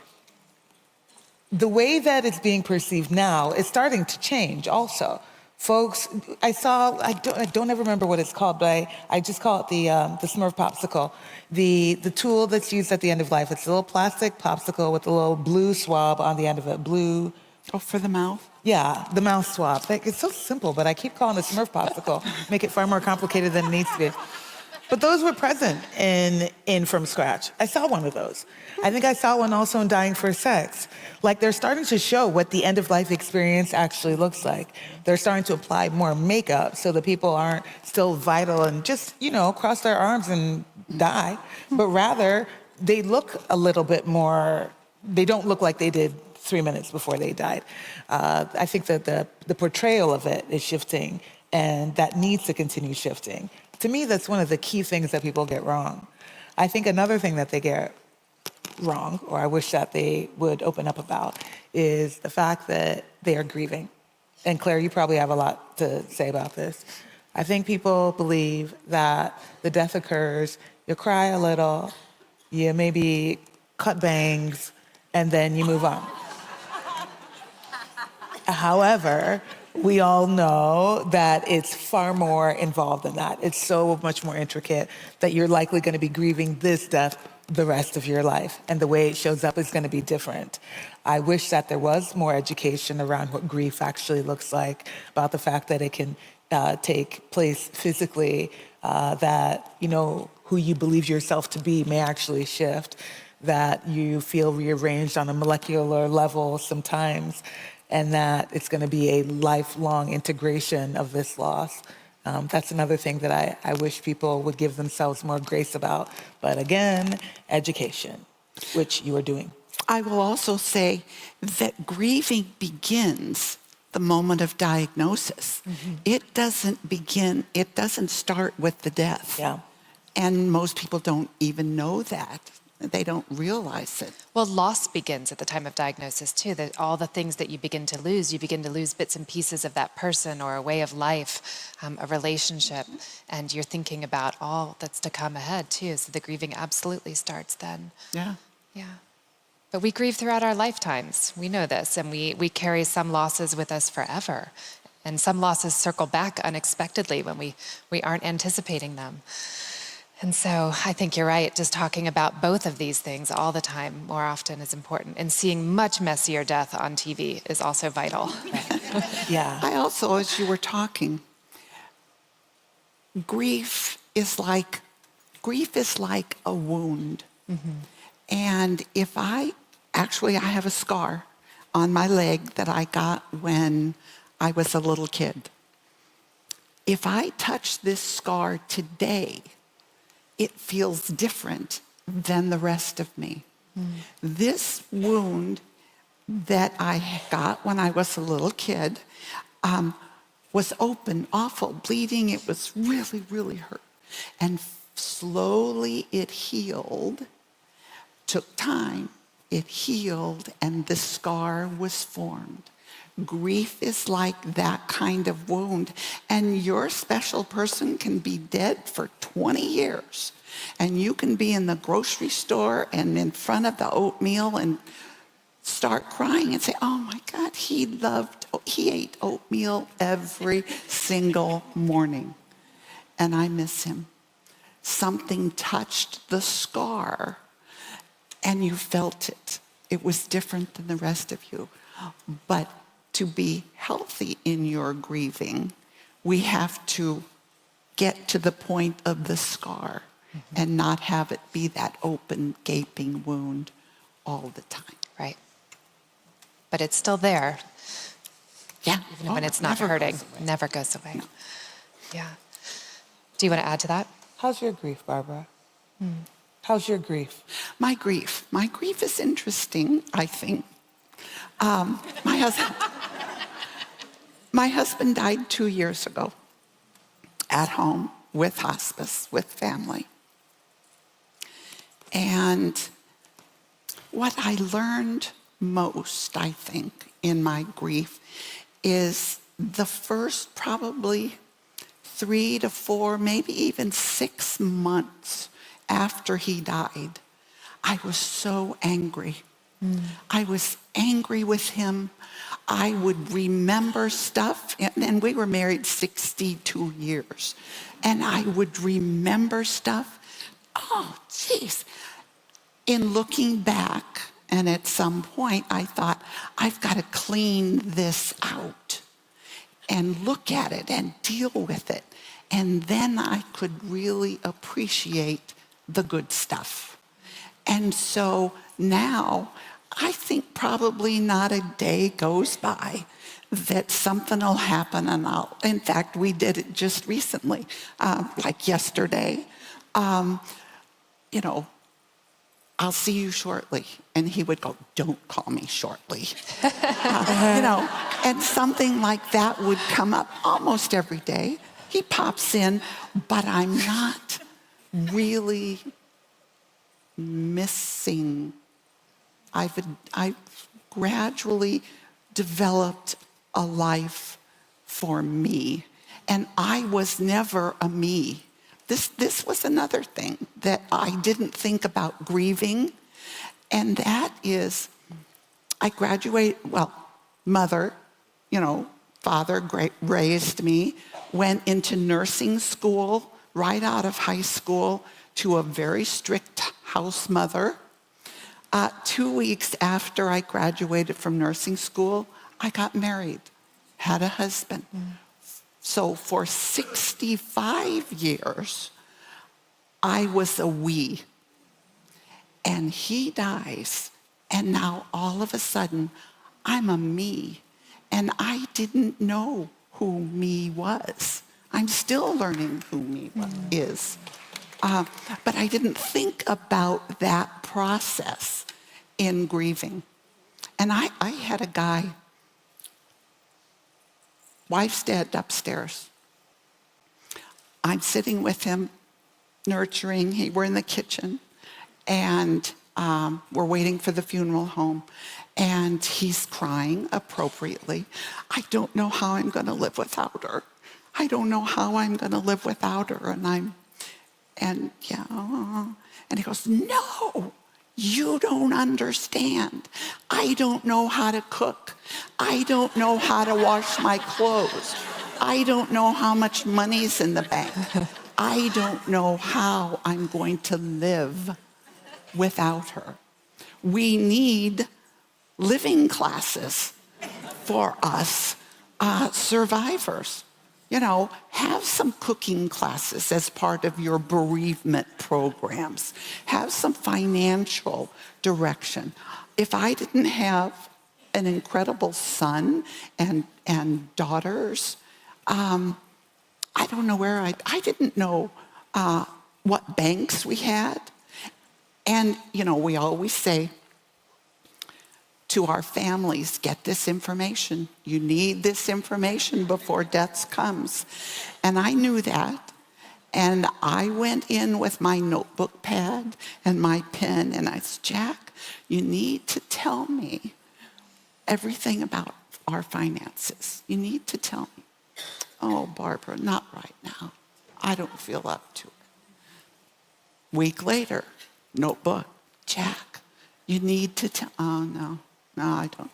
The way that it's being perceived now is starting to change also. Folks, I don't ever remember what it's called, but I just call it the Smurf popsicle. The tool that's used at the end of life. It's a little plastic popsicle with a little blue swab on the end of it. Blue. Oh, for the mouth? Yeah, the mouth swab. It's so simple, but I keep calling it Smurf popsicle. Make it far more complicated than it needs to be. But those were present in From Scratch. I saw one of those. I think I saw one also in Dying for Sex. Like, they're starting to show what the end-of-life experience actually looks like. They're starting to apply more makeup so that people aren't still vital and just, cross their arms and die. But rather, they look a little bit more, they don't look like they did 3 minutes before they died. I think that the portrayal of it is shifting, and that needs to continue shifting. To me, that's one of the key things that people get wrong. I think another thing that they get wrong, or I wish that they would open up about, is the fact that they are grieving. And Claire, you probably have a lot to say about this. I think people believe that the death occurs, you cry a little, you maybe cut bangs, and then you move on. However, we all know that it's far more involved than that. It's so much more intricate that you're likely going to be grieving this death the rest of your life, and the way it shows up is going to be different. I wish that there was more education around what grief actually looks like, about the fact that it can take place physically, that, who you believe yourself to be may actually shift, that you feel rearranged on a molecular level sometimes, and that it's going to be a lifelong integration of this loss. That's another thing that I wish people would give themselves more grace about. But again, education, which you are doing. I will also say that grieving begins the moment of diagnosis. Mm-hmm. It doesn't start with the death. Yeah. And most people don't even know that. They don't realize it. Well, loss begins at the time of diagnosis too. That all the things that you begin to lose bits and pieces of that person or a way of life, a relationship, and you're thinking about all that's to come ahead too. So the grieving absolutely starts then. Yeah. Yeah. But we grieve throughout our lifetimes. We know this, and we carry some losses with us forever. And some losses circle back unexpectedly when we aren't anticipating them. And so I think you're right. Just talking about both of these things all the time more often is important. And seeing much messier death on TV is also vital. Yeah. I also, as you were talking, grief is like a wound. Mm-hmm. And I have a scar on my leg that I got when I was a little kid. If I touch this scar today, it feels different than the rest of me. Mm. This wound that I got when I was a little kid was open, awful, bleeding. It was really, really hurt. And slowly it healed, took time, it healed, and the scar was formed. Grief is like that kind of wound. And your special person can be dead for 20 years. And you can be in the grocery store and in front of the oatmeal and start crying and say, oh my God, he ate oatmeal every single morning. And I miss him. Something touched the scar and you felt it. It was different than the rest of you. But to be healthy in your grieving, we have to get to the point of the scar and not have it be that open, gaping wound all the time. Right. But it's still there. Yeah. Even when it's not hurting. Never goes away. No. Yeah. Do you want to add to that? How's your grief, Barbara? How's your grief? My grief is interesting, I think. My husband died 2 years ago at home with hospice, with family. And what I learned most, I think, in my grief is the first probably 3 to 4, maybe even 6 months after he died, I was so angry. I was angry with him. I would remember stuff, and we were married 62 years, and I would remember stuff. Oh, geez. In looking back, and at some point, I thought, I've got to clean this out and look at it and deal with it. And then I could really appreciate the good stuff. And so now, I think probably not a day goes by that something will happen and in fact, we did it just recently, like yesterday. You know, I'll see you shortly. And he would go, don't call me shortly. You know, and something like that would come up almost every day. He pops in, but I'm not really missing. I've gradually developed a life for me. And I was never a me. This was another thing that I didn't think about grieving. And that is, I graduated, well, mother, you know, father raised me, went into nursing school right out of high school to a very strict house mother. 2 weeks after I graduated from nursing school, I got married, had a husband. So for 65 years, I was a we. And he dies, and now all of a sudden, I'm a me. And I didn't know who me was. I'm still learning who me is. But I didn't think about that process in grieving. And I had a guy, wife's dead upstairs. I'm sitting with him, nurturing. We're in the kitchen, and we're waiting for the funeral home. And he's crying appropriately. I don't know how I'm going to live without her. I don't know how I'm going to live without her. And he goes, no, you don't understand. I don't know how to cook. I don't know how to wash my clothes. I don't know how much money's in the bank. I don't know how I'm going to live without her. We need living classes for us survivors. You know, have some cooking classes as part of your bereavement programs. Have some financial direction. If I didn't have an incredible son and daughters, I don't know where I didn't know what banks we had. And, you know, we always say, to our families, get this information. You need this information before death comes. And I knew that. And I went in with my notebook pad and my pen, and I said, Jack, you need to tell me everything about our finances. You need to tell me. Oh, Barbara, not right now. I don't feel up to it. Week later, notebook, Jack, you need to tell, oh, no, I don't.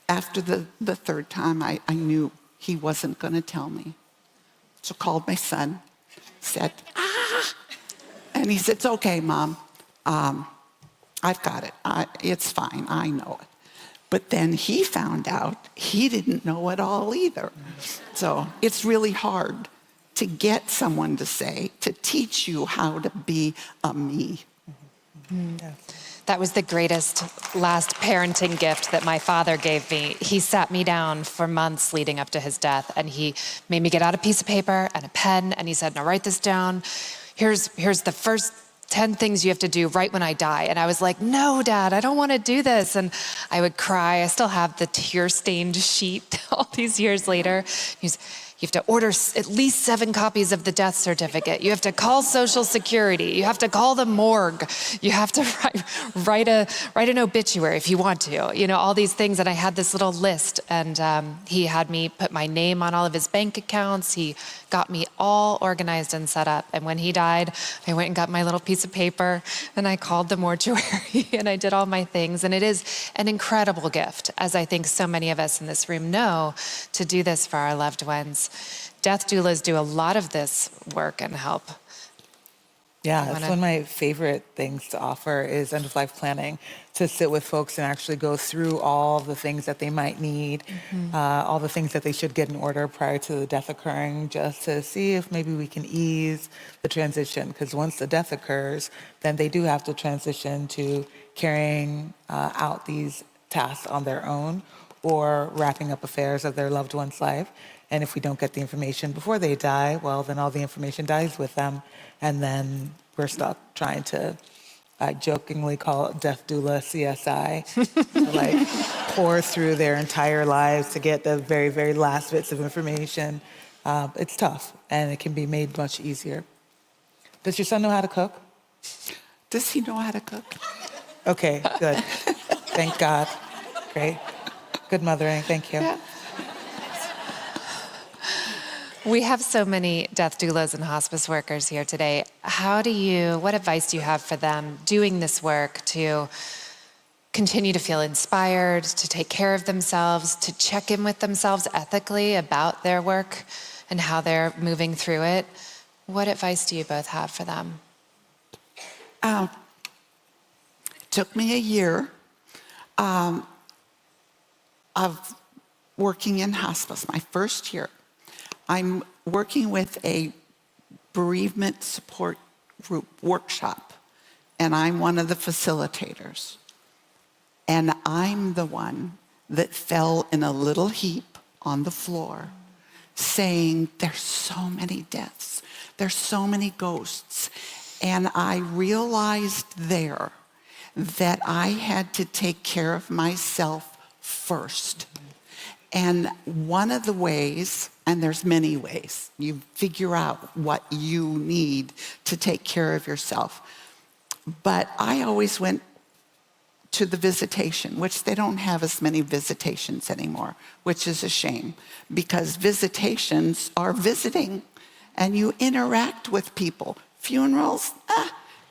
After the third time, I knew he wasn't going to tell me. So called my son, said, and he said, it's okay, Mom. I've got it. It's fine. I know it. But then he found out he didn't know it all either. So it's really hard to get someone to say, to teach you how to be a me. That was the greatest last parenting gift that my father gave me. He sat me down for months leading up to his death, and he made me get out a piece of paper and a pen, and he said, now write this down. Here's the first 10 things you have to do right when I die. And I was like, no, Dad, I don't want to do this. And I would cry. I still have the tear-stained sheet all these years later. You have to order at least 7 copies of the death certificate. You have to call Social Security. You have to call the morgue. You have to write an obituary if you want to. You know, all these things. And I had this little list. And he had me put my name on all of his bank accounts. He got me all organized and set up. And when he died, I went and got my little piece of paper and I called the mortuary and I did all my things. And it is an incredible gift, as I think so many of us in this room know, to do this for our loved ones. Death doulas do a lot of this work and help. Yeah, that's one of my favorite things to offer is end-of-life planning, to sit with folks and actually go through all the things that they might need, all the things that they should get in order prior to the death occurring, just to see if maybe we can ease the transition. Because once the death occurs, then they do have to transition to carrying out these tasks on their own or wrapping up affairs of their loved one's life. And if we don't get the information before they die, well, then all the information dies with them. And then we're stuck trying to, I jokingly call it death doula CSI, to like pour through their entire lives to get the very, very last bits of information. It's tough, and it can be made much easier. Does your son know how to cook? Does he know how to cook? Okay, good. Thank God. Great. Good mothering. Thank you. Yeah. We have so many death doulas and hospice workers here today. What advice do you have for them doing this work to continue to feel inspired, to take care of themselves, to check in with themselves ethically about their work and how they're moving through it? What advice do you both have for them? It took me a year of working in hospice, my first year. I'm working with a bereavement support group workshop, and I'm one of the facilitators. And I'm the one that fell in a little heap on the floor saying, there's so many deaths, there's so many ghosts. And I realized there that I had to take care of myself first. And one of the ways, and there's many ways, you figure out what you need to take care of yourself. But I always went to the visitation, which they don't have as many visitations anymore, which is a shame, because visitations are visiting and you interact with people. Funerals,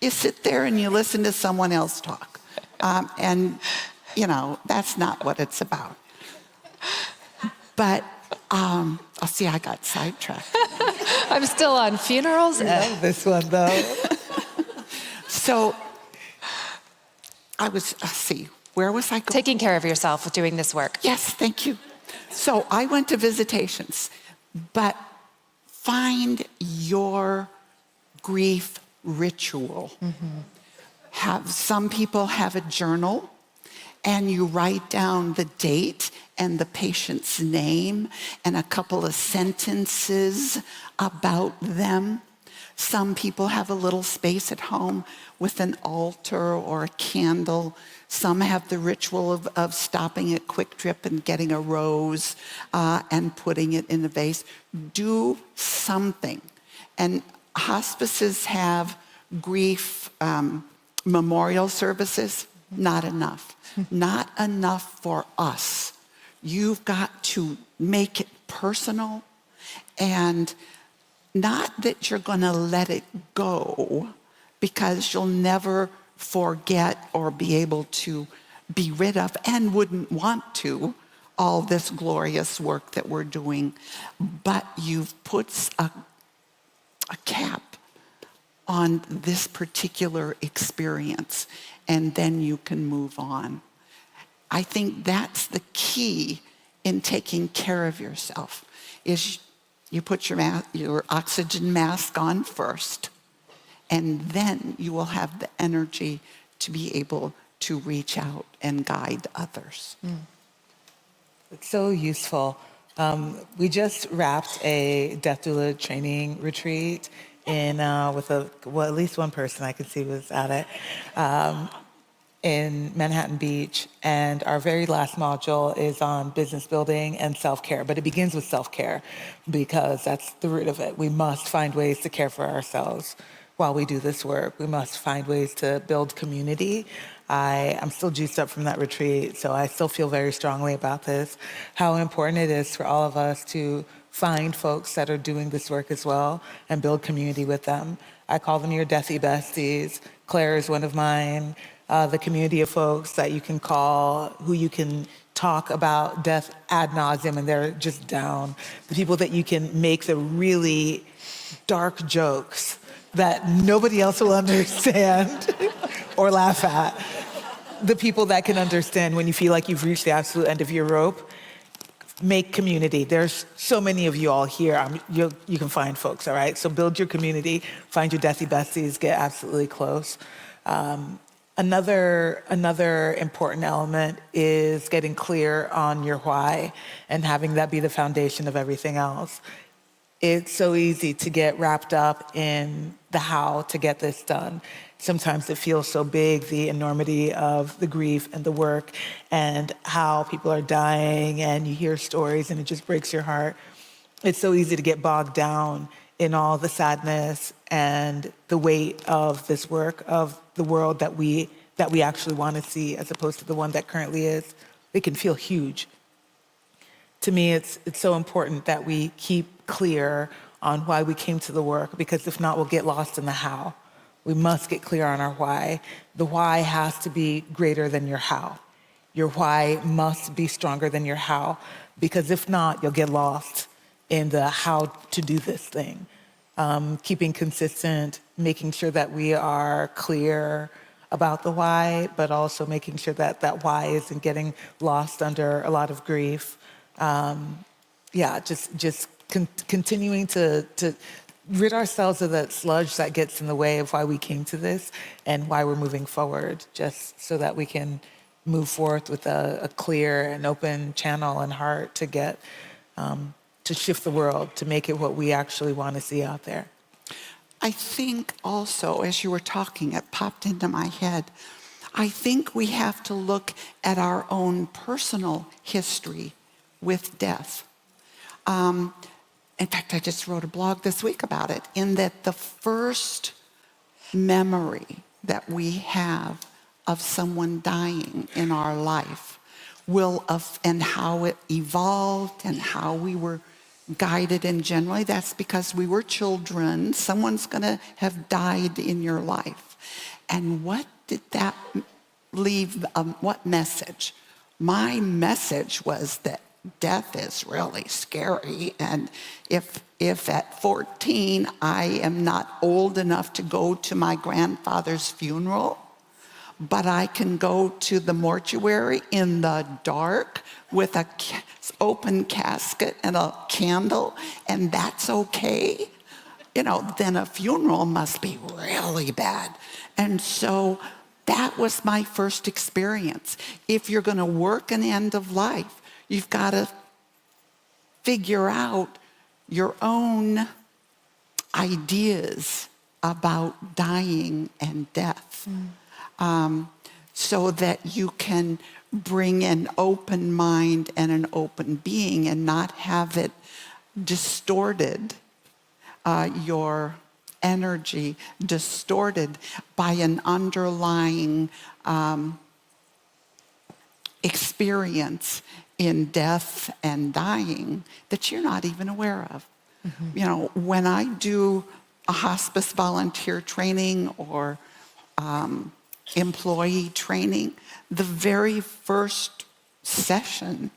you sit there and you listen to someone else talk. And, you know, that's not what it's about. But, see, I got sidetracked. I'm still on funerals. I love this one, though. So, where was I going? Taking care of yourself with doing this work. Yes, thank you. So I went to visitations, but find your grief ritual. Some people have a journal, and you write down the date and the patient's name and a couple of sentences about them. Some people have a little space at home with an altar or a candle. Some have the ritual of stopping at Quick Trip and getting a rose and putting it in a vase. Do something. And hospices have grief memorial services. Not enough. Not enough for us. You've got to make it personal, and not that you're going to let it go, because you'll never forget or be able to be rid of, and wouldn't want to, all this glorious work that we're doing. But you've put a cap on this particular experience, and then you can move on. I think that's the key in taking care of yourself, is you put your oxygen mask on first, and then you will have the energy to be able to reach out and guide others. It's so useful. We just wrapped a death doula training retreat with at least one person I could see was at it, in Manhattan Beach. And our very last module is on business building and self-care. But it begins with self-care, because that's the root of it. We must find ways to care for ourselves while we do this work. We must find ways to build community. I'm still juiced up from that retreat, so I still feel very strongly about this, how important it is for all of us to find folks that are doing this work as well and build community with them. I call them your deathy besties. Claire is one of mine. The community of folks that you can call, who you can talk about death ad nauseum and they're just down. The people that you can make the really dark jokes that nobody else will understand or laugh at. The people that can understand when you feel like you've reached the absolute end of your rope. Make community. There's so many of you all here. You can find folks, all right? So build your community, find your deathy besties, get absolutely close. Another important element is getting clear on your why and having that be the foundation of everything else. It's so easy to get wrapped up in the how to get this done. Sometimes it feels so big, the enormity of the grief and the work and how people are dying, and you hear stories and it just breaks your heart. It's so easy to get bogged down in all the sadness and the weight of this work, of the world that we actually want to see, as opposed to the one that currently is. It can feel huge. To me, it's so important that we keep clear on why we came to the work, because if not, we'll get lost in the how. We must get clear on our why. The why has to be greater than your how. Your why must be stronger than your how, because if not, you'll get lost in the how to do this thing. Keeping consistent, making sure that we are clear about the why, but also making sure that that why isn't getting lost under a lot of grief. Continuing to rid ourselves of that sludge that gets in the way of why we came to this and why we're moving forward, just so that we can move forth with a clear and open channel and heart to get to shift the world, to make it what we actually want to see out there. I think also, as you were talking, it popped into my head, I think we have to look at our own personal history with death. In fact, I just wrote a blog this week about it, in that the first memory that we have of someone dying in our life and how it evolved and how we were guided, and generally that's because we were children. Someone's going to have died in your life. And what did that leave, what message? My message was that death is really scary, and if at 14 I am not old enough to go to my grandfather's funeral, but I can go to the mortuary in the dark with an open casket and a candle, and that's okay, then a funeral must be really bad. And so that was my first experience. If you're going to work an end of life, you've got to figure out your own ideas about dying and death, so that you can bring an open mind and an open being and not have it distorted, your energy distorted by an underlying experience in death and dying that you're not even aware of. You know, when I do a hospice volunteer training or employee training, the very first session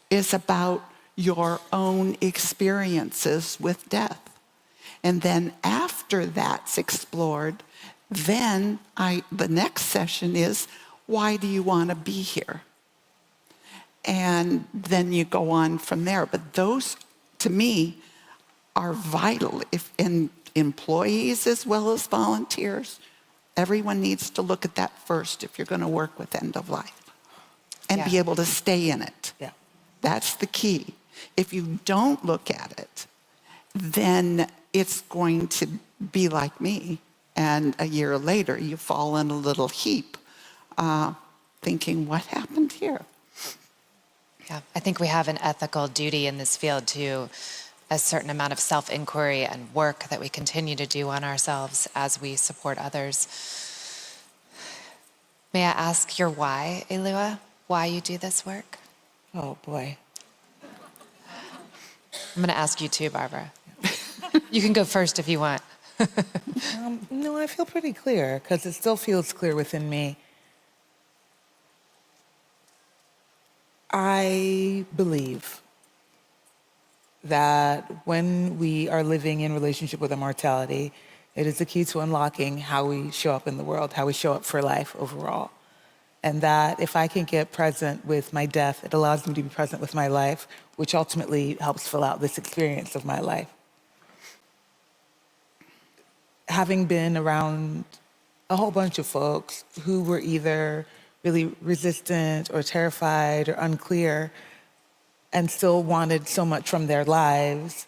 is about your own experiences with death. And then after that's explored, then the next session is, why do you want to be here? And then you go on from there. But those, to me, are vital. If in employees as well as volunteers, everyone needs to look at that first if you're going to work with end of life and be able to stay in it. Yeah. That's the key. If you don't look at it, then it's going to be like me. And a year later, you fall in a little heap thinking, what happened here? Yeah, I think we have an ethical duty in this field to a certain amount of self-inquiry and work that we continue to do on ourselves as we support others. May I ask your why, Elua? Why you do this work? Oh, boy. I'm going to ask you too, Barbara. You can go first if you want. No, I feel pretty clear because it still feels clear within me. I believe that when we are living in relationship with immortality, it is the key to unlocking how we show up in the world, how we show up for life overall. And that if I can get present with my death, it allows me to be present with my life, which ultimately helps fill out this experience of my life. Having been around a whole bunch of folks who were either really resistant or terrified or unclear and still wanted so much from their lives,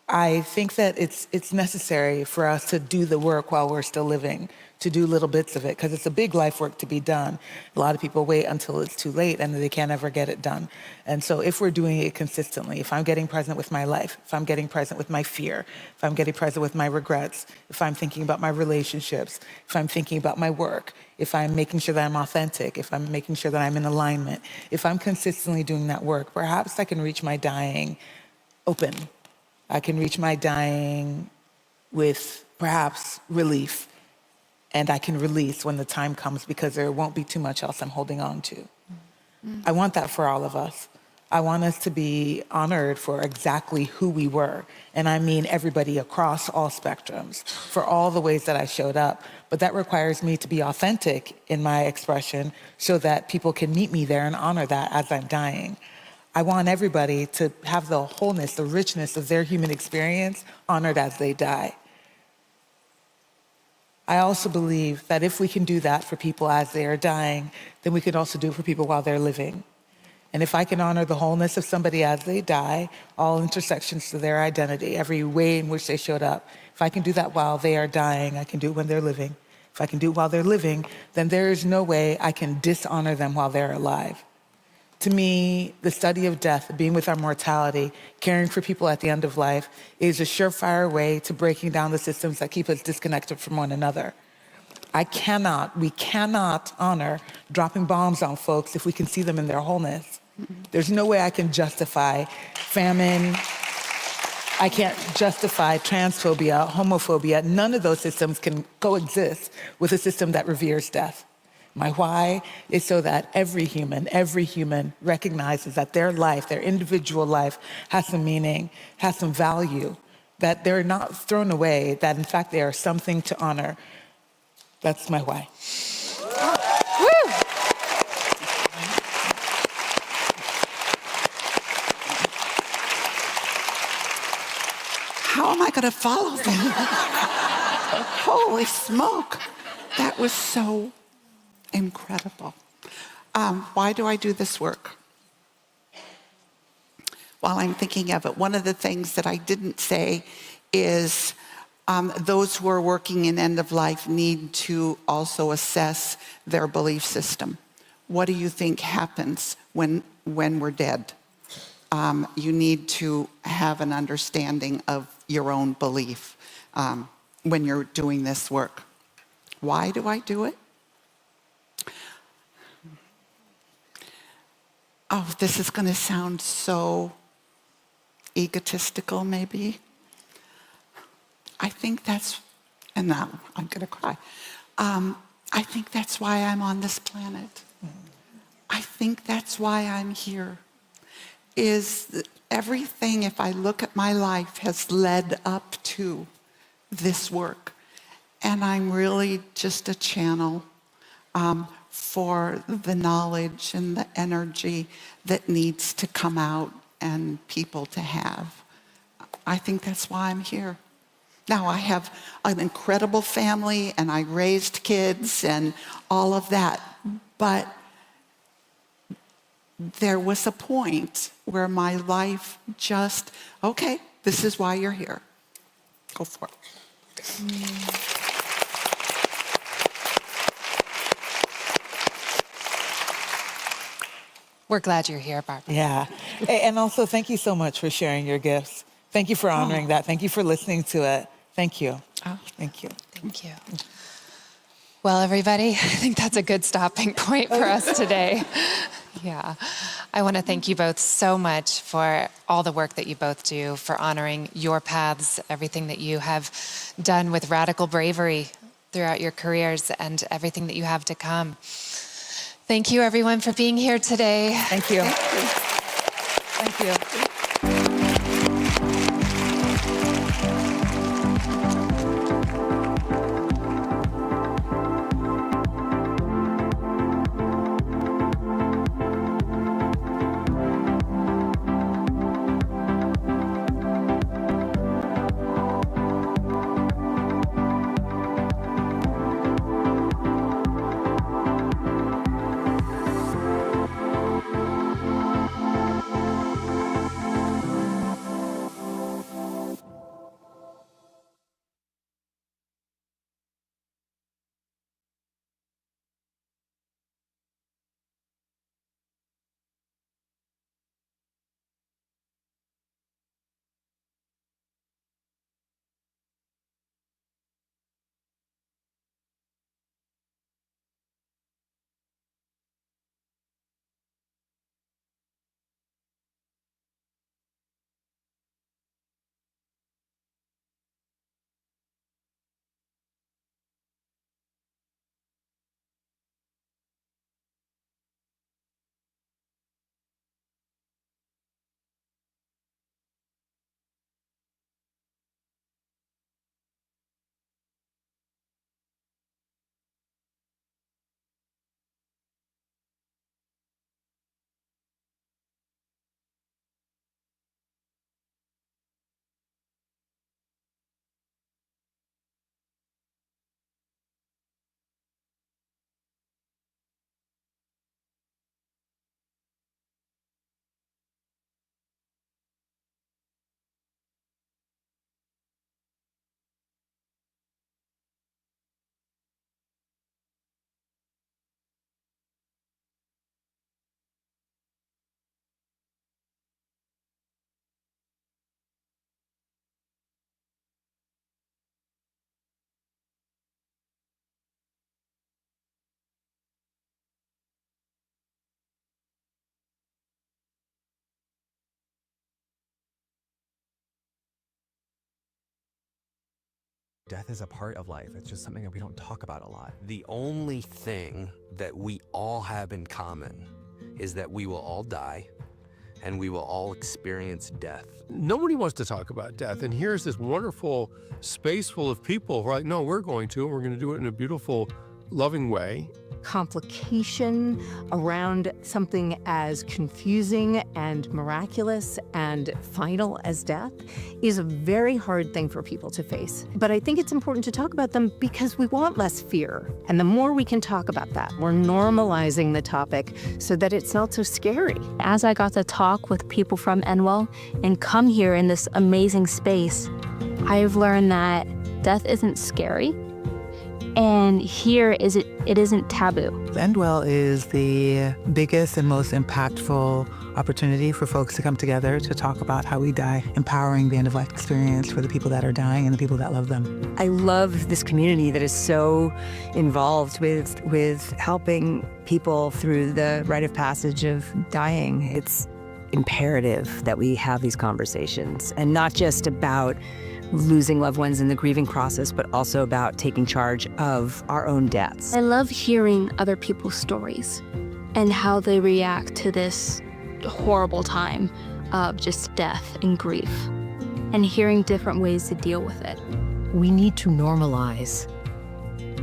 I think that it's necessary for us to do the work while we're still living, to do little bits of it, because it's a big life work to be done. A lot of people wait until it's too late and they can't ever get it done. And so if we're doing it consistently, if I'm getting present with my life, if I'm getting present with my fear, if I'm getting present with my regrets, if I'm thinking about my relationships, if I'm thinking about my work, if I'm making sure that I'm authentic, if I'm making sure that I'm in alignment, if I'm consistently doing that work, perhaps I can reach my dying open. I can reach my dying with perhaps relief, and I can release when the time comes because there won't be too much else I'm holding on to. I want that for all of us. I want us to be honored for exactly who we were. And I mean everybody across all spectrums, for all the ways that I showed up. But that requires me to be authentic in my expression so that people can meet me there and honor that as I'm dying. I want everybody to have the wholeness, the richness of their human experience honored as they die. I also believe that if we can do that for people as they are dying, then we can also do it for people while they're living. And if I can honor the wholeness of somebody as they die, all intersections to their identity, every way in which they showed up, if I can do that while they are dying, I can do it when they're living. If I can do it while they're living, then there is no way I can dishonor them while they're alive. To me, the study of death, being with our mortality, caring for people at the end of life, is a surefire way to breaking down the systems that keep us disconnected from one another. We cannot honor dropping bombs on folks if we can see them in their wholeness. There's no way I can justify famine. I can't justify transphobia, homophobia. None of those systems can coexist with a system that reveres death. My why is so that every human recognizes that their life, their individual life, has some meaning, has some value, that they're not thrown away, that in fact they are something to honor. That's my why. Woo! How am I going to follow that? Holy smoke. That was so incredible. Why do I do this work? While I'm thinking of it, one of the things that I didn't say is those who are working in end of life need to also assess their belief system. What do you think happens when we're dead? You need to have an understanding of your own belief when you're doing this work. Why do I do it? Oh, this is going to sound so egotistical, maybe. I think that's, and now I'm going to cry. I think that's why I'm on this planet. I think that's why I'm here. Is everything, if I look at my life, has led up to this work. And I'm really just a channel for the knowledge and the energy that needs to come out and people to have. I think that's why I'm here. Now, I have an incredible family and I raised kids and all of that, but there was a point where my life just, okay, this is why you're here. Go for it. We're glad you're here, Barbara. Yeah. And also, thank you so much for sharing your gifts. Thank you for honoring that. Thank you for listening to it. Thank you. Oh, thank you. Thank you. Well, everybody, I think that's a good stopping point for us today. Yeah. I want to thank you both so much for all the work that you both do, for honoring your paths, everything that you have done with radical bravery throughout your careers, and everything that you have to come. Thank you, everyone, for being here today. Thank you. Thank you. Thank you. Death is a part of life. It's just something that we don't talk about a lot. The only thing that we all have in common is that we will all die and we will all experience death. Nobody wants to talk about death. And here's this wonderful space full of people who are like, no, we're going to do it in a beautiful, loving way. Complication around something as confusing and miraculous and final as death is a very hard thing for people to face. But I think it's important to talk about them because we want less fear. And the more we can talk about that, we're normalizing the topic so that it's not so scary. As I got to talk with people from Enwell and come here in this amazing space, I've learned that death isn't scary, and here it isn't taboo. Endwell is the biggest and most impactful opportunity for folks to come together to talk about how we die, empowering the end-of-life experience for the people that are dying and the people that love them. I love this community that is so involved with helping people through the rite of passage of dying. It's imperative that we have these conversations, and not just about losing loved ones in the grieving process, but also about taking charge of our own deaths. I love hearing other people's stories and how they react to this horrible time of just death and grief, and hearing different ways to deal with it. We need to normalize,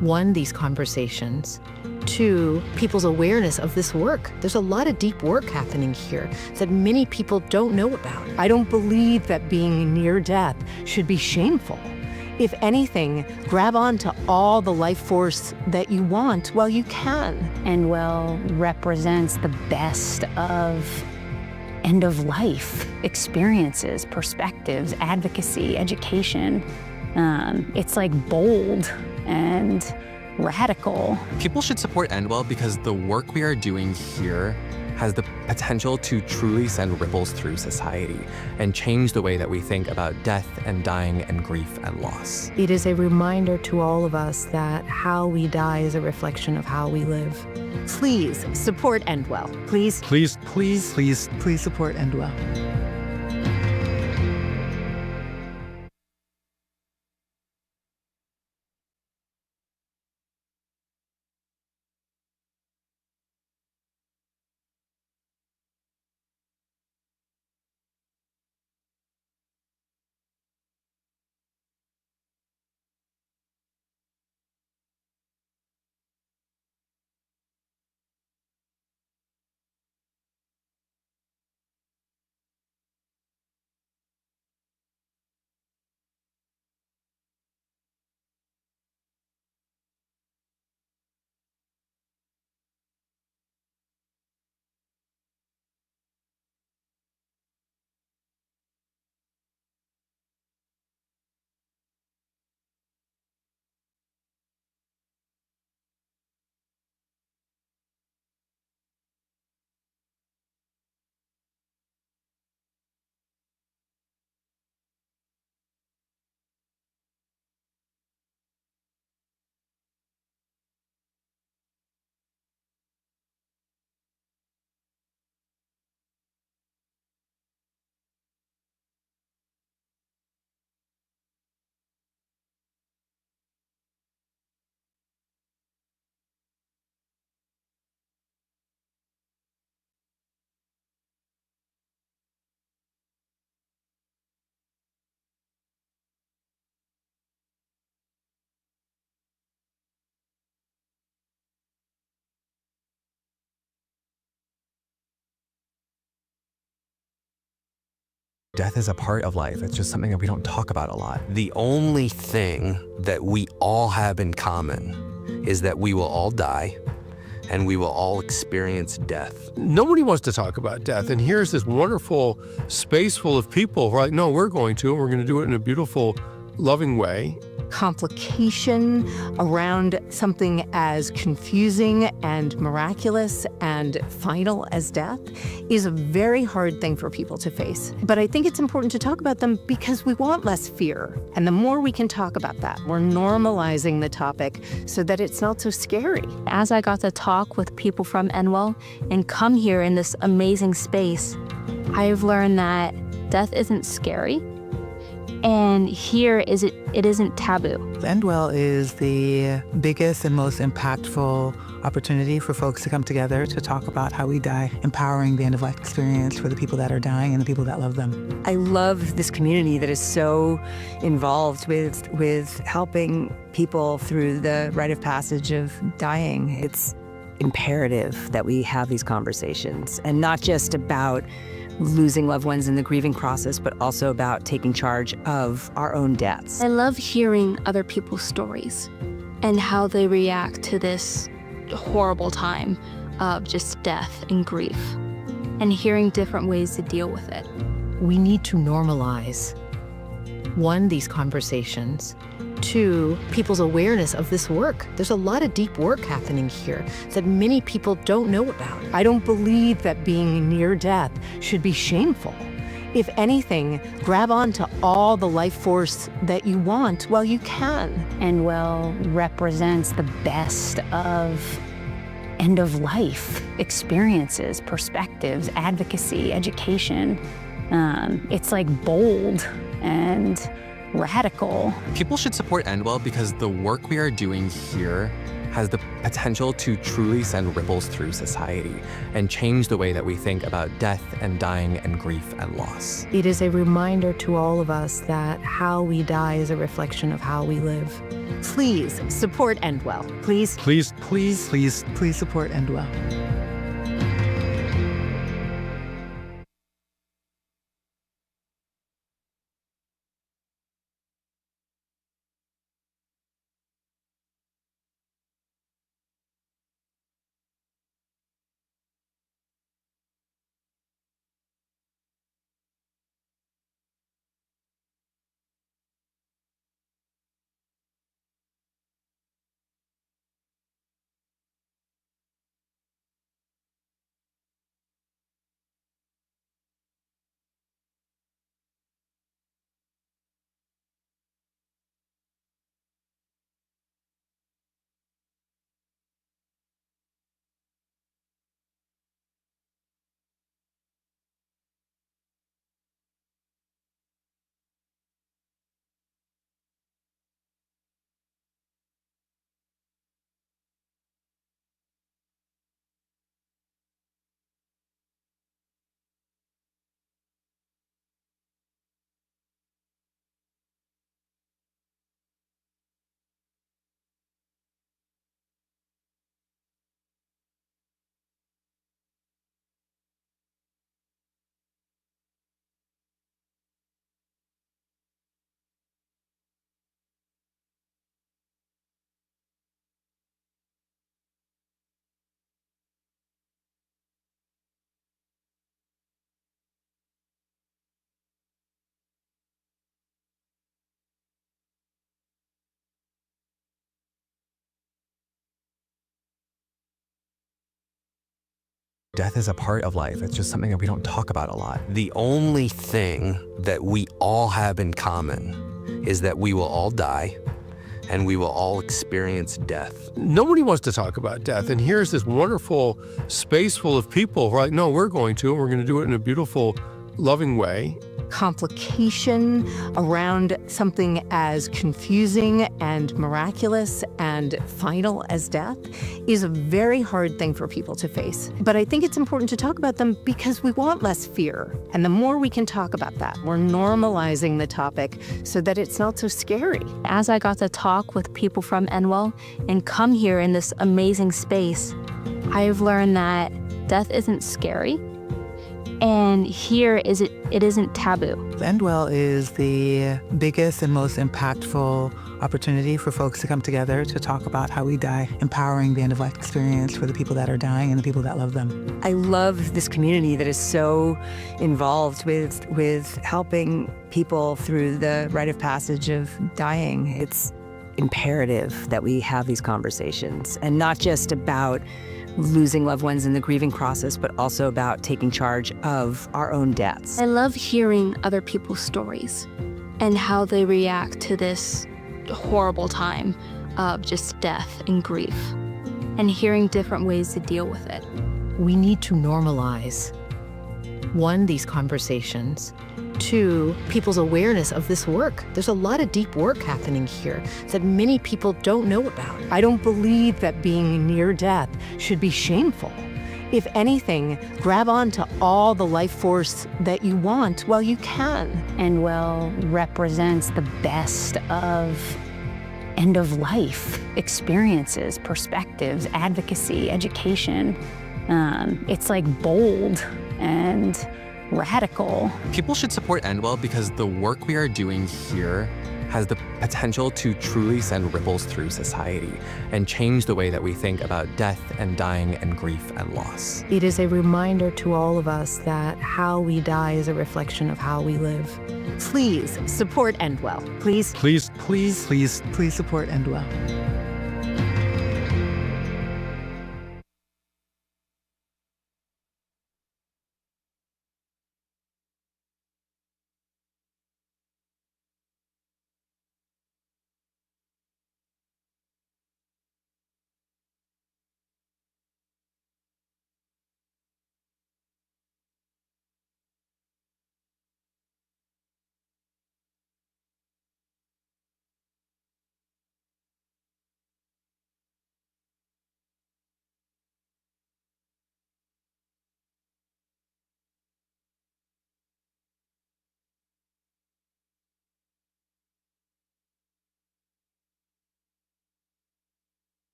one, these conversations, two, people's awareness of this work. There's a lot of deep work happening here that many people don't know about. I don't believe that being near death should be shameful. If anything, grab on to all the life force that you want while you can. Endwell represents the best of end-of-life experiences, perspectives, advocacy, education. It's like bold and radical. People should support Endwell because the work we are doing here has the potential to truly send ripples through society and change the way that we think about death and dying and grief and loss. It is a reminder to all of us that how we die is a reflection of how we live. Please support Endwell. Please. Please. Please, please, please support Endwell. Death is a part of life. It's just something that we don't talk about a lot. The only thing that we all have in common is that we will all die and we will all experience death. Nobody wants to talk about death. And here's this wonderful space full of people who are like, no, we're going to, and we're going to do it in a beautiful, loving way. Complication around something as confusing and miraculous and final as death is a very hard thing for people to face. But I think it's important to talk about them because we want less fear. And the more we can talk about that, we're normalizing the topic so that it's not so scary. As I got to talk with people from Endwell and come here in this amazing space, I've learned that death isn't scary, and here it isn't taboo. Endwell is the biggest and most impactful opportunity for folks to come together to talk about how we die, empowering the end-of-life experience for the people that are dying and the people that love them. I love this community that is so involved with helping people through the rite of passage of dying. It's imperative that we have these conversations, and not just about losing loved ones in the grieving process, but also about taking charge of our own deaths. I love hearing other people's stories and how they react to this horrible time of just death and grief, and hearing different ways to deal with it. We need to normalize, One, these conversations. Two, people's awareness of this work. There's a lot of deep work happening here that many people don't know about. I don't believe that being near death should be shameful. If anything, grab onto all the life force that you want while you can. Endwell represents the best of end-of-life experiences, perspectives, advocacy, education. It's like bold and radical. People should support Endwell because the work we are doing here has the potential to truly send ripples through society and change the way that we think about death and dying and grief and loss. It is a reminder to all of us that how we die is a reflection of how we live. Please support Endwell. Please. Please. Please. Please. Please support Endwell. Death is a part of life. It's just something that we don't talk about a lot. The only thing that we all have in common is that we will all die and we will all experience death. Nobody wants to talk about death. And here's this wonderful space full of people who are like, no, we're going to, and we're going to do it in a beautiful, loving way. Complication around something as confusing and miraculous and final as death is a very hard thing for people to face. But I think it's important to talk about them because we want less fear. And the more we can talk about that, we're normalizing the topic so that it's not so scary. As I got to talk with people from Endwell and come here in this amazing space, I've learned that death isn't scary. And here it isn't taboo. Endwell is the biggest and most impactful opportunity for folks to come together to talk about how we die, empowering the end-of-life experience for the people that are dying and the people that love them. I love this community that is so involved with helping people through the rite of passage of dying. It's imperative that we have these conversations, and not just about losing loved ones in the grieving process, but also about taking charge of our own deaths. I love hearing other people's stories and how they react to this horrible time of just death and grief, and hearing different ways to deal with it. We need to normalize, one, these conversations. Two, people's awareness of this work. There's a lot of deep work happening here that many people don't know about. I don't believe that being near death should be shameful. If anything, grab onto all the life force that you want while you can. Endwell represents the best of end-of-life experiences, perspectives, advocacy, education. It's like bold and radical. People should support Endwell because the work we are doing here has the potential to truly send ripples through society and change the way that we think about death and dying and grief and loss. It is a reminder to all of us that how we die is a reflection of how we live. Please support Endwell. Please, Please, please, please, please support Endwell.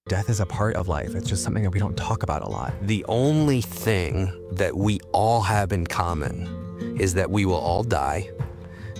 Death is a part of life. It's just something that we don't talk about a lot. The only thing that we all have in common is that we will all die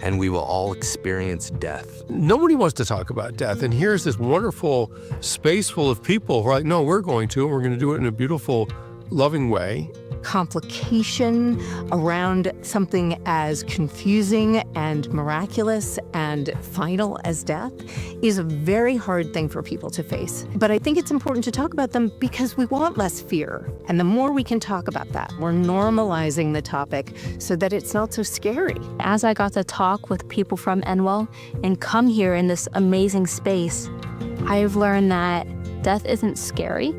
and we will all experience death. Nobody wants to talk about death. And here's this wonderful space full of people who are like, no, we're going to, and we're going to do it in a beautiful, loving way. Complication around something as confusing and miraculous and final as death is a very hard thing for people to face. But I think it's important to talk about them because we want less fear. And the more we can talk about that, we're normalizing the topic so that it's not so scary. As I got to talk with people from Enwell and come here in this amazing space, I've learned that death isn't scary.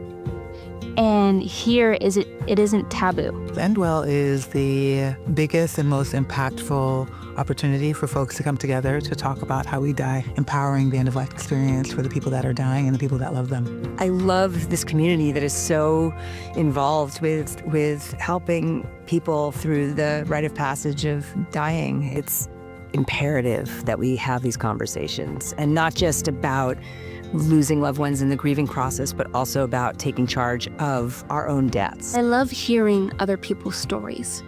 And here it isn't taboo. Endwell is the biggest and most impactful opportunity for folks to come together to talk about how we die, empowering the end-of-life experience for the people that are dying and the people that love them. I love this community that is so involved with helping people through the rite of passage of dying. It's imperative that we have these conversations, and not just about losing loved ones in the grieving process, but also about taking charge of our own deaths. I love hearing other people's stories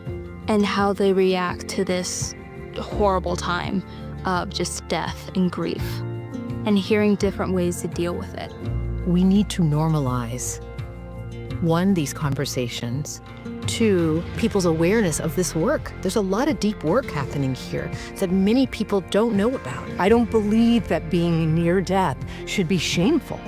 and how they react to this horrible time of just death and grief, and hearing different ways to deal with it. We need to normalize, one, these conversations, two, people's awareness of this work. There's a lot of deep work happening here that many people don't know about. I don't believe that being near death should be shameful.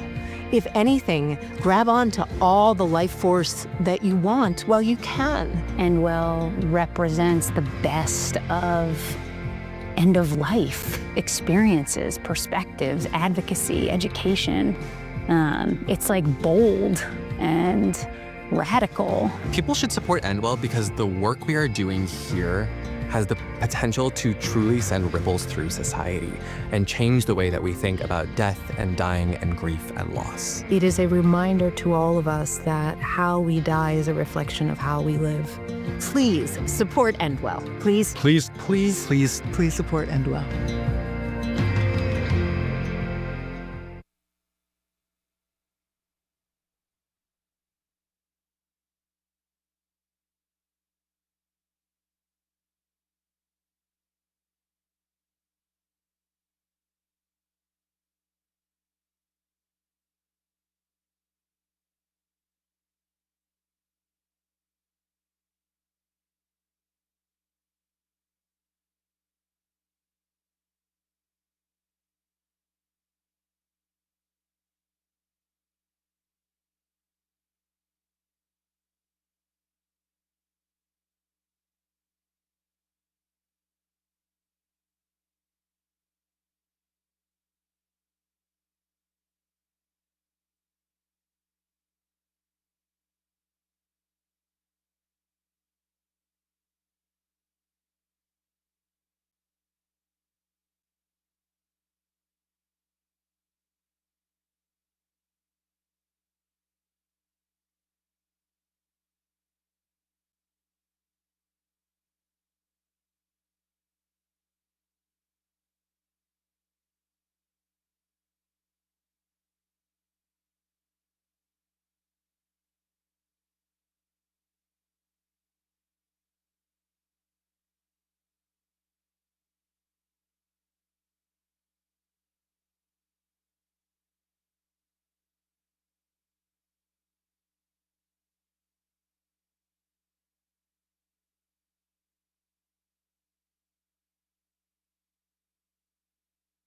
If anything, grab on to all the life force that you want while you can. Endwell represents the best of end-of-life experiences, perspectives, advocacy, education. It's like bold and radical. People should support Endwell because the work we are doing here has the potential to truly send ripples through society and change the way that we think about death and dying and grief and loss. It is a reminder to all of us that how we die is a reflection of how we live. Please support Endwell. Please, please, please, please, please support Endwell.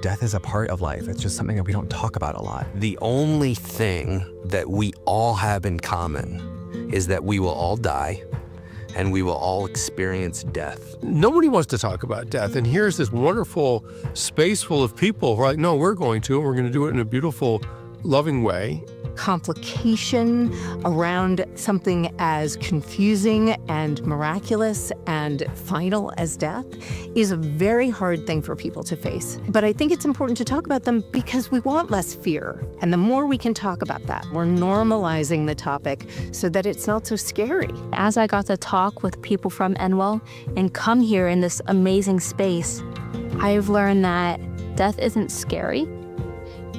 Death is a part of life. It's just something that we don't talk about a lot. The only thing that we all have in common is that we will all die and we will all experience death. Nobody wants to talk about death. And here's this wonderful space full of people who are like, no, we're going to, and we're going to do it in a beautiful, loving way. Complication around something as confusing and miraculous and final as death is a very hard thing for people to face. But I think it's important to talk about them because we want less fear. And the more we can talk about that, we're normalizing the topic so that it's not so scary. As I got to talk with people from Enwell and come here in this amazing space, I've learned that death isn't scary.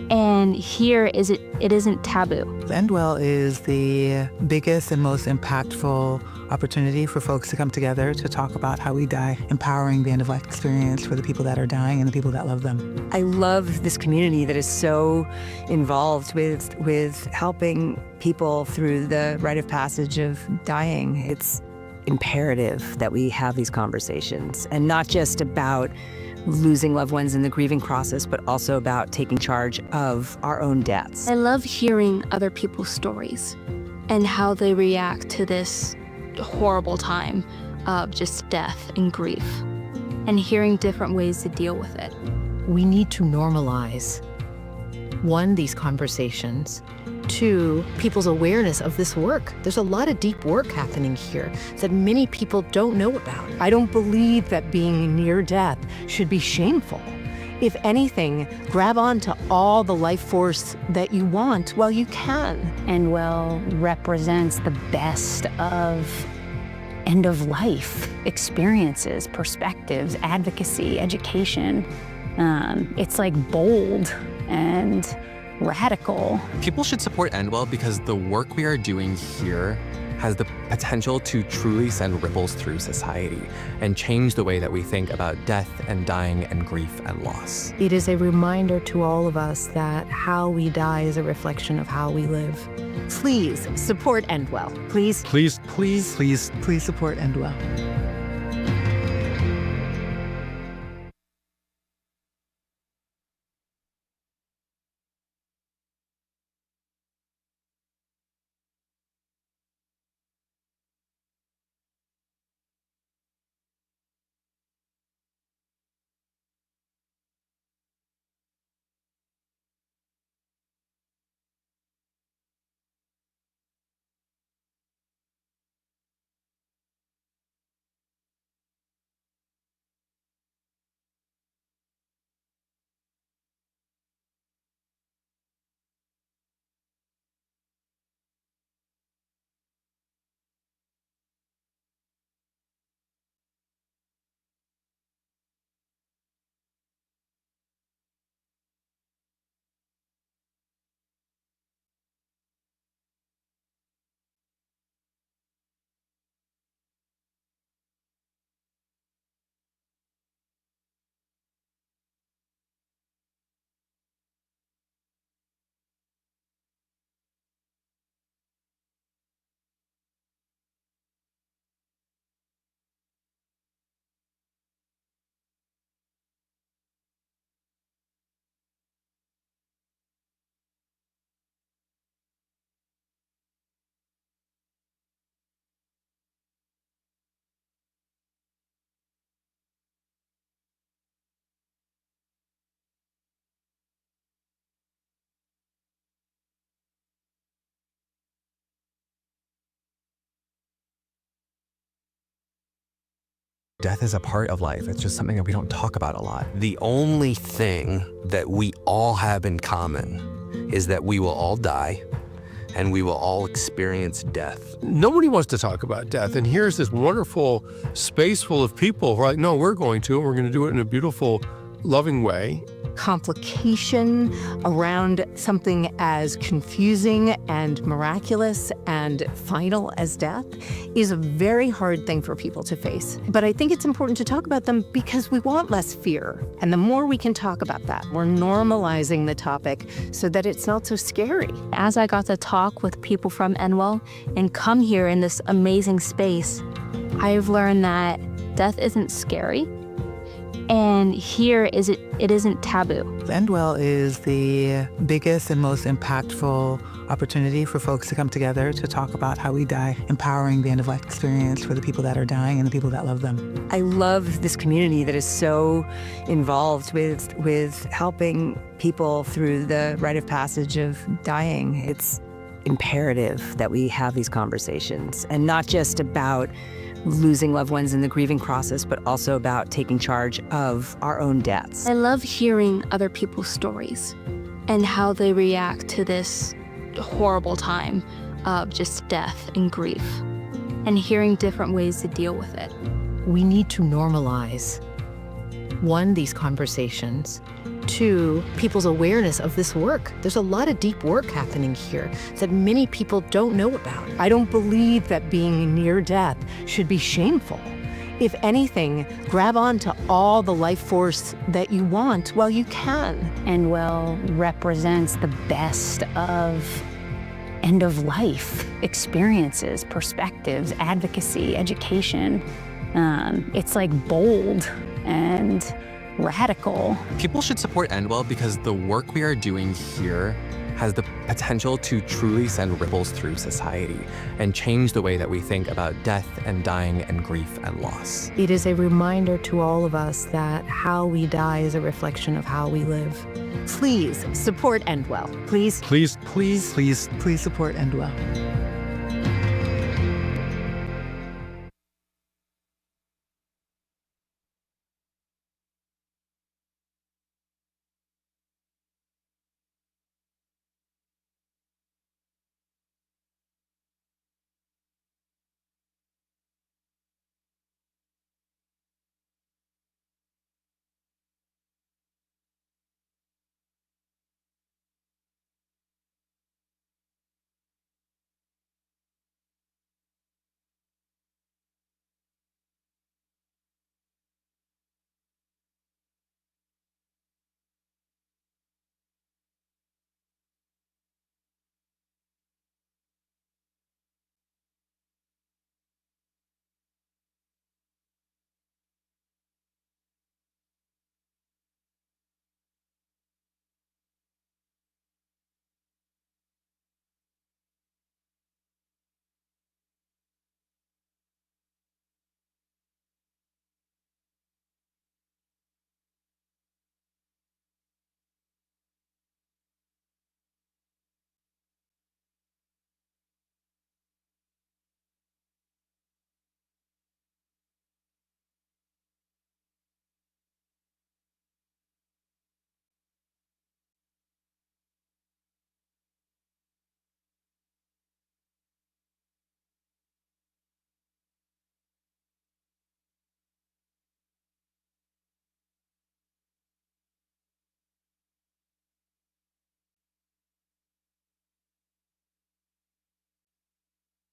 And here it isn't taboo. Endwell is the biggest and most impactful opportunity for folks to come together to talk about how we die, empowering the end-of-life experience for the people that are dying and the people that love them. I love this community that is so involved with helping people through the rite of passage of dying. It's imperative that we have these conversations, and not just about losing loved ones in the grieving process, but also about taking charge of our own deaths. I love hearing other people's stories and how they react to this horrible time of just death and grief, and hearing different ways to deal with it. We need to normalize, one, these conversations, two, people's awareness of this work. There's a lot of deep work happening here that many people don't know about. I don't believe that being near death should be shameful. If anything, grab on to all the life force that you want while you can. Enwell represents the best of end-of-life experiences, perspectives, advocacy, education. It's like bold and radical. People should support Endwell because the work we are doing here has the potential to truly send ripples through society and change the way that we think about death and dying and grief and loss. It is a reminder to all of us that how we die is a reflection of how we live. Please support Endwell. Please. Please, please, Please, please support Endwell. Death is a part of life. It's just something that we don't talk about a lot. The only thing that we all have in common is that we will all die and we will all experience death. Nobody wants to talk about death. And here's this wonderful space full of people who are like, no, we're going to, and we're going to do it in a beautiful, loving way. Complication around something as confusing and miraculous and final as death is a very hard thing for people to face. But I think it's important to talk about them because we want less fear. And the more we can talk about that, we're normalizing the topic so that it's not so scary. As I got to talk with people from Enwell and come here in this amazing space, I've learned that death isn't scary. And here it isn't taboo. Endwell is the biggest and most impactful opportunity for folks to come together to talk about how we die, empowering the end-of-life experience for the people that are dying and the people that love them. I love this community that is so involved with helping people through the rite of passage of dying. It's imperative that we have these conversations, and not just about losing loved ones in the grieving process, but also about taking charge of our own deaths. I love hearing other people's stories and how they react to this horrible time of just death and grief, and hearing different ways to deal with it. We need to normalize, one, these conversations, two, people's awareness of this work. There's a lot of deep work happening here that many people don't know about. I don't believe that being near death should be shameful. If anything, grab on to all the life force that you want while you can. Endwell represents the best of end-of-life experiences, perspectives, advocacy, education. It's like bold and radical. People should support Endwell because the work we are doing here has the potential to truly send ripples through society and change the way that we think about death and dying and grief and loss. It is a reminder to all of us that how we die is a reflection of how we live. Please support Endwell. Please. Please, please, Please, please support Endwell.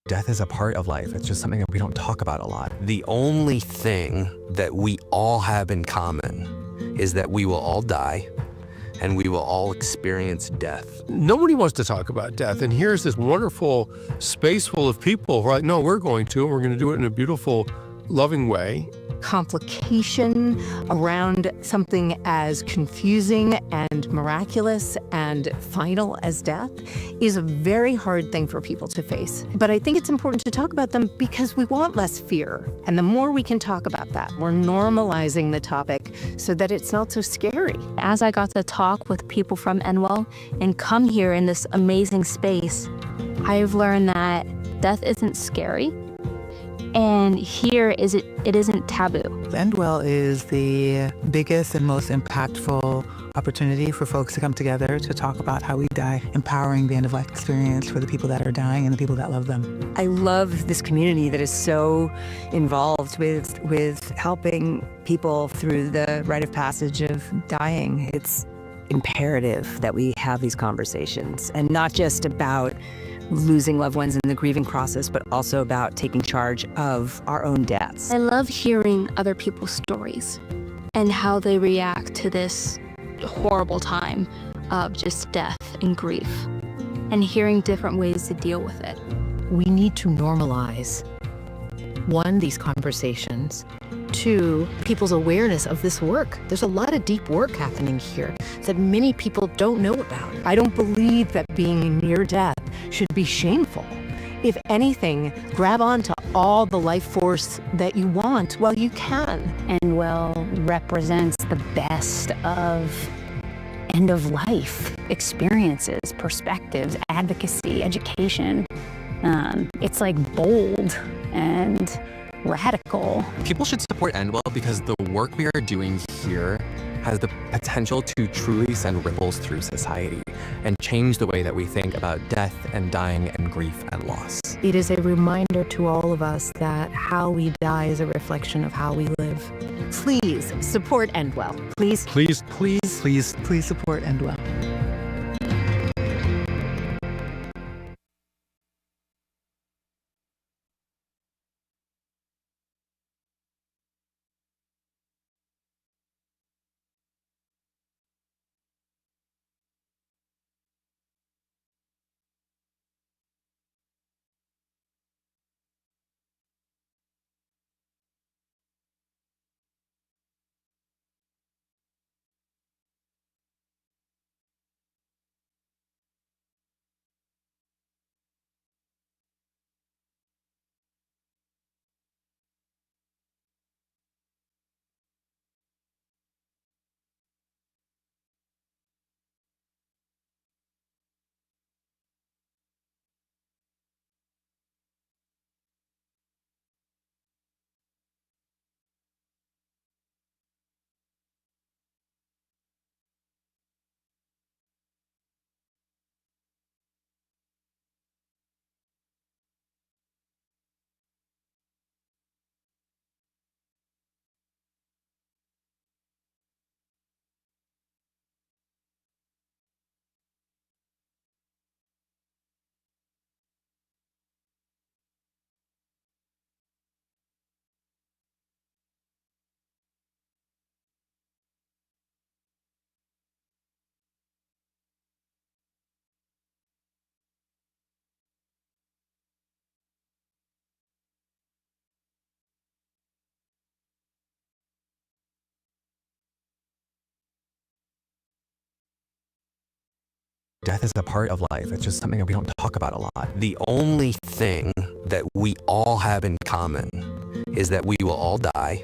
Death is a part of life. It's just something that we don't talk about a lot. The only thing that we all have in common is that we will all die and we will all experience death. Nobody wants to talk about death. And here's this wonderful space full of people who are like, no, we're going to, and we're going to do it in a beautiful, loving way. Complication around something as confusing and miraculous and final as death is a very hard thing for people to face. But I think it's important to talk about them because we want less fear. And the more we can talk about that, we're normalizing the topic so that it's not so scary. As I got to talk with people from Endwell and come here in this amazing space, I've learned that death isn't scary. And here it isn't taboo. Endwell is the biggest and most impactful opportunity for folks to come together to talk about how we die, empowering the end-of-life experience for the people that are dying and the people that love them. I love this community that is so involved with helping people through the rite of passage of dying. It's imperative that we have these conversations, and not just about losing loved ones in the grieving process, but also about taking charge of our own deaths. I love hearing other people's stories and how they react to this horrible time of just death and grief, and hearing different ways to deal with it. We need to normalize, one, these conversations, to people's awareness of this work. There's a lot of deep work happening here that many people don't know about. I don't believe that being near death should be shameful. If anything, grab onto all the life force that you want while you can. And well represents the best of end of life experiences, perspectives, advocacy, education. It's like bold and radical. People should support Endwell because the work we are doing here has the potential to truly send ripples through society and change the way that we think about death and dying and grief and loss. It is a reminder to all of us that how we die is a reflection of how we live. Please support Endwell. Please, Please, please support Endwell. Death is a part of life. It's just something that we don't talk about a lot. The only thing that we all have in common is that we will all die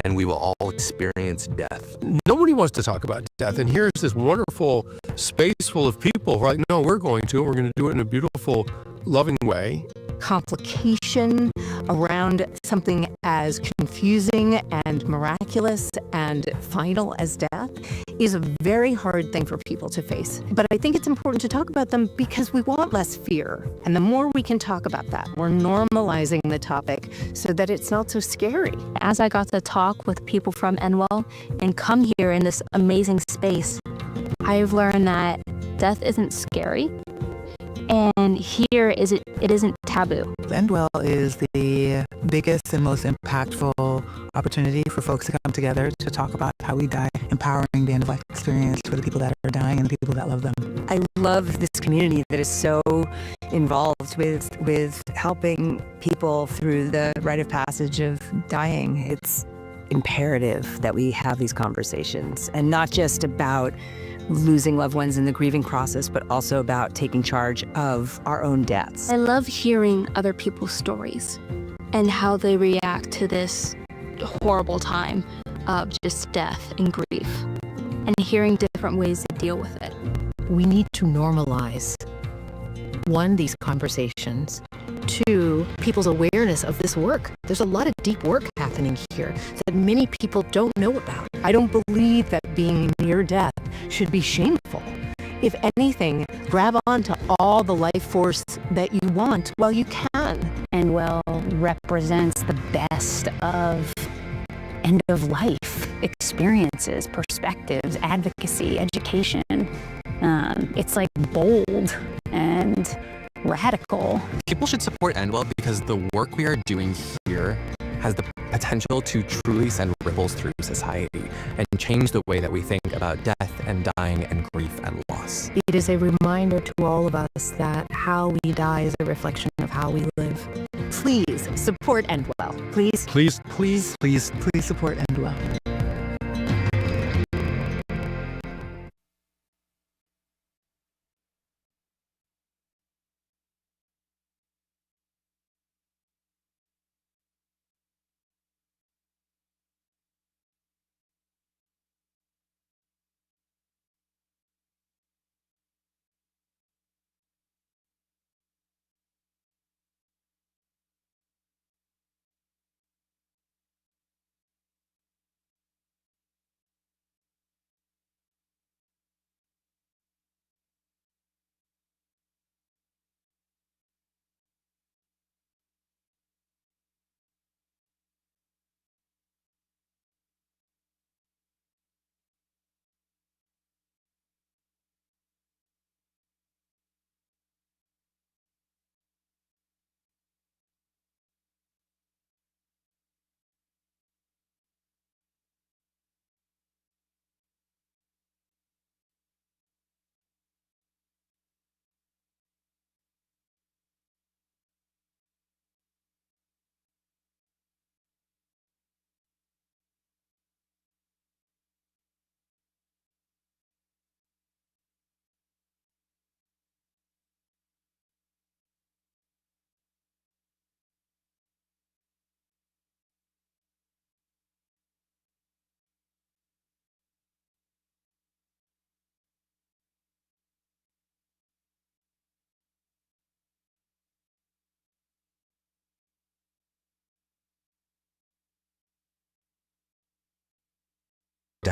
and we will all experience death. Nobody wants to talk about death. And here's this wonderful space full of people. Right? No, we're going to. We're going to do it in a beautiful, loving way. Complication around something as confusing and miraculous and final as death is a very hard thing for people to face. But I think it's important to talk about them because we want less fear. And the more we can talk about that, we're normalizing the topic so that it's not so scary. As I got to talk with people from Endwell and come here in this amazing space, I've learned that death isn't scary. And here it isn't taboo. Endwell is the biggest and most impactful opportunity for folks to come together to talk about how we die, empowering the end of life experience for the people that are dying and the people that love them. I love this community that is so involved with helping people through the rite of passage of dying. It's imperative that we have these conversations, and not just about losing loved ones in the grieving process, but also about taking charge of our own deaths. I love hearing other people's stories and how they react to this horrible time of just death and grief, and hearing different ways to deal with it. We need to normalize, one, these conversations, two, people's awareness of this work. There's a lot of deep work happening here that many people don't know about. I don't believe that being near death should be shameful. If anything, grab onto all the life force that you want while you can. Endwell represents the best of end of life experiences, perspectives, advocacy, education. It's like bold and radical. People should support Endwell because the work we are doing here has the potential to truly send ripples through society and change the way that we think about death and dying and grief and loss. It is a reminder to all of us that how we die is a reflection of how we live. Please support Endwell. Please, Please, please support Endwell.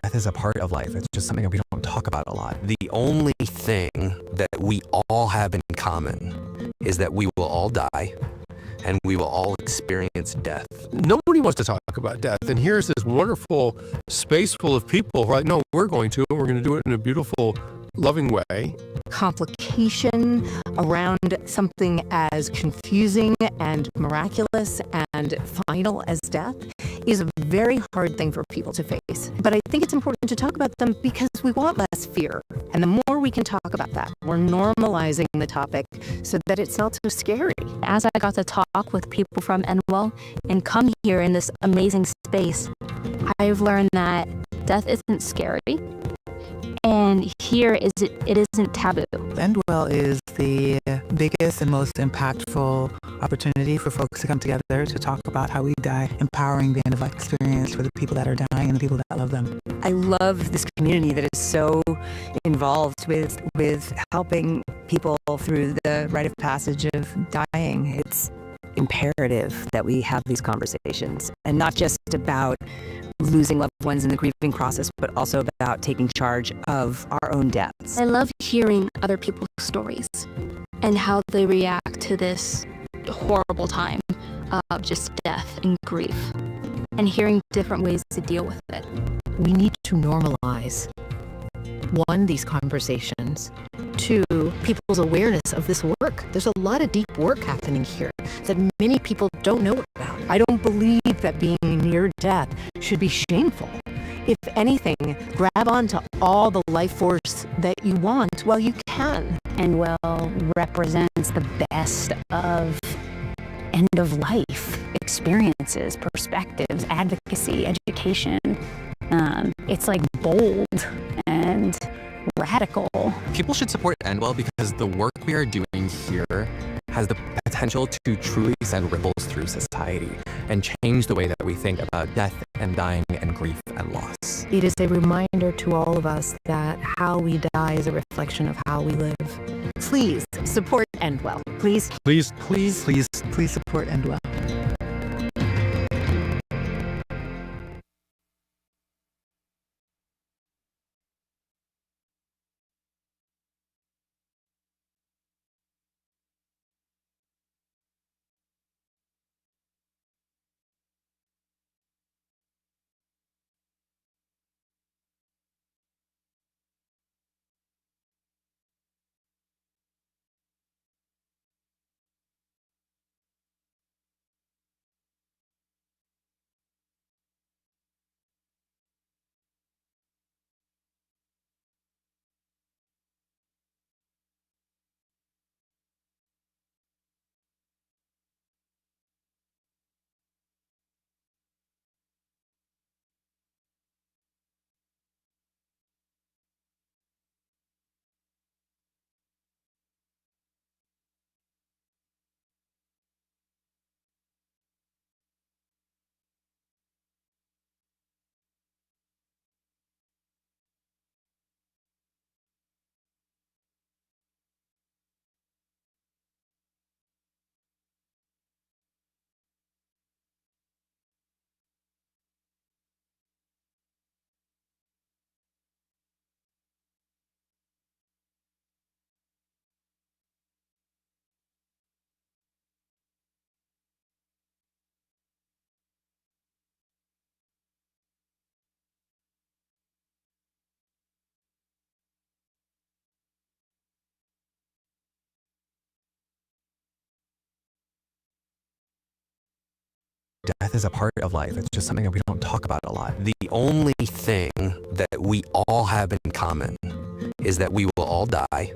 Death is a part of life. It's just something that we don't talk about a lot. The only thing that we all have in common is that we will all die and we will all experience death. Nobody wants to talk about death. And here's this wonderful space full of people, right? No, we're going to, and we're going to do it in a beautiful, loving way. Complication around something as confusing and miraculous and final as death is a very hard thing for people to face. But I think it's important to talk about them because we want less fear. And the more we can talk about that, we're normalizing the topic so that it's not so scary. As I got to talk with people from Enwell and come here in this amazing space, I've learned that death isn't scary. And here it isn't taboo. Endwell is the biggest and most impactful opportunity for folks to come together to talk about how we die, empowering the end of life experience for the people that are dying and the people that love them. I love this community that is so involved with helping people through the rite of passage of dying. It's imperative that we have these conversations, and not just about losing loved ones in the grieving process, but also about taking charge of our own deaths. I love hearing other people's stories and how they react to this horrible time of just death and grief, and hearing different ways to deal with it. We need to normalize, one, these conversations, two, people's awareness of this work. There's a lot of deep work happening here that many people don't know about. I don't believe that being near death should be shameful. If anything, grab onto all the life force that you want while you can. Endwell represents the best of end of life experiences, perspectives, advocacy, education. It's like bold and radical. People should support Endwell because the work we are doing here has the potential to truly send ripples through society and change the way that we think about death and dying and grief and loss. It is a reminder to all of us that how we die is a reflection of how we live. Please support Endwell. Please support Endwell. Death is a part of life. It's just something that we don't talk about a lot. The only thing that we all have in common is that we will all die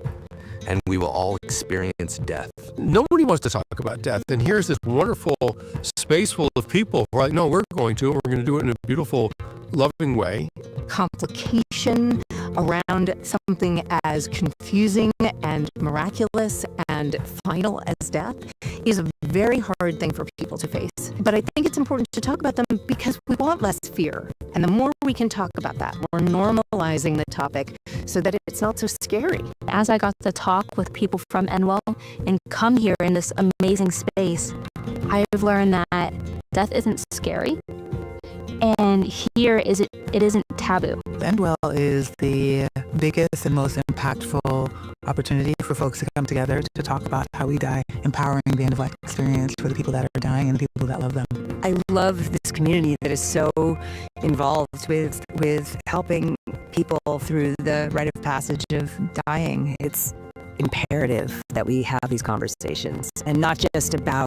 and we will all experience death. Nobody wants to talk about death. And here's this wonderful space full of people who are like, no, we're going to, and we're going to do it in a beautiful, loving way. Complication around something as confusing and miraculous and final as death is a very hard thing for people to face. But I think it's important to talk about them because we want less fear. And the more we can talk about that, we're normalizing the topic so that it's not so scary. As I got to talk with people from Enwell and come here in this amazing space, I've learned that death isn't scary. And here it isn't taboo. Endwell is the biggest and most impactful opportunity for folks to come together to talk about how we die, empowering the end-of-life experience for the people that are dying and the people that love them. I love this community that is so involved with helping people through the rite of passage of dying. It's imperative that we have these conversations, and not just about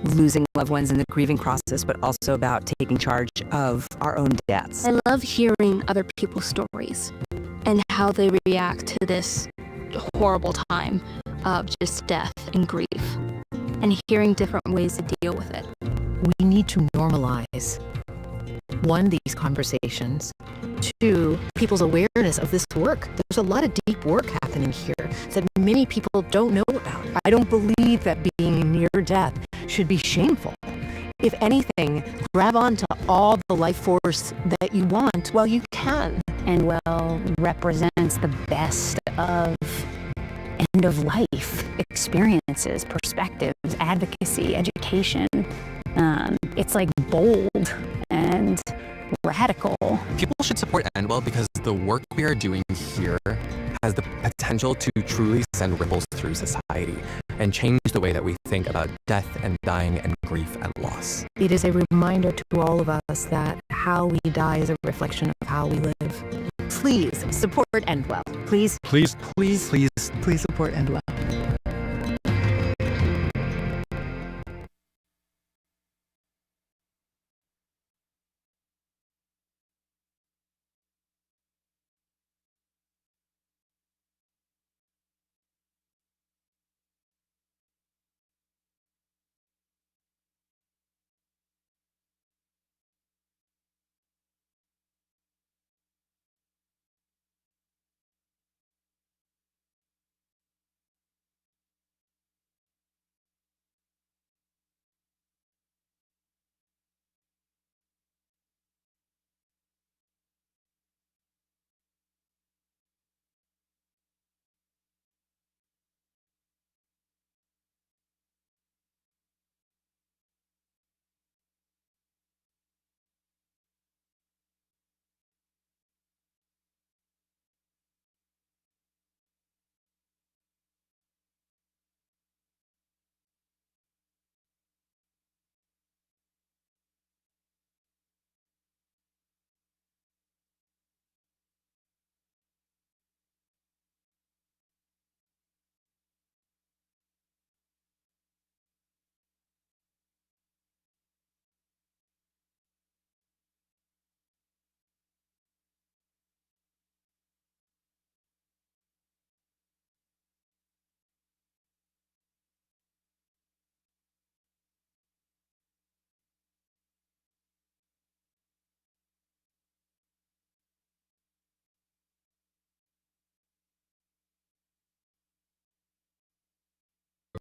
losing loved ones in the grieving process, but also about taking charge of our own deaths. I love hearing other people's stories and how they react to this horrible time of just death and grief, and hearing different ways to deal with it. We need to normalize, one, these conversations, two, people's awareness of this work. There's a lot of deep work happening here that many people don't know about. I don't believe that being near death should be shameful. If anything, grab onto all the life force that you want while you can. Endwell represents the best of end-of-life experiences, perspectives, advocacy, education. It's like bold and radical. People should support Endwell because the work we are doing here has the potential to truly send ripples through society and change the way that we think about death and dying and grief and loss. It is a reminder to all of us that how we die is a reflection of how we live. Please support Endwell. Please. Please. Please, please, please support Endwell.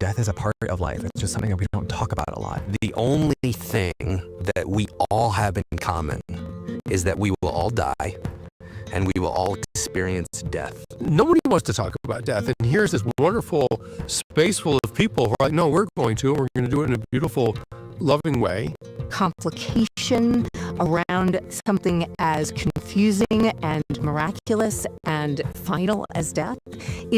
Death is a part of life. It's just something that we don't talk about a lot. The only thing that we all have in common is that we will all die and we will all experience death. Nobody wants to talk about death. And here's this wonderful space full of people who are like, no, we're going to, and we're going to do it in a beautiful, loving way. Complication around something as confusing and miraculous and final as death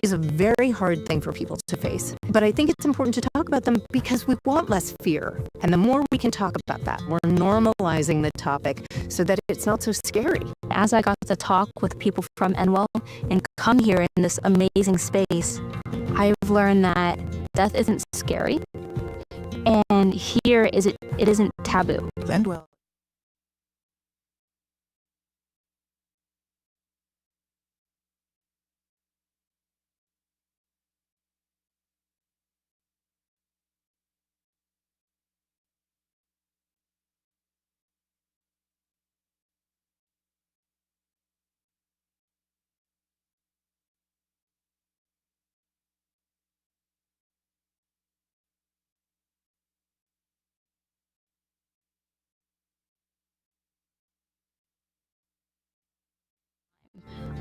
is a very hard thing for people to face. But I think it's important to talk about them because we want less fear. And the more we can talk about that, we're normalizing the topic so that it's not so scary. As I got to talk with people from Enwell and come here in this amazing space, I've learned that death isn't scary. And here it isn't taboo. End well.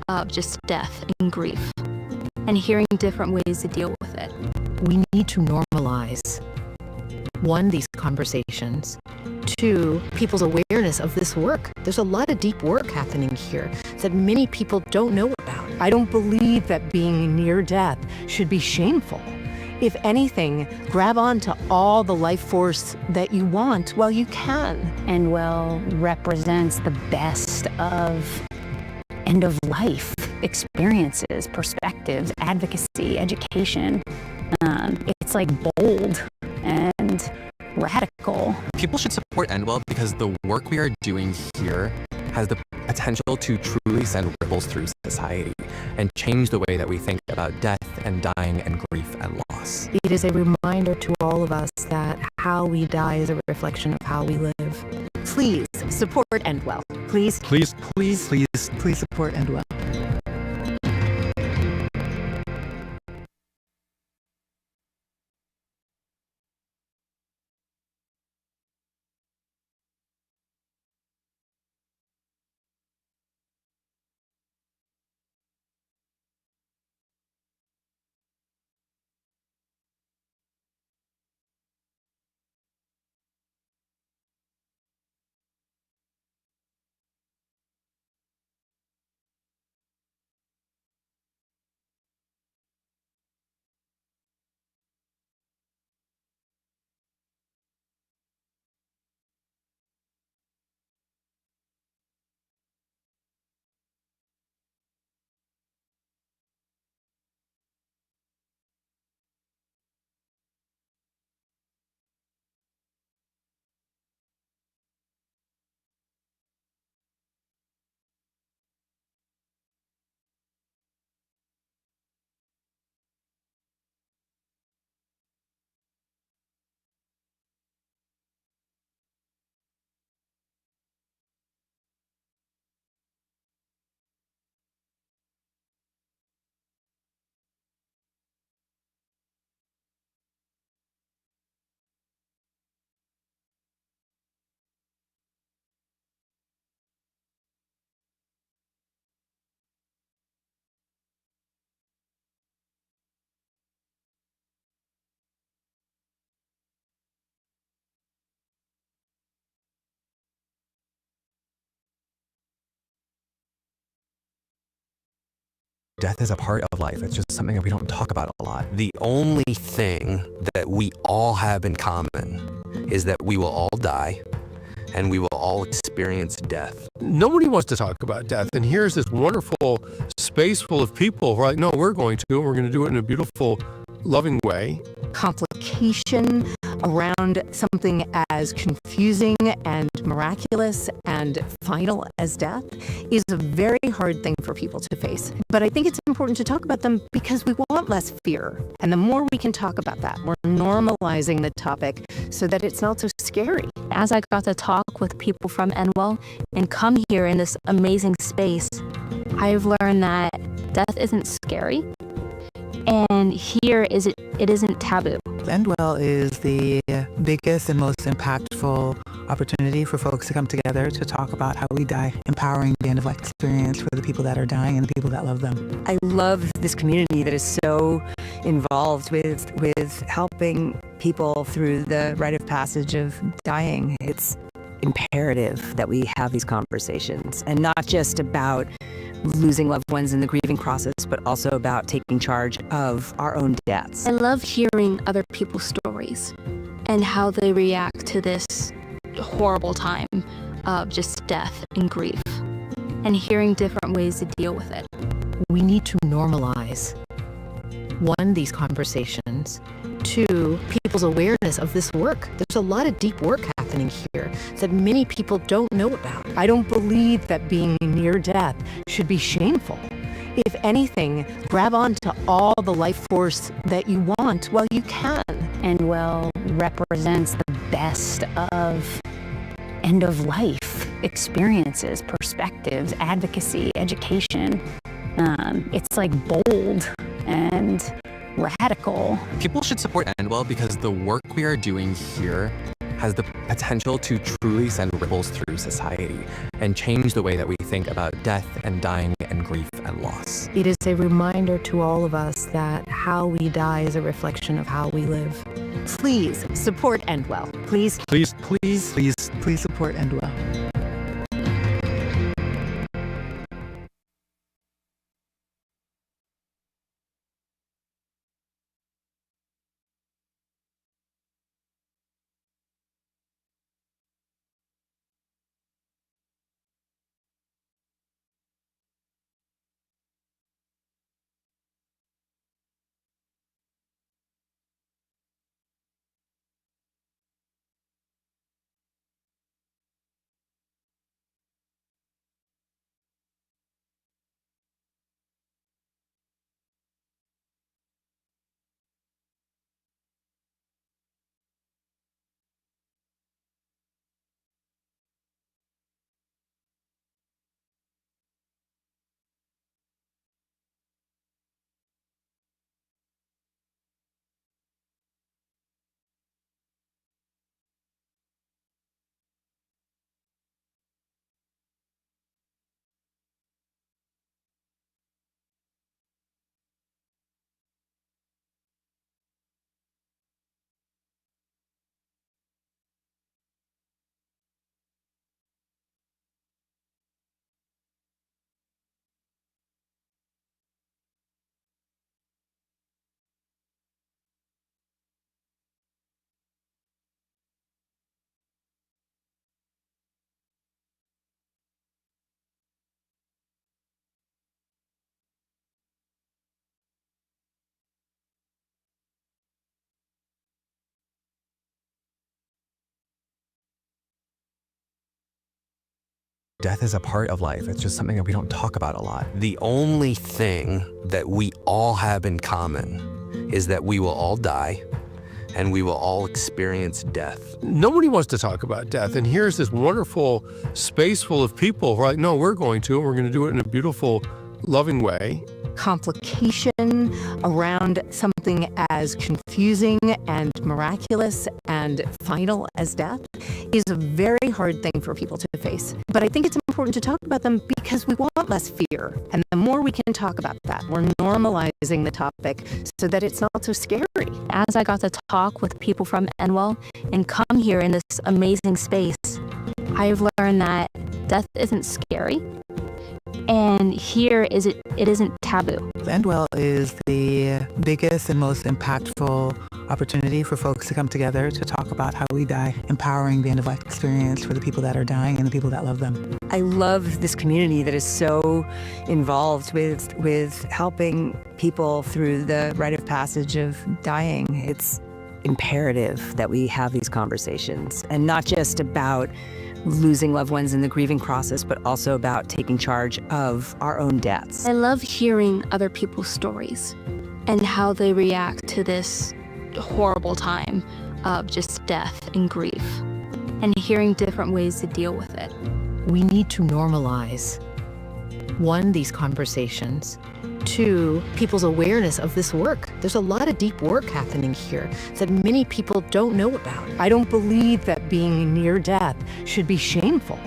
Of just death and grief, and hearing different ways to deal with it. We need to normalize, one, these conversations, two, people's awareness of this work. There's a lot of deep work happening here that many people don't know about. I don't believe that being near death should be shameful. If anything, grab on to all the life force that you want while you can. And well represents the best of end of life experiences, perspectives, advocacy, education. It's like bold and radical. People should support Endwell because the work we are doing here has the potential to truly send ripples through society and change the way that we think about death and dying and grief and loss. It is a reminder to all of us that how we die is a reflection of how we live. Please support Endwell. Please, Please, please, please, please support Endwell. Death is a part of life. It's just something that we don't talk about a lot. The only thing that we all have in common is that we will all die and we will all experience death. Nobody wants to talk about death. And here's this wonderful space full of people who are like, no, we're going to, and we're going to do it in a beautiful, loving way. Complication around something as confusing and miraculous and final as death is a very hard thing for people to face. But I think it's important to talk about them because we want less fear. And the more we can talk about that, we're normalizing the topic so that it's not so scary. As I got to talk with people from Endwell and come here in this amazing space, I've learned that death isn't scary. And here it isn't taboo. Endwell is the biggest and most impactful opportunity for folks to come together to talk about how we die, empowering the end-of-life experience for the people that are dying and the people that love them. I love this community that is so involved with helping people through the rite of passage of dying. It's imperative that we have these conversations, and not just about losing loved ones in the grieving process, but also about taking charge of our own deaths. I love hearing other people's stories and how they react to this horrible time of just death and grief, and hearing different ways to deal with it. We need to normalize, one, these conversations, to people's awareness of this work. There's a lot of deep work happening here that many people don't know about. I don't believe that being near death should be shameful. If anything, grab onto all the life force that you want while you can. And well represents the best of end of life experiences, perspectives, advocacy, education. It's like bold and radical. People should support Endwell because the work we are doing here has the potential to truly send ripples through society and change the way that we think about death and dying and grief and loss. It is a reminder to all of us that how we die is a reflection of how we live. Please support Endwell. Please, Please, please support Endwell. Death is a part of life. It's just something that we don't talk about a lot. The only thing that we all have in common is that we will all die and we will all experience death. Nobody wants to talk about death. And here's this wonderful space full of people who are like, no, we're going to, and we're going to do it in a beautiful, loving way. Complication around something as confusing and miraculous and final as death is a very hard thing for people to face. But I think it's important to talk about them because we want less fear. And the more we can talk about that, we're normalizing the topic so that it's not so scary. As I got to talk with people from Endwell and come here in this amazing space, I've learned that death isn't scary. And here it isn't taboo. Endwell is the biggest and most impactful opportunity for folks to come together to talk about how we die, empowering the end-of-life experience for the people that are dying and the people that love them. I love this community that is so involved with helping people through the rite of passage of dying. It's imperative that we have these conversations, and not just about losing loved ones in the grieving process, but also about taking charge of our own deaths. I love hearing other people's stories and how they react to this horrible time of just death and grief, and hearing different ways to deal with it. We need to normalize, one, these conversations, two, people's awareness of this work. There's a lot of deep work happening here that many people don't know about. I don't believe that being near death should be shameful.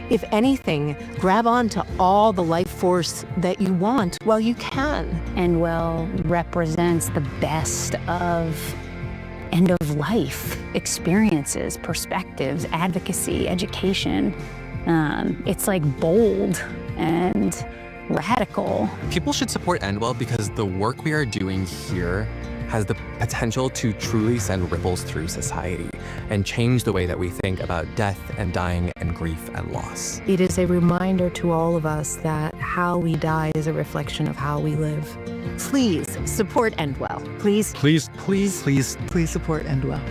If anything, grab onto all the life force that you want while you can. Endwell represents the best of end of life experiences, perspectives, advocacy, education. It's like bold and radical. People should support Endwell because the work we are doing here has the potential to truly send ripples through society and change the way that we think about death and dying and grief and loss. It is a reminder to all of us that how we die is a reflection of how we live. Please support Endwell. Please support Endwell.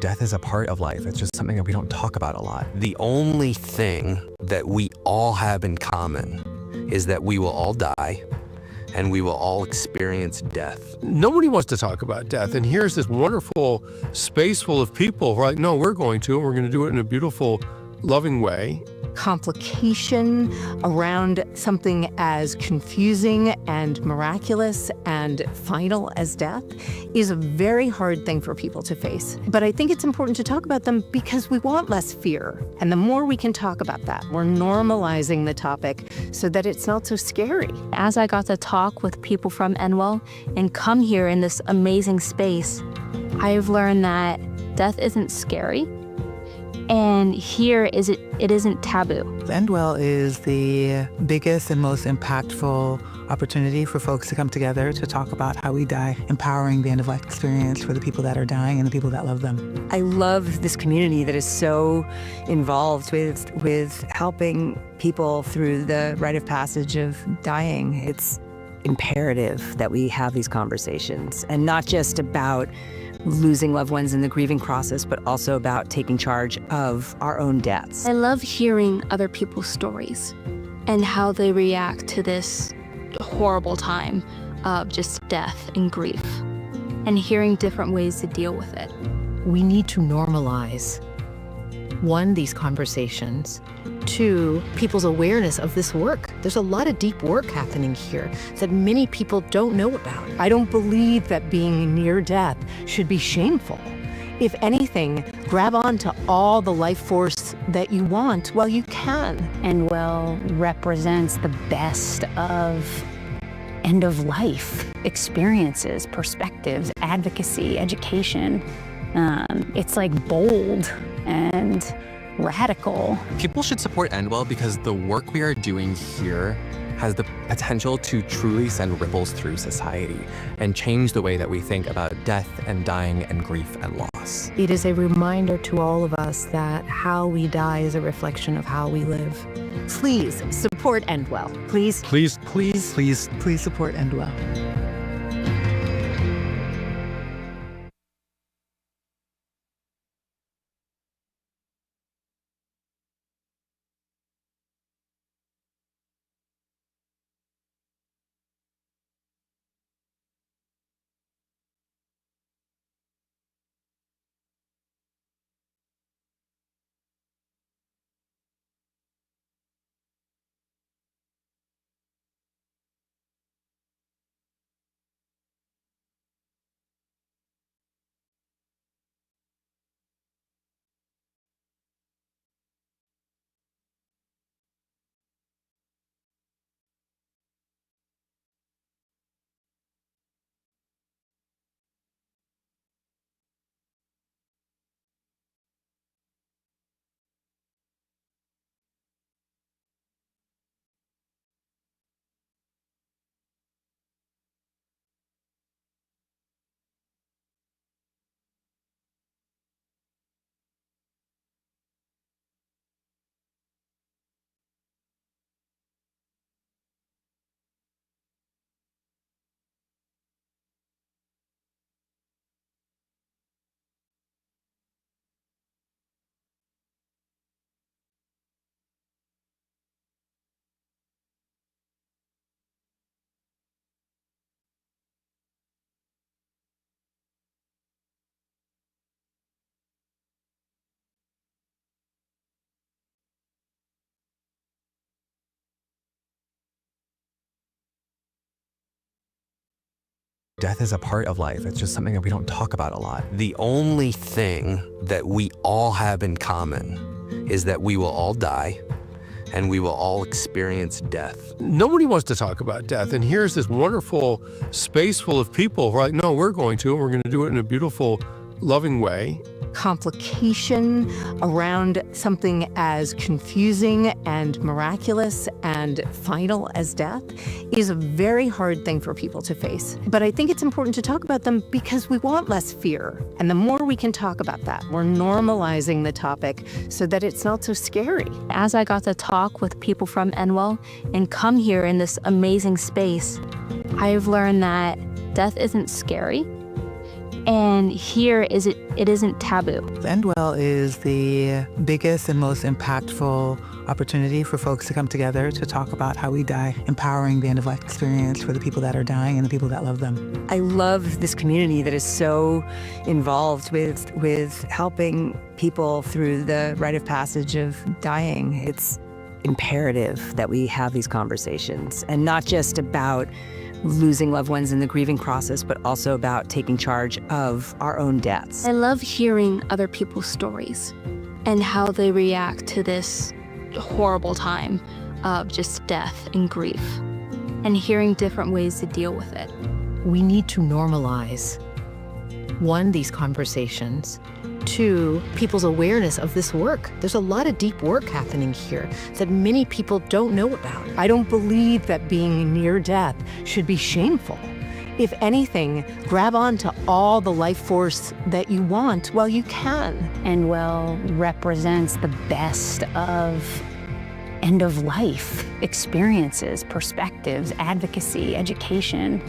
Death is a part of life. It's just something that we don't talk about a lot. The only thing that we all have in common is that we will all die and we will all experience death. Nobody wants to talk about death. And here's this wonderful space full of people who are like, no, we're going to, and we're going to do it in a beautiful, loving way. Complication around something as confusing and miraculous and final as death is a very hard thing for people to face. But I think it's important to talk about them because we want less fear. And the more we can talk about that, we're normalizing the topic so that it's not so scary. As I got to talk with people from Endwell and come here in this amazing space, I've learned that death isn't scary. And here it isn't taboo. Endwell is the biggest and most impactful opportunity for folks to come together to talk about how we die, empowering the end-of-life experience for the people that are dying and the people that love them. I love this community that is so involved with helping people through the rite of passage of dying. It's imperative that we have these conversations, and not just about losing loved ones in the grieving process, but also about taking charge of our own deaths. I love hearing other people's stories and how they react to this horrible time of just death and grief, and hearing different ways to deal with it. We need to normalize, one, these conversations, two, people's awareness of this work. There's a lot of deep work happening here that many people don't know about. I don't believe that being near death should be shameful. If anything, grab on to all the life force that you want while you can. Endwell represents the best of end-of-life experiences, perspectives, advocacy, education. It's like bold and radical. People should support Endwell because the work we are doing here has the potential to truly send ripples through society and change the way that we think about death and dying and grief and loss. It is a reminder to all of us that how we die is a reflection of how we live. Please support Endwell. Please support Endwell. Death is a part of life. It's just something that we don't talk about a lot. The only thing that we all have in common is that we will all die and we will all experience death. Nobody wants to talk about death. And here's this wonderful space full of people who are like, no, we're going to, and we're going to do it in a beautiful, loving way. Complication around something as confusing and miraculous and final as death is a very hard thing for people to face. But I think it's important to talk about them because we want less fear. And the more we can talk about that, we're normalizing the topic so that it's not so scary. As I got to talk with people from Enwell and come here in this amazing space, I've learned that death isn't scary. And here it isn't taboo. Endwell is the biggest and most impactful opportunity for folks to come together to talk about how we die, empowering the end-of-life experience for the people that are dying and the people that love them. I love this community that is so involved with helping people through the rite of passage of dying. It's imperative that we have these conversations, and not just about losing loved ones in the grieving process, but also about taking charge of our own deaths. I love hearing other people's stories and how they react to this horrible time of just death and grief, and hearing different ways to deal with it. We need to normalize, one, these conversations, two, people's awareness of this work. There's a lot of deep work happening here that many people don't know about. I don't believe that being near death should be shameful. If anything, grab on to all the life force that you want while you can. Enwell represents the best of end-of-life experiences, perspectives, advocacy, education.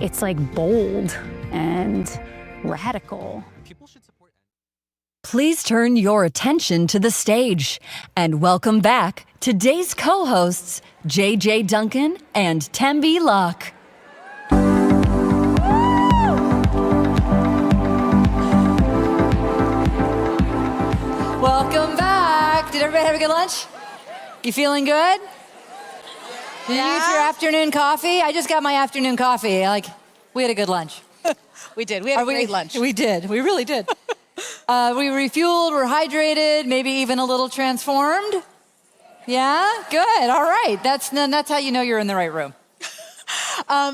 It's like bold and radical. Please turn your attention to the stage and welcome back today's co-hosts, JJ Duncan and Tembi Locke. Welcome back. Did everybody have a good lunch? You feeling good? Did you use your afternoon coffee? I just got my afternoon coffee. We had a good lunch. We did. We had a great lunch. We did. We really did. We refueled, we're hydrated, maybe even a little transformed. Yeah? Good. All right. That's how you know you're in the right room.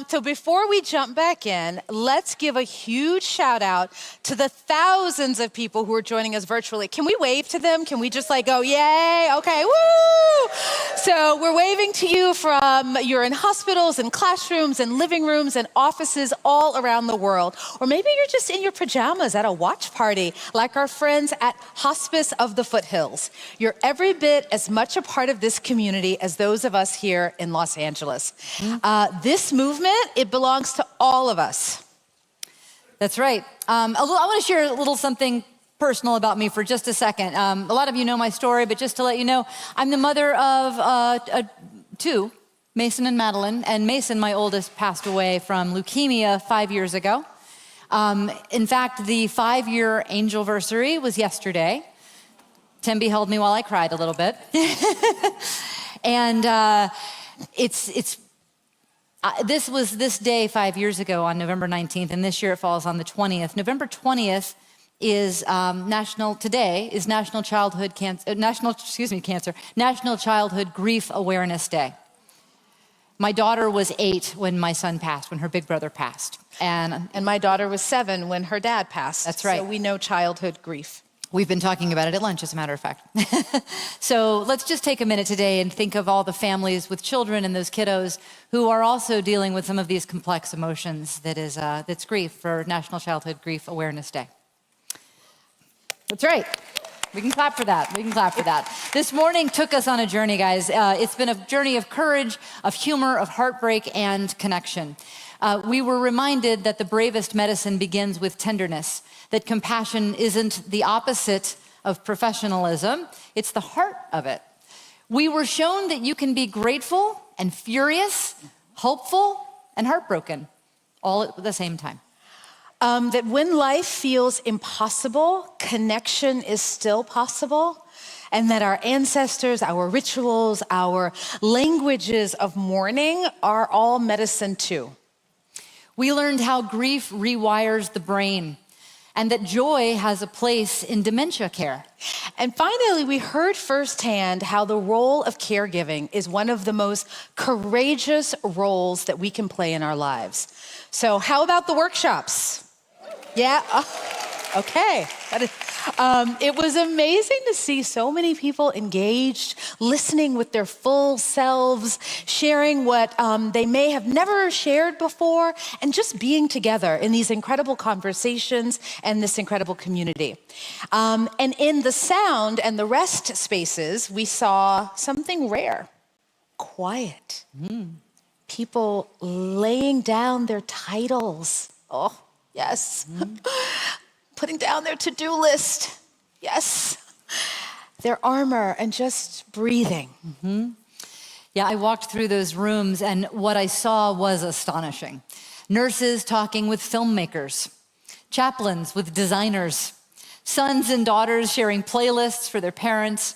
So before we jump back in, let's give a huge shout out to the thousands of people who are joining us virtually. Can we wave to them? Can we just go, yay? Okay, woo! So we're waving to you you're in hospitals and classrooms and living rooms and offices all around the world. Or maybe you're just in your pajamas at a watch party like our friends at Hospice of the Foothills. You're every bit as much a part of this community as those of us here in Los Angeles. This movement, it belongs to all of us. That's right. I want to share a little something personal about me for just a second. A lot of you know my story, but just to let you know, I'm the mother of two, Mason and Madeline. And Mason, my oldest, passed away from leukemia 5 years ago. In fact, the 5-year angelversary was yesterday. Tembi held me while I cried a little bit. And this was this day 5 years ago on November 19th, and this year it falls on the 20th. November 20th is National Childhood Grief Awareness Day. My daughter was 8 when my son passed, when her big brother passed. And my daughter was 7 when her dad passed. That's right. So we know childhood grief. We've been talking about it at lunch, as a matter of fact. So let's just take a minute today and think of all the families with children and those kiddos who are also dealing with some of these complex emotions that's grief for National Childhood Grief Awareness Day. That's right. We can clap for that. We can clap for that. This morning took us on a journey, guys. It's been a journey of courage, of humor, of heartbreak, and connection. We were reminded that the bravest medicine begins with tenderness, that compassion isn't the opposite of professionalism, it's the heart of it. We were shown that you can be grateful and furious, hopeful and heartbroken, all at the same time. That when life feels impossible, connection is still possible. And that our ancestors, our rituals, our languages of mourning are all medicine too. We learned how grief rewires the brain and that joy has a place in dementia care. And finally, we heard firsthand how the role of caregiving is one of the most courageous roles that we can play in our lives. So how about the workshops? Yeah, okay. It was amazing to see so many people engaged, listening with their full selves, sharing what they may have never shared before, and just being together in these incredible conversations and this incredible community. And in the sound and the rest spaces, we saw something rare, quiet. People laying down their titles. Oh, yes. Putting down their to-do list. Yes. Their armor and just breathing. Yeah, I walked through those rooms and what I saw was astonishing. Nurses talking with filmmakers, chaplains with designers, sons and daughters sharing playlists for their parents.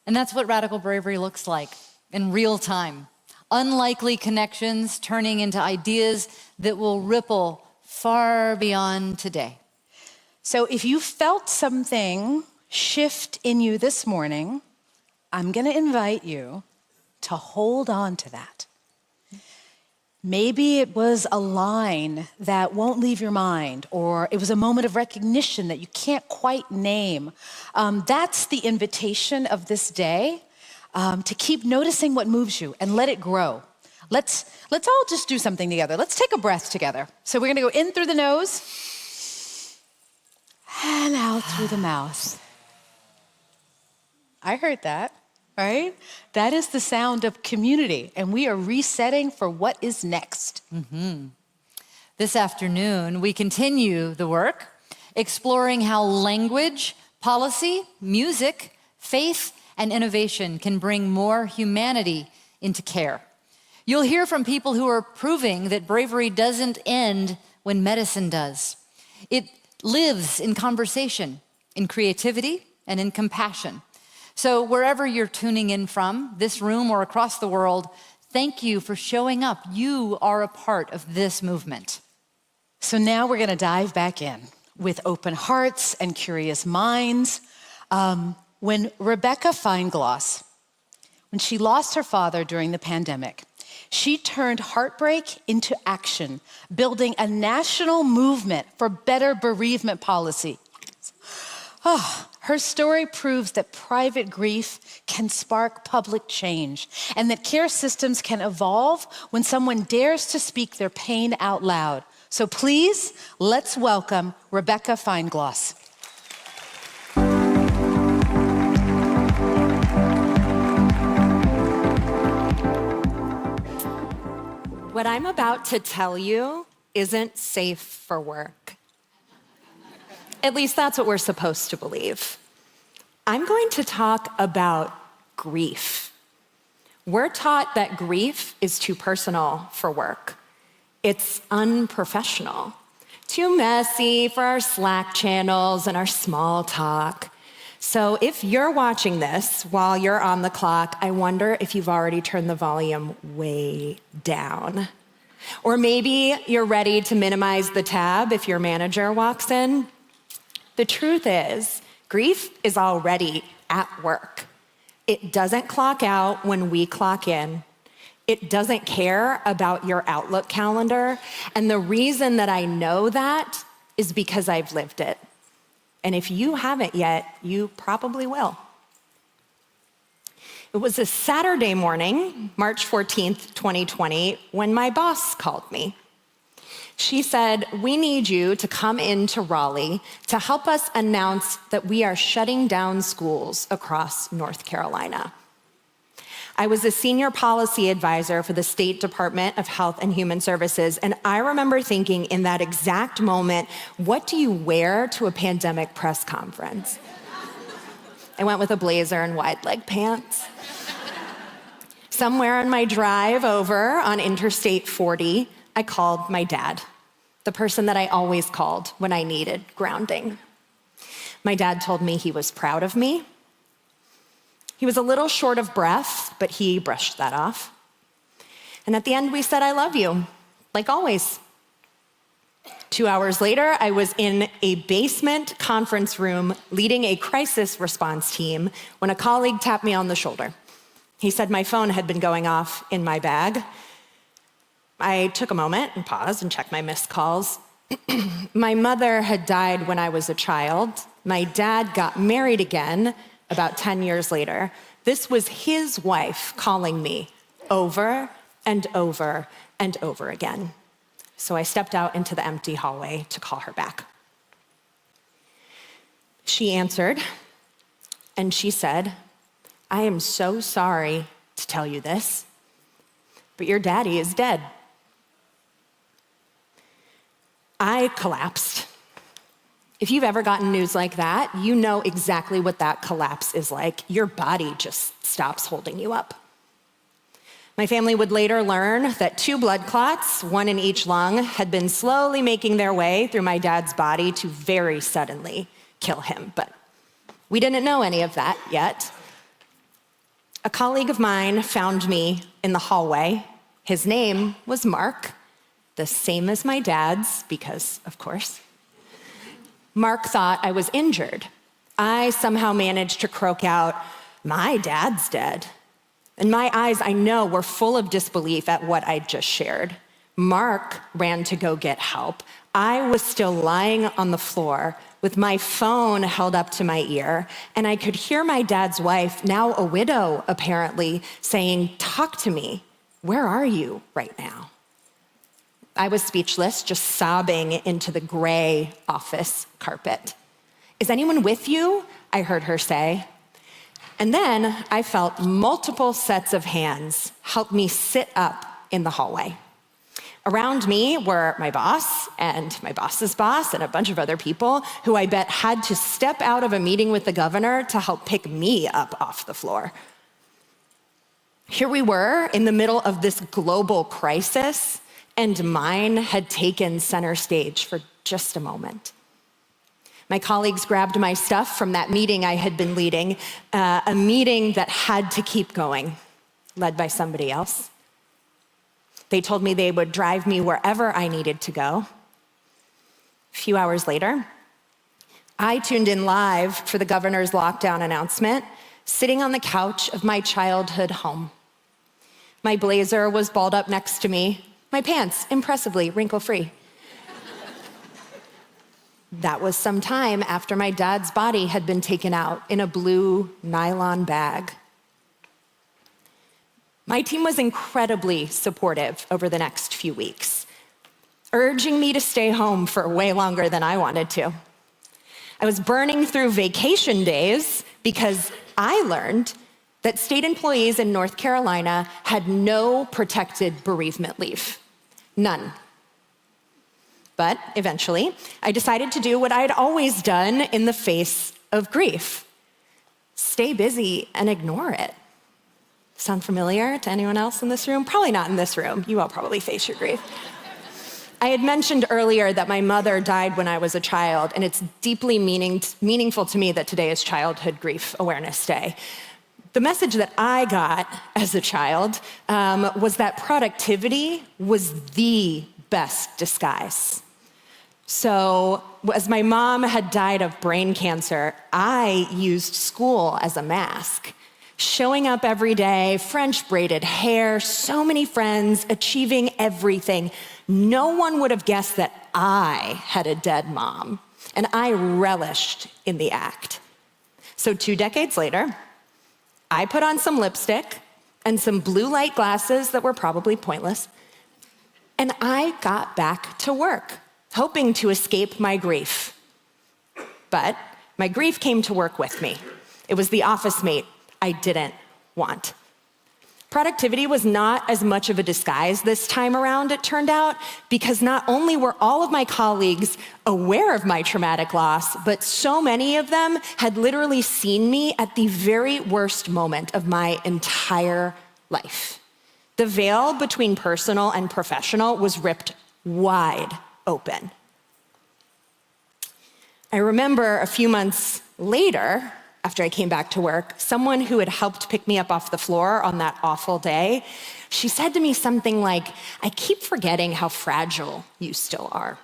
And that's what radical bravery looks like in real time. Unlikely connections turning into ideas that will ripple far beyond today. So if you felt something shift in you this morning, I'm going to invite you to hold on to that. Maybe it was a line that won't leave your mind, or it was a moment of recognition that you can't quite name. That's the invitation of this day, to keep noticing what moves you and let it grow. Let's all just do something together. Let's take a breath together. So we're gonna go in through the nose and out through the mouth. I heard that, right? That is the sound of community, and we are resetting for what is next. This afternoon, we continue the work, exploring how language, policy, music, faith, and innovation can bring more humanity into care. You'll hear from people who are proving that bravery doesn't end when medicine does. It lives in conversation, in creativity, and in compassion. So wherever you're tuning in from, this room or across the world, thank you for showing up. You are a part of this movement. So now we're gonna dive back in with open hearts and curious minds. When Rebecca Feingloss, when she lost her father during the pandemic, she turned heartbreak into action, building a national movement for better bereavement policy. Her story proves that private grief can spark public change and that care systems can evolve when someone dares to speak their pain out loud. So please, let's welcome Rebecca Feingloss. What I'm about to tell you isn't safe for work. At least that's what we're supposed to believe. I'm going to talk about grief. We're taught that grief is too personal for work. It's unprofessional, too messy for our Slack channels and our small talk. So if you're watching this while you're on the clock, I wonder if you've already turned the volume way down. Or maybe you're ready to minimize the tab if your manager walks in. The truth is, grief is already at work. It doesn't clock out when we clock in. It doesn't care about your Outlook calendar. And the reason that I know that is because I've lived it. And if you haven't yet, you probably will. It was a Saturday morning, March 14th, 2020, when my boss called me. She said, "We need you to come into Raleigh to help us announce that we are shutting down schools across North Carolina." I was a senior policy advisor for the State Department of Health and Human Services, and I remember thinking in that exact moment, what do you wear to a pandemic press conference? I went with a blazer and wide leg pants. Somewhere on my drive over on Interstate 40, I called my dad, the person that I always called when I needed grounding. My dad told me he was proud of me. He was a little short of breath, but he brushed that off. And at the end, we said, "I love you," like always. 2 hours later, I was in a basement conference room leading a crisis response team when a colleague tapped me on the shoulder. He said my phone had been going off in my bag. I took a moment and paused and checked my missed calls. My mother had died when I was a child. My dad got married again about 10 years later. This was his wife calling me over and over and over again. So I stepped out into the empty hallway to call her back. She answered, and she said, "I am so sorry to tell you this, but your daddy is dead." I collapsed. If you've ever gotten news like that, you know exactly what that collapse is like. Your body just stops holding you up. My family would later learn that 2 blood clots, 1 in each lung, had been slowly making their way through my dad's body to very suddenly kill him. But we didn't know any of that yet. A colleague of mine found me in the hallway. His name was Mark, the same as my dad's, because, of course. Mark thought I was injured. I somehow managed to croak out, "My dad's dead." And my eyes, I know, were full of disbelief at what I'd just shared. Mark ran to go get help. I was still lying on the floor with my phone held up to my ear, and I could hear my dad's wife, now a widow apparently, saying, "Talk to me. Where are you right now?" I was speechless, just sobbing into the gray office carpet. "Is anyone with you?" I heard her say. And then I felt multiple sets of hands help me sit up in the hallway. Around me were my boss and my boss's boss and a bunch of other people who I bet had to step out of a meeting with the governor to help pick me up off the floor. Here we were in the middle of this global crisis, and mine had taken center stage for just a moment. My colleagues grabbed my stuff from that meeting I had been leading, a meeting that had to keep going, led by somebody else. They told me they would drive me wherever I needed to go. A few hours later, I tuned in live for the governor's lockdown announcement, sitting on the couch of my childhood home. My blazer was balled up next to me, my pants impressively wrinkle-free. That was some time after my dad's body had been taken out in a blue nylon bag. My team was incredibly supportive over the next few weeks, urging me to stay home for way longer than I wanted to. I was burning through vacation days because I learned that state employees in North Carolina had no protected bereavement leave. None. But eventually, I decided to do what I'd always done in the face of grief: stay busy and ignore it. Sound familiar to anyone else in this room? Probably not in this room. You all probably face your grief. I had mentioned earlier that my mother died when I was a child, and it's deeply meaningful to me that today is Childhood Grief Awareness Day. The message that I got as a child was that productivity was the best disguise. So, as my mom had died of brain cancer, I used school as a mask. Showing up every day, French braided hair, so many friends, achieving everything. No one would have guessed that I had a dead mom, and I relished in the act. So 2 decades later, I put on some lipstick and some blue light glasses that were probably pointless, and I got back to work, hoping to escape my grief. But my grief came to work with me. It was the office mate I didn't want. Productivity was not as much of a disguise this time around, it turned out, because not only were all of my colleagues aware of my traumatic loss, but so many of them had literally seen me at the very worst moment of my entire life. The veil between personal and professional was ripped wide open. I remember a few months later, after I came back to work, someone who had helped pick me up off the floor on that awful day, she said to me something like, "I keep forgetting how fragile you still are."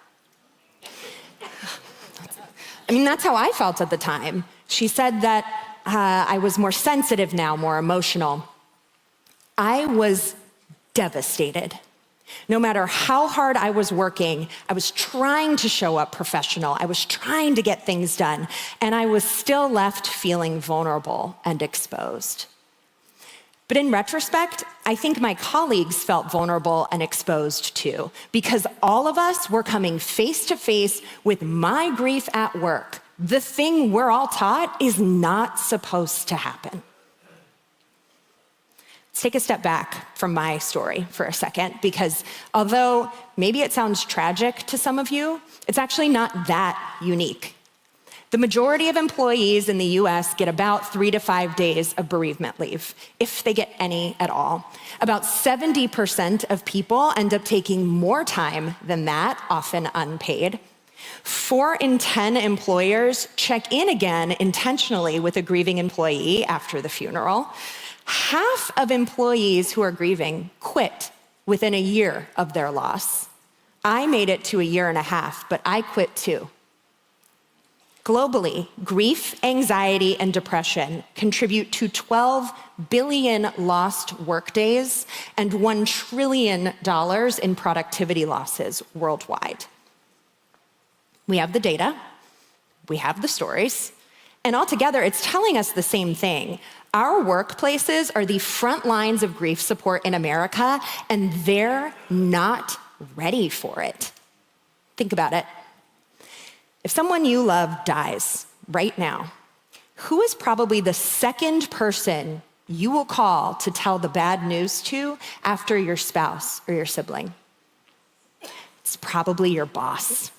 I mean, that's how I felt at the time. She said that I was more sensitive now, more emotional. I was devastated. No matter how hard I was working, I was trying to show up professional. I was trying to get things done, and I was still left feeling vulnerable and exposed. But in retrospect, I think my colleagues felt vulnerable and exposed too, because all of us were coming face to face with my grief at work. The thing we're all taught is not supposed to happen. Let's take a step back from my story for a second, because although maybe it sounds tragic to some of you, it's actually not that unique. The majority of employees in the US get about 3 to 5 days of bereavement leave, if they get any at all. About 70% of people end up taking more time than that, often unpaid. 4 in 10 employers check in again intentionally with a grieving employee after the funeral. Half of employees who are grieving quit within a year of their loss. I made it to a year and a half, but I quit too. Globally, grief, anxiety, and depression contribute to 12 billion lost workdays and $1 trillion in productivity losses worldwide. We have the data, we have the stories, and altogether it's telling us the same thing. Our workplaces are the front lines of grief support in America, and they're not ready for it. Think about it. If someone you love dies right now, who is probably the second person you will call to tell the bad news to after your spouse or your sibling? It's probably your boss.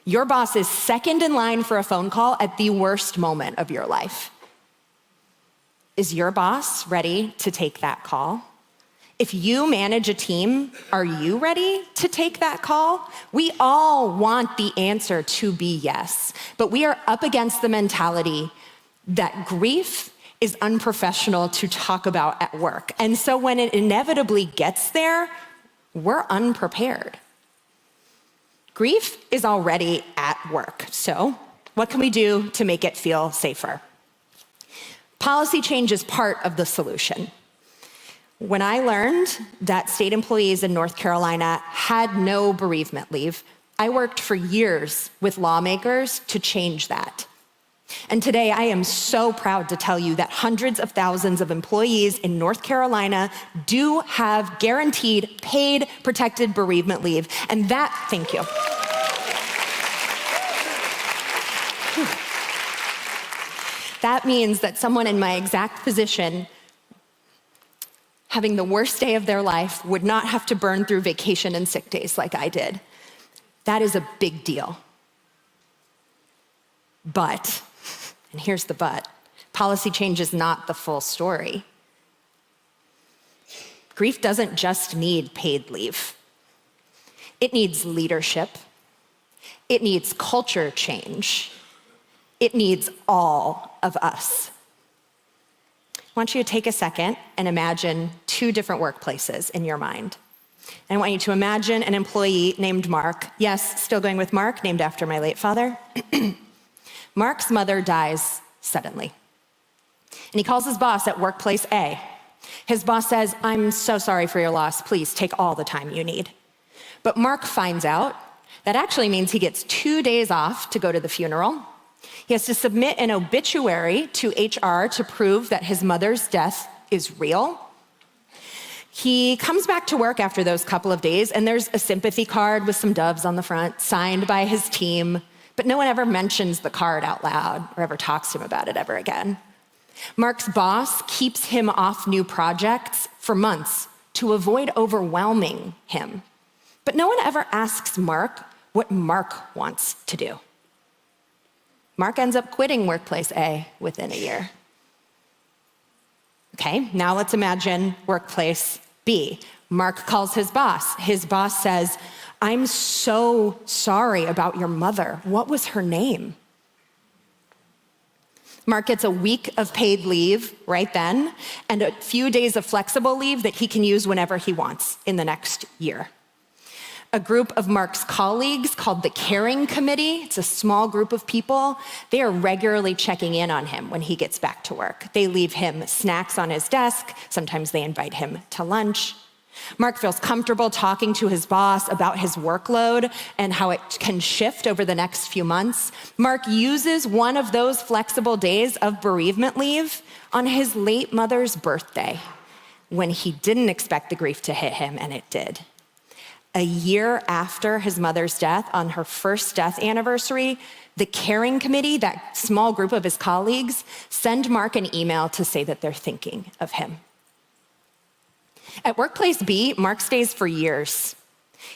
Your boss is second in line for a phone call at the worst moment of your life. Is your boss ready to take that call? If you manage a team, are you ready to take that call? We all want the answer to be yes, but we are up against the mentality that grief is unprofessional to talk about at work. And so when it inevitably gets there, we're unprepared. Grief is already at work. So what can we do to make it feel safer? Policy change is part of the solution. When I learned that state employees in North Carolina had no bereavement leave, I worked for years with lawmakers to change that. And today I am so proud to tell you that hundreds of thousands of employees in North Carolina do have guaranteed, paid, protected bereavement leave. And that, thank you. That means that someone in my exact position, having the worst day of their life, would not have to burn through vacation and sick days like I did. That is a big deal. But, and here's the but, policy change is not the full story. Grief doesn't just need paid leave. It needs leadership. It needs culture change. It needs all of us. I want you to take a second and imagine 2 different workplaces in your mind. And I want you to imagine an employee named Mark. Yes, still going with Mark, named after my late father. Mark's mother dies suddenly. And he calls his boss at workplace A. His boss says, "I'm so sorry for your loss. Please take all the time you need." But Mark finds out that actually means he gets 2 days off to go to the funeral. He has to submit an obituary to HR to prove that his mother's death is real. He comes back to work after those couple of days, and there's a sympathy card with some doves on the front, signed by his team, but no one ever mentions the card out loud or ever talks to him about it ever again. Mark's boss keeps him off new projects for months to avoid overwhelming him. But no one ever asks Mark what Mark wants to do. Mark ends up quitting workplace A within a year. Okay, now let's imagine workplace B. Mark calls his boss. His boss says, "I'm so sorry about your mother. What was her name?" Mark gets a week of paid leave right then and a few days of flexible leave that he can use whenever he wants in the next year. A group of Mark's colleagues called the Caring Committee, it's a small group of people, they are regularly checking in on him when he gets back to work. They leave him snacks on his desk, sometimes they invite him to lunch. Mark feels comfortable talking to his boss about his workload and how it can shift over the next few months. Mark uses one of those flexible days of bereavement leave on his late mother's birthday, when he didn't expect the grief to hit him, and it did. A year after his mother's death, on her first death anniversary, the Caring Committee, that small group of his colleagues, send Mark an email to say that they're thinking of him. At Workplace B, Mark stays for years.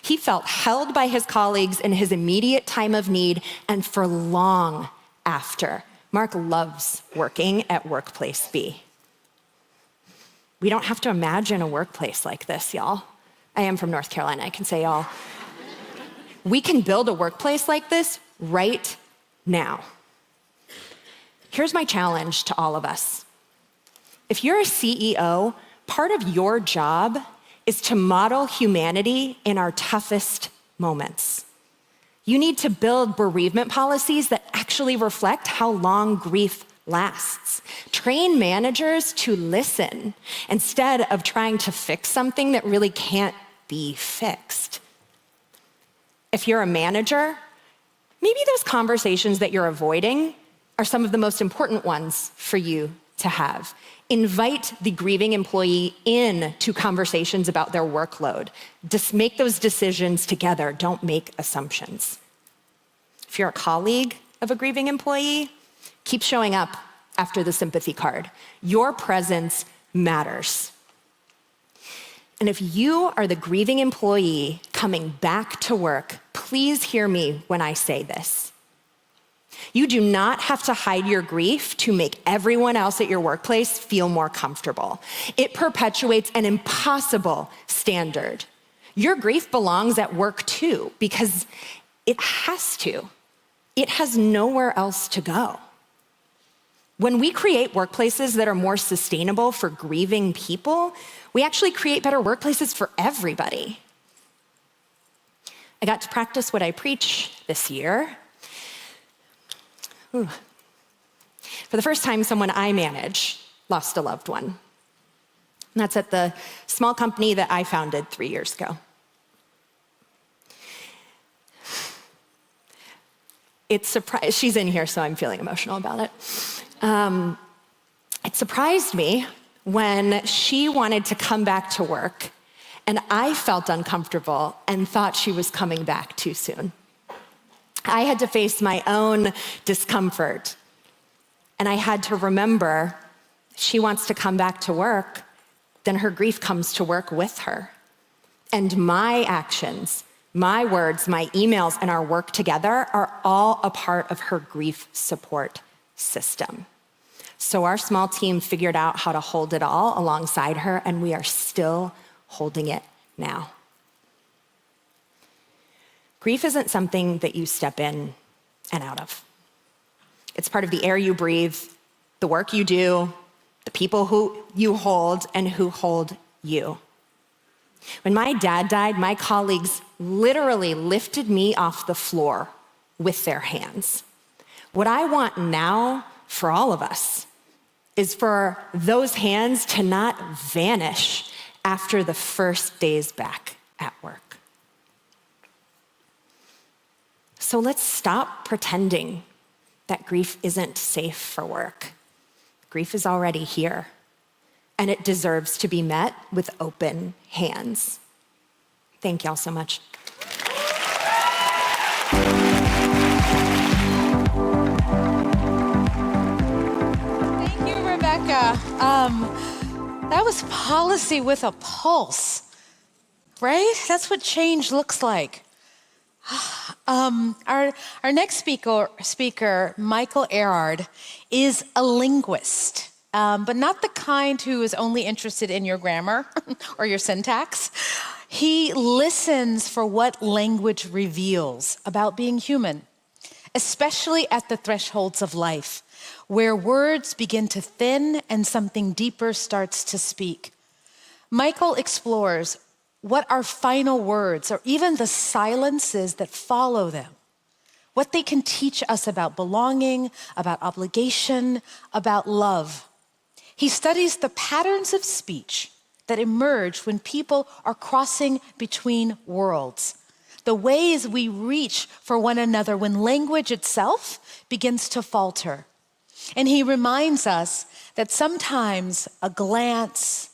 He felt held by his colleagues in his immediate time of need and for long after. Mark loves working at Workplace B. We don't have to imagine a workplace like this, y'all. I am from North Carolina, I can say y'all. We can build a workplace like this right now. Here's my challenge to all of us. If you're a CEO, part of your job is to model humanity in our toughest moments. You need to build bereavement policies that actually reflect how long grief lasts. Train managers to listen instead of trying to fix something that really can't be fixed. If you're a manager, maybe those conversations that you're avoiding are some of the most important ones for you to have. Invite the grieving employee in to conversations about their workload. Just make those decisions together. Don't make assumptions. If you're a colleague of a grieving employee, keep showing up after the sympathy card. Your presence matters. And if you are the grieving employee coming back to work, please hear me when I say this. You do not have to hide your grief to make everyone else at your workplace feel more comfortable. It perpetuates an impossible standard. Your grief belongs at work too, because it has to. It has nowhere else to go. When we create workplaces that are more sustainable for grieving people, we actually create better workplaces for everybody. I got to practice what I preach this year. Ooh. For the first time, someone I manage lost a loved one. And that's at the small company that I founded 3 years ago. She's in here, so I'm feeling emotional about it. It surprised me when she wanted to come back to work, and I felt uncomfortable and thought she was coming back too soon. I had to face my own discomfort, and I had to remember she wants to come back to work, then her grief comes to work with her. And my actions, my words, my emails, and our work together are all a part of her grief support system. So our small team figured out how to hold it all alongside her, and we are still holding it now. Grief isn't something that you step in and out of. It's part of the air you breathe, the work you do, the people who you hold and who hold you. When my dad died, my colleagues literally lifted me off the floor with their hands. What I want now for all of us is for those hands to not vanish after the first days back at work. So let's stop pretending that grief isn't safe for work. Grief is already here, and it deserves to be met with open hands. Thank y'all so much. Thank you, Rebecca. That was policy with a pulse, right? That's what change looks like. Our next speaker, Michael Erard, is a linguist, but not the kind who is only interested in your grammar or your syntax. He listens for what language reveals about being human, especially at the thresholds of life, where words begin to thin and something deeper starts to speak. Michael explores what our final words, or even the silences that follow them, what they can teach us about belonging, about obligation, about love. He studies the patterns of speech that emerge when people are crossing between worlds, the ways we reach for one another when language itself begins to falter. And he reminds us that sometimes a glance,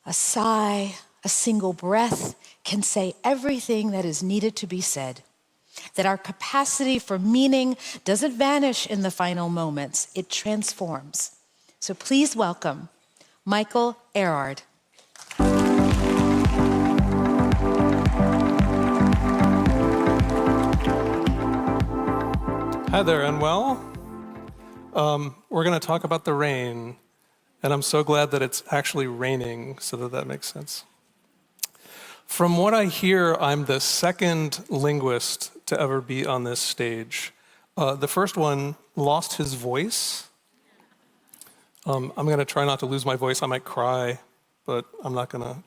a sigh, a single breath can say everything that is needed to be said. That our capacity for meaning doesn't vanish in the final moments, it transforms. So please welcome Michael Erard. Hi there, and well, we're going to talk about the rain, and I'm so glad that it's actually raining, so that makes sense. From what I hear, I'm the second linguist to ever be on this stage. The first one lost his voice. I'm going to try not to lose my voice. I might cry, but I'm not going to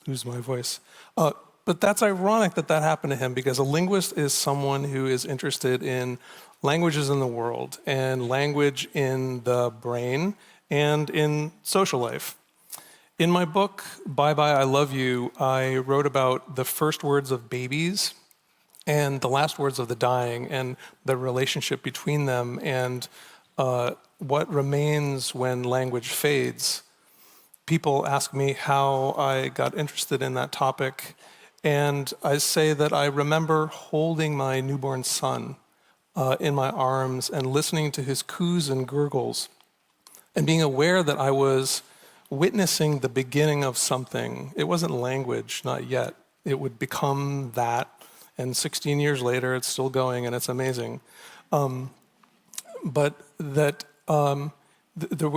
lose my voice. But that's ironic that that happened to him, because a linguist is someone who is interested in languages in the world and language in the brain and in social life. In my book, Bye Bye, I Love You, I wrote about the first words of babies and the last words of the dying and the relationship between them and what remains when language fades. People ask me how I got interested in that topic, and I say that I remember holding my newborn son in my arms and listening to his coos and gurgles and being aware that I was witnessing the beginning of something. It wasn't language, not yet. It would become that, and 16 years later, it's still going, and it's amazing. But that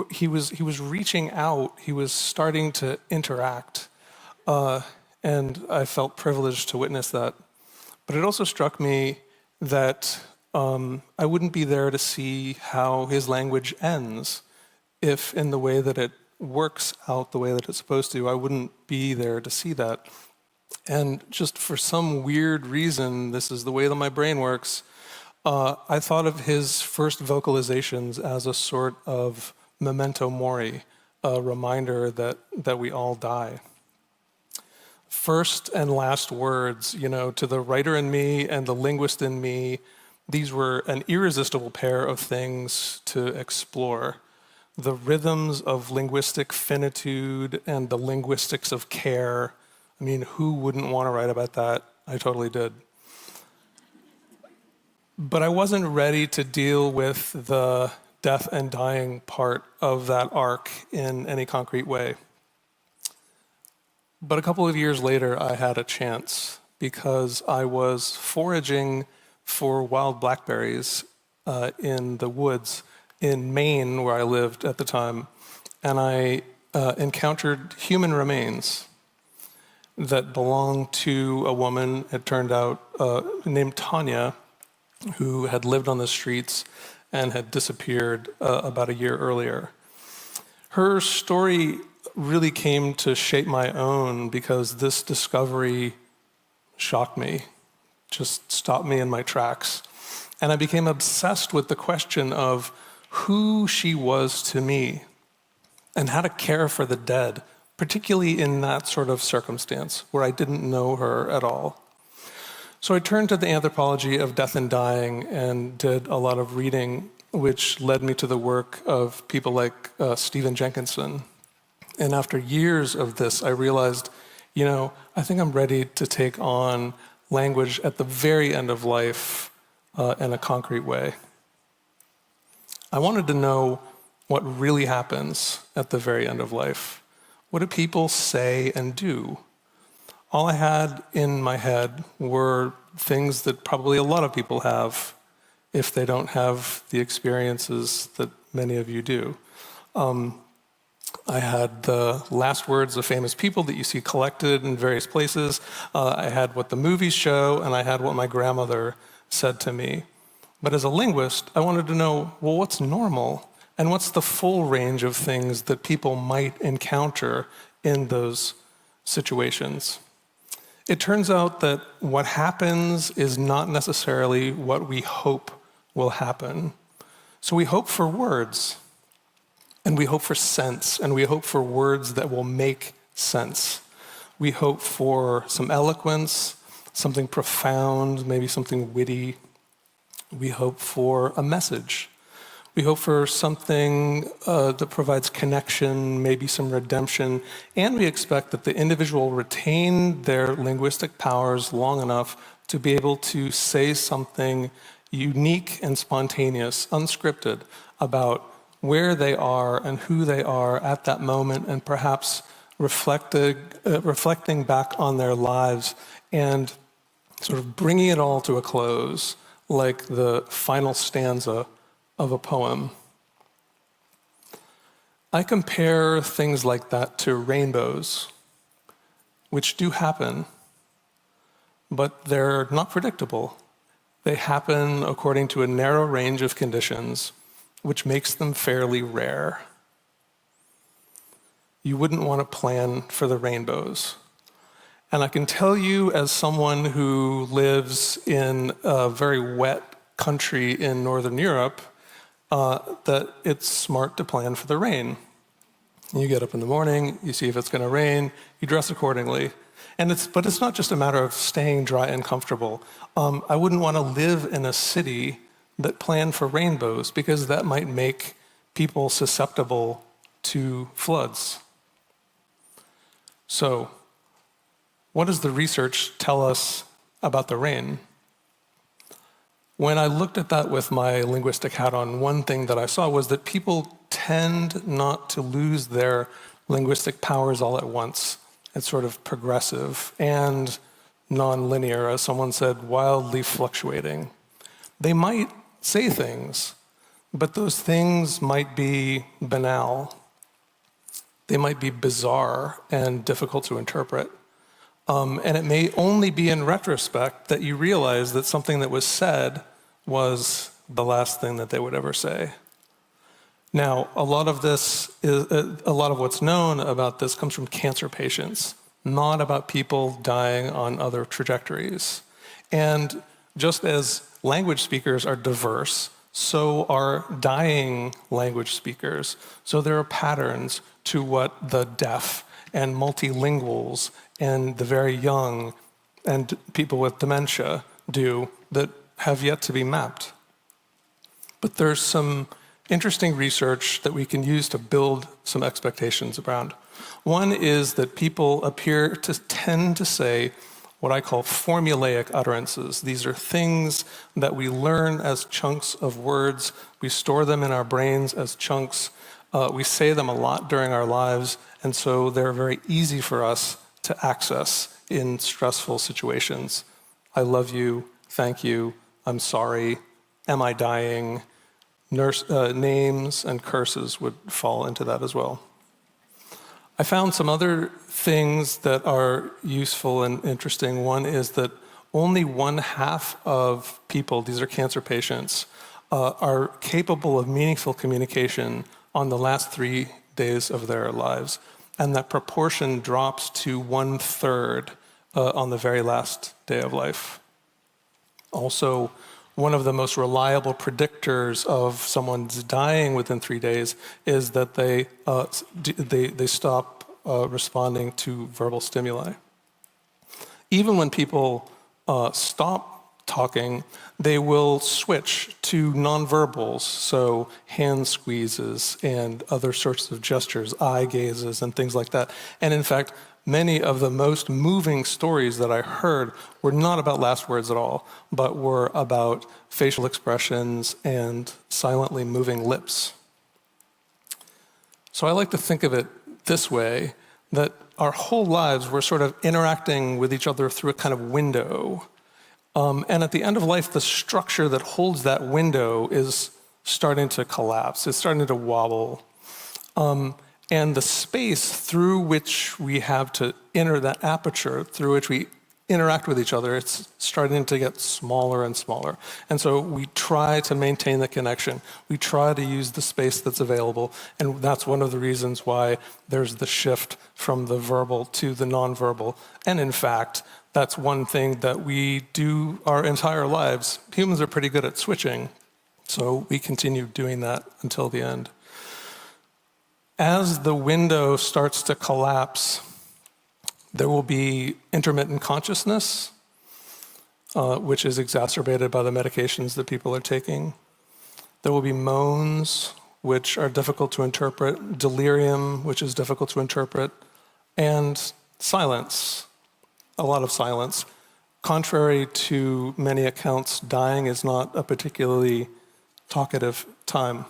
he was reaching out. He was starting to interact, and I felt privileged to witness that. But it also struck me that I wouldn't be there to see how his language ends, if in the way that it works out the way that it's supposed to. I wouldn't be there to see that. And just for some weird reason, this is the way that my brain works, I thought of his first vocalizations as a sort of memento mori, a reminder that we all die. First and last words, to the writer in me and the linguist in me, these were an irresistible pair of things to explore. The rhythms of linguistic finitude and the linguistics of care. I mean, who wouldn't want to write about that? I totally did. But I wasn't ready to deal with the death and dying part of that arc in any concrete way. But a couple of years later, I had a chance, because I was foraging for wild blackberries in the woods in Maine, where I lived at the time, and I encountered human remains that belonged to a woman, it turned out, named Tanya, who had lived on the streets and had disappeared about a year earlier. Her story really came to shape my own, because this discovery shocked me, just stopped me in my tracks. And I became obsessed with the question of who she was to me and how to care for the dead, particularly in that sort of circumstance where I didn't know her at all. So I turned to the anthropology of death and dying and did a lot of reading, which led me to the work of people like Stephen Jenkinson. And after years of this, I realized, I think I'm ready to take on language at the very end of life in a concrete way. I wanted to know what really happens at the very end of life. What do people say and do? All I had in my head were things that probably a lot of people have if they don't have the experiences that many of you do. I had the last words of famous people that you see collected in various places. I had what the movies show, and I had what my grandmother said to me. But as a linguist, I wanted to know, well, what's normal? And what's the full range of things that people might encounter in those situations? It turns out that what happens is not necessarily what we hope will happen. So we hope for words, and we hope for sense, and we hope for words that will make sense. We hope for some eloquence, something profound, maybe something witty. We hope for a message. We hope for something that provides connection, maybe some redemption, and we expect that the individual retain their linguistic powers long enough to be able to say something unique and spontaneous, unscripted, about where they are and who they are at that moment, and perhaps reflecting back on their lives and sort of bringing it all to a close, like the final stanza of a poem. I compare things like that to rainbows, which do happen, but they're not predictable. They happen according to a narrow range of conditions, which makes them fairly rare. You wouldn't want to plan for the rainbows. And I can tell you, as someone who lives in a very wet country in Northern Europe, that it's smart to plan for the rain. You get up in the morning, you see if it's going to rain, you dress accordingly. But it's not just a matter of staying dry and comfortable. I wouldn't want to live in a city that planned for rainbows, because that might make people susceptible to floods. So, what does the research tell us about the rain? When I looked at that with my linguistic hat on, one thing that I saw was that people tend not to lose their linguistic powers all at once. It's sort of progressive and nonlinear, as someone said, wildly fluctuating. They might say things, but those things might be banal. They might be bizarre and difficult to interpret. And it may only be in retrospect that you realize that something that was said was the last thing that they would ever say. Now, a lot of what's known about this comes from cancer patients, not about people dying on other trajectories. And just as language speakers are diverse, so are dying language speakers. So there are patterns to what the deaf and multilinguals and the very young and people with dementia do that have yet to be mapped. But there's some interesting research that we can use to build some expectations around. One is that people appear to tend to say what I call formulaic utterances. These are things that we learn as chunks of words. We store them in our brains as chunks. We say them a lot during our lives, and so they're very easy for us to access in stressful situations. I love you, thank you, I'm sorry, am I dying? Names and curses would fall into that as well. I found some other things that are useful and interesting. One is that only 1/2 of people, these are cancer patients, are capable of meaningful communication on the last 3 days of their lives. And that proportion drops to 1/3 on the very last day of life. Also, one of the most reliable predictors of someone's dying within 3 days is that they stop responding to verbal stimuli. Even when people stop talking, they will switch to nonverbals, so hand squeezes and other sorts of gestures, eye gazes and things like that. And in fact, many of the most moving stories that I heard were not about last words at all, but were about facial expressions and silently moving lips. So I like to think of it this way, that our whole lives we're sort of interacting with each other through a kind of window. And at the end of life, the structure that holds that window is starting to collapse. It's starting to wobble. And the space through which we have to enter that aperture, through which we interact with each other, it's starting to get smaller and smaller. And so we try to maintain the connection. We try to use the space that's available. And that's one of the reasons why there's the shift from the verbal to the nonverbal. And in fact, that's one thing that we do our entire lives. Humans are pretty good at switching, so we continue doing that until the end. As the window starts to collapse, there will be intermittent consciousness, which is exacerbated by the medications that people are taking. There will be moans, which are difficult to interpret, delirium, which is difficult to interpret, and silence, a lot of silence. Contrary to many accounts, dying is not a particularly talkative time.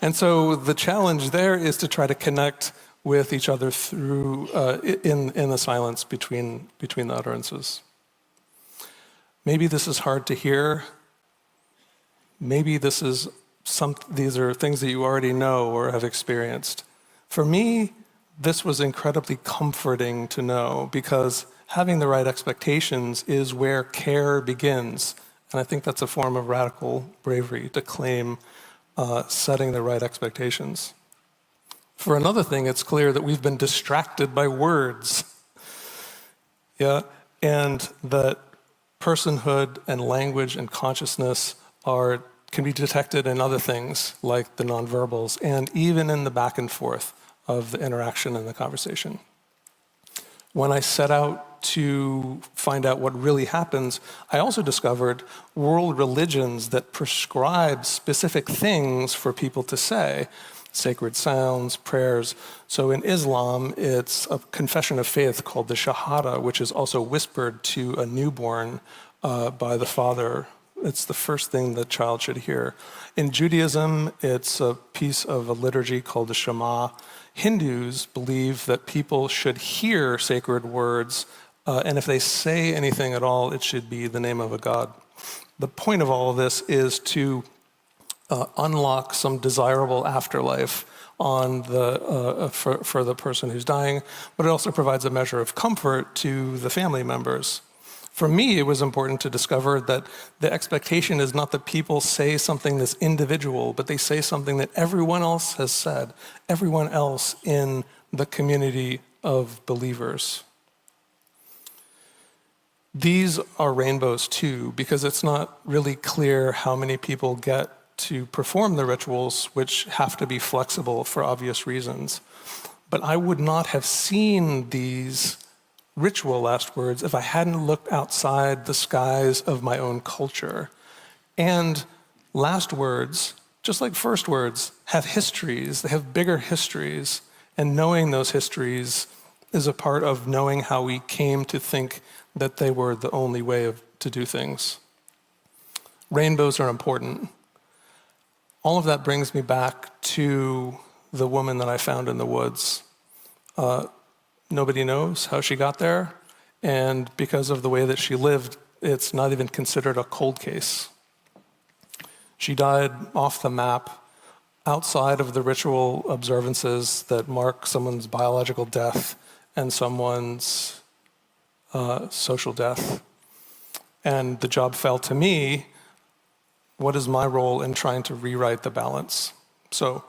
And so the challenge there is to try to connect with each other through in the silence between the utterances. Maybe this is hard to hear. Maybe these are things that you already know or have experienced. For me, this was incredibly comforting to know, because having the right expectations is where care begins. And I think that's a form of radical bravery, to claim setting the right expectations. For another thing, it's clear that we've been distracted by words. Yeah, and that personhood and language and consciousness can be detected in other things like the nonverbals, and even in the back and forth of the interaction and the conversation. When I set out to find out what really happens, I also discovered world religions that prescribe specific things for people to say. Sacred sounds, prayers. So in Islam, it's a confession of faith called the Shahada, which is also whispered to a newborn by the father. It's the first thing the child should hear. In Judaism, it's a piece of a liturgy called the Shema. Hindus believe that people should hear sacred words, and if they say anything at all, it should be the name of a god. The point of all of this is to unlock some desirable afterlife on for the person who's dying, but it also provides a measure of comfort to the family members. For me, it was important to discover that the expectation is not that people say something that's individual, but they say something that everyone else has said, everyone else in the community of believers. These are rainbows too, because it's not really clear how many people get to perform the rituals, which have to be flexible for obvious reasons. But I would not have seen these ritual last words if I hadn't looked outside the skies of my own culture. And last words, just like first words, have histories. They have bigger histories. And knowing those histories is a part of knowing how we came to think that they were the only way to do things. Rainbows are important. All of that brings me back to the woman that I found in the woods. Nobody knows how she got there, and because of the way that she lived, it's not even considered a cold case. She died off the map, outside of the ritual observances that mark someone's biological death and someone's social death. And the job fell to me. What is my role in trying to rewrite the balance? So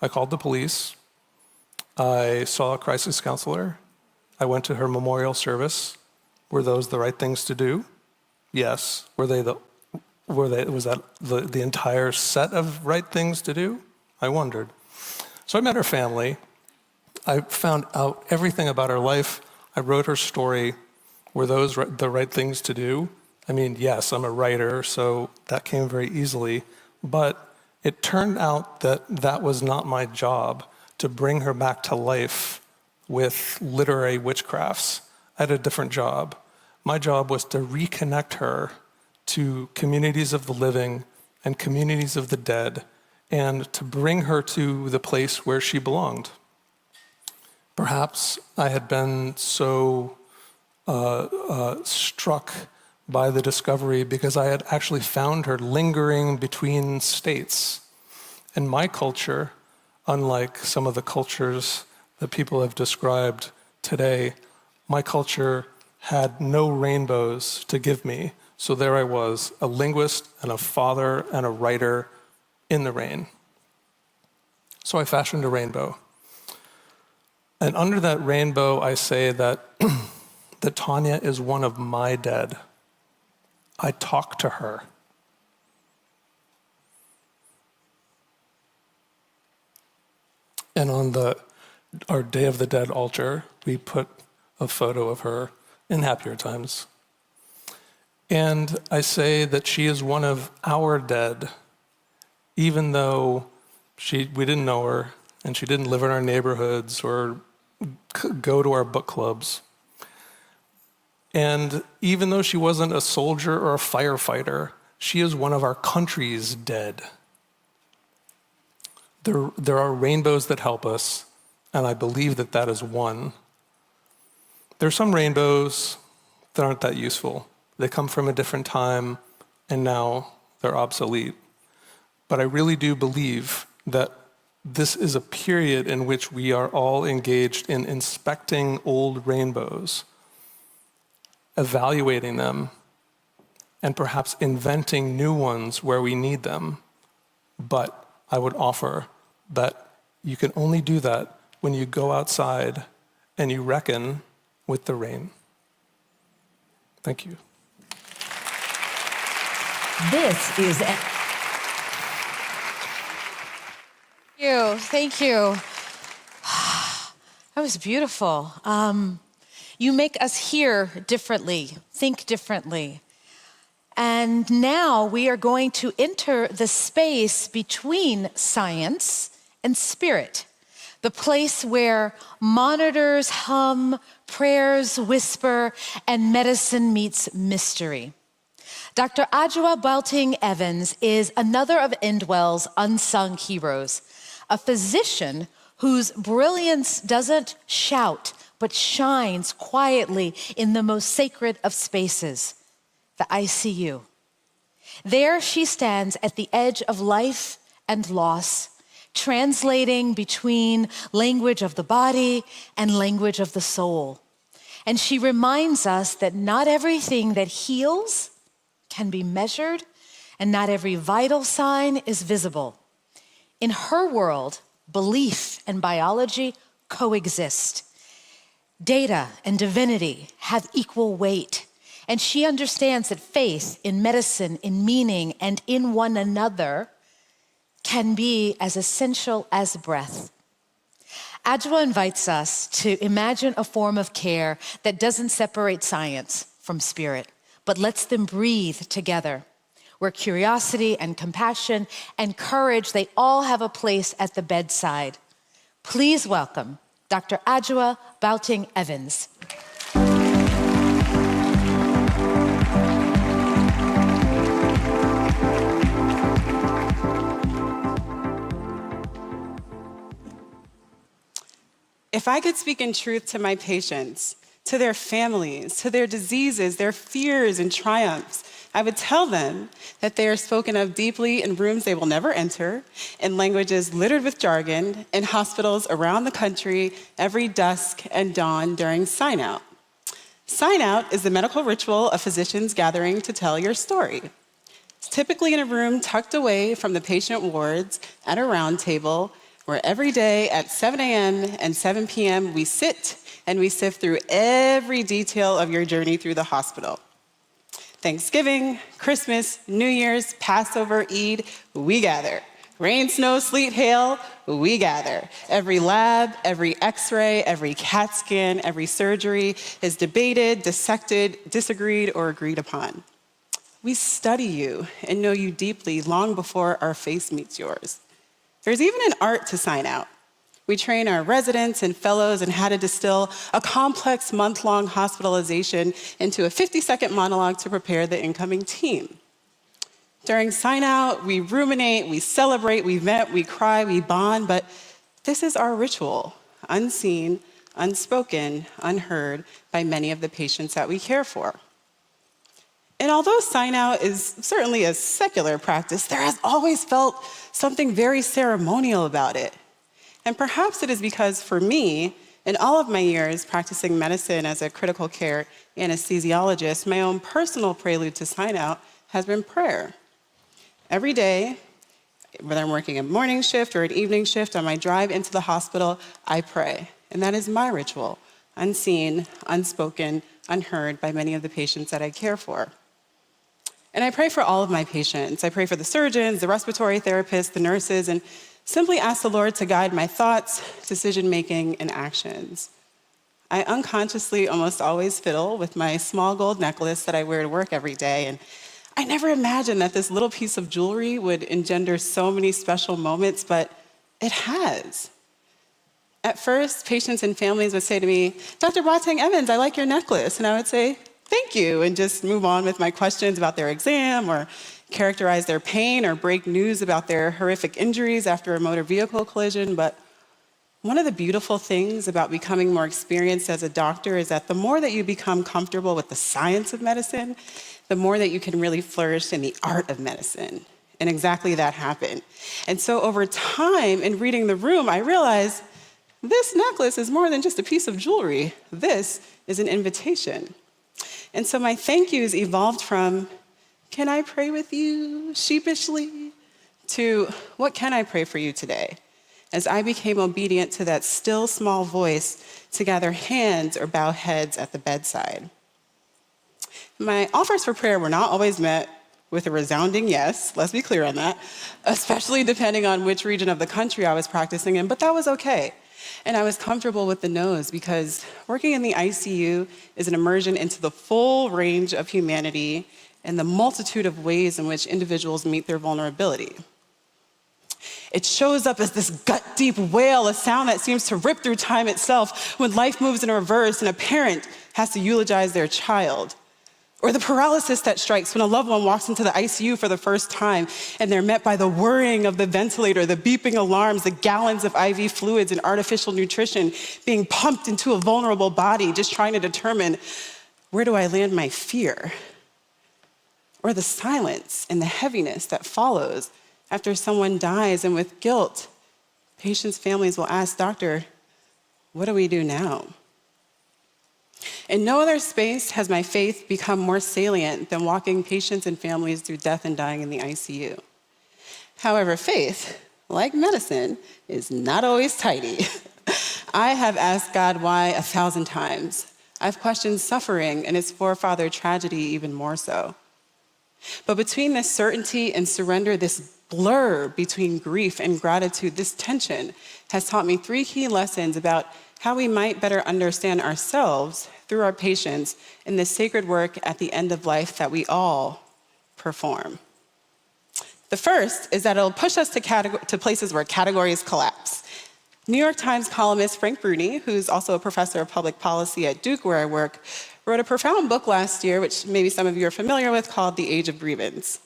I called the police. I saw a crisis counselor. I went to her memorial service. Were those the right things to do? Yes. Was that the entire set of right things to do? I wondered. So I met her family. I found out everything about her life. I wrote her story. Were those the right things to do? I mean, yes, I'm a writer, so that came very easily. But it turned out that that was not my job, to bring her back to life with literary witchcrafts. I had a different job. My job was to reconnect her to communities of the living and communities of the dead, and to bring her to the place where she belonged. Perhaps I had been so struck by the discovery because I had actually found her lingering between states. And my culture, unlike some of the cultures that people have described today, my culture had no rainbows to give me. So there I was, a linguist and a father and a writer in the rain. So I fashioned a rainbow. And under that rainbow, I say that, that Tanya is one of my dead. I talk to her. And on our Day of the Dead altar, we put a photo of her in happier times. And I say that she is one of our dead, even though we didn't know her, and she didn't live in our neighborhoods or go to our book clubs. And even though she wasn't a soldier or a firefighter, she is one of our country's dead. There are rainbows that help us, and I believe that that is one. There are some rainbows that aren't that useful. They come from a different time, and now they're obsolete. But I really do believe that this is a period in which we are all engaged in inspecting old rainbows, evaluating them, and perhaps inventing new ones where we need them. But I would offer that you can only do that when you go outside and you reckon with the rain. Thank you. This is... Thank you. That was beautiful. You make us hear differently, think differently. And now we are going to enter the space between science and spirit, the place where monitors hum, prayers whisper, and medicine meets mystery. Dr. Adjoa Belting Evans is another of Endwell's unsung heroes, a physician whose brilliance doesn't shout, but shines quietly in the most sacred of spaces, the ICU. There she stands at the edge of life and loss, translating between language of the body and language of the soul. And she reminds us that not everything that heals can be measured, and not every vital sign is visible. In her world, belief and biology coexist. Data and divinity have equal weight, and she understands that faith in medicine, in meaning, and in one another can be as essential as breath. Adjoa invites us to imagine a form of care that doesn't separate science from spirit, but lets them breathe together, where curiosity and compassion and courage, they all have a place at the bedside. Please welcome Dr. Adjoa Belting Evans. If I could speak in truth to my patients, to their families, to their diseases, their fears and triumphs, I would tell them that they are spoken of deeply in rooms they will never enter, in languages littered with jargon, in hospitals around the country every dusk and dawn during sign out. Sign out is the medical ritual of physicians gathering to tell your story. It's typically in a room tucked away from the patient wards at a round table, where every day at 7 a.m. and 7 p.m. we sit and we sift through every detail of your journey through the hospital. Thanksgiving, Christmas, New Year's, Passover, Eid, we gather. Rain, snow, sleet, hail, we gather. Every lab, every x-ray, every CAT scan, every surgery is debated, dissected, disagreed, or agreed upon. We study you and know you deeply long before our face meets yours. There's even an art to sign out. We train our residents and fellows in how to distill a complex month-long hospitalization into a 50-second monologue to prepare the incoming team. During sign out, we ruminate, we celebrate, we vent, we cry, we bond, but this is our ritual, unseen, unspoken, unheard by many of the patients that we care for. And although sign out is certainly a secular practice, there has always felt something very ceremonial about it. And perhaps it is because, for me, In all of my years practicing medicine as a critical care anesthesiologist, my own personal prelude to sign out has been prayer. Every day, whether I'm working a morning shift or an evening shift, on my drive into the hospital, I pray. And that is my ritual, unseen, unspoken, unheard by many of the patients that I care for. And I pray for all of my patients. I pray for the surgeons, the respiratory therapists, the nurses, and simply ask the Lord to guide my thoughts, decision-making, and actions. I unconsciously almost always fiddle with my small gold necklace that I wear to work every day, and I never imagined that this little piece of jewelry would engender so many special moments, but it has. At first, patients and families would say to me, "Dr. Boateng Evans, I like your necklace." And I would say, "Thank you," and just move on with my questions about their exam or characterize their pain or break news about their horrific injuries after a motor vehicle collision. But one of the beautiful things about becoming more experienced as a doctor is that the more that you become comfortable with the science of medicine, the more that you can really flourish in the art of medicine. And exactly that happened. And so over time, in reading the room, I realized this necklace is more than just a piece of jewelry. This is an invitation. And so my thank yous evolved from, "Can I pray with you?" sheepishly, to, "What can I pray for you today?" as I became obedient to that still small voice to gather hands or bow heads at the bedside. My offers for prayer were not always met with a resounding yes, let's be clear on that, especially depending on which region of the country I was practicing in, but that was okay. And I was comfortable with the no's because working in the ICU is an immersion into the full range of humanity and the multitude of ways in which individuals meet their vulnerability. It shows up as this gut-deep wail, a sound that seems to rip through time itself when life moves in reverse and a parent has to eulogize their child. Or the paralysis that strikes when a loved one walks into the ICU for the first time and they're met by the whirring of the ventilator, the beeping alarms, the gallons of IV fluids and artificial nutrition being pumped into a vulnerable body, just trying to determine, where do I land my fear? Or the silence and the heaviness that follows after someone dies, and with guilt, patients' families will ask, "Doctor, what do we do now?" In no other space has my faith become more salient than walking patients and families through death and dying in the ICU. However, faith, like medicine, is not always tidy. I have asked God why 1,000 times. I've questioned suffering and its forefather tragedy even more so. But between this certainty and surrender, this blur between grief and gratitude, this tension has taught me 3 key lessons about how we might better understand ourselves through our patients in the sacred work at the end of life that we all perform. The first is that it'll push us to places where categories collapse. New York Times columnist Frank Bruni, who's also a professor of public policy at Duke, where I work, wrote a profound book last year, which maybe some of you are familiar with, called The Age of Grievance.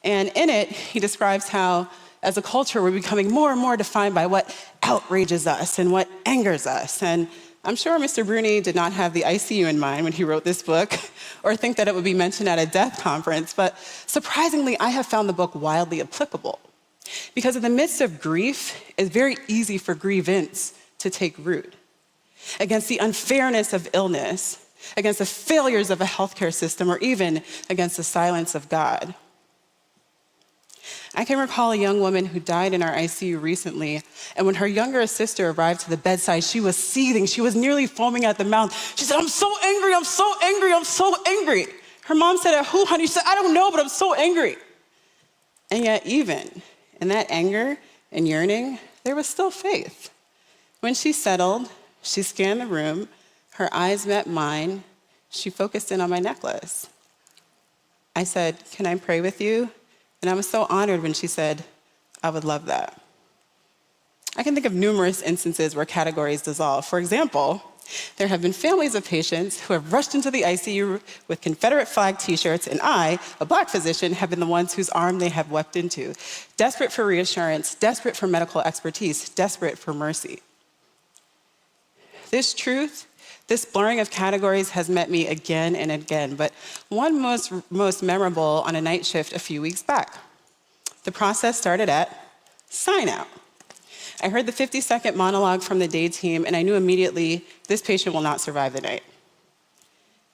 And in it, he describes how, as a culture, we're becoming more and more defined by what outrages us and what angers us. And I'm sure Mr. Bruni did not have the ICU in mind when he wrote this book, or think that it would be mentioned at a death conference, but surprisingly, I have found the book wildly applicable. Because in the midst of grief, it's very easy for grievance to take root. Against the unfairness of illness, against the failures of a healthcare system, or even against the silence of God. I can recall a young woman who died in our ICU recently, and when her younger sister arrived to the bedside, she was seething. She was nearly foaming at the mouth. She said, "I'm so angry, I'm so angry, I'm so angry." Her mom said, "Who, honey?" She said, "I don't know, but I'm so angry." And yet, even in that anger and yearning, there was still faith. When she settled, she scanned the room, her eyes met mine, she focused in on my necklace. I said, "Can I pray with you?" And I was so honored when she said, "I would love that." I can think of numerous instances where categories dissolve. For example, there have been families of patients who have rushed into the ICU with Confederate flag t-shirts, and I, a Black physician, have been the ones whose arm they have wept into, desperate for reassurance, desperate for medical expertise, desperate for mercy. This truth, this blurring of categories has met me again and again, but one most memorable on a night shift a few weeks back. The process started at sign out. I heard the 50-second monologue from the day team, and I knew immediately this patient will not survive the night.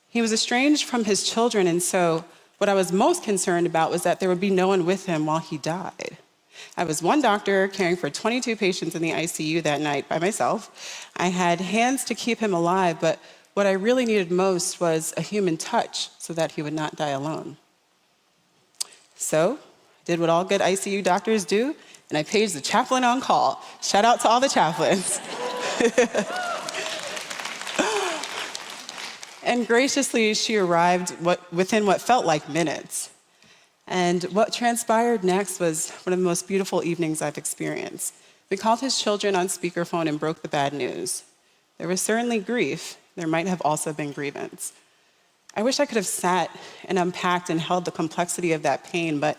He was estranged from his children, and so what I was most concerned about was that there would be no one with him while he died. I was one doctor caring for 22 patients in the ICU that night by myself. I had hands to keep him alive, but what I really needed most was a human touch so that he would not die alone. So I did what all good ICU doctors do, and I paged the chaplain on call. Shout out to all the chaplains. And graciously, she arrived within what felt like minutes. And what transpired next was one of the most beautiful evenings I've experienced. We called his children on speakerphone and broke the bad news. There was certainly grief. There might have also been grievance. I wish I could have sat and unpacked and held the complexity of that pain, but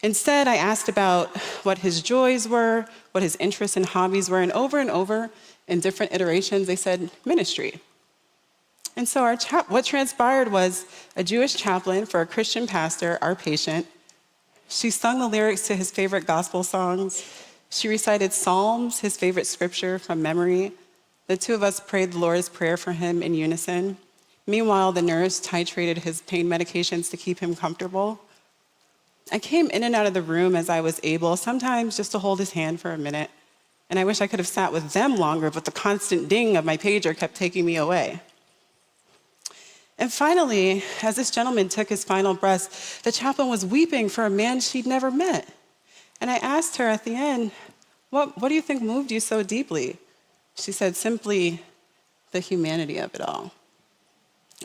instead I asked about what his joys were, what his interests and hobbies were, and over, in different iterations, they said ministry. And so what transpired was a Jewish chaplain for a Christian pastor, our patient. She sung the lyrics to his favorite gospel songs. She recited Psalms, his favorite scripture, from memory. The two of us prayed the Lord's Prayer for him in unison. Meanwhile, the nurse titrated his pain medications to keep him comfortable. I came in and out of the room as I was able, sometimes just to hold his hand for a minute. And I wish I could have sat with them longer, but the constant ding of my pager kept taking me away. And finally, as this gentleman took his final breaths, the chaplain was weeping for a man she'd never met. And I asked her at the end, what do you think moved you so deeply? She said simply, the humanity of it all.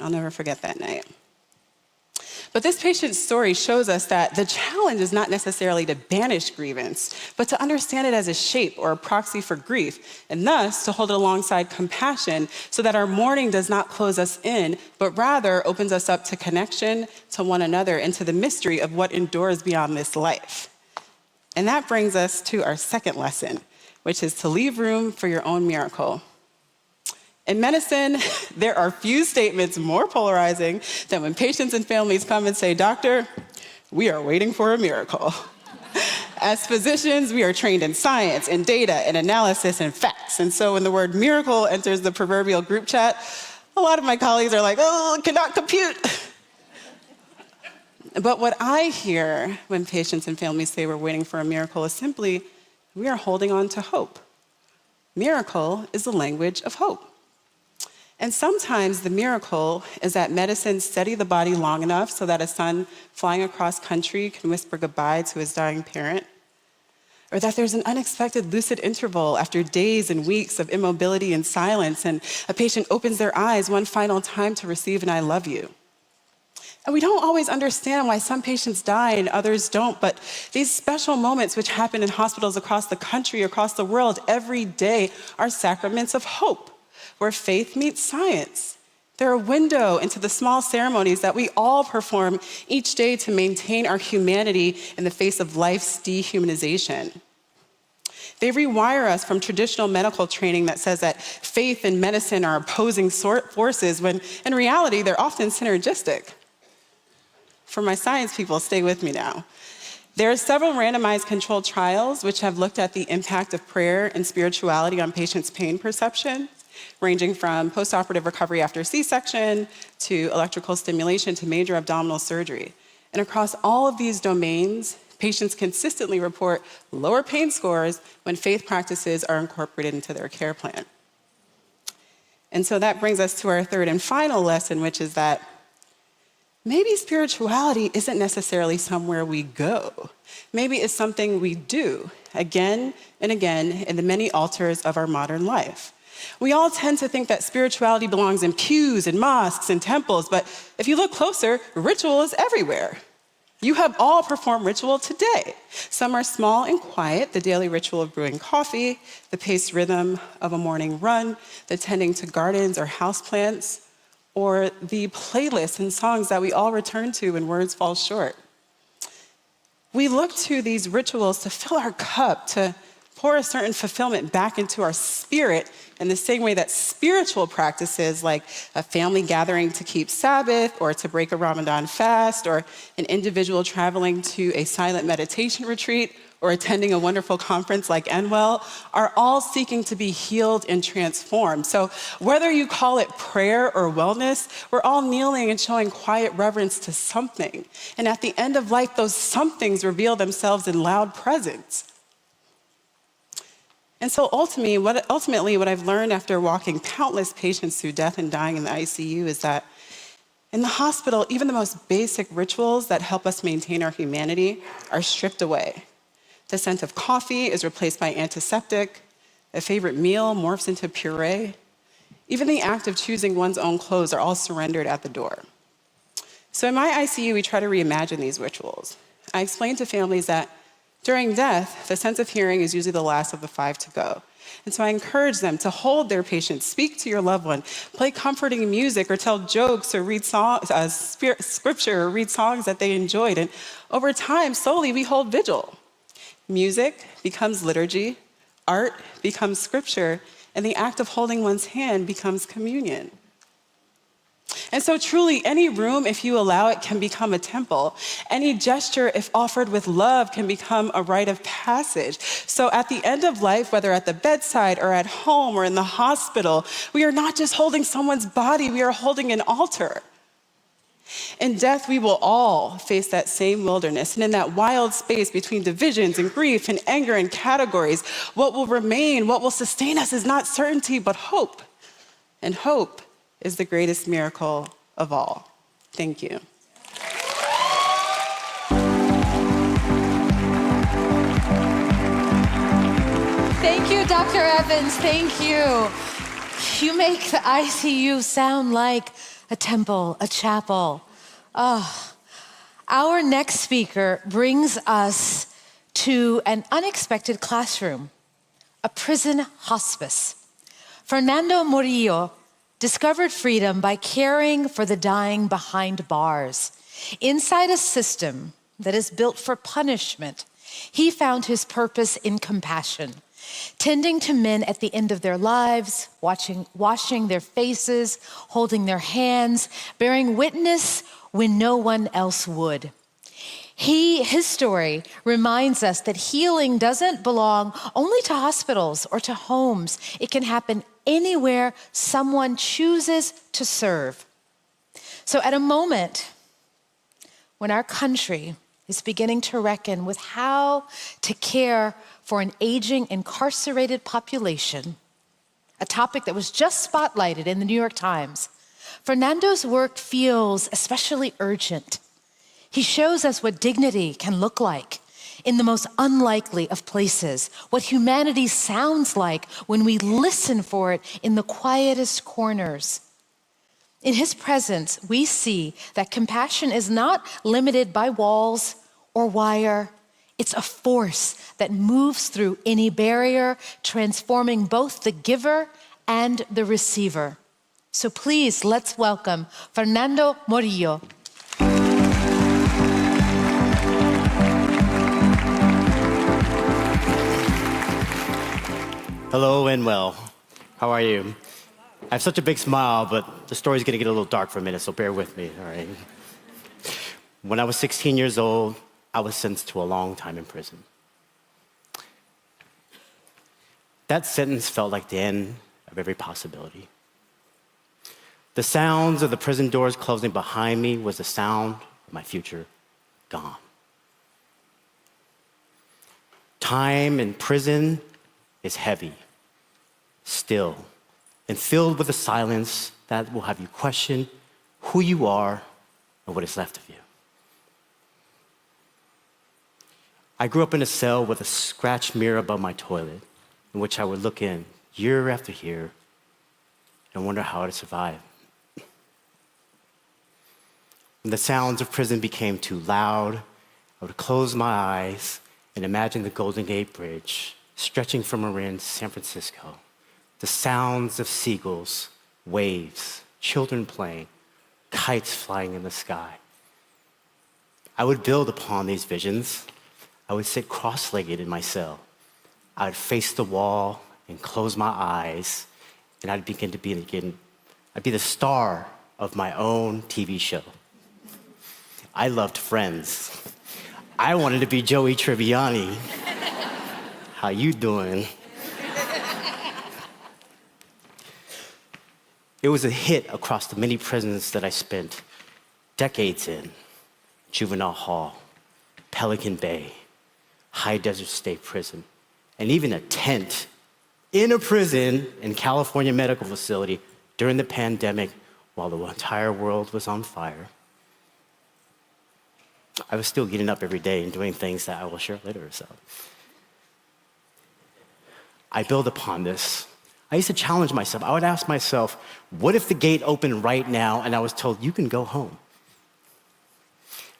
I'll never forget that night. But this patient's story shows us that the challenge is not necessarily to banish grievance, but to understand it as a shape or a proxy for grief, and thus to hold it alongside compassion so that our mourning does not close us in, but rather opens us up to connection to one another and to the mystery of what endures beyond this life. And that brings us to our second lesson, which is to leave room for your own miracle. In medicine, there are few statements more polarizing than when patients and families come and say, "Doctor, we are waiting for a miracle." As physicians, we are trained in science, in data, in analysis, and facts. And so when the word miracle enters the proverbial group chat, a lot of my colleagues are like, "Oh, cannot compute." But what I hear when patients and families say we're waiting for a miracle is simply, we are holding on to hope. Miracle is the language of hope. And sometimes the miracle is that medicine steady the body long enough so that a son flying across country can whisper goodbye to his dying parent, or that there's an unexpected lucid interval after days and weeks of immobility and silence, and a patient opens their eyes one final time to receive an "I love you." And we don't always understand why some patients die and others don't, but these special moments which happen in hospitals across the country, across the world, every day are sacraments of hope, where faith meets science. They're a window into the small ceremonies that we all perform each day to maintain our humanity in the face of life's dehumanization. They rewire us from traditional medical training that says that faith and medicine are opposing forces, when in reality, they're often synergistic. For my science people, stay with me now. There are several randomized controlled trials which have looked at the impact of prayer and spirituality on patients' pain perception, ranging from postoperative recovery after C-section to electrical stimulation to major abdominal surgery. And across all of these domains, patients consistently report lower pain scores when faith practices are incorporated into their care plan. And so that brings us to our third and final lesson, which is that maybe spirituality isn't necessarily somewhere we go. Maybe it's something we do again and again in the many altars of our modern life. We all tend to think that spirituality belongs in pews and mosques and temples, but if you look closer, ritual is everywhere. You have all performed ritual today. Some are small and quiet, the daily ritual of brewing coffee, the paced rhythm of a morning run, the tending to gardens or houseplants, or the playlists and songs that we all return to when words fall short. We look to these rituals to fill our cup, to pour a certain fulfillment back into our spirit in the same way that spiritual practices like a family gathering to keep Sabbath or to break a Ramadan fast or an individual traveling to a silent meditation retreat or attending a wonderful conference like Enwell are all seeking to be healed and transformed. So whether you call it prayer or wellness, we're all kneeling and showing quiet reverence to something. And at the end of life, those somethings reveal themselves in loud presence. And so ultimately, what I've learned after walking countless patients through death and dying in the ICU is that in the hospital, even the most basic rituals that help us maintain our humanity are stripped away. The scent of coffee is replaced by antiseptic. A favorite meal morphs into puree. Even the act of choosing one's own clothes are all surrendered at the door. So in my ICU, we try to reimagine these rituals. I explain to families that during death, the sense of hearing is usually the last of the 5 to go. And so I encourage them to hold their patients, speak to your loved one, play comforting music or tell jokes or read scripture or read songs that they enjoyed. And over time, slowly, we hold vigil. Music becomes liturgy, art becomes scripture, and the act of holding one's hand becomes communion. And so truly, any room, if you allow it, can become a temple. Any gesture, if offered with love, can become a rite of passage. So at the end of life, whether at the bedside or at home or in the hospital, we are not just holding someone's body, we are holding an altar. In death, we will all face that same wilderness. And in that wild space between divisions and grief and anger and categories, what will remain, what will sustain us is not certainty, but hope. And hope is the greatest miracle of all. Thank you. Thank you, Dr. Evans. Thank you. You make the ICU sound like a temple, a chapel. Our next speaker brings us to an unexpected classroom, a prison hospice. Fernando Murillo discovered freedom by caring for the dying behind bars. Inside a system that is built for punishment, he found his purpose in compassion, tending to men at the end of their lives, washing their faces, holding their hands, bearing witness when no one else would. His story reminds us that healing doesn't belong only to hospitals or to homes. It can happen anywhere someone chooses to serve. So at a moment when our country is beginning to reckon with how to care for an aging, incarcerated population, a topic that was just spotlighted in the New York Times, Fernando's work feels especially urgent. He shows us what dignity can look like in the most unlikely of places, what humanity sounds like when we listen for it in the quietest corners. In his presence, we see that compassion is not limited by walls or wire. It's a force that moves through any barrier, transforming both the giver and the receiver. So please, let's welcome Fernando Murillo. Hello, Enwell. How are you? I have such a big smile, but the story's gonna get a little dark for a minute, so bear with me, all right? When I was 16 years old, I was sentenced to a long time in prison. That sentence felt like the end of every possibility. The sounds of the prison doors closing behind me was the sound of my future gone. Time in prison is heavy, still, and filled with a silence that will have you question who you are and what is left of you. I grew up in a cell with a scratched mirror above my toilet, in which I would look in year after year and wonder how I'd survive. When the sounds of prison became too loud, I would close my eyes and imagine the Golden Gate Bridge stretching from Marin to San Francisco, the sounds of seagulls, waves, children playing, kites flying in the sky. I would build upon these visions. I would sit cross-legged in my cell. I would face the wall and close my eyes, and I'd be the star of my own TV show. I loved Friends. I wanted to be Joey Tribbiani. How you doing? It was a hit across the many prisons that I spent decades in. Juvenile Hall, Pelican Bay, High Desert State Prison, and even a tent in a prison in California Medical Facility during the pandemic while the entire world was on fire. I was still getting up every day and doing things that I will share later. So I build upon this. I used to challenge myself. I would ask myself, what if the gate opened right now and I was told, you can go home?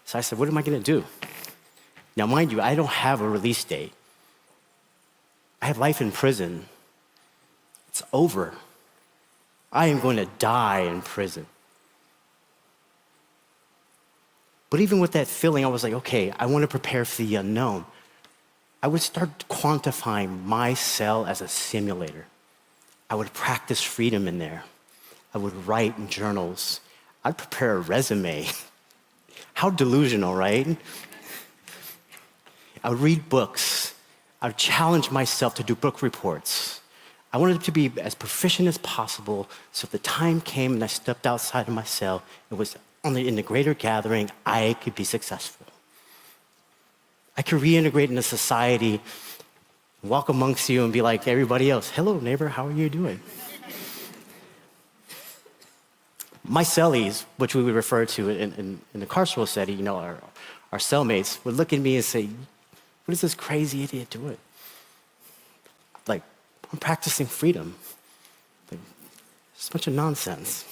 So I said, what am I going to do? Now, mind you, I don't have a release date. I have life in prison. It's over. I am going to die in prison. But even with that feeling, I was like, okay, I want to prepare for the unknown. I would start quantifying my cell as a simulator. I would practice freedom in there. I would write in journals. I'd prepare a resume. How delusional, right? I would read books. I would challenge myself to do book reports. I wanted to be as proficient as possible, so if the time came and I stepped outside of my cell, it was in the greater gathering, I could be successful. I could reintegrate into society, walk amongst you and be like everybody else, hello neighbor, how are you doing? My cellies, which we would refer to in the carceral setting, you know, our cellmates, would look at me and say, what is this crazy idiot doing? Like, I'm practicing freedom. Like, it's a bunch of nonsense.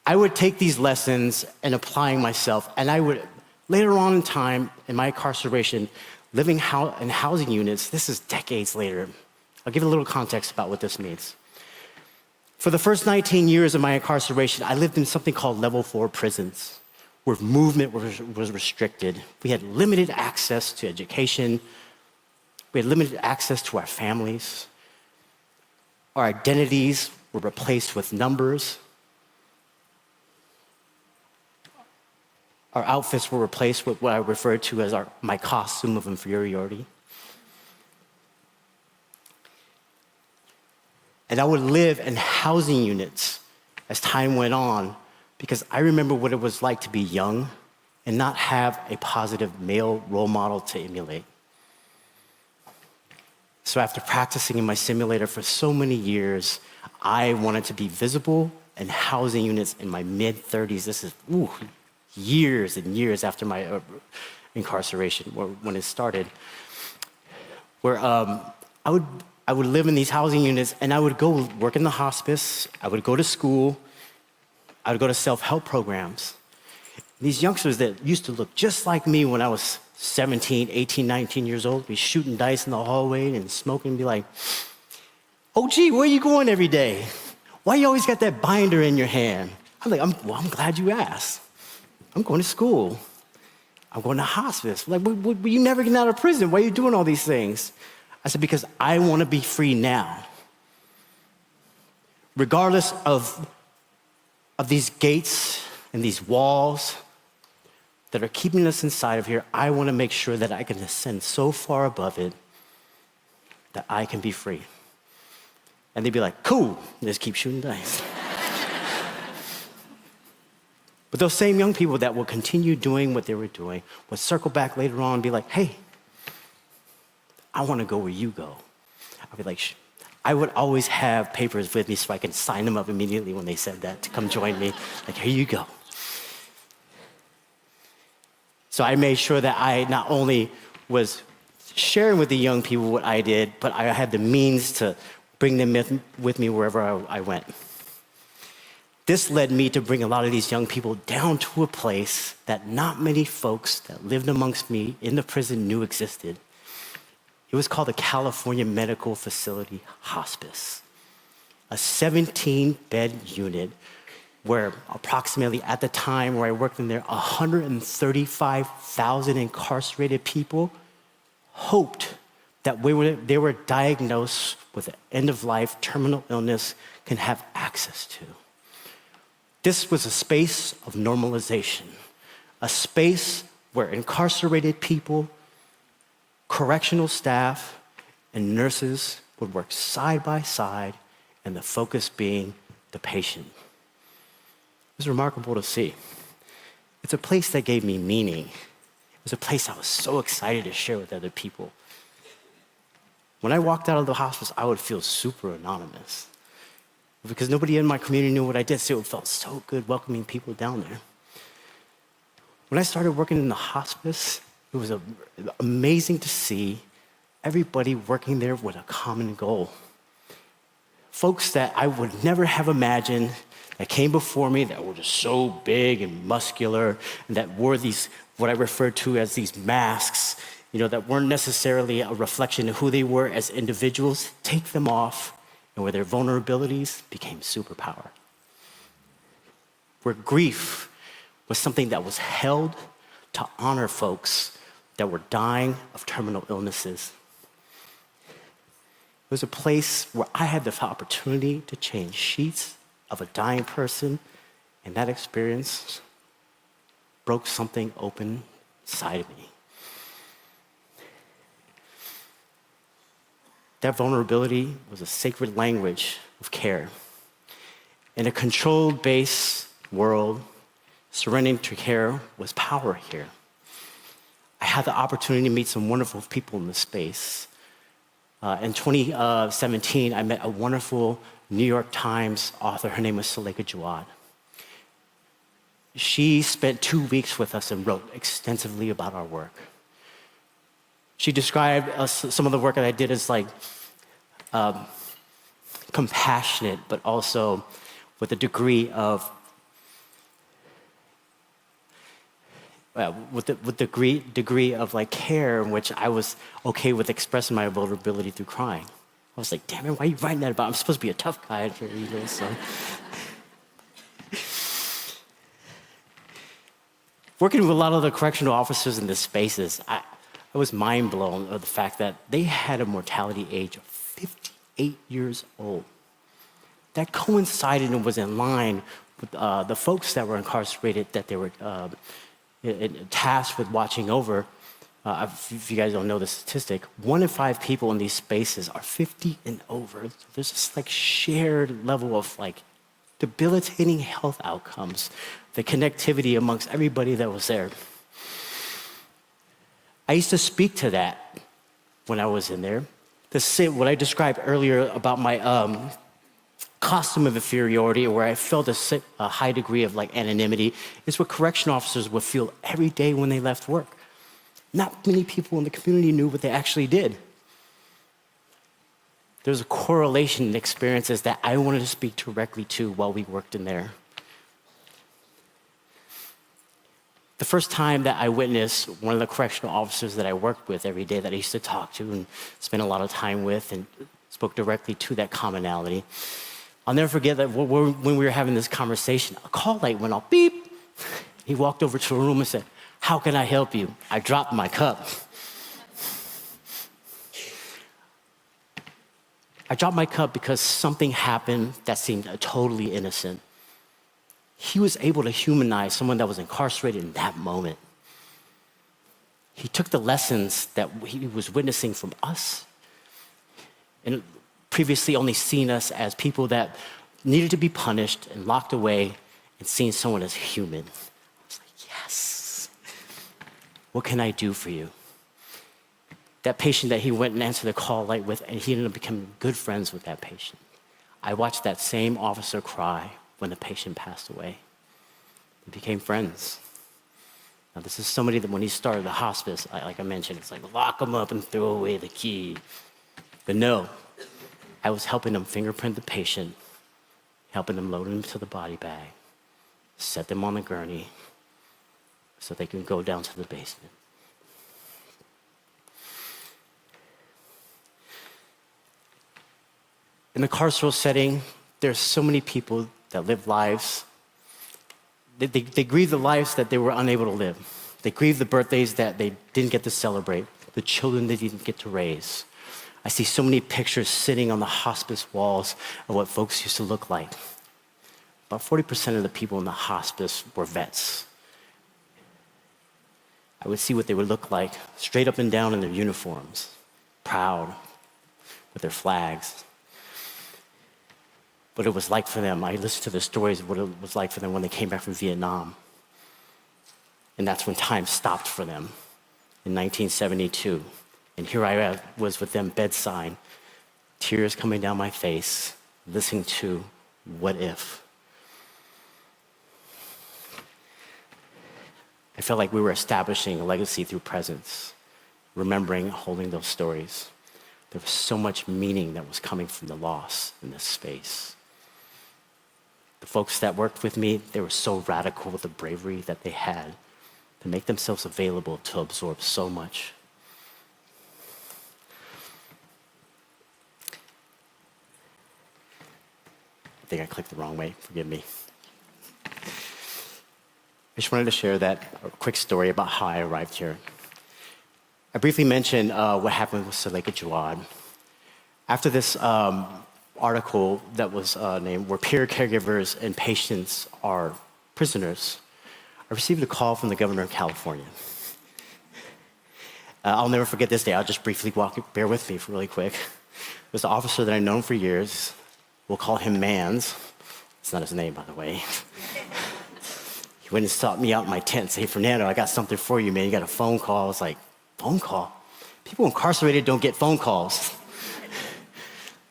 I would take these lessons and applying myself, and I would, later on in time, in my incarceration, living in housing units, this is decades later. I'll give a little context about what this means. For the first 19 years of my incarceration, I lived in something called level 4 prisons, where movement was restricted. We had limited access to education. We had limited access to our families. Our identities were replaced with numbers. Our outfits were replaced with what I refer to as my costume of inferiority. And I would live in housing units as time went on because I remember what it was like to be young and not have a positive male role model to emulate. So after practicing in my simulator for so many years, I wanted to be visible in housing units in my mid-30s. This is years and years after my incarceration, when it started, where I would live in these housing units and I would go work in the hospice, I would go to school, I would go to self-help programs. These youngsters that used to look just like me when I was 17, 18, 19 years old, be shooting dice in the hallway and smoking and be like, oh gee, where are you going every day? Why you always got that binder in your hand? I'm like, I'm glad you asked. I'm going to school. I'm going to hospice. Like, but you never get out of prison. Why are you doing all these things? I said, because I want to be free now. Regardless of these gates and these walls that are keeping us inside of here, I want to make sure that I can ascend so far above it that I can be free. And they'd be like, cool, and just keep shooting dice. But those same young people that will continue doing what they were doing would circle back later on and be like, hey, I want to go where you go. I'd be like, I would always have papers with me so I can sign them up immediately when they said that to come join me. Like, here you go. So I made sure that I not only was sharing with the young people what I did, but I had the means to bring them with me wherever I went. This led me to bring a lot of these young people down to a place that not many folks that lived amongst me in the prison knew existed. It was called the California Medical Facility Hospice, a 17-bed unit where approximately at the time where I worked in there, 135,000 incarcerated people hoped that they were diagnosed with an end-of-life terminal illness can have access to. This was a space of normalization, a space where incarcerated people correctional staff and nurses would work side by side, and the focus being the patient. It was remarkable to see. It's a place that gave me meaning. It was a place I was so excited to share with other people. When I walked out of the hospice, I would feel super anonymous because nobody in my community knew what I did, so it felt so good welcoming people down there. When I started working in the hospice, it was amazing to see everybody working there with a common goal. Folks that I would never have imagined that came before me that were just so big and muscular and that wore these, what I refer to as these masks, that weren't necessarily a reflection of who they were as individuals, take them off, and where their vulnerabilities became superpower. Where grief was something that was held to honor folks that were dying of terminal illnesses. It was a place where I had the opportunity to change sheets of a dying person, and that experience broke something open inside of me. That vulnerability was a sacred language of care. In a controlled-based world, surrendering to care was power here. I had the opportunity to meet some wonderful people in this space. In 2017, I met a wonderful New York Times author. Her name was Suleika Jaouad. She spent 2 weeks with us and wrote extensively about our work. She described some of the work that I did as compassionate, but also with a degree of degree of care in which I was okay with expressing my vulnerability through crying. I was like, damn it, why are you writing that about? I'm supposed to be a tough guy, so. Working with a lot of the correctional officers in the spaces, I was mind blown of the fact that they had a mortality age of 58 years old. That coincided and was in line with the folks that were incarcerated that they were tasked with watching over. If you guys don't know the statistic, 1 in 5 people in these spaces are 50 and over. There's this shared level of debilitating health outcomes, the connectivity amongst everybody that was there. I used to speak to that when I was in there. What I described earlier about my costume of inferiority, where I felt a high degree of anonymity, is what correction officers would feel every day when they left work. Not many people in the community knew what they actually did. There's a correlation in experiences that I wanted to speak directly to while we worked in there. The first time that I witnessed one of the correctional officers that I worked with every day, that I used to talk to and spend a lot of time with and spoke directly to that commonality, I'll never forget that when we were having this conversation, a call light went off, beep. He walked over to a room and said, "How can I help you?" I dropped my cup. I dropped my cup because something happened that seemed totally innocent. He was able to humanize someone that was incarcerated in that moment. He took the lessons that he was witnessing from us and previously only seen us as people that needed to be punished and locked away, and seeing someone as human. I was like, yes. What can I do for you? That patient that he went and answered the call light with, and he ended up becoming good friends with that patient. I watched that same officer cry when the patient passed away. We became friends. Now, this is somebody that when he started the hospice, like I mentioned, it's lock him up and throw away the key. But no, I was helping him fingerprint the patient, helping them load him into the body bag, set them on the gurney so they can go down to the basement. In the carceral setting, there's so many people that live lives. They grieve the lives that they were unable to live. They grieve the birthdays that they didn't get to celebrate, the children they didn't get to raise. I see so many pictures sitting on the hospice walls of what folks used to look like. About 40% of the people in the hospice were vets. I would see what they would look like straight up and down in their uniforms, proud with their flags. What it was like for them. I listened to their stories of what it was like for them when they came back from Vietnam. And that's when time stopped for them in 1972. And here I was with them bedside, tears coming down my face, listening to What If. I felt like we were establishing a legacy through presence, remembering, holding those stories. There was so much meaning that was coming from the loss in this space. The folks that worked with me, they were so radical with the bravery that they had to make themselves available to absorb so much. I think I clicked the wrong way, forgive me. I just wanted to share a quick story about how I arrived here. I briefly mentioned what happened with Suleika Jaouad. After this article that was named Where Peer Caregivers and Patients Are Prisoners, I received a call from the governor of California. I'll never forget this day. I'll just briefly bear with me for really quick. It was an officer that I've known for years. We'll call him Mans. It's not his name, by the way. He went and sought me out in my tent and said, "Hey, Fernando, I got something for you, man. You got a phone call." I was like, phone call? People incarcerated don't get phone calls.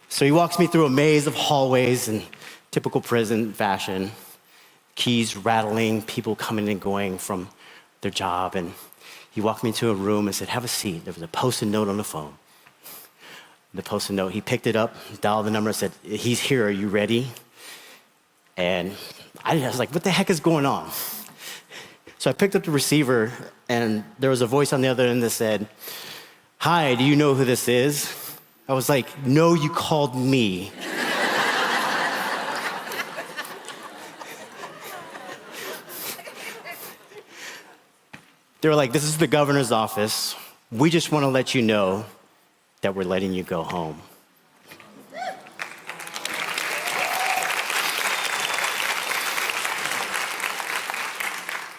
So he walks me through a maze of hallways in typical prison fashion, keys rattling, people coming and going from their job. And he walked me into a room and said, "Have a seat." There was a Post-it note on the phone. The Post-it note, he picked it up, dialed the number, and said, "He's here, are you ready?" And I was like, what the heck is going on? So I picked up the receiver, and there was a voice on the other end that said, "Hi, do you know who this is?" I was like, "No, you called me." They were like, "This is the governor's office. We just want to let you know that we're letting you go home."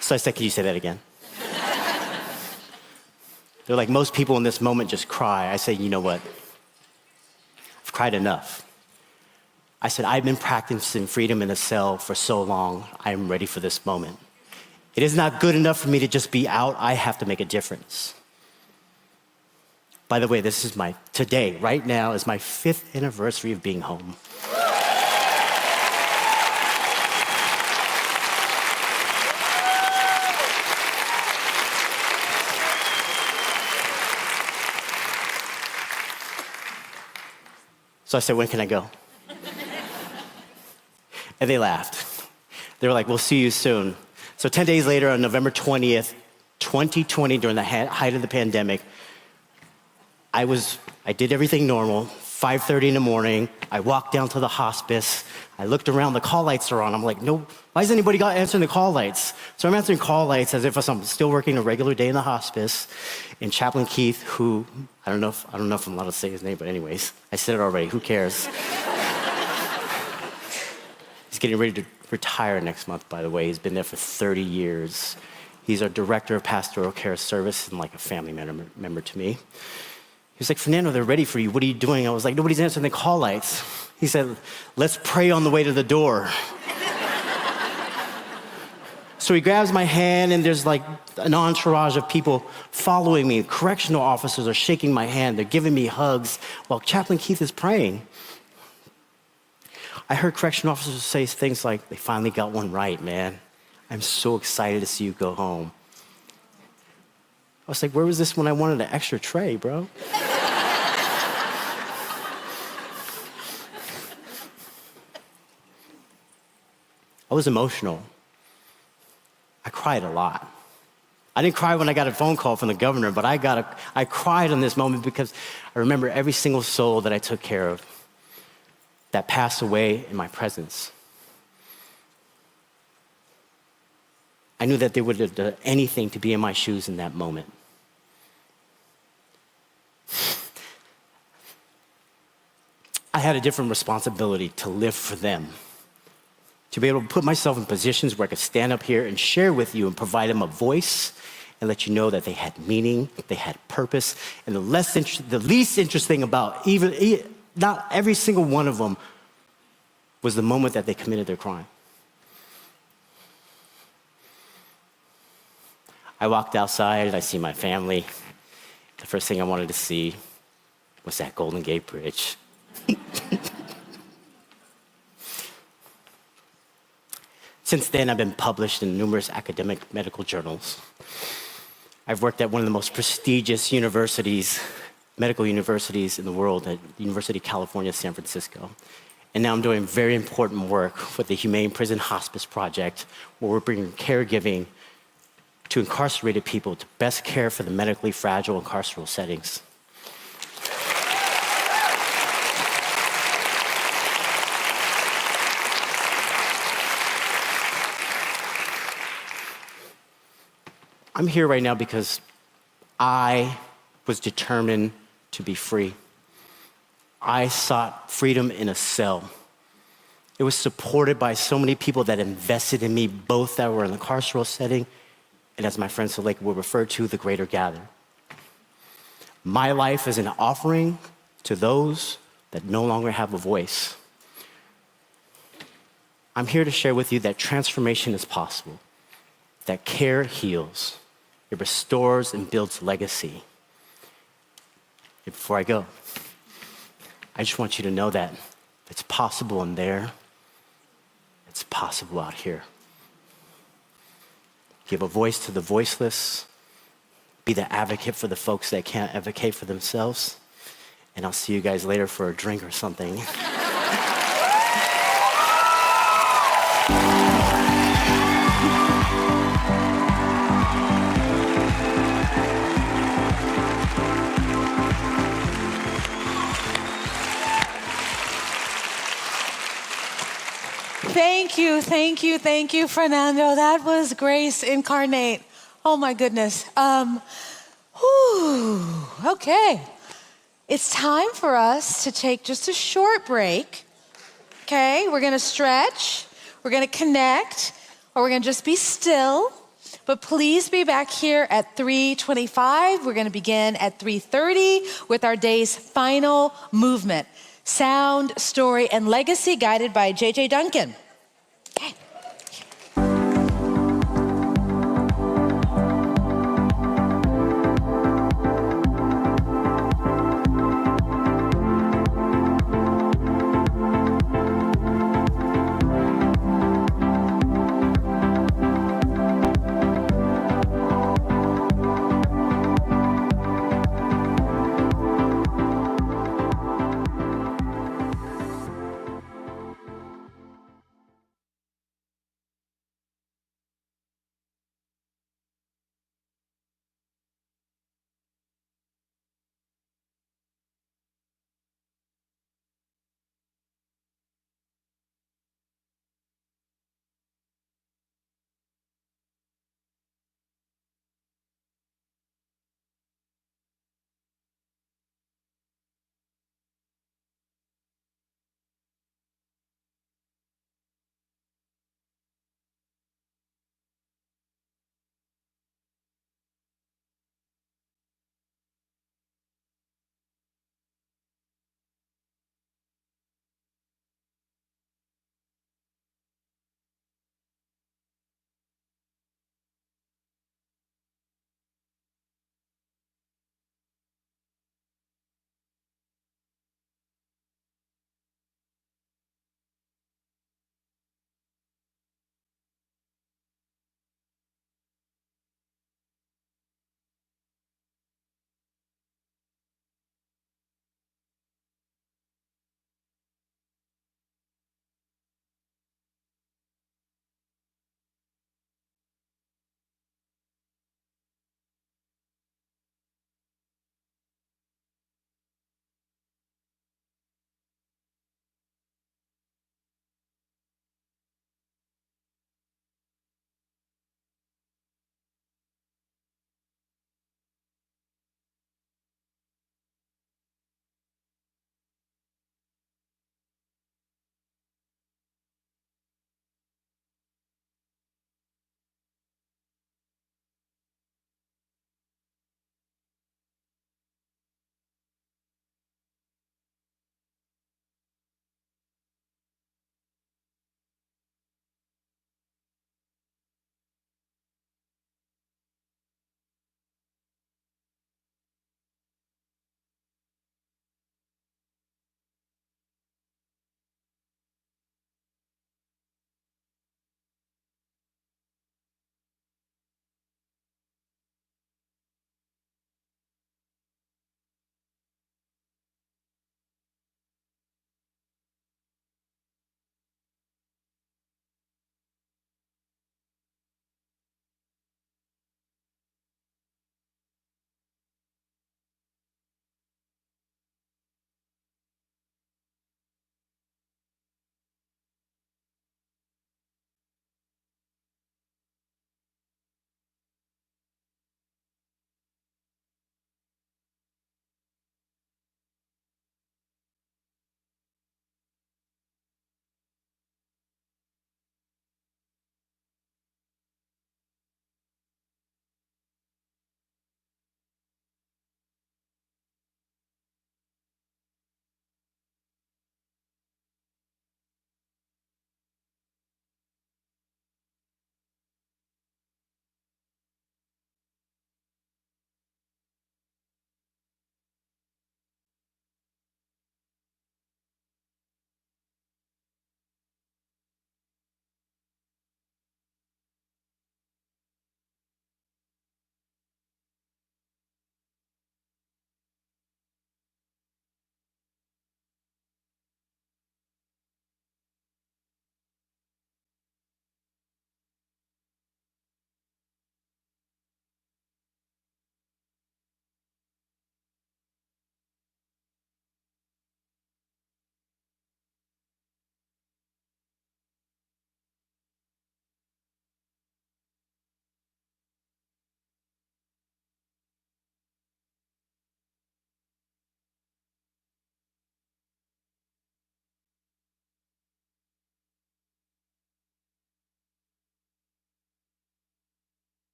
So I said, "Can you say that again?" They're like, "Most people in this moment just cry." I say, "You know what? I've cried enough." I said, "I've been practicing freedom in a cell for so long. I am ready for this moment. It is not good enough for me to just be out. I have to make a difference." By the way, today, right now, is my 5th anniversary of being home. So I said, "When can I go?" And they laughed. They were like, "We'll see you soon." So 10 days later, on November 20th, 2020, during the height of the pandemic, I did everything normal. 5:30 in the morning, I walked down to the hospice. I looked around, the call lights are on. I'm like, no, why is anybody answering the call lights? So I'm answering call lights as if I'm still working a regular day in the hospice. And Chaplain Keith, who, I don't know if I'm allowed to say his name, but anyways, I said it already, who cares? He's getting ready to retire next month, by the way. He's been there for 30 years. He's our director of pastoral care service and like a family member to me. He was like, "Fernando, they're ready for you. What are you doing?" I was like, "Nobody's answering the call lights." He said, "Let's pray on the way to the door." So he grabs my hand, and there's like an entourage of people following me. Correctional officers are shaking my hand. They're giving me hugs while Chaplain Keith is praying. I heard correctional officers say things like, "They finally got one right, man. I'm so excited to see you go home." I was like, where was this when I wanted an extra tray, bro? I was emotional. I cried a lot. I didn't cry when I got a phone call from the governor, but I cried in this moment because I remember every single soul that I took care of that passed away in my presence. I knew that they would have done anything to be in my shoes in that moment. I had a different responsibility to live for them, to be able to put myself in positions where I could stand up here and share with you and provide them a voice and let you know that they had meaning, they had purpose, and the least interesting about not every single one of them was the moment that they committed their crime. I walked outside and I see my family. The first thing I wanted to see was that Golden Gate Bridge. Since then, I've been published in numerous academic medical journals. I've worked at one of the most prestigious universities, medical universities in the world, at the University of California, San Francisco. And now I'm doing very important work with the Humane Prison Hospice Project, where we're bringing caregiving to incarcerated people to best care for the medically fragile in carceral settings. I'm here right now because I was determined to be free. I sought freedom in a cell. It was supported by so many people that invested in me, both that were in the carceral setting and, as my friend Suleika will refer to, the greater gather. My life is an offering to those that no longer have a voice. I'm here to share with you that transformation is possible, that care heals, it restores and builds legacy. And before I go, I just want you to know that it's possible in there, it's possible out here. Give a voice to the voiceless, be the advocate for the folks that can't advocate for themselves, and I'll see you guys later for a drink or something. Thank you, Fernando. That was grace incarnate. Oh my goodness. Okay. It's time for us to take just a short break. Okay, we're gonna stretch, we're gonna connect, or we're gonna just be still. But please be back here at 3:25. We're gonna begin at 3:30 with our day's final movement. Sound, story, and legacy, guided by JJ Duncan. Okay.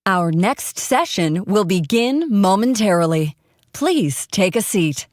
Our next session will begin momentarily. Please take a seat.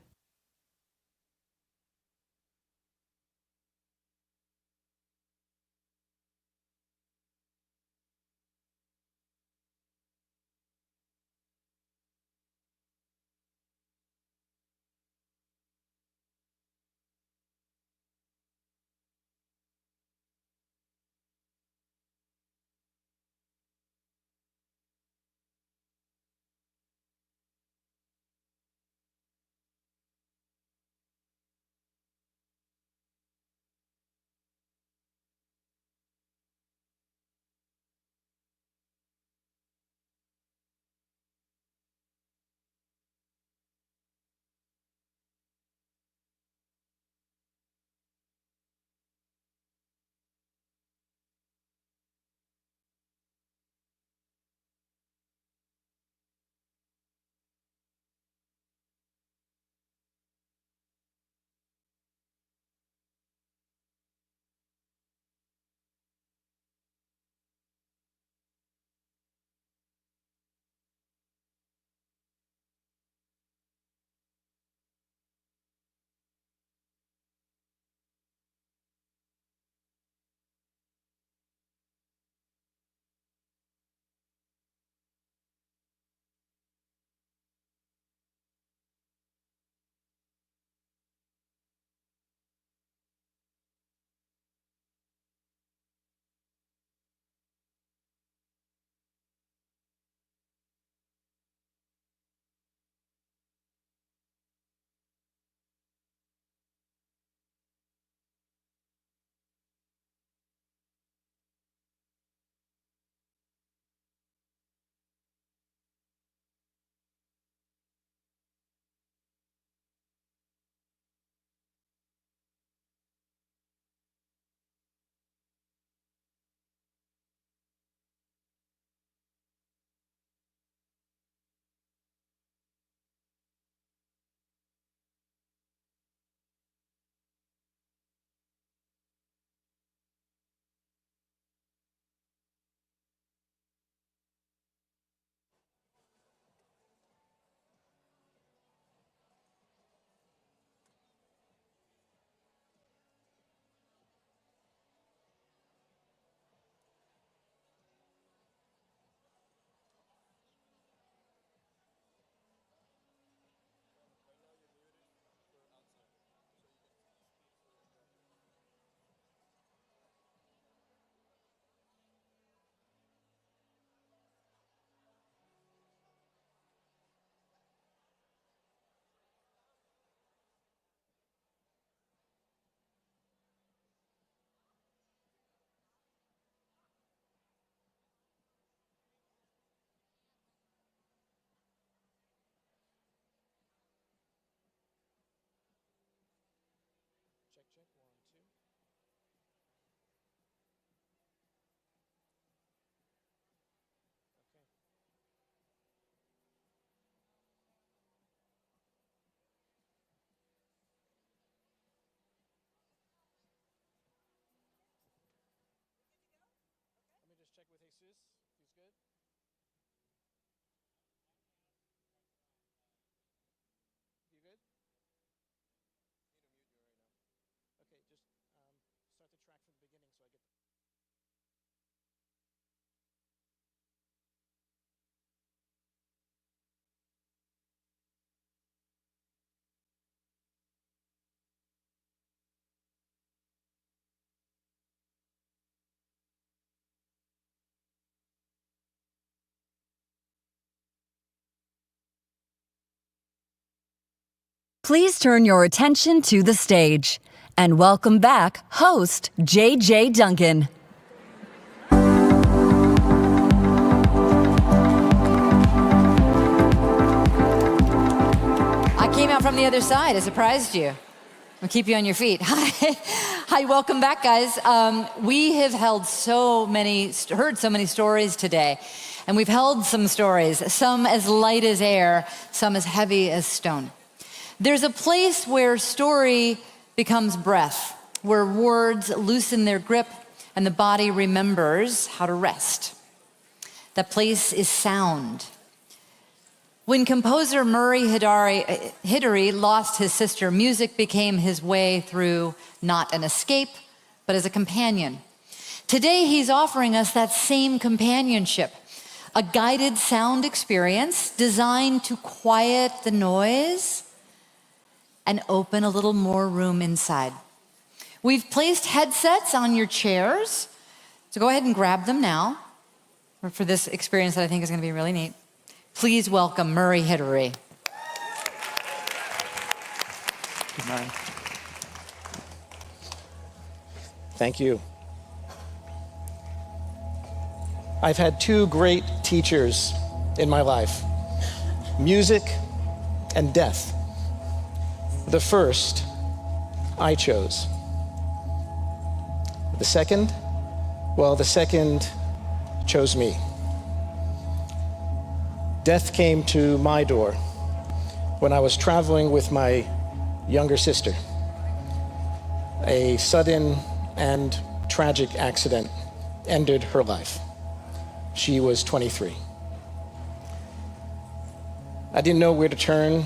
Please turn your attention to the stage and welcome back host J.J. Duncan. I came out from the other side. I surprised you. I'll keep you on your feet. Hi, welcome back, guys. We have heard so many stories today, and we've held some stories, some as light as air, some as heavy as stone. There's a place where story becomes breath, where words loosen their grip and the body remembers how to rest. That place is sound. When composer Murray Hidary lost his sister, music became his way through not an escape, but as a companion. Today, he's offering us that same companionship, a guided sound experience designed to quiet the noise and open a little more room inside. We've placed headsets on your chairs, so go ahead and grab them now for this experience that I think is going to be really neat. Please welcome Murray Hidary. Good morning. Thank you. I've had two great teachers in my life, music and death. The first, I chose. The second, well, the second chose me. Death came to my door when I was traveling with my younger sister. A sudden and tragic accident ended her life. She was 23. I didn't know where to turn.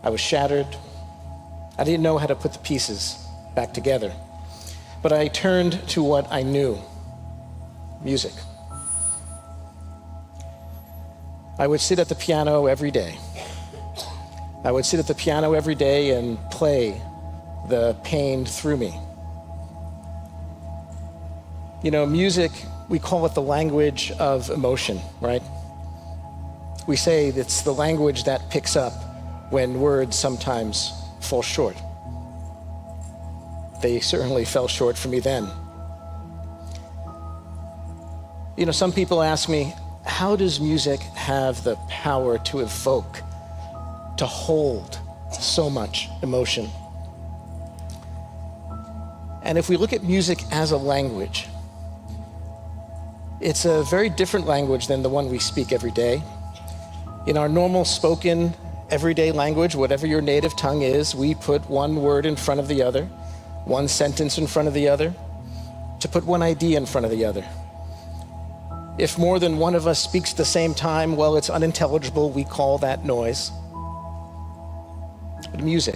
I was shattered. I didn't know how to put the pieces back together. But I turned to what I knew, music. I would sit at the piano every day. I would sit at the piano every day and play the pain through me. You know, music, we call it the language of emotion, right? We say it's the language that picks up when words sometimes fall short. They certainly fell short for me then. You know, some people ask me, how does music have the power to evoke, to hold so much emotion? And if we look at music as a language, it's a very different language than the one we speak every day. In our normal spoken, everyday language, whatever your native tongue is, we put one word in front of the other, one sentence in front of the other, to put one idea in front of the other. If more than one of us speaks at the same time, well, it's unintelligible. We call that noise. But music,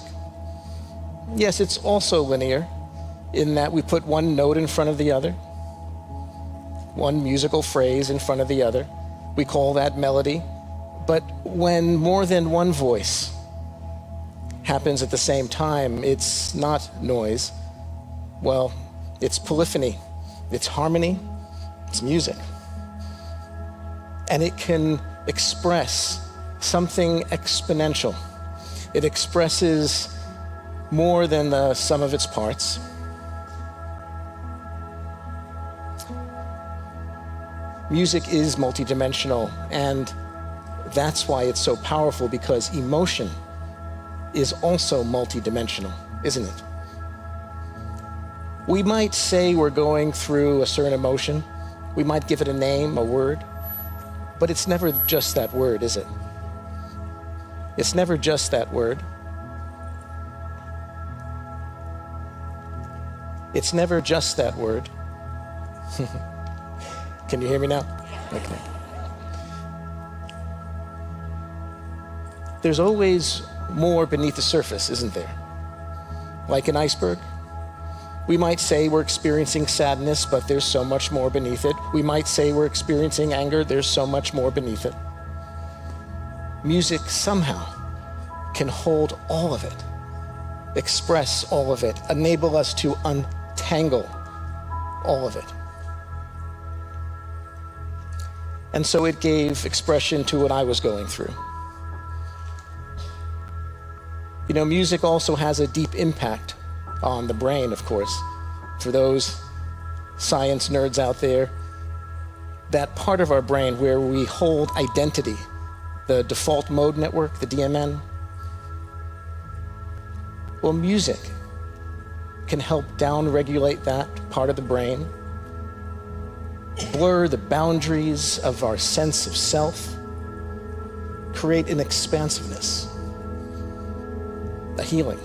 yes, it's also linear in that we put one note in front of the other, one musical phrase in front of the other. We call that melody. But when more than one voice happens at the same time, it's not noise. Well, it's polyphony, it's harmony, it's music. And it can express something exponential. It expresses more than the sum of its parts. Music is multidimensional, and that's why it's so powerful, because emotion is also multidimensional, isn't it? We might say we're going through a certain emotion. We might give it a name, a word, but it's never just that word, is it? It's never just that word. It's never just that word. Can you hear me now? Okay. There's always more beneath the surface, isn't there? Like an iceberg. We might say we're experiencing sadness, but there's so much more beneath it. We might say we're experiencing anger, there's so much more beneath it. Music somehow can hold all of it, express all of it, enable us to untangle all of it. And so it gave expression to what I was going through. You know, music also has a deep impact on the brain, of course. For those science nerds out there, that part of our brain where we hold identity, the default mode network, the DMN, well, music can help down-regulate that part of the brain, blur the boundaries of our sense of self, create an expansiveness, a healing,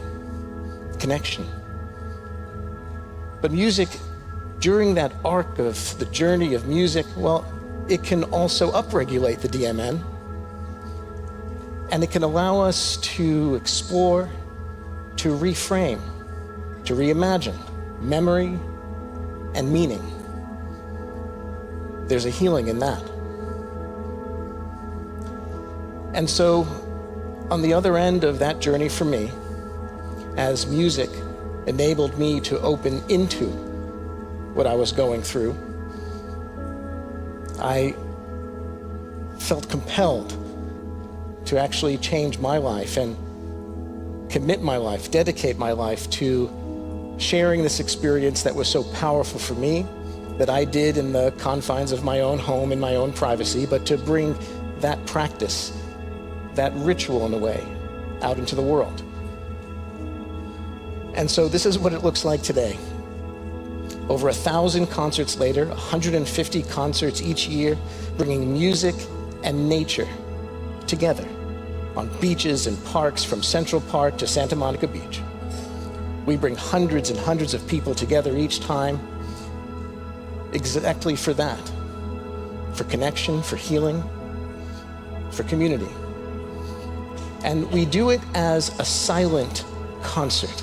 connection. But music during that arc of the journey of music, well, it can also upregulate the DMN, and it can allow us to explore, to reframe, to reimagine memory and meaning. There's a healing in that. And so, on the other end of that journey for me, as music enabled me to open into what I was going through, I felt compelled to actually change my life and commit my life, dedicate my life to sharing this experience that was so powerful for me, that I did in the confines of my own home, in my own privacy, but to bring that practice, that ritual in a way, out into the world. And so this is what it looks like today. Over 1,000 concerts later, 150 concerts each year, bringing music and nature together on beaches and parks from Central Park to Santa Monica Beach. We bring hundreds and hundreds of people together each time exactly for that, for connection, for healing, for community. And we do it as a silent concert,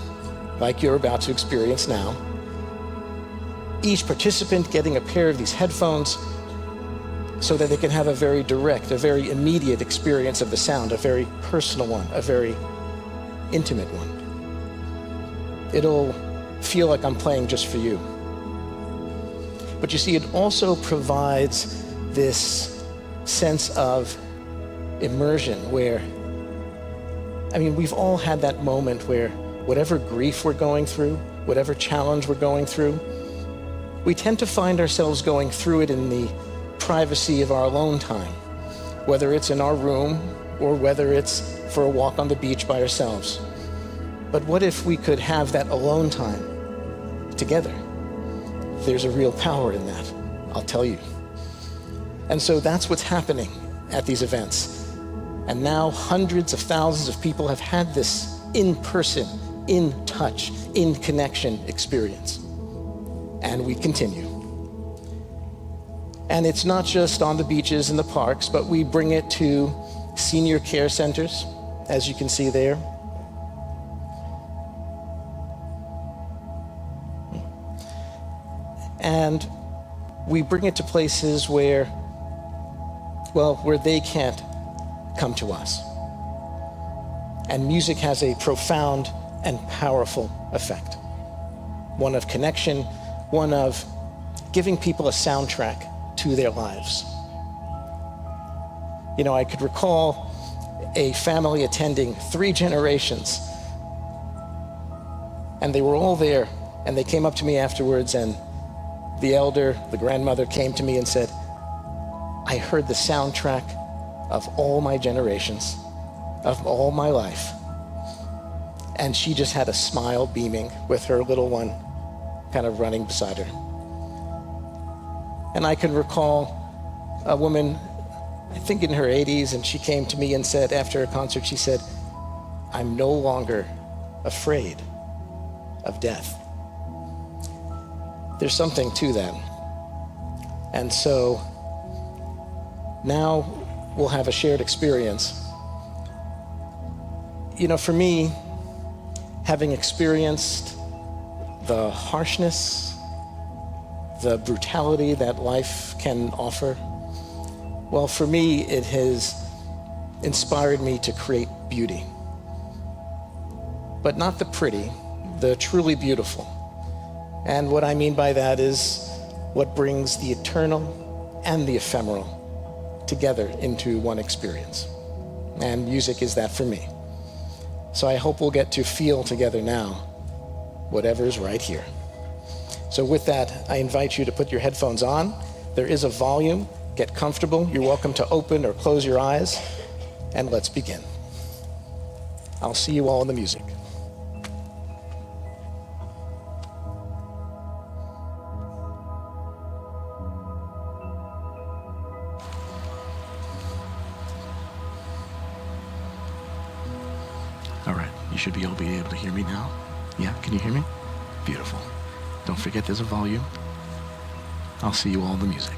like you're about to experience now. Each participant getting a pair of these headphones so that they can have a very direct, a very immediate experience of the sound, a very personal one, a very intimate one. It'll feel like I'm playing just for you. But you see, it also provides this sense of immersion where, I mean, we've all had that moment where whatever grief we're going through, whatever challenge we're going through, we tend to find ourselves going through it in the privacy of our alone time, whether it's in our room or whether it's for a walk on the beach by ourselves. But what if we could have that alone time together? There's a real power in that, I'll tell you. And so that's what's happening at these events. And now hundreds of thousands of people have had this in-person, in touch, in connection experience. And we continue. And it's not just on the beaches and the parks, but we bring it to senior care centers, as you can see there. And we bring it to places where, well, where they can't come to us. And music has a profound and powerful effect. One of connection, one of giving people a soundtrack to their lives. You know, I could recall a family attending 3 generations, and they were all there, and they came up to me afterwards, and the elder, the grandmother, came to me and said, I heard the soundtrack of all my generations, of all my life. And she just had a smile beaming with her little one kind of running beside her. And I can recall a woman, I think in her 80s, and she came to me and said, after a concert, she said, I'm no longer afraid of death. There's something to that. And so now we'll have a shared experience. You know, for me, having experienced the harshness, the brutality that life can offer, well, for me, it has inspired me to create beauty. But not the pretty, the truly beautiful. And what I mean by that is what brings the eternal and the ephemeral together into one experience. And music is that for me. So I hope we'll get to feel together now whatever's right here. So with that, I invite you to put your headphones on. There is a volume. Get comfortable. You're welcome to open or close your eyes. And let's begin. I'll see you all in the music. All right, you should be able to hear me now. Yeah, can you hear me? Beautiful. Don't forget there's a volume. I'll see you all in the music.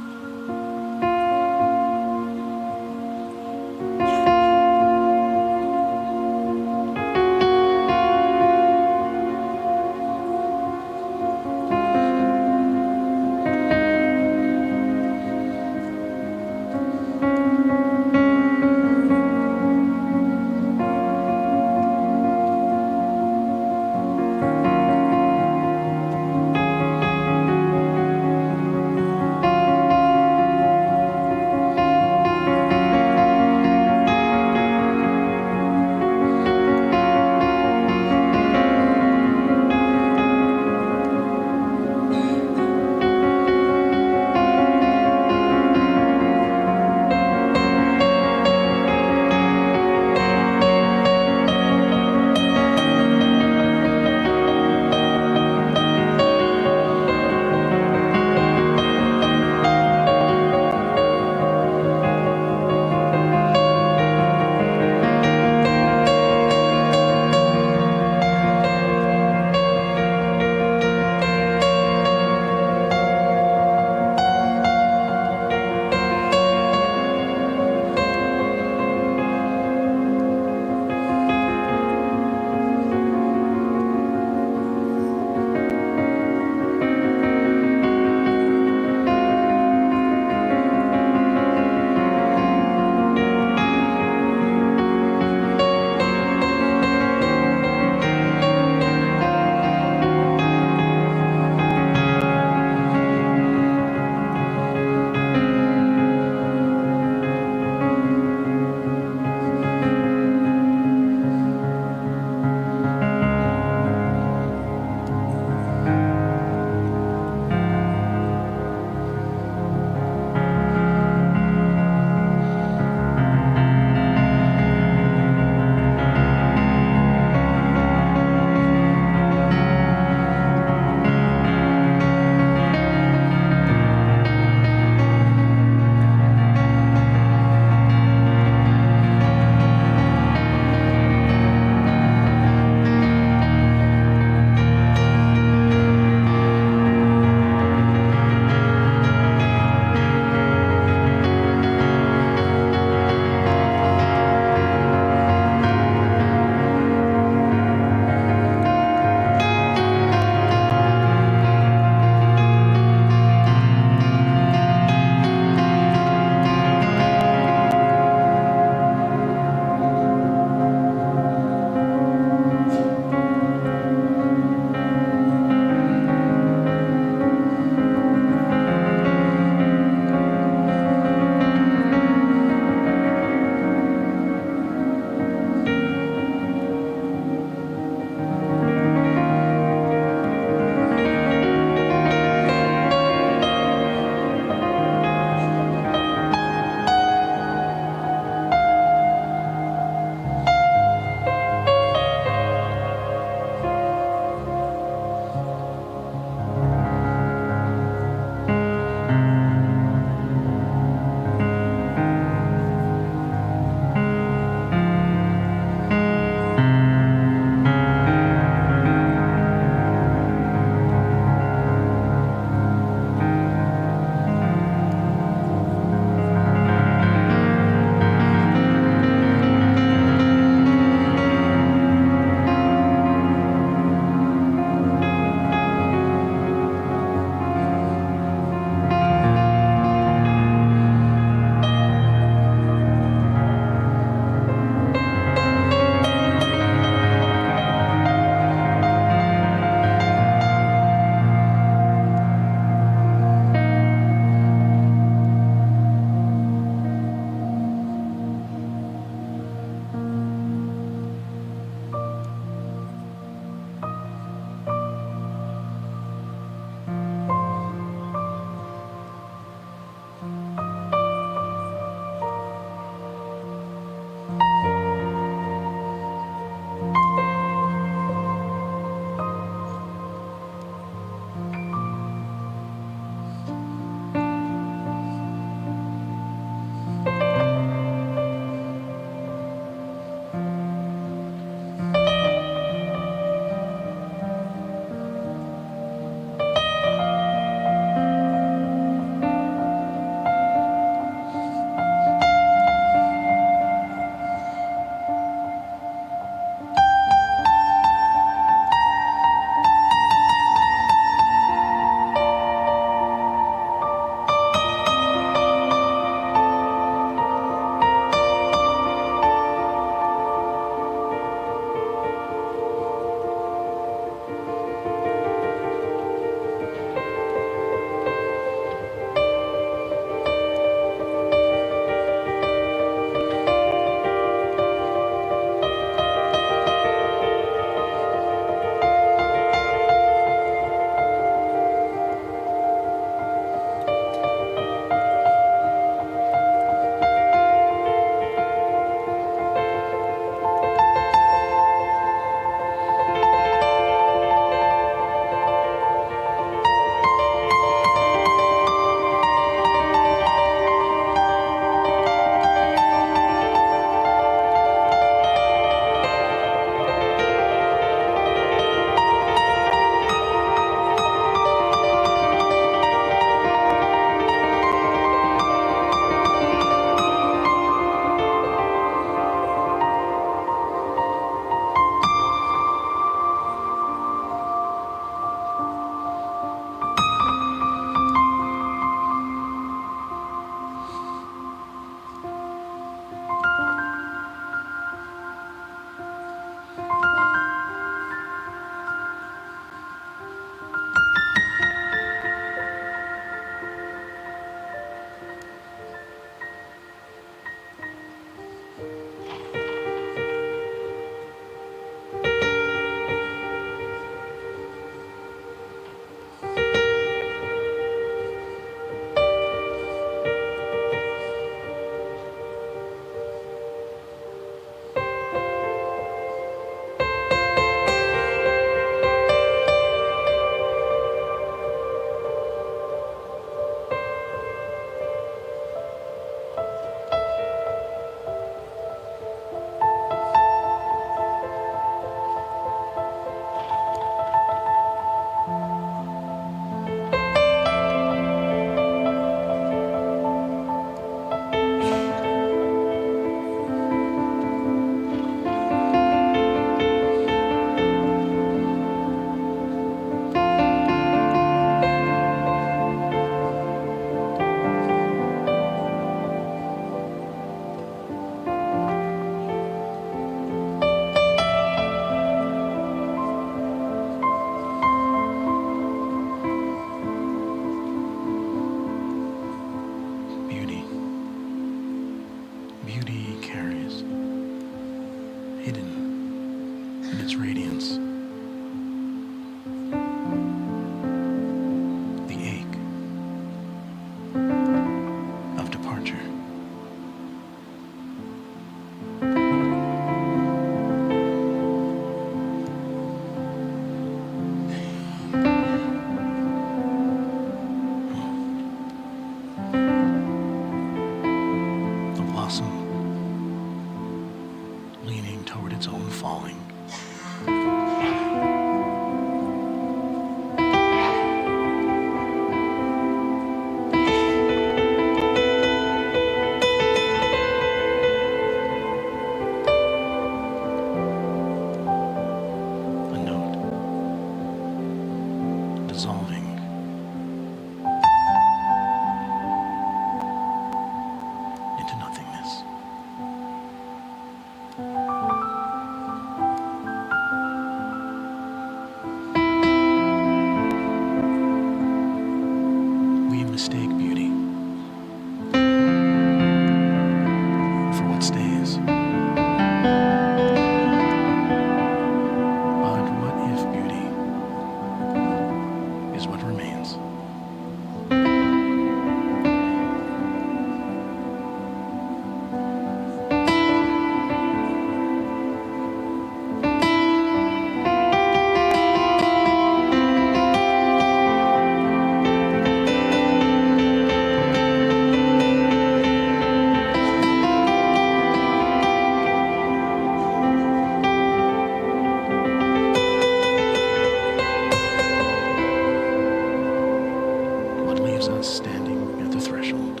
There's us standing at the threshold.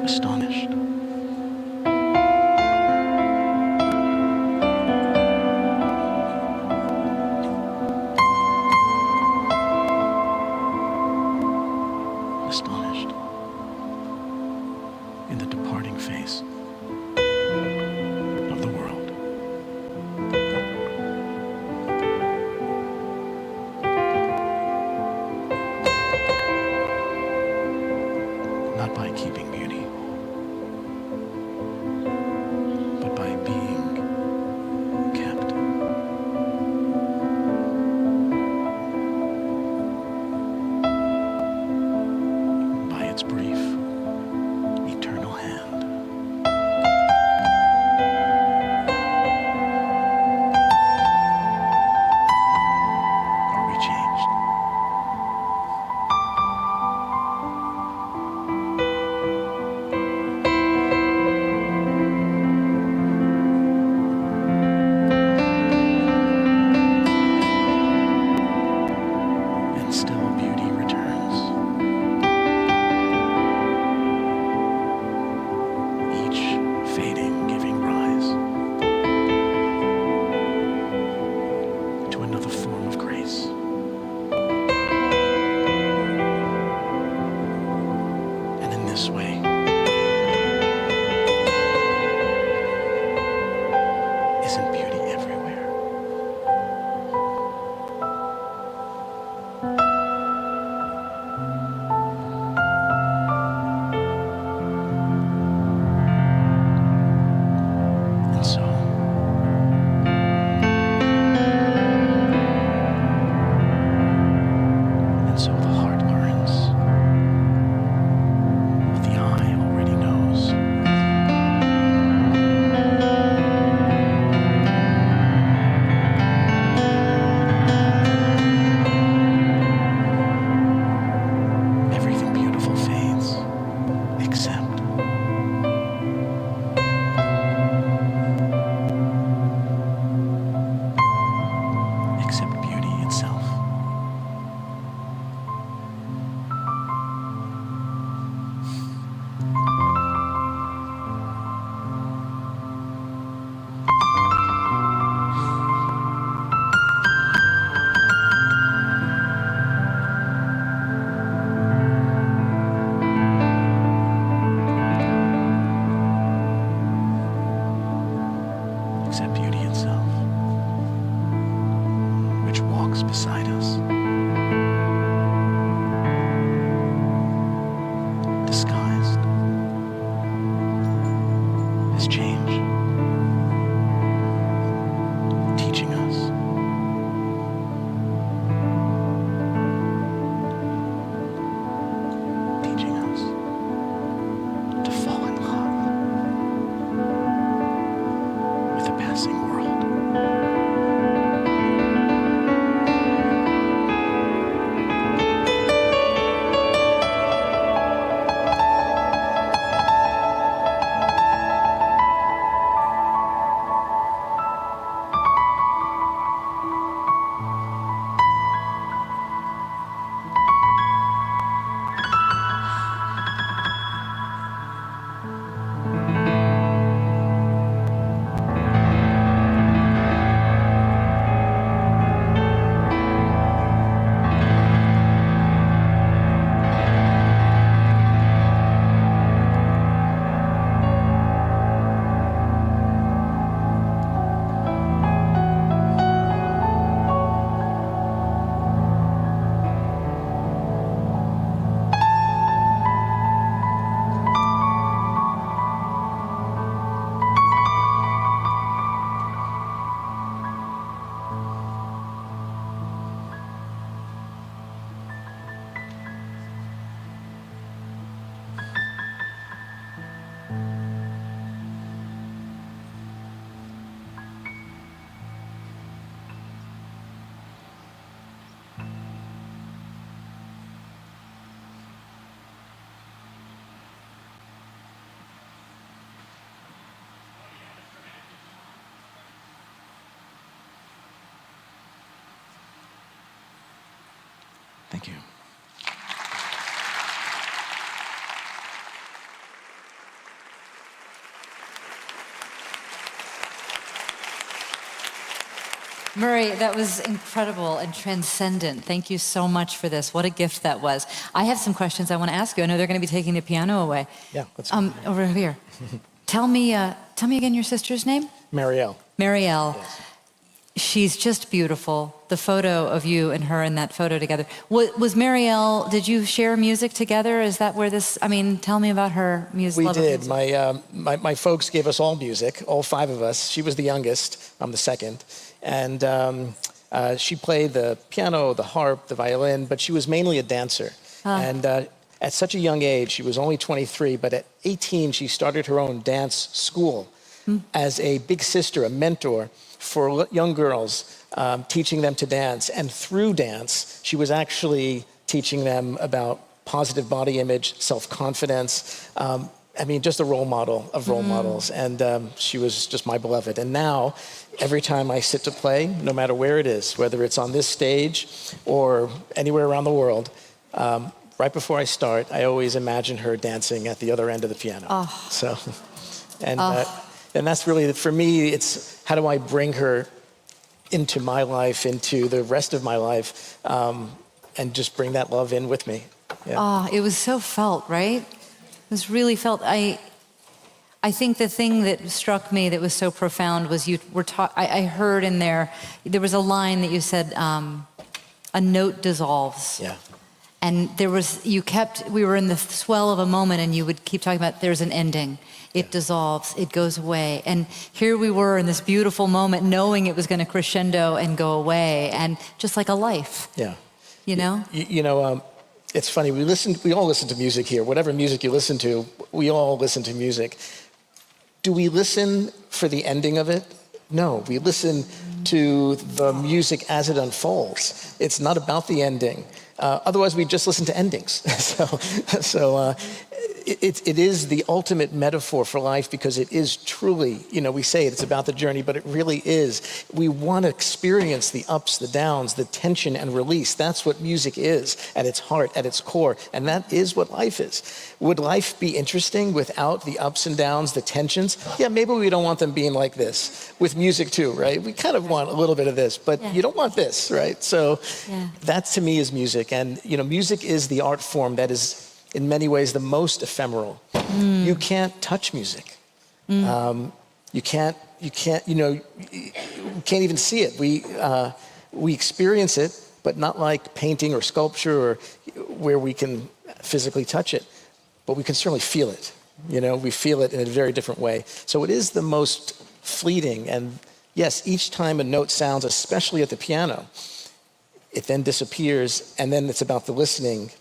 Astonished. Astonished in the departing face of the world. Not by keeping beauty, but by being kept. By its brief, eternal hand. Are we changed? And still beauty returns. Each fading, giving rise to another form of grace. And in this way, isn't beauty everywhere? And so, the heart learns what the eye already knows. Everything beautiful fades, except beauty itself. Except beauty itself, which walks beside us, disguised as change, teaching us to fall in love with a passing world. Thank you. Murray, that was incredible and transcendent. Thank you so much for this. What a gift that was. I have some questions I want to ask you. I know they're going to be taking the piano away. Yeah, let's go. Over here. Tell me again your sister's name? Marielle. Marielle. Yes. She's just beautiful. The photo of you and her in that photo together. Was Marielle, did you share music together? Is that where this, tell me about her music. We did. My folks gave us all music, all 5 of us. She was the youngest. I'm the second. And she played the piano, the harp, the violin, but she was mainly a dancer. And at such a young age, she was only 23, but at 18, she started her own dance school as a big sister, a mentor for young girls, teaching them to dance. And through dance, she was actually teaching them about positive body image, self-confidence, just a role model of role models. And she was just my beloved. And now, every time I sit to play, no matter where it is, whether it's on this stage or anywhere around the world, right before I start, I always imagine her dancing at the other end of the piano. Oh. So, and that's really, for me, it's how do I bring her into my life, into the rest of my life, and just bring that love in with me. Yeah. Oh, it was so felt, right? It was really felt. I think the thing that struck me that was so profound was I heard in there was a line that you said, a note dissolves. Yeah. And we were in the swell of a moment and you would keep talking about there's an ending. It dissolves, it goes away. And here we were in this beautiful moment knowing it was going to crescendo and go away, and just like a life. Yeah. You know? It's funny, we all listen to music here. Whatever music you listen to, we all listen to music. Do we listen for the ending of it? No, we listen to the music as it unfolds. It's not about the ending. Otherwise, we just listen to endings. It is the ultimate metaphor for life, because it is truly, we say it's about the journey, but it really is. We want to experience the ups, the downs, the tension and release. That's what music is at its heart, at its core. And that is what life is. Would life be interesting without the ups and downs, the tensions? Yeah, maybe we don't want them being like this. With music too, right? We kind of want a little bit of this, but you don't want this, right? So that to me is music. And, music is the art form that is in many ways the most ephemeral. You can't touch music. You can't even see it. We experience it, but not like painting or sculpture or where we can physically touch it, but we can certainly feel it. We feel it in a very different way. So it is the most fleeting, and yes, each time a note sounds, especially at the piano, it then disappears, and then it's about the listening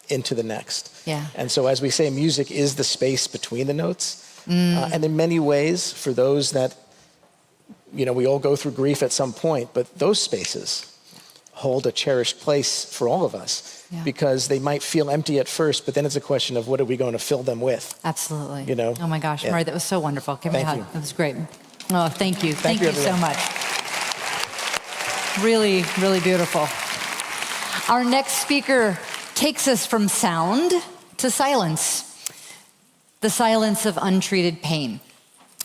into the next. Yeah. And so as we say, music is the space between the notes. And in many ways, for those that, we all go through grief at some point, but those spaces hold a cherished place for all of us, because they might feel empty at first, but then it's a question of what are we going to fill them with? Absolutely. Oh my gosh, Murray, that was so wonderful. Give me a hug. That was great. Oh, thank you. Thank you so much. Really, really beautiful. Our next speaker takes us from sound to silence, the silence of untreated pain.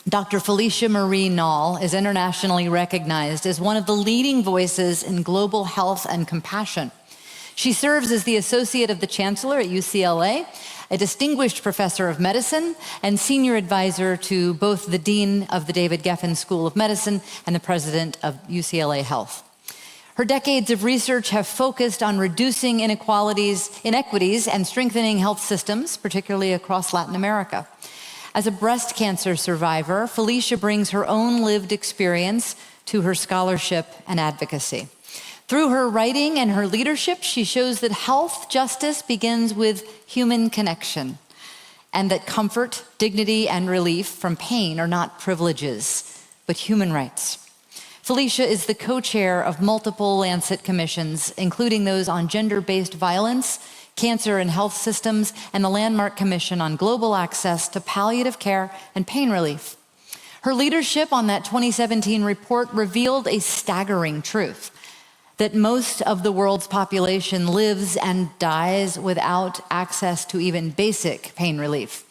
Dr. Felicia Marie Nall is internationally recognized as one of the leading voices in global health and compassion. She serves as the Associate of the Chancellor at UCLA, a distinguished professor of medicine, and senior advisor to both the Dean of the David Geffen School of Medicine and the President of UCLA Health. Her decades of research have focused on reducing inequities, and strengthening health systems, particularly across Latin America. As a breast cancer survivor, Felicia brings her own lived experience to her scholarship and advocacy. Through her writing and her leadership, she shows that health justice begins with human connection, and that comfort, dignity, and relief from pain are not privileges, but human rights. Felicia is the co-chair of multiple Lancet commissions, including those on gender-based violence, cancer and health systems, and the Landmark Commission on Global Access to Palliative Care and Pain Relief. Her leadership on that 2017 report revealed a staggering truth, that most of the world's population lives and dies without access to even basic pain relief.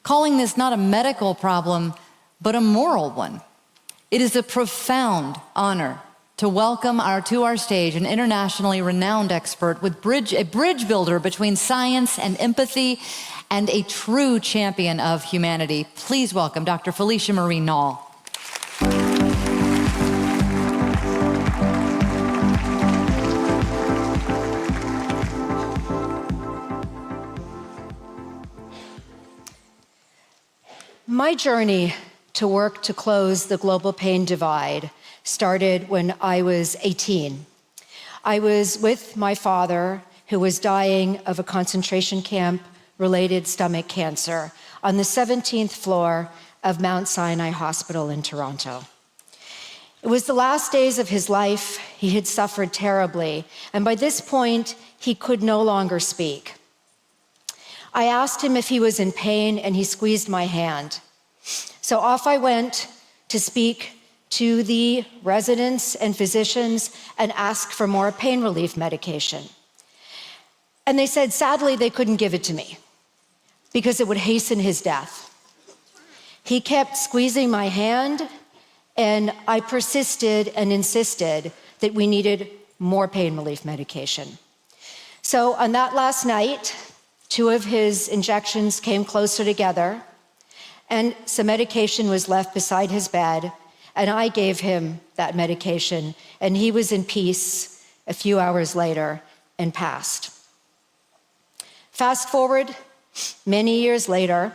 Calling this not a medical problem, but a moral one. It is a profound honor to welcome to our stage an internationally renowned expert with a bridge builder between science and empathy, and a true champion of humanity. Please welcome Dr. Felicia Marie Nall. My journey to work to close the global pain divide started when I was 18. I was with my father, who was dying of a concentration camp-related stomach cancer on the 17th floor of Mount Sinai Hospital in Toronto. It was the last days of his life. He had suffered terribly, and by this point, he could no longer speak. I asked him if he was in pain, and he squeezed my hand. So off I went to speak to the residents and physicians and ask for more pain relief medication. And they said, sadly, they couldn't give it to me because it would hasten his death. He kept squeezing my hand, and I persisted and insisted that we needed more pain relief medication. So on that last night, 2 of his injections came closer together, and some medication was left beside his bed, and I gave him that medication, and he was in peace a few hours later and passed. Fast forward many years later,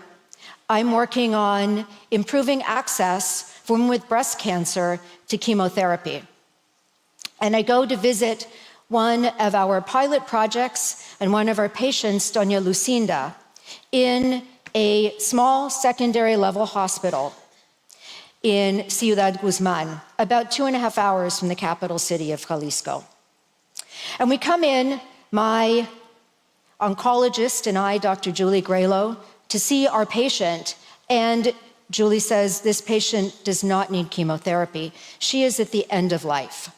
I'm working on improving access for women with breast cancer to chemotherapy. And I go to visit one of our pilot projects and one of our patients, Doña Lucinda, in a small secondary level hospital in Ciudad Guzman, about 2.5 hours from the capital city of Jalisco. And we come in, my oncologist and I, Dr. Julie Graylow, to see our patient, and Julie says, this patient does not need chemotherapy. She is at the end of life.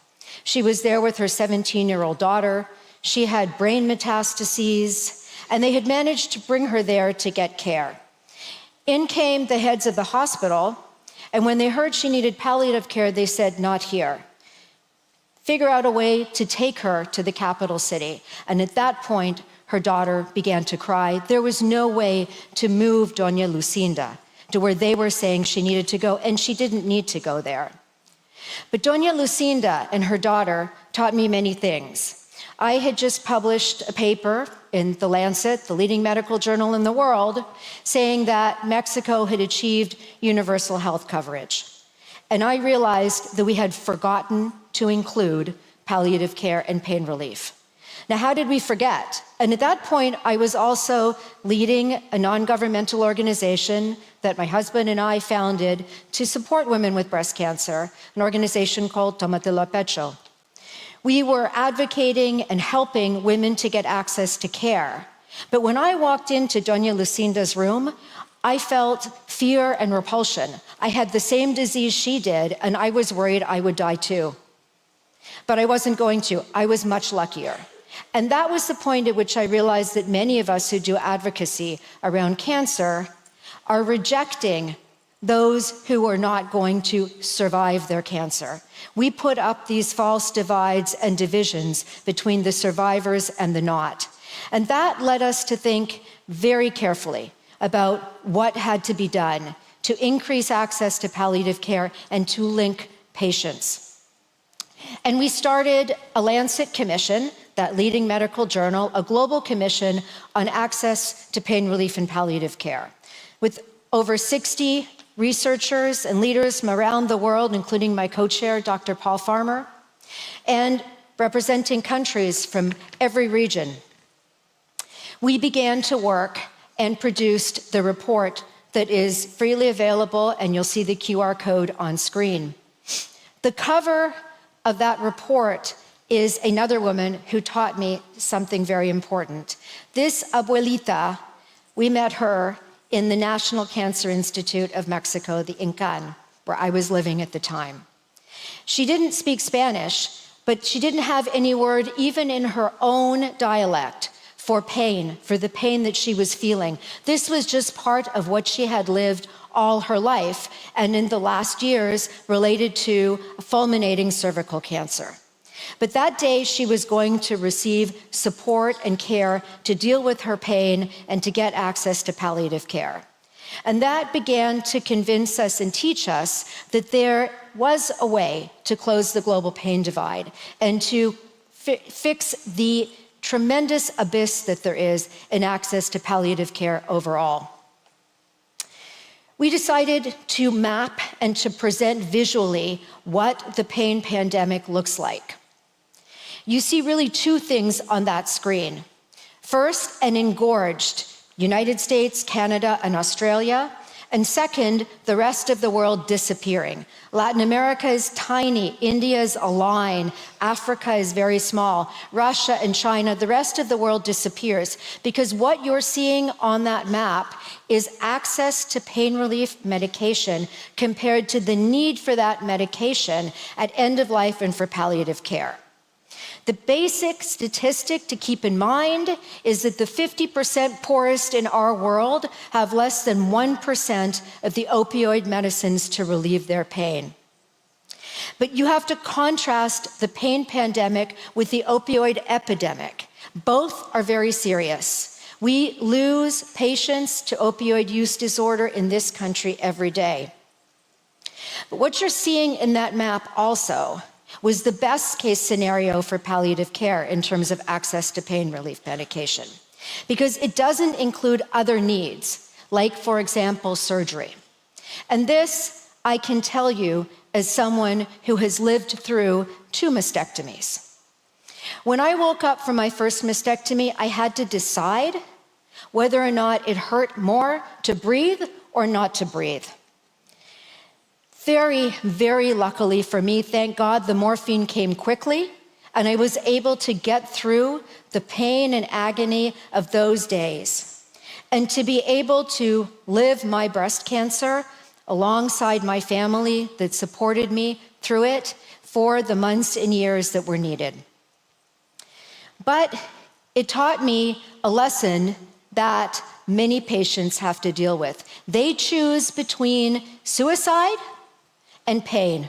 She was there with her 17-year-old daughter. She had brain metastases, and they had managed to bring her there to get care. In came the heads of the hospital, and when they heard she needed palliative care, they said, not here. Figure out a way to take her to the capital city. And at that point, her daughter began to cry. There was no way to move Doña Lucinda to where they were saying she needed to go, and she didn't need to go there. But Doña Lucinda and her daughter taught me many things. I had just published a paper in The Lancet, the leading medical journal in the world, saying that Mexico had achieved universal health coverage. And I realized that we had forgotten to include palliative care and pain relief. Now, how did we forget? And at that point, I was also leading a non-governmental organization that my husband and I founded to support women with breast cancer, an organization called Tomatelo Pecho. We were advocating and helping women to get access to care. But when I walked into Doña Lucinda's room, I felt fear and repulsion. I had the same disease she did, and I was worried I would die too. But I wasn't going to. I was much luckier. And that was the point at which I realized that many of us who do advocacy around cancer are rejecting those who are not going to survive their cancer. We put up these false divides and divisions between the survivors and the not. And that led us to think very carefully about what had to be done to increase access to palliative care and to link patients. And we started a Lancet Commission, that leading medical journal, a global commission on access to pain relief and palliative care, with over 60 researchers and leaders from around the world, including my co-chair, Dr. Paul Farmer, and representing countries from every region. We began to work and produced the report that is freely available, and you'll see the QR code on screen. The cover of that report is another woman who taught me something very important. This abuelita, we met her in the National Cancer Institute of Mexico, the INCAN, where I was living at the time. She didn't speak Spanish, but she didn't have any word, even in her own dialect, for pain, for the pain that she was feeling. This was just part of what she had lived all her life, and in the last years related to fulminating cervical cancer. But that day she was going to receive support and care to deal with her pain and to get access to palliative care. And that began to convince us and teach us that there was a way to close the global pain divide and to fix the tremendous abyss that there is in access to palliative care overall. We decided to map and to present visually what the pain pandemic looks like. You see really two things on that screen. First, an engorged United States, Canada, and Australia. And second, the rest of the world disappearing. Latin America is tiny, India is a line, Africa is very small, Russia and China, the rest of the world disappears, because what you're seeing on that map is access to pain relief medication compared to the need for that medication at end of life and for palliative care. The basic statistic to keep in mind is that the 50% poorest in our world have less than 1% of the opioid medicines to relieve their pain. But you have to contrast the pain pandemic with the opioid epidemic. Both are very serious. We lose patients to opioid use disorder in this country every day. But what you're seeing in that map also was the best case scenario for palliative care in terms of access to pain relief medication, because it doesn't include other needs, like, for example, surgery. And this, I can tell you as someone who has lived through 2 mastectomies. When I woke up from my first mastectomy, I had to decide whether or not it hurt more to breathe or not to breathe. Very, very luckily for me, thank God, the morphine came quickly, and I was able to get through the pain and agony of those days, and to be able to live my breast cancer alongside my family that supported me through it for the months and years that were needed. But it taught me a lesson that many patients have to deal with. They choose between suicide and pain.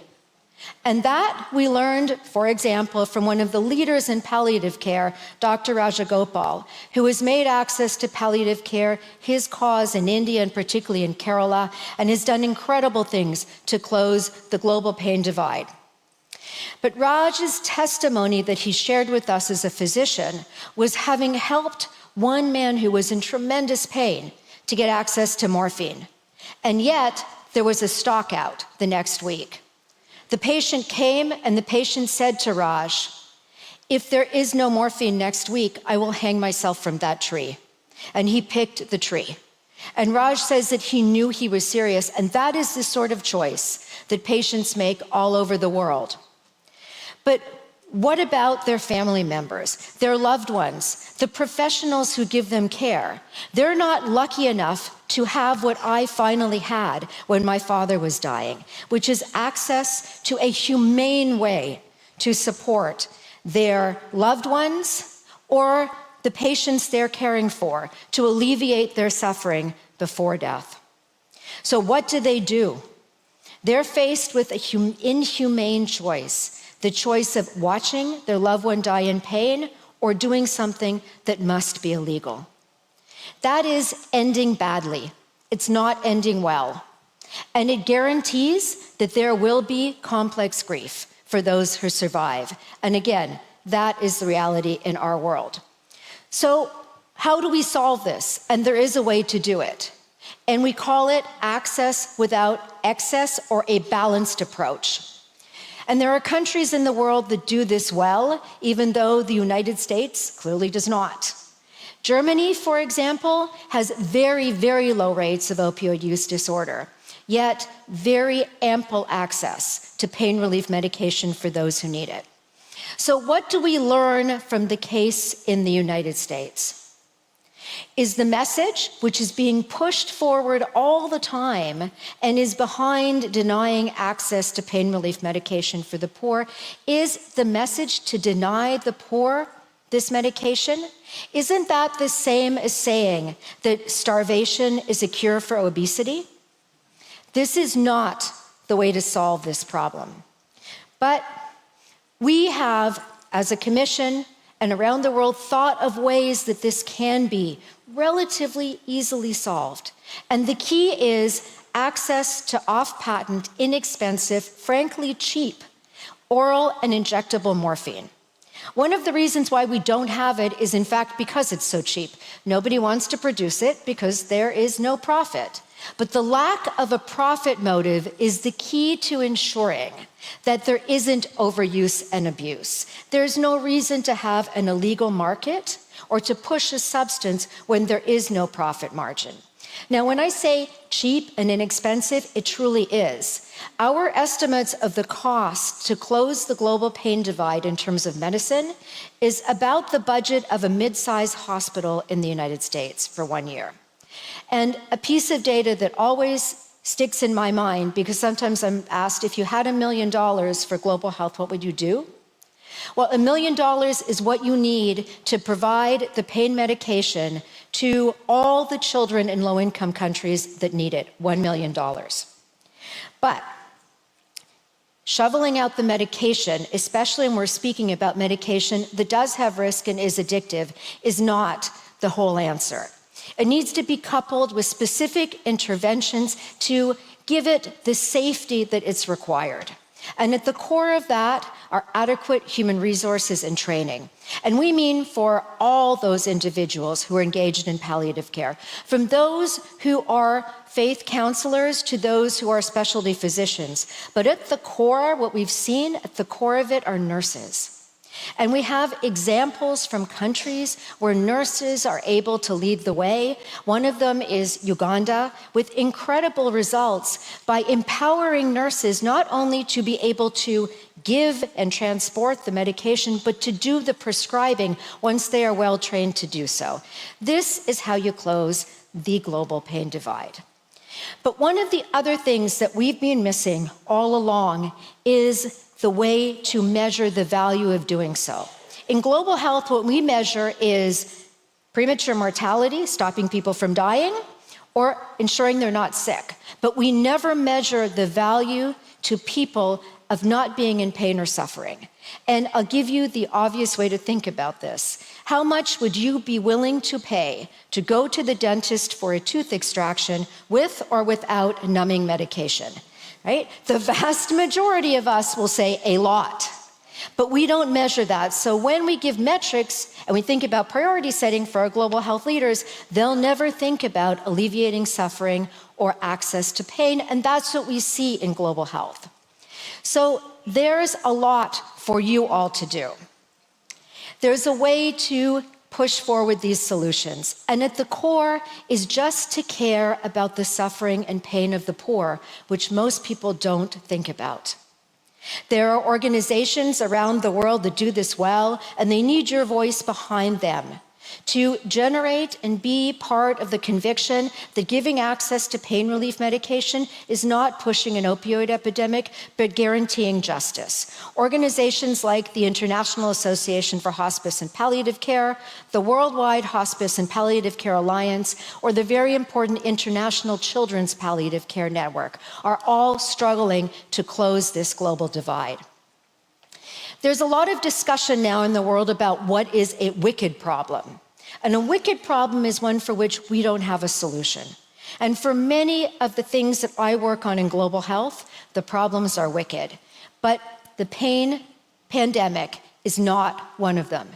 And that we learned, for example, from one of the leaders in palliative care, Dr. Rajagopal, who has made access to palliative care his cause in India and particularly in Kerala, and has done incredible things to close the global pain divide. But Raj's testimony that he shared with us as a physician was having helped one man who was in tremendous pain to get access to morphine. And yet, there was a stock out the next week. The patient came and the patient said to Raj, "If there is no morphine next week, I will hang myself from that tree." And he picked the tree. And Raj says that he knew he was serious, and that is the sort of choice that patients make all over the world. But what about their family members, their loved ones, the professionals who give them care? They're not lucky enough to have what I finally had when my father was dying, which is access to a humane way to support their loved ones or the patients they're caring for, to alleviate their suffering before death. So what do? They're faced with an inhumane choice. The choice of watching their loved one die in pain or doing something that must be illegal. That is ending badly. It's not ending well. And it guarantees that there will be complex grief for those who survive. And again, that is the reality in our world. So how do we solve this? And there is a way to do it. And we call it access without excess, or a balanced approach. And there are countries in the world that do this well, even though the United States clearly does not. Germany, for example, has very, very low rates of opioid use disorder, yet very ample access to pain relief medication for those who need it. So what do we learn from the case in the United States? is the message which is being pushed forward all the time and is behind denying access to pain relief medication for the poor. Is the message to deny the poor this medication? Isn't that the same as saying that starvation is a cure for obesity? This is not the way to solve this problem. But we have, as a commission and around the world, thought of ways that this can be relatively easily solved. And the key is access to off-patent, inexpensive, frankly cheap, oral and injectable morphine. One of the reasons why we don't have it is, in fact, because it's so cheap. Nobody wants to produce it because there is no profit. But the lack of a profit motive is the key to ensuring that there isn't overuse and abuse. There's no reason to have an illegal market or to push a substance when there is no profit margin. Now, when I say cheap and inexpensive, it truly is. Our estimates of the cost to close the global pain divide in terms of medicine is about the budget of a mid-sized hospital in the United States for 1 year. And a piece of data that always sticks in my mind, because sometimes I'm asked, if you had $1 million for global health, what would you do? Well, $1 million is what you need to provide the pain medication to all the children in low-income countries that need it, $1 million. But shoveling out the medication, especially when we're speaking about medication that does have risk and is addictive, is not the whole answer. It needs to be coupled with specific interventions to give it the safety that it's required. And at the core of that are adequate human resources and training. And we mean for all those individuals who are engaged in palliative care, from those who are faith counselors to those who are specialty physicians. But at the core, what we've seen at the core of it are nurses. And we have examples from countries where nurses are able to lead the way. One of them is Uganda, with incredible results by empowering nurses not only to be able to give and transport the medication, but to do the prescribing once they are well trained to do so. This is how you close the global pain divide. But one of the other things that we've been missing all along is the way to measure the value of doing so. In global health, what we measure is premature mortality, stopping people from dying, or ensuring they're not sick. But we never measure the value to people of not being in pain or suffering. And I'll give you the obvious way to think about this. How much would you be willing to pay to go to the dentist for a tooth extraction with or without numbing medication? Right? The vast majority of us will say a lot, but we don't measure that. So when we give metrics and we think about priority setting for our global health leaders, they'll never think about alleviating suffering or access to pain, and that's what we see in global health. So there's a lot for you all to do. There's a way to push forward these solutions. And at the core is just to care about the suffering and pain of the poor, which most people don't think about. There are organizations around the world that do this well, and they need your voice behind them to generate and be part of the conviction that giving access to pain relief medication is not pushing an opioid epidemic, but guaranteeing justice. Organizations like the International Association for Hospice and Palliative Care, the Worldwide Hospice and Palliative Care Alliance, or the very important International Children's Palliative Care Network are all struggling to close this global divide. There's a lot of discussion now in the world about what is a wicked problem. And a wicked problem is one for which we don't have a solution. And for many of the things that I work on in global health, the problems are wicked. But the pain pandemic is not one of them.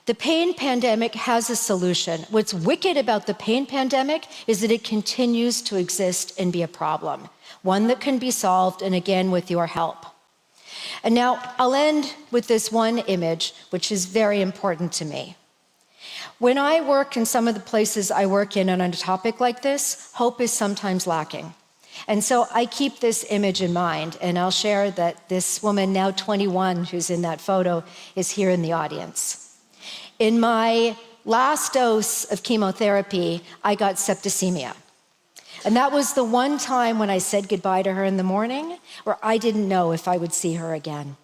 The pain pandemic has a solution. What's wicked about the pain pandemic is that it continues to exist and be a problem, one that can be solved, and again, with your help. And now I'll end with this one image, which is very important to me. When I work in some of the places I work in on a topic like this, hope is sometimes lacking. And so I keep this image in mind, and I'll share that this woman, now 21, who's in that photo, is here in the audience. In my last dose of chemotherapy, I got septicemia. And that was the one time when I said goodbye to her in the morning where I didn't know if I would see her again.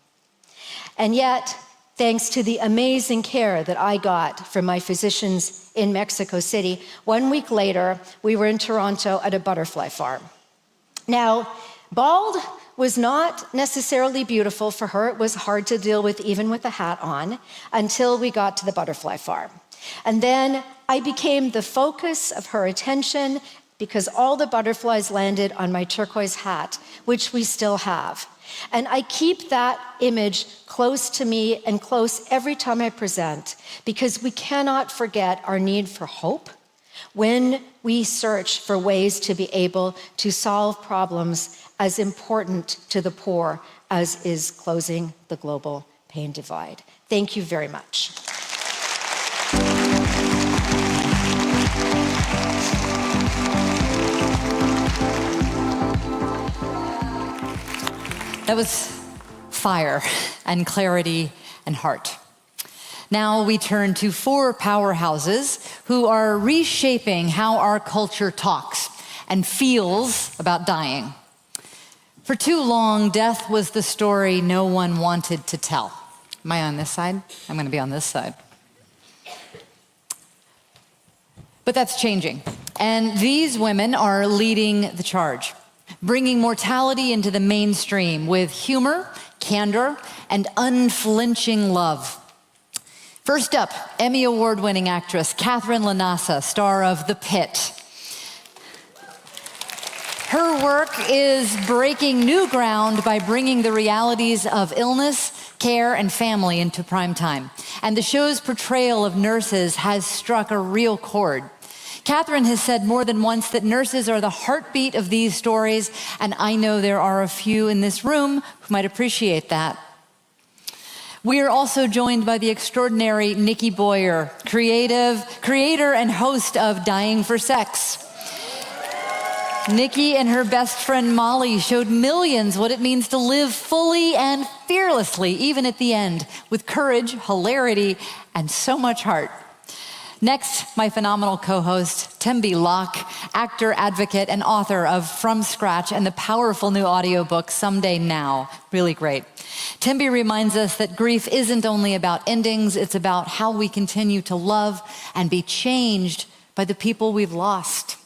And yet, thanks to the amazing care that I got from my physicians in Mexico City, 1 week later, we were in Toronto at a butterfly farm. Now, bald was not necessarily beautiful for her. It was hard to deal with even with a hat on until we got to the butterfly farm. And then I became the focus of her attention because all the butterflies landed on my turquoise hat, which we still have. And I keep that image close to me and close every time I present, because we cannot forget our need for hope when we search for ways to be able to solve problems as important to the poor as is closing the global pain divide. Thank you very much. That was fire and clarity and heart. Now we turn to 4 powerhouses who are reshaping how our culture talks and feels about dying. For too long, death was the story no one wanted to tell. Am I on this side? I'm going to be on this side. But that's changing. And these women are leading the charge, bringing mortality into the mainstream with humor, candor, and unflinching love. First up, Emmy Award-winning actress Catherine LaNasa, star of The Pit. Her work is breaking new ground by bringing the realities of illness, care, and family into prime time. And the show's portrayal of nurses has struck a real chord. Catherine has said more than once that nurses are the heartbeat of these stories, and I know there are a few in this room who might appreciate that. We are also joined by the extraordinary Nikki Boyer, creator and host of Dying for Sex. Nikki and her best friend Molly showed millions what it means to live fully and fearlessly, even at the end, with courage, hilarity, and so much heart. Next, my phenomenal co-host, Tembi Locke, actor, advocate, and author of From Scratch and the powerful new audiobook, Someday Now. Really great. Tembi reminds us that grief isn't only about endings, it's about how we continue to love and be changed by the people we've lost.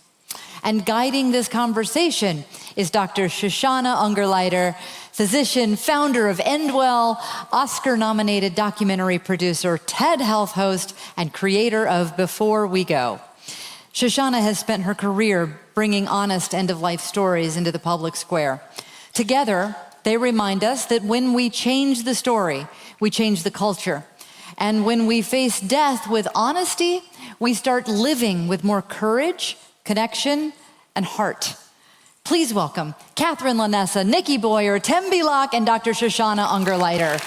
And guiding this conversation is Dr. Shoshana Ungerleider, physician, founder of Endwell, Oscar-nominated documentary producer, TED Health host, and creator of Before We Go. Shoshana has spent her career bringing honest end-of-life stories into the public square. Together, they remind us that when we change the story, we change the culture. And when we face death with honesty, we start living with more courage, connection, and heart. Please welcome Catherine LaNasa, Nikki Boyer, Tembi Locke, and Dr. Shoshana Ungerleider.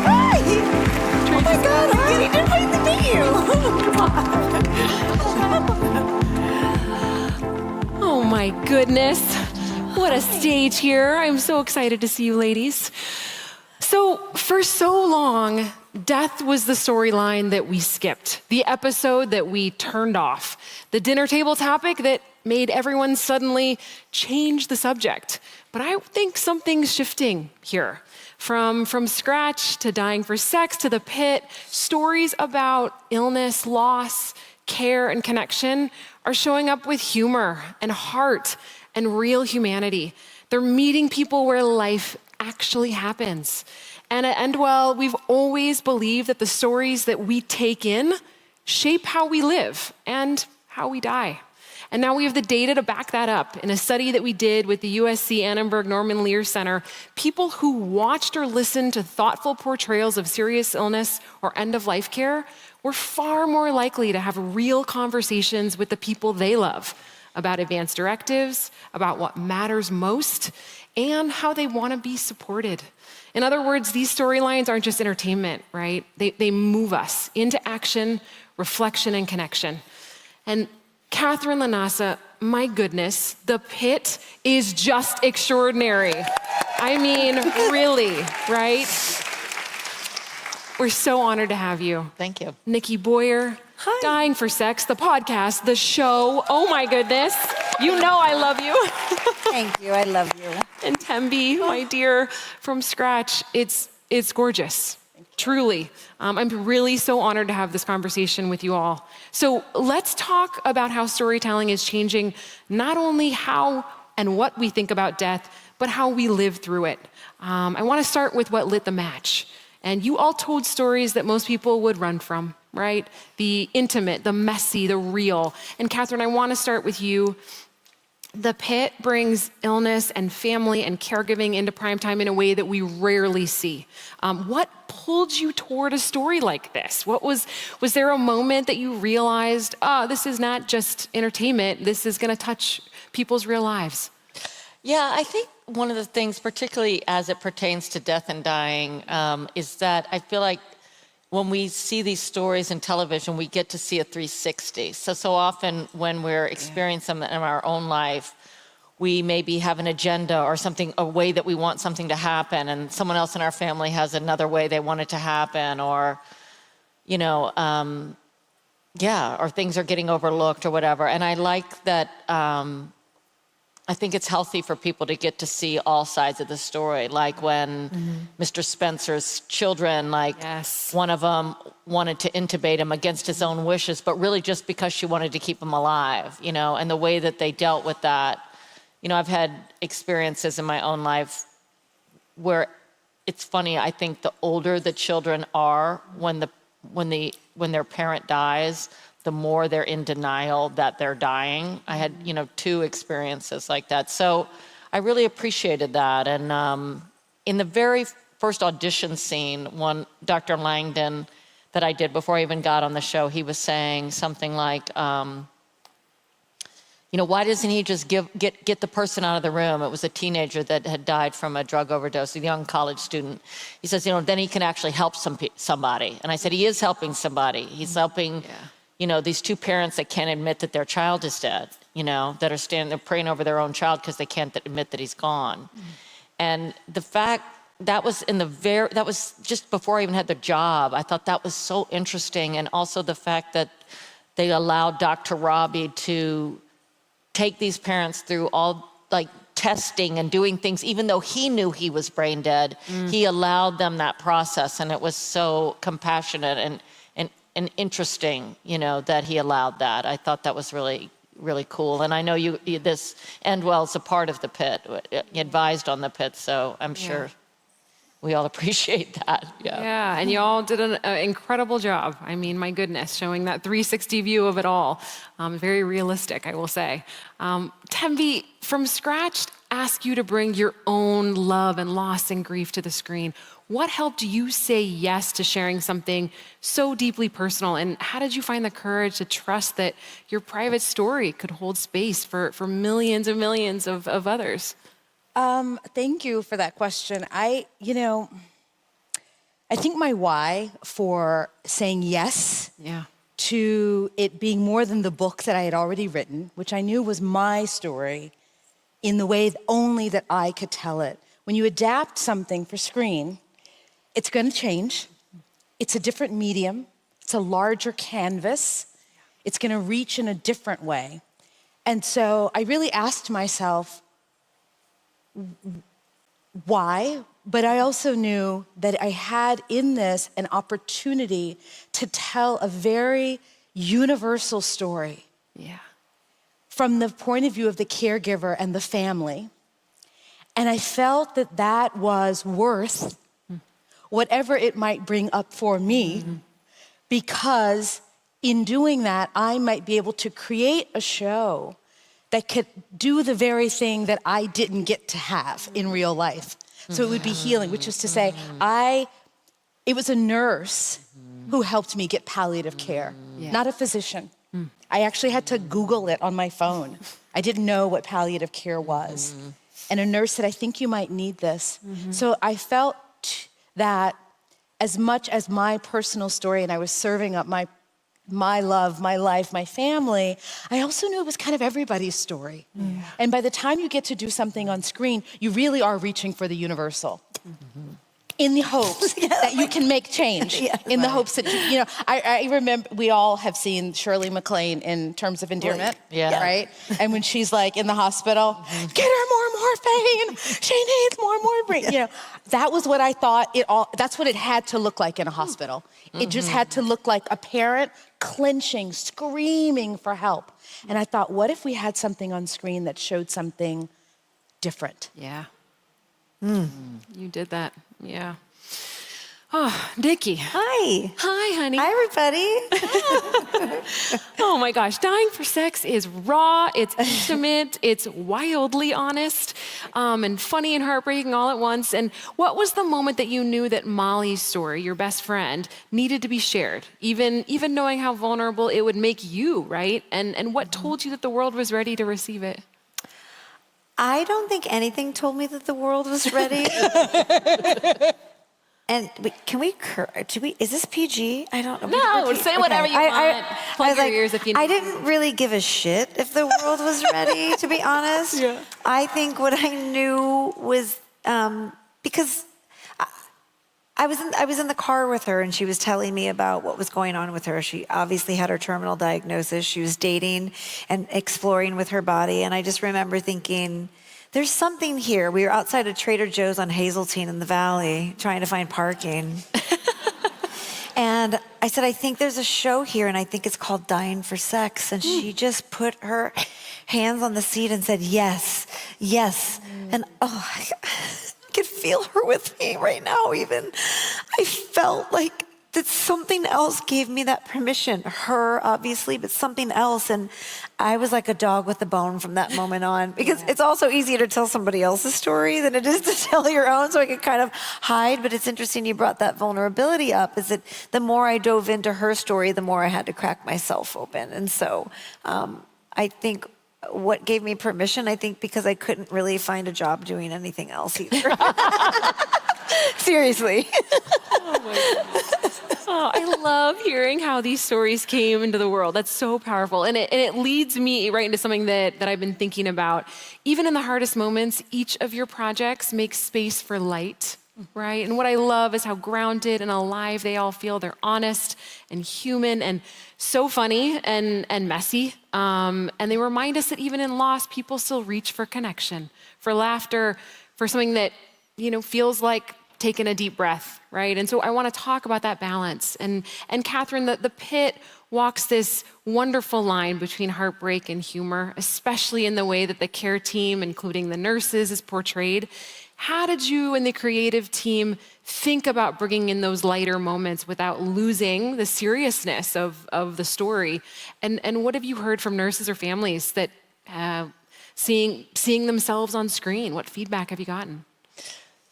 Hi! Oh my God, I'm getting to wait to meet you. Oh my goodness. What a stage here. I'm so excited to see you ladies. So, for so long, death was the storyline that we skipped, the episode that we turned off, the dinner table topic that made everyone suddenly change the subject. But I think something's shifting here. From Scratch to Dying for Sex to The Pit, stories about illness, loss, care, and connection are showing up with humor and heart and real humanity. They're meeting people where life actually happens. And at Endwell, we've always believed that the stories that we take in shape how we live and how we die. And now we have the data to back that up. In a study that we did with the USC Annenberg Norman Lear Center, people who watched or listened to thoughtful portrayals of serious illness or end-of-life care were far more likely to have real conversations with the people they love about advanced directives, about what matters most, and how they want to be supported. In other words, these storylines aren't just entertainment, right? They move us into action, reflection, and connection. And Catherine LaNasa, my goodness, The Pit is just extraordinary. I mean, really, right? We're so honored to have you. Thank you. Nikki Boyer, Dying for Sex, the podcast, the show. Oh my goodness. You know I love you. Thank you. I love you. And Tembi, my dear, from scratch, it's gorgeous. Truly. I'm really so honored to have this conversation with you all. So let's talk about how storytelling is changing not only how and what we think about death, but how we live through it. I want to start with what lit the match. And you all told stories that most people would run from, right? The intimate, the messy, the real. And Catherine, I want to start with you. The Pit brings illness and family and caregiving into primetime in a way that we rarely see. What pulled you toward a story like this? Was there a moment that you realized, this is not just entertainment, this is gonna touch people's real lives? Yeah, I think one of the things, particularly as it pertains to death and dying, is that I feel like when we see these stories in television, we get to see a 360. So often when we're experiencing them in our own life, we maybe have an agenda or something, a way that we want something to happen, and someone else in our family has another way they want it to happen, or, or things are getting overlooked or whatever. And I like that, I think it's healthy for people to get to see all sides of the story. Like when Mr. Spencer's children, one of them wanted to intubate him against his own wishes, but really just because she wanted to keep him alive, and the way that they dealt with that. I've had experiences in my own life where it's funny, I think the older the children are when their parent dies, the more they're in denial that they're dying. I had, 2 experiences like that. So I really appreciated that. And in the very first audition scene, Dr. Langdon that I did before I even got on the show, he was saying something like, why doesn't he just get the person out of the room? It was a teenager that had died from a drug overdose, a young college student. He says, then he can actually help somebody. And I said, he is helping somebody. He's helping... these 2 parents that can't admit that their child is dead, that are standing there praying over their own child because they can't admit that he's gone. And the fact that was that was just before I even had the job. I thought that was so interesting. And also the fact that they allowed Dr. Robbie to take these parents through all testing and doing things, even though he knew he was brain dead, he allowed them that process. And it was so compassionate and interesting, that he allowed that. I thought that was really, really cool. And I know this Endwell's a part of the Pit, advised on the Pit, so I'm sure we all appreciate that. Yeah, and you all did an incredible job. I mean, my goodness, showing that 360 view of it all. Very realistic, I will say. Tembi, from scratch, ask you to bring your own love and loss and grief to the screen. What helped you say yes to sharing something so deeply personal? And how did you find the courage to trust that your private story could hold space for millions and millions of others? Thank you for that question. I think my why for saying yes to it being more than the book that I had already written, which I knew was my story, in the way only that I could tell it. When you adapt something for screen, it's going to change. It's a different medium. It's a larger canvas. It's going to reach in a different way. And so I really asked myself, why? But I also knew that I had in this an opportunity to tell a very universal story. From the point of view of the caregiver and the family. And I felt that that was worth whatever it might bring up for me, because in doing that, I might be able to create a show that could do the very thing that I didn't get to have in real life. So it would be healing, which is to say, it was a nurse who helped me get palliative care, not a physician. I actually had to Google it on my phone. I didn't know what palliative care was. And a nurse said, I think you might need this. So I felt that as much as my personal story, and I was serving up my love, my life, my family, I also knew it was kind of everybody's story. And by the time you get to do something on screen, you really are reaching for the universal. in the hopes that you can make change, in the hopes that, I remember we all have seen Shirley MacLaine in Terms of Endearment, right? And when she's like in the hospital, get her more morphine, she needs more morphine. That was what I thought that's what it had to look like in a hospital. It just had to look like a parent clenching, screaming for help. And I thought, what if we had something on screen that showed something different? Yeah. You did that. Yeah. Oh, Nikki. Hi. Hi, honey. Hi, everybody. Oh my gosh, Dying for Sex is raw, it's intimate, it's wildly honest, and funny and heartbreaking all at once. And what was the moment that you knew that Molly's story, your best friend, needed to be shared, even knowing how vulnerable it would make you, right? And what told you that the world was ready to receive it? I don't think anything told me that the world was ready. And can we, is this PG? I don't know. No, say whatever you want. Plug your ears if you need. I didn't really give a shit if the world was ready, to be honest. Yeah. I think what I knew was, because I was in the car with her and she was telling me about what was going on with her. She obviously had her terminal diagnosis. She was dating and exploring with her body. And I just remember thinking, there's something here. We were outside of Trader Joe's on Hazeltine in the Valley trying to find parking. And I said, I think there's a show here and I think it's called Dying for Sex. And she just put her hands on the seat and said, yes, yes. And I could feel her with me right now even. I felt like that something else gave me that permission. Her, obviously, but something else. And I was like a dog with a bone from that moment on. Because it's also easier to tell somebody else's story than it is to tell your own, so I could kind of hide. But it's interesting you brought that vulnerability up, is that the more I dove into her story, the more I had to crack myself open. And so I think what gave me permission, I think because I couldn't really find a job doing anything else either. Seriously. Oh my goodness. Oh, I love hearing how these stories came into the world. That's so powerful. And it leads me right into something that I've been thinking about. Even in the hardest moments, each of your projects makes space for light, right? And what I love is how grounded and alive they all feel. They're honest and human and so funny and messy. And they remind us that even in loss, people still reach for connection, for laughter, for something that, feels like taking a deep breath, right? And so I want to talk about that balance. And Catherine, the Pit walks this wonderful line between heartbreak and humor, especially in the way that the care team, including the nurses, is portrayed. How did you and the creative team think about bringing in those lighter moments without losing the seriousness of the story? And what have you heard from nurses or families that seeing themselves on screen? What feedback have you gotten?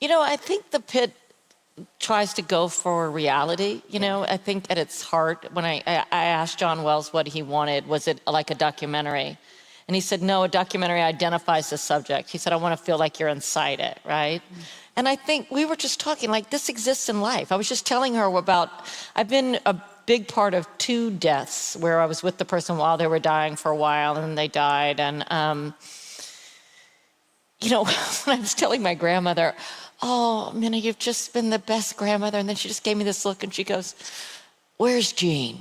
I think the Pit tries to go for reality. I think at its heart, when I asked John Wells what he wanted, was it like a documentary? And he said, no, a documentary identifies the subject. He said, I want to feel like you're inside it, right? And I think we were just talking, like, this exists in life. I was just telling her about, I've been a big part of 2 deaths where I was with the person while they were dying for a while and then they died. And, when I was telling my grandmother, oh, Minna, you've just been the best grandmother. And then she just gave me this look and she goes, where's Jean?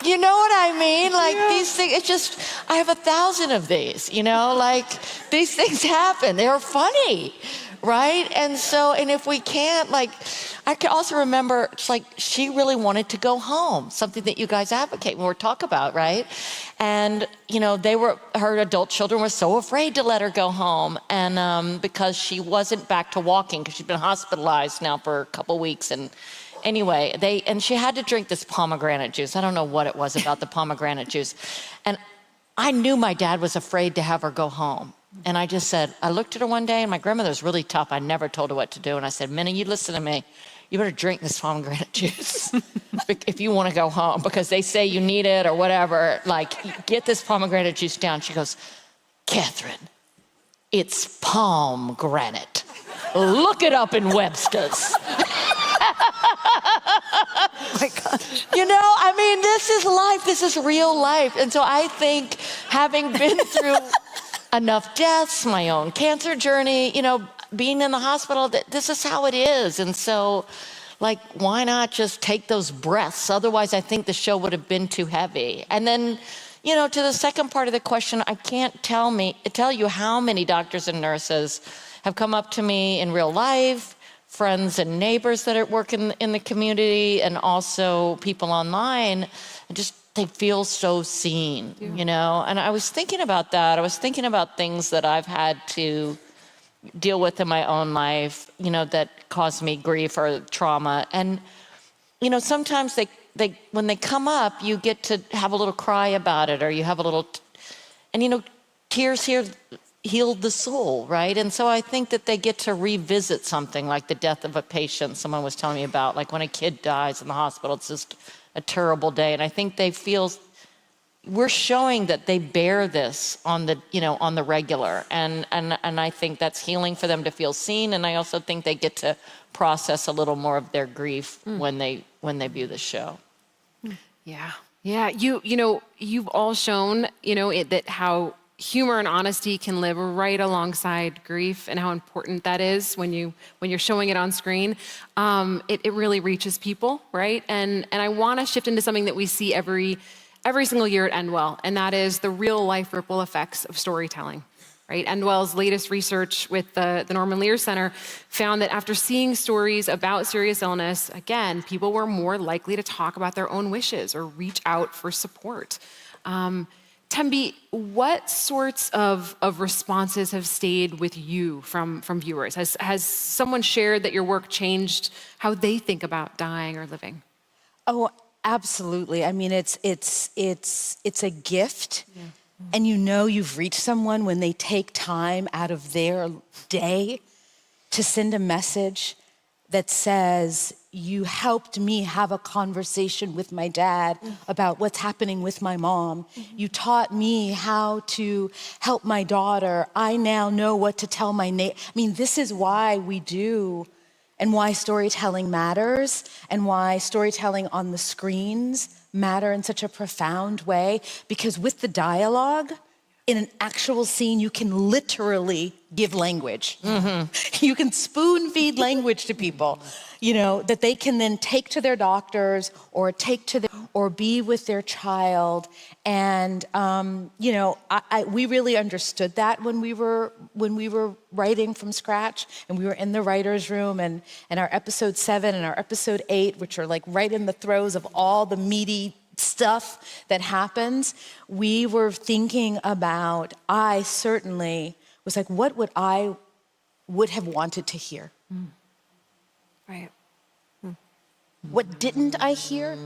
You know what I mean? Like these things, it's just, I have 1,000 of these, these things happen. They're funny, right? And so, and if we can't, I can also remember, it's like she really wanted to go home, something that you guys advocate when we talk about, right? And, her adult children were so afraid to let her go home. And because she wasn't back to walking, because she'd been hospitalized now for a couple weeks. And anyway, and she had to drink this pomegranate juice. I don't know what it was about the pomegranate juice. And I knew my dad was afraid to have her go home. And I just said, I looked at her one day and my grandmother was really tough. I never told her what to do. And I said, Minna, you listen to me. You better drink this pomegranate juice if you want to go home, because they say you need it or whatever. Get this pomegranate juice down. She goes, Catherine, it's pomegranate. Look it up in Webster's. Oh my gosh. This is life. This is real life. And so I think having been through enough deaths, my own cancer journey, being in the hospital, this is how it is. And so, like, why not just take those breaths? Otherwise, I think the show would have been too heavy. And then, to the second part of the question, I can't tell you how many doctors and nurses have come up to me in real life, friends and neighbors that are working in the community, and also people online, and just they feel so seen, And I was thinking about that. I was thinking about things that I've had to deal with in my own life, that caused me grief or trauma. And, sometimes they when they come up, you get to have a little cry about it, or you have a little, and tears here heal the soul, right? And so I think that they get to revisit something like the death of a patient someone was telling me about, like when a kid dies in the hospital, it's just a terrible day. And I think they feel, we're showing that they bear this on the, on the regular. And I think that's healing for them to feel seen. And I also think they get to process a little more of their grief when they view the show. Yeah. Yeah. You've all shown, that how humor and honesty can live right alongside grief, and how important that is when you're showing it on screen. It really reaches people, right? And I want to shift into something that we see every single year at Endwell, and that is the real life ripple effects of storytelling, right? Endwell's latest research with the Norman Lear Center found that after seeing stories about serious illness, again, people were more likely to talk about their own wishes or reach out for support. Tembi, what sorts of responses have stayed with you from viewers? Has someone shared that your work changed how they think about dying or living? Oh, absolutely. I mean, it's a gift. Yeah. And you've reached someone when they take time out of their day to send a message that says, you helped me have a conversation with my dad about what's happening with my mom. You taught me how to help my daughter. I now know what to tell my neighbor. I mean, this is why we do, and why storytelling matters, and why storytelling on the screens matter in such a profound way. Because with the dialogue, in an actual scene, you can literally give language. You can spoon feed language to people, that they can then take to their doctors or or be with their child. And, we really understood that when we were writing from scratch, and we were in the writer's room, and our episode 7 and our episode 8, which are like right in the throes of all the meaty stuff that happens, we were thinking about, I certainly was like, what would I have wanted to hear? Right. What didn't I hear?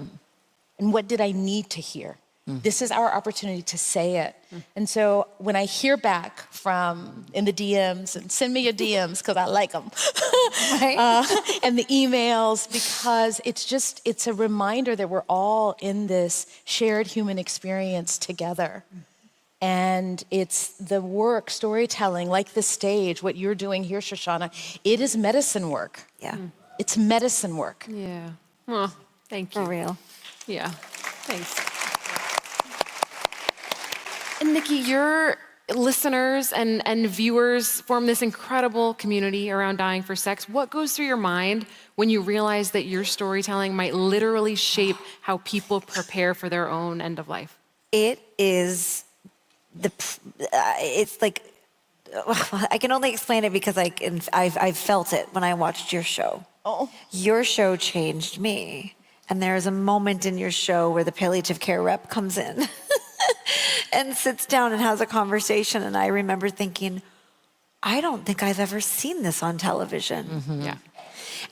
And what did I need to hear? This is our opportunity to say it. And so when I hear back in the DMs, and send me your DMs because I like them, and the emails, because it's a reminder that we're all in this shared human experience together. And it's the work, storytelling, like the stage, what you're doing here, Shoshana, it is medicine work. Yeah. It's medicine work. Yeah. Well, thank you. For real. Yeah. Thanks. And Nikki, your listeners and viewers form this incredible community around dying for sex. What goes through your mind when you realize that your storytelling might literally shape how people prepare for their own end of life? It is it's like, I can only explain it because I've felt it when I watched your show. Oh. Your show changed me. And there's a moment in your show where the palliative care rep comes in and sits down and has a conversation. And I remember thinking, I don't think I've ever seen this on television. Yeah.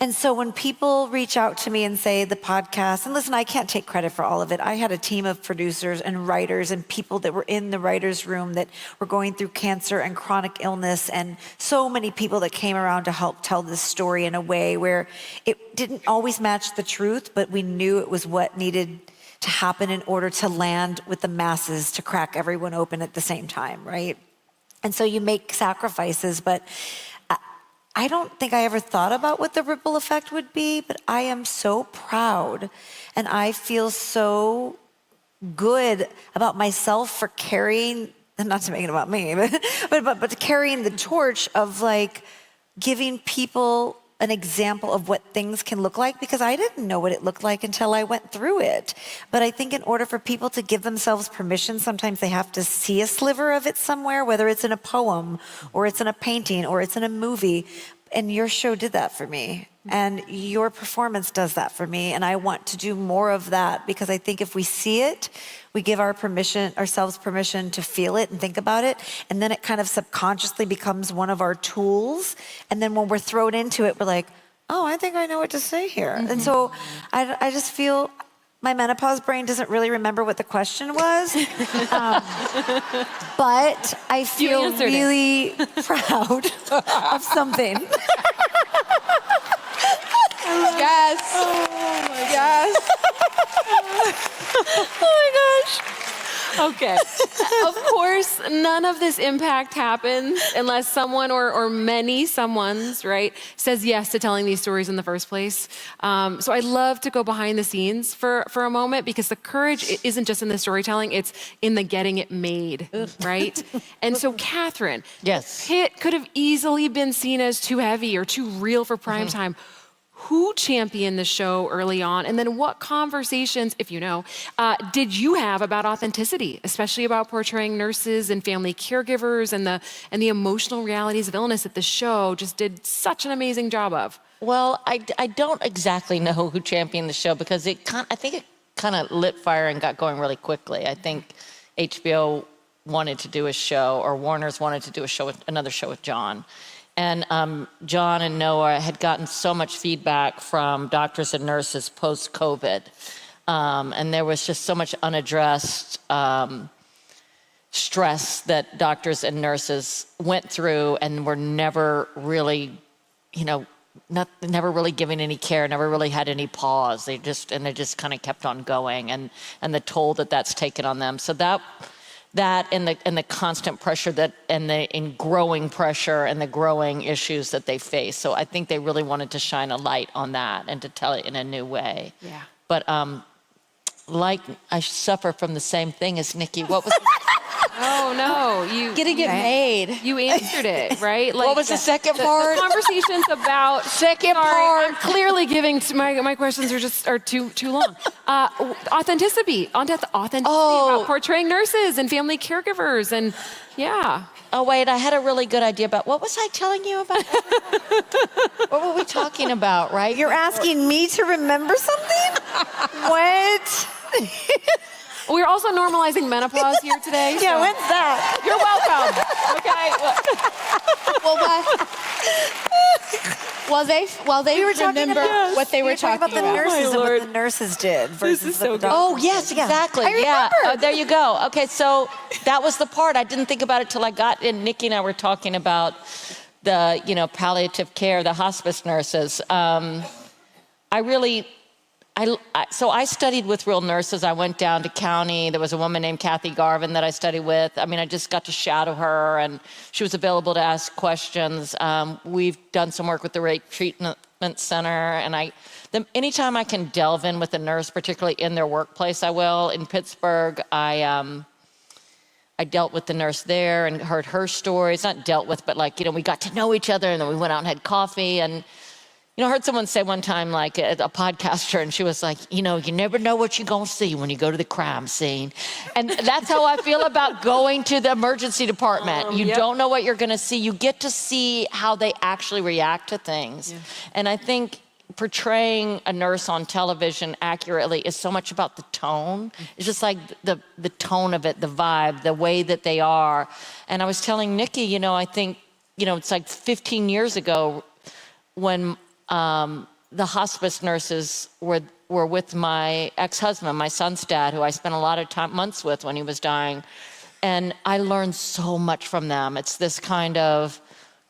And so when people reach out to me and say the podcast, and listen, I can't take credit for all of it. I had a team of producers and writers and people that were in the writer's room that were going through cancer and chronic illness, and so many people that came around to help tell this story in a way where it didn't always match the truth, but we knew it was what needed to happen in order to land with the masses, to crack everyone open at the same time, right? And so you make sacrifices, but I don't think I ever thought about what the ripple effect would be, but I am so proud, and I feel so good about myself for carrying not to make it about me, but carrying the torch of like giving people an example of what things can look like, because I didn't know what it looked like until I went through it. But I think in order for people to give themselves permission, sometimes they have to see a sliver of it somewhere, whether it's in a poem or it's in a painting or it's in a movie. And your show did that for me. And your performance does that for me. And I want to do more of that, because I think if we see it, we give ourselves permission to feel it and think about it. And then it kind of subconsciously becomes one of our tools. And then when we're thrown into it, we're like, oh, I think I know what to say here. And so I just feel my menopause brain doesn't really remember what the question was. But I feel really proud of something. Yes. Yes. Oh my gosh. Okay. Of course, none of this impact happens unless someone or many someones, right, says yes to telling these stories in the first place. So I'd love to go behind the scenes for a moment, because the courage isn't just in the storytelling, it's in the getting it made, right? And so Catherine, yes, Pitt could have easily been seen as too heavy or too real for prime time. Who championed the show early on? And then what conversations, if you know, did you have about authenticity, especially about portraying nurses and family caregivers and the emotional realities of illness that the show just did such an amazing job of? Well, I don't exactly know who championed the show, because I think it kind of lit fire and got going really quickly. I think HBO wanted to do a show, or Warner's wanted to do another show with John. And John and Noah had gotten so much feedback from doctors and nurses post-COVID. And there was just so much unaddressed stress that doctors and nurses went through and were never really, never really given any care, never really had any pause. They just kind of kept on going, and the toll that's taken on them. So that and the constant pressure and growing pressure and the growing issues that they face. So I think they really wanted to shine a light on that and to tell it in a new way. Yeah. But like I suffer from the same thing as Nikki. What was? Oh no, you getting it made. You answered it, right? What was the second part? The conversations about part. I'm clearly giving my questions are too long. Authenticity about portraying nurses and family caregivers, and yeah. Oh wait, I had a really good idea about what was I telling you about? What were we talking about? Right? You're asking me to remember something? What? We're also normalizing menopause here today. Yeah, when's that? You're welcome. Well, they remember what they were talking about the nurses and what the nurses did versus the doctors. Oh yes, exactly. I remember. Yeah. There you go. Okay, so that was the part I didn't think about it till I got in. Nikki and I were talking about the palliative care, the hospice nurses. So I studied with real nurses. I went down to county. There was a woman named Kathy Garvin that I studied with. I mean, I just got to shadow her, and she was available to ask questions. We've done some work with the Rape Treatment Center, and anytime I can delve in with a nurse, particularly in their workplace, I will. In Pittsburgh, I dealt with the nurse there and heard her stories. Not dealt with, but we got to know each other, and then we went out and had coffee. And I heard someone say one time, a podcaster, and she was like, you never know what you're going to see when you go to the crime scene. And that's how I feel about going to the emergency department. You don't know what you're going to see. You get to see how they actually react to things. Yeah. And I think portraying a nurse on television accurately is so much about the tone. It's just like the tone of it, the vibe, the way that they are. And I was telling Nikki, I think, it's like 15 years ago when the hospice nurses were with my ex-husband, my son's dad, who I spent a lot of months with when he was dying. And I learned so much from them. It's this kind of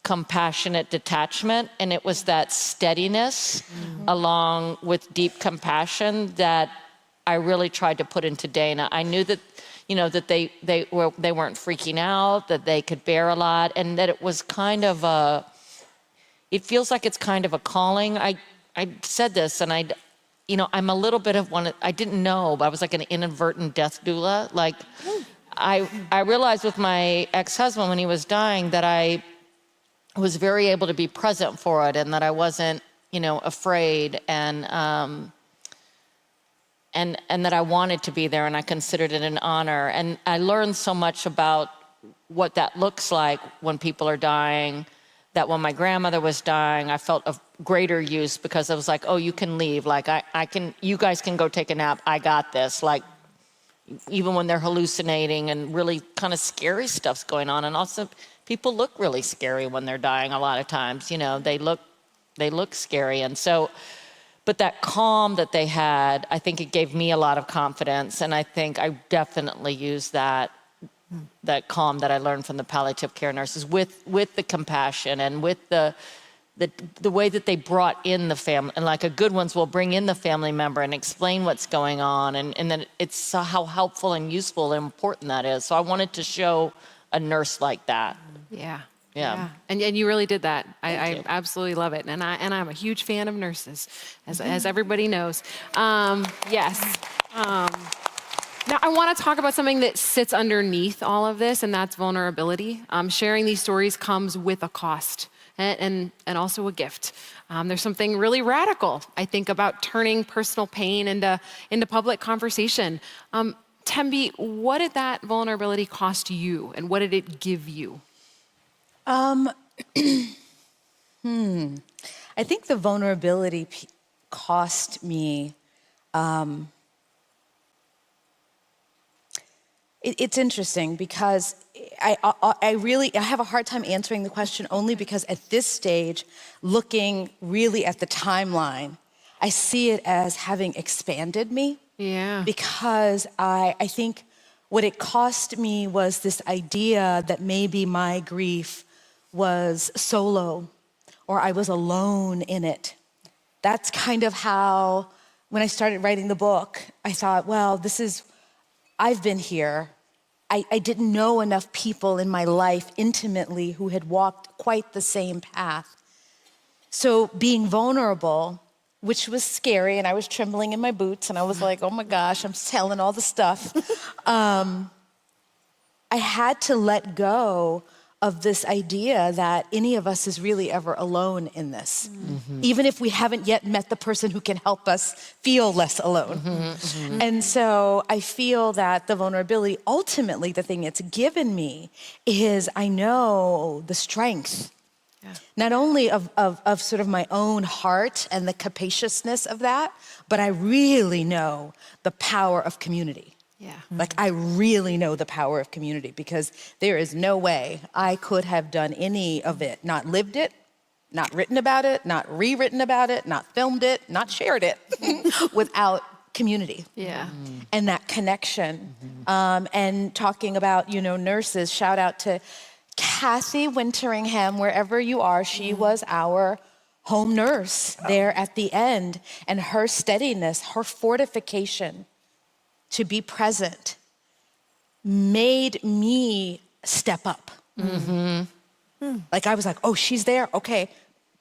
compassionate detachment, and it was that steadiness along with deep compassion that I really tried to put into Dana. I knew that, that they weren't freaking out, that they could bear a lot, and that it was kind of it feels like it's kind of a calling. I said this, and I'm a little bit of one. I didn't know, but I was like an inadvertent death doula. I realized with my ex-husband when he was dying that I was very able to be present for it, and that I wasn't, afraid, and that I wanted to be there, and I considered it an honor. And I learned so much about what that looks like when people are dying, that when my grandmother was dying, I felt of greater use because I was like, oh, you can leave. Like, you guys can go take a nap. I got this. Like, even when they're hallucinating and really kind of scary stuff's going on. And also, people look really scary when they're dying a lot of times. They look scary. And so, but that calm that they had, I think it gave me a lot of confidence. And I think I definitely used that calm that I learned from the palliative care nurses with the compassion and with the way that they brought in the family. And like a good ones will bring in the family member and explain what's going on. And then it's how helpful and useful and important that is. So I wanted to show a nurse like that. Yeah. Yeah. And you really did that. I absolutely love it. And I'm a huge fan of nurses, as everybody knows. Yes. Now, I want to talk about something that sits underneath all of this, and that's vulnerability. Sharing these stories comes with a cost and also a gift. There's something really radical, I think, about turning personal pain into public conversation. Thembi, what did that vulnerability cost you, and what did it give you? I think the vulnerability cost me. It's interesting because I have a hard time answering the question only because at this stage, looking really at the timeline, I see it as having expanded me. Yeah. Because I think what it cost me was this idea that maybe my grief was solo or I was alone in it. That's kind of how, when I started writing the book, I thought, well, I've been here. I didn't know enough people in my life intimately who had walked quite the same path. So being vulnerable, which was scary, and I was trembling in my boots, and I was like, oh my gosh, I'm telling all the stuff. I had to let go of this idea that any of us is really ever alone in this, even if we haven't yet met the person who can help us feel less alone. And so I feel that the vulnerability, ultimately the thing it's given me is I know the strength, not only of sort of my own heart and the capaciousness of that, but I really know the power of community. Yeah. Like I really know the power of community because there is no way I could have done any of it, not lived it, not written about it, not rewritten about it, not filmed it, not shared it without community. Yeah. And that connection. And talking about, nurses, shout out to Kathy Winteringham, wherever you are. She was our home nurse there at the end, and her steadiness, her fortification to be present made me step up. Like I was like, oh, she's there. Okay,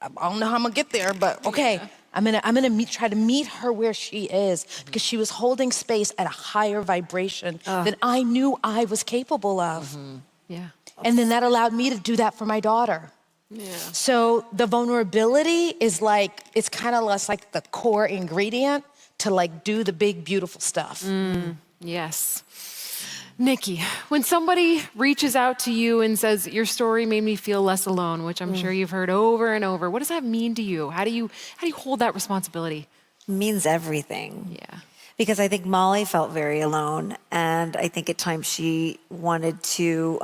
I don't know how I'm gonna get there, but okay, I'm gonna try to meet her where she is because she was holding space at a higher vibration than I knew I was capable of. Yeah. And then that allowed me to do that for my daughter. Yeah. So the vulnerability is like, it's kind of less like the core ingredient to like do the big, beautiful stuff. Yes. Nikki, when somebody reaches out to you and says, your story made me feel less alone, which I'm sure you've heard over and over, what does that mean to you? How do you hold that responsibility? It means everything. Yeah. Because I think Molly felt very alone, and I think at times she wanted to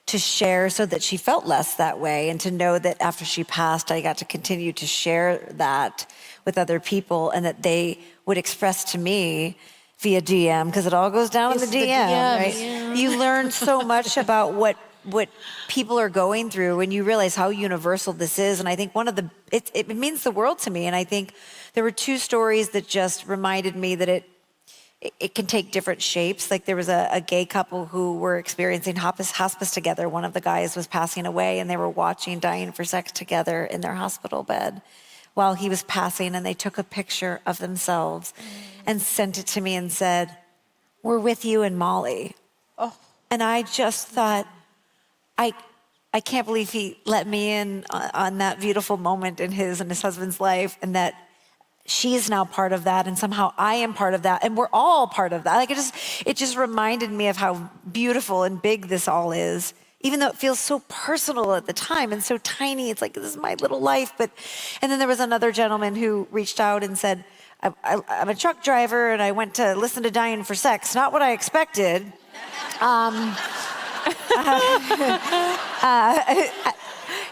share so that she felt less that way, and to know that after she passed, I got to continue to share that with other people, and that they would express to me via DM, because it all goes down in the DM, right? Yeah. You learn so much about what people are going through, and you realize how universal this is. And I think it means the world to me. And I think there were two stories that just reminded me that it can take different shapes. Like there was a gay couple who were experiencing hospice together. One of the guys was passing away, and they were watching Dying for Sex together in their hospital bed while he was passing, and they took a picture of themselves and sent it to me and said, "We're with you and Molly. And I just thought, I can't believe he let me in on that beautiful moment in his and his husband's life, and that she is now part of that, and somehow I am part of that, and we're all part of that. Like it just reminded me of how beautiful and big this all is, even though it feels so personal at the time and so tiny. It's like, this is my little life. And then there was another gentleman who reached out and said, I'm a truck driver and I went to listen to Dying for Sex. Not what I expected.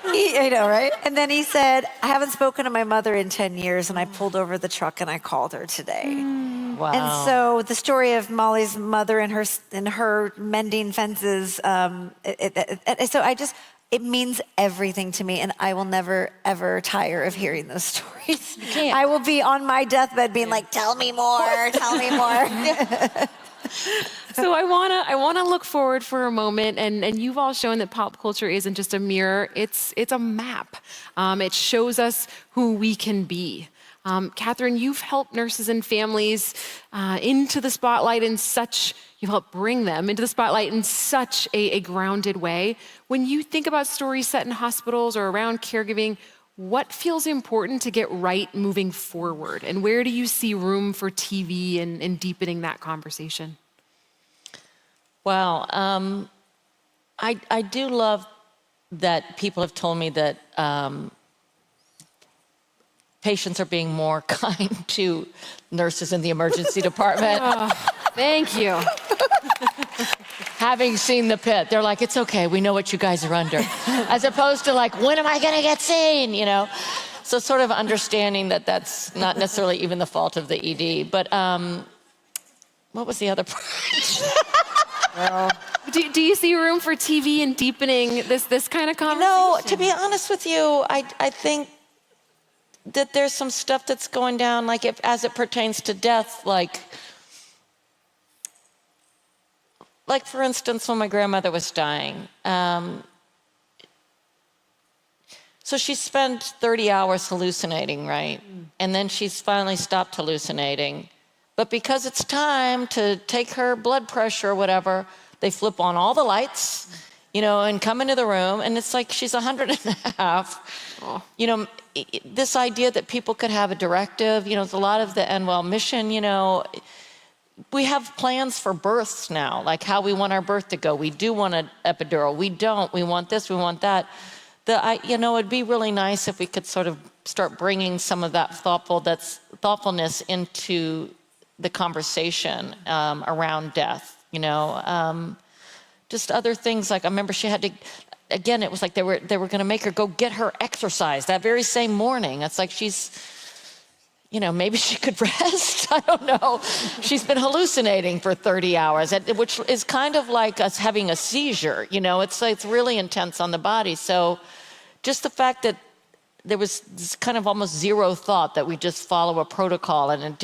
I know, right? And then he said, I haven't spoken to my mother in 10 years, and I pulled over the truck and I called her today. Wow. And so the story of Molly's mother and her mending fences, it means everything to me, and I will never, ever tire of hearing those stories. I will be on my deathbed being like, tell me more, tell me more. So I wanna look forward for a moment, and you've all shown that pop culture isn't just a mirror; it's a map. It shows us who we can be. Catherine, you've helped nurses and families into the spotlight you've helped bring them into the spotlight in such a grounded way. When you think about stories set in hospitals or around caregiving, what feels important to get right moving forward? And where do you see room for TV and deepening that conversation? Wow. I do love that people have told me that patients are being more kind to nurses in the emergency department. Oh, thank you. Having seen The Pit, they're like, it's okay, we know what you guys are under. As opposed to like, when am I gonna get seen, you know? So sort of understanding that that's not necessarily even the fault of the ED. But what was the other part? Well, do you see room for TV and deepening this kind of conversation? No, to be honest with you, I think that there's some stuff that's going down, like as it pertains to death, like for instance, when my grandmother was dying, so she spent 30 hours hallucinating, right? And then she's finally stopped hallucinating. But because it's time to take her blood pressure or whatever, they flip on all the lights, you know, and come into the room, and it's like she's 100.5. Oh. You know, this idea that people could have a directive, you know, it's a lot of the NWell mission, you know. We have plans for births now, like how we want our birth to go. We do want an epidural. We don't. We want this. We want that. You know, it'd be really nice if we could sort of start bringing some of that thoughtfulness into the conversation around death. You know, just other things. Like I remember she had to. Again, it was like they were going to make her go get her exercise that very same morning. It's like she's. You know, maybe she could rest. I don't know. She's been hallucinating for 30 hours, which is kind of like us having a seizure. You know, it's really intense on the body. So just the fact that there was this kind of almost zero thought that we just follow a protocol, and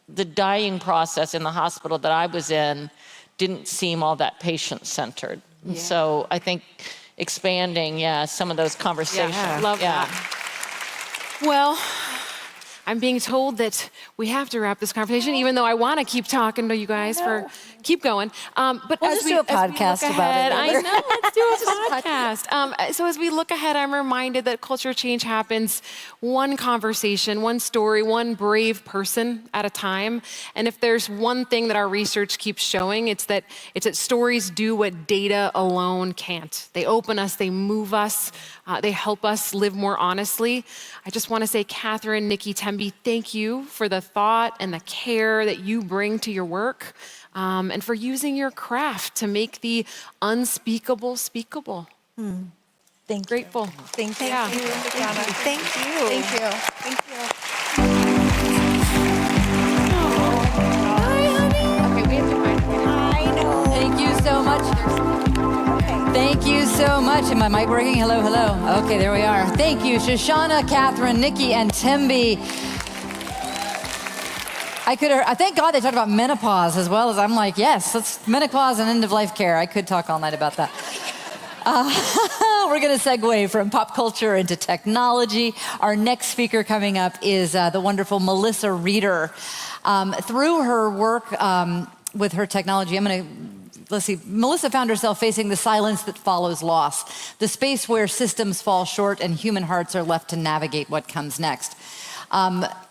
the dying process in the hospital that I was in didn't seem all that patient-centered. Yeah. And so I think expanding, some of those conversations. Yeah, love that. Well, I'm being told that we have to wrap this conversation, even though I want to keep talking to you guys keep going. But we'll just do a podcast about it. I know, let's do a podcast. So as we look ahead, I'm reminded that culture change happens one conversation, one story, one brave person at a time. And if there's one thing that our research keeps showing, it's that stories do what data alone can't. They open us, they move us, they help us live more honestly. I just want to say, Catherine, Nikki, Tembi, thank you for the thought and the care that you bring to your work, and for using your craft to make the unspeakable speakable. Grateful. Thank you. Thank you. Thank you. Thank you. Thank you. Hi, honey. Okay, we have to find her. I know. Thank you so much. Thank you so much. Am my mic working? Hello, hello. Okay, there we are. Thank you, Shoshana, Catherine, Nikki, and Tembi. Thank God they talked about menopause as well as I'm like, yes, let's menopause and end-of-life care. I could talk all night about that. We're going to segue from pop culture into technology. Our next speaker coming up is the wonderful Melissa Reeder. Through her work with her technology, I'm going to let's see, Melissa found herself facing the silence that follows loss, the space where systems fall short and human hearts are left to navigate what comes next.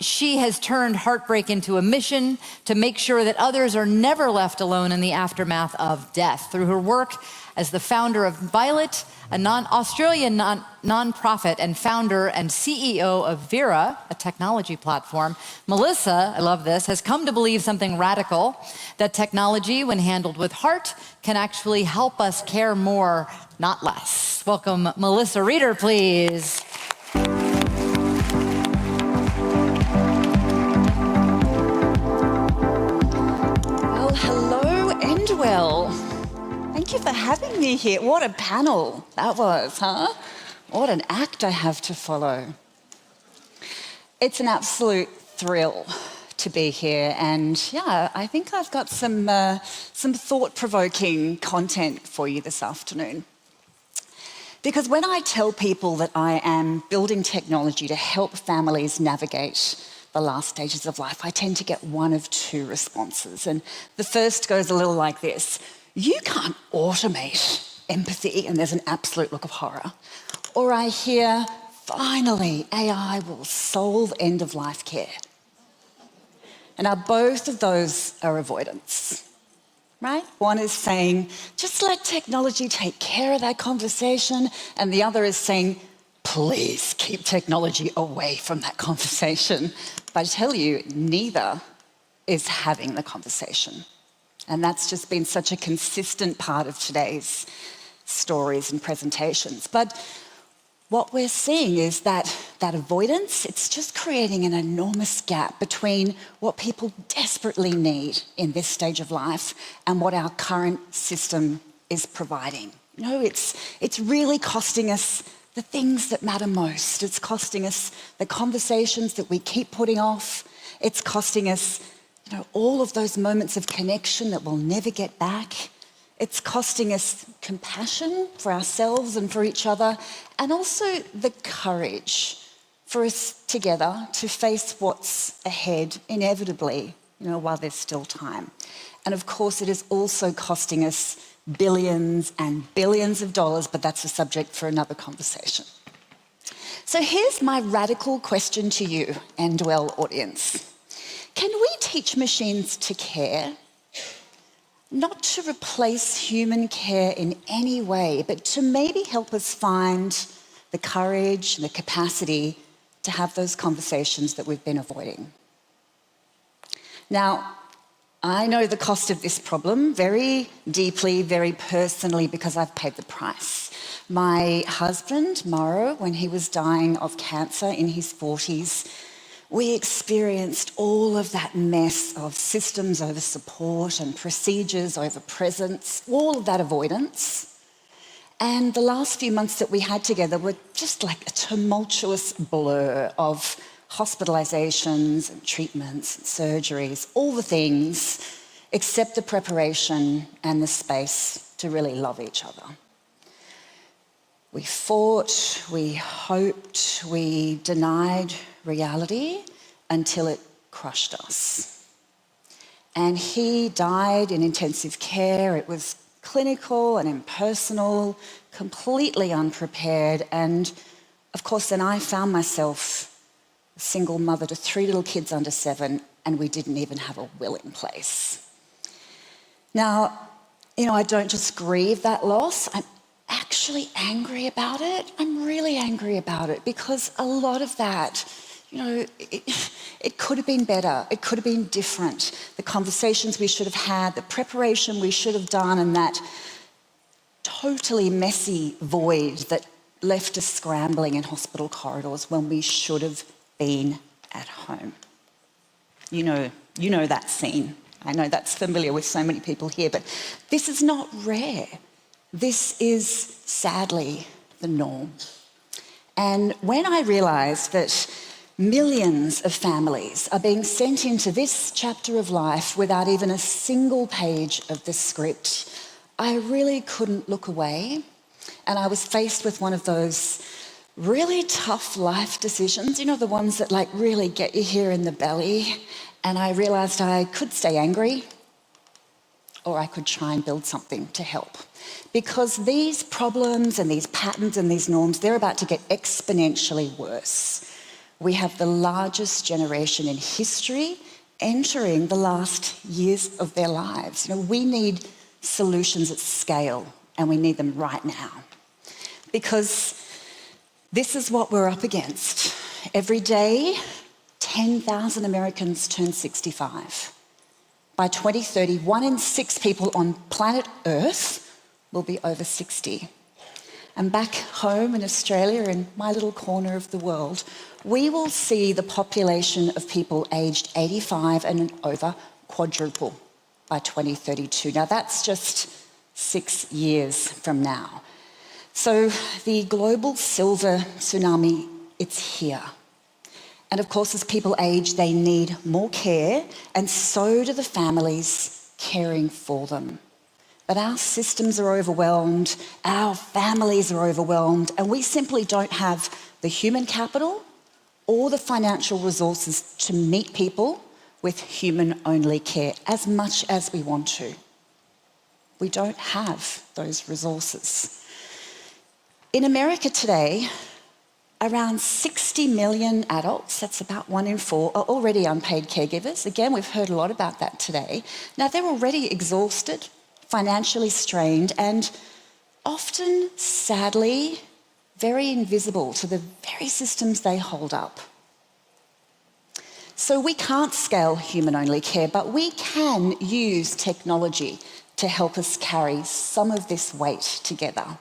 She has turned heartbreak into a mission to make sure that others are never left alone in the aftermath of death. Through her work as the founder of Violet, an Australian nonprofit, and founder and CEO of Vera, a technology platform, Melissa, I love this, has come to believe something radical, that technology, when handled with heart, can actually help us care more, not less. Welcome Melissa Reeder, please. Hello, Endwell. Thank you for having me here. What a panel that was, huh? What an act I have to follow. It's an absolute thrill to be here, and yeah, I think I've got some thought-provoking content for you this afternoon. Because when I tell people that I am building technology to help families navigate the last stages of life, I tend to get one of two responses. And the first goes a little like this: you can't automate empathy, and there's an absolute look of horror. Or I hear, finally, AI will solve end-of-life care. And now both of those are avoidance, right? One is saying, just let technology take care of that conversation, and the other is saying, please keep technology away from that conversation. But I tell you, neither is having the conversation. And that's just been such a consistent part of today's stories and presentations. But what we're seeing is that avoidance, it's just creating an enormous gap between what people desperately need in this stage of life and what our current system is providing. You know, it's really costing us the things that matter most. It's costing us the conversations that we keep putting off. It's costing us, you know, all of those moments of connection that we'll never get back. It's costing us compassion for ourselves and for each other, and also the courage for us together to face what's ahead inevitably, you know, while there's still time. And of course, it is also costing us billions and billions of dollars, but that's a subject for another conversation. So here's my radical question to you, Endwell audience. Can we teach machines to care? Not to replace human care in any way, but to maybe help us find the courage and the capacity to have those conversations that we've been avoiding. Now, I know the cost of this problem very deeply, very personally, because I've paid the price. My husband, Mauro, when he was dying of cancer in his 40s, we experienced all of that mess of systems over support and procedures over presence, all of that avoidance. And the last few months that we had together were just like a tumultuous blur of hospitalizations and treatments and surgeries, all the things except the preparation and the space to really love each other. We fought, we hoped, we denied reality until it crushed us. And he died in intensive care. It was clinical and impersonal, completely unprepared. And of course, then I found myself a single mother to 3 little kids under 7, and we didn't even have a will in place. Now, you know, I don't just grieve that loss, I'm actually angry about it. I'm really angry about it, because a lot of that, you know, it could have been better. It could have been different. The conversations we should have had, the preparation we should have done, and that totally messy void that left us scrambling in hospital corridors when we should have been at home. You know that scene. I know that's familiar with so many people here, but this is not rare. This is sadly the norm. And when I realized that millions of families are being sent into this chapter of life without even a single page of the script, I really couldn't look away. And I was faced with one of those really tough life decisions, you know, the ones that like really get you here in the belly. And I realized I could stay angry, or I could try and build something to help. Because these problems and these patterns and these norms, they're about to get exponentially worse. We have the largest generation in history entering the last years of their lives. We need solutions at scale, and we need them right now. Because this is what we're up against. Every day, 10,000 Americans turn 65. By 2030, 1 in 6 people on planet Earth will be over 60. And back home in Australia, in my little corner of the world, we will see the population of people aged 85 and over quadruple by 2032. Now, that's just 6 years from now. So the global silver tsunami, it's here. And of course, as people age, they need more care, and so do the families caring for them. But our systems are overwhelmed, our families are overwhelmed, and we simply don't have the human capital or the financial resources to meet people with human-only care as much as we want to. We don't have those resources. In America today, around 60 million adults, that's about 1 in 4, are already unpaid caregivers. Again, we've heard a lot about that today. Now, they're already exhausted, financially strained, and often, sadly, very invisible to the very systems they hold up. So we can't scale human-only care, but we can use technology to help us carry some of this weight together.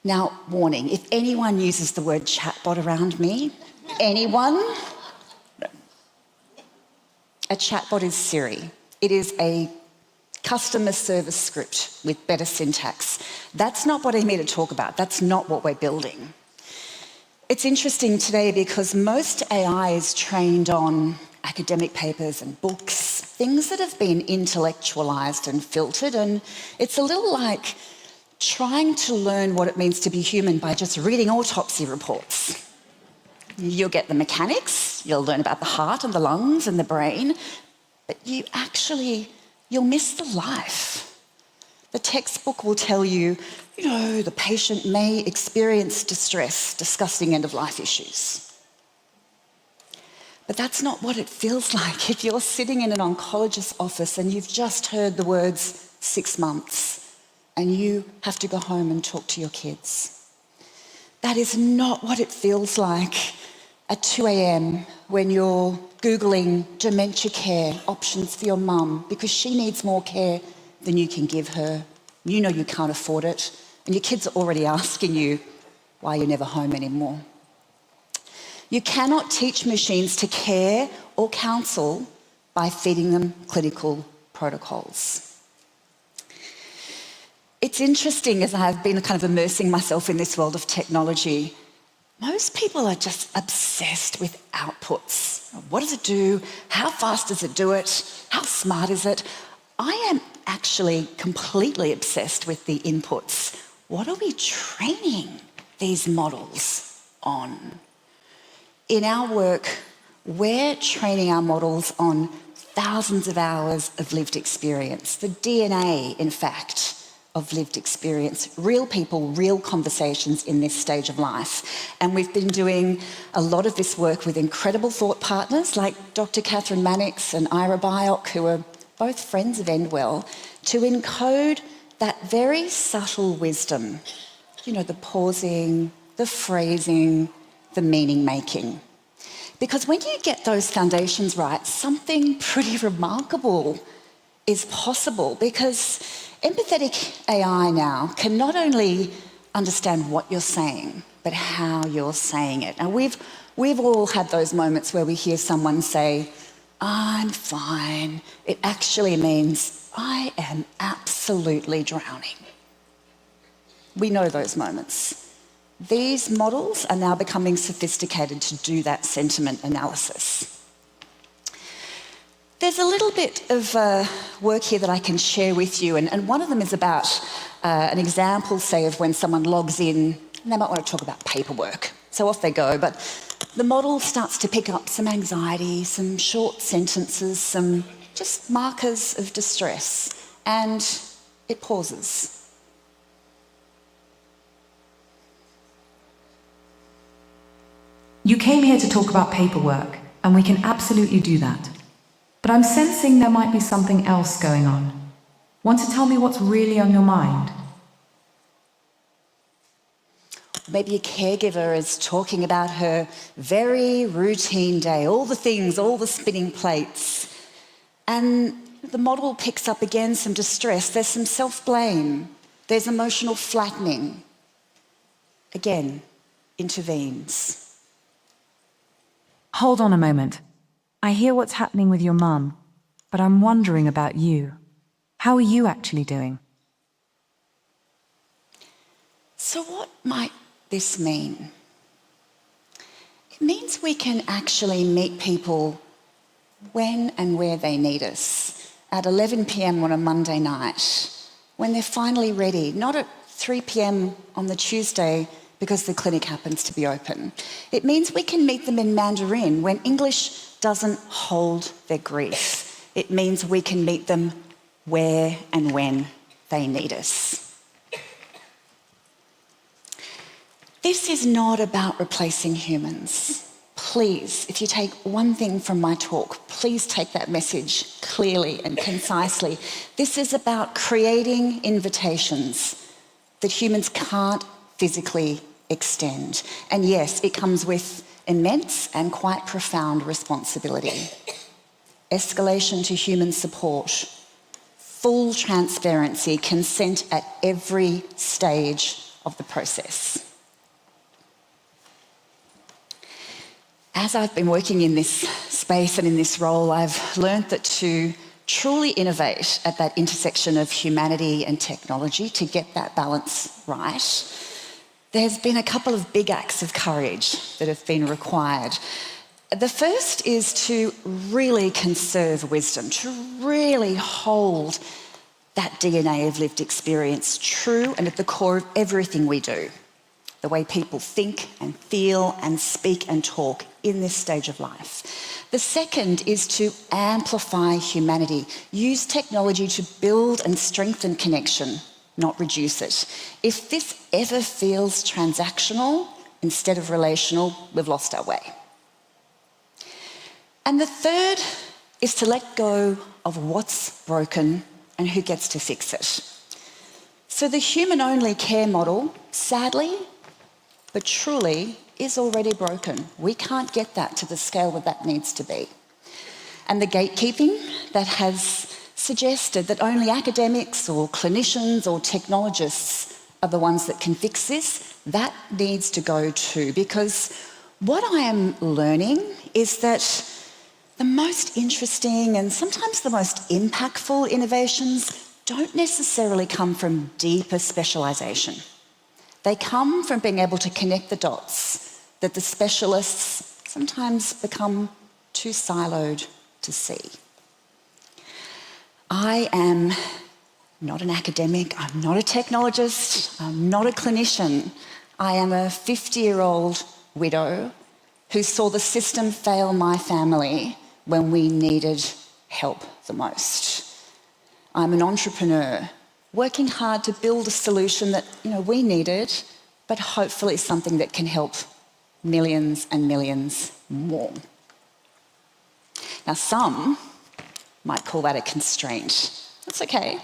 Now, warning, if anyone uses the word chatbot around me, anyone? No. A chatbot is Siri. It is a customer service script with better syntax. That's not what I'm here to talk about. That's not what we're building. It's interesting today because most AI is trained on academic papers and books, things that have been intellectualized and filtered, and it's a little like trying to learn what it means to be human by just reading autopsy reports. You'll get the mechanics, you'll learn about the heart and the lungs and the brain, but you'll miss the life. The textbook will tell you, the patient may experience distress, discussing end-of-life issues. But that's not what it feels like if you're sitting in an oncologist's office and you've just heard the words 6 months and you have to go home and talk to your kids. That is not what it feels like at 2 a.m. when you're Googling dementia care options for your mum because she needs more care than you can give her. You know you can't afford it, and your kids are already asking you why you're never home anymore. You cannot teach machines to care or counsel by feeding them clinical protocols. It's interesting, as I've been kind of immersing myself in this world of technology, most people are just obsessed with outputs. What does it do? How fast does it do it? How smart is it? I am actually completely obsessed with the inputs. What are we training these models on? In our work, we're training our models on thousands of hours of lived experience, the DNA, in fact, of lived experience, real people, real conversations in this stage of life. And we've been doing a lot of this work with incredible thought partners like Dr. Catherine Mannix and Ira Byock, who are both friends of Endwell, to encode that very subtle wisdom, the pausing, the phrasing, the meaning making. Because when you get those foundations right, something pretty remarkable is possible, because empathetic AI now can not only understand what you're saying, but how you're saying it. Now, we've all had those moments where we hear someone say, "I'm fine." It actually means, "I am absolutely drowning." We know those moments. These models are now becoming sophisticated to do that sentiment analysis. There's a little bit of work here that I can share with you, and one of them is about an example, say, of when someone logs in, and they might want to talk about paperwork. So off they go, but the model starts to pick up some anxiety, some short sentences, some just markers of distress, and it pauses. You came here to talk about paperwork, and we can absolutely do that. But I'm sensing there might be something else going on. Want to tell me what's really on your mind? Maybe a caregiver is talking about her very routine day, all the things, all the spinning plates. And the model picks up again some distress. There's some self-blame. There's emotional flattening. Again, intervenes. Hold on a moment. I hear what's happening with your mum, but I'm wondering about you. How are you actually doing? So what might this mean? It means we can actually meet people when and where they need us. At 11 p.m. on a Monday night, when they're finally ready, not at 3 p.m. on the Tuesday because the clinic happens to be open. It means we can meet them in Mandarin when English doesn't hold their grief. It means we can meet them where and when they need us. This is not about replacing humans. Please, if you take one thing from my talk, please take that message clearly and concisely. This is about creating invitations that humans can't physically extend. And yes, it comes with immense and quite profound responsibility. Escalation to human support, full transparency, consent at every stage of the process. As I've been working in this space and in this role, I've learned that to truly innovate at that intersection of humanity and technology, to get that balance right, there's been a couple of big acts of courage that have been required. The first is to really conserve wisdom, to really hold that DNA of lived experience true and at the core of everything we do, the way people think and feel and speak and talk in this stage of life. The second is to amplify humanity, use technology to build and strengthen connection, not reduce it. If this ever feels transactional instead of relational, we've lost our way. And the third is to let go of what's broken and who gets to fix it. So the human-only care model, sadly, but truly, is already broken. We can't get that to the scale that needs to be. And the gatekeeping that has suggested that only academics or clinicians or technologists are the ones that can fix this, that needs to go too, because what I am learning is that the most interesting and sometimes the most impactful innovations don't necessarily come from deeper specialisation. They come from being able to connect the dots that the specialists sometimes become too siloed to see. I am not an academic, I'm not a technologist, I'm not a clinician. I am a 50-year-old widow who saw the system fail my family when we needed help the most. I'm an entrepreneur working hard to build a solution that we needed, but hopefully something that can help millions and millions more. Now, some might call that a constraint. That's okay,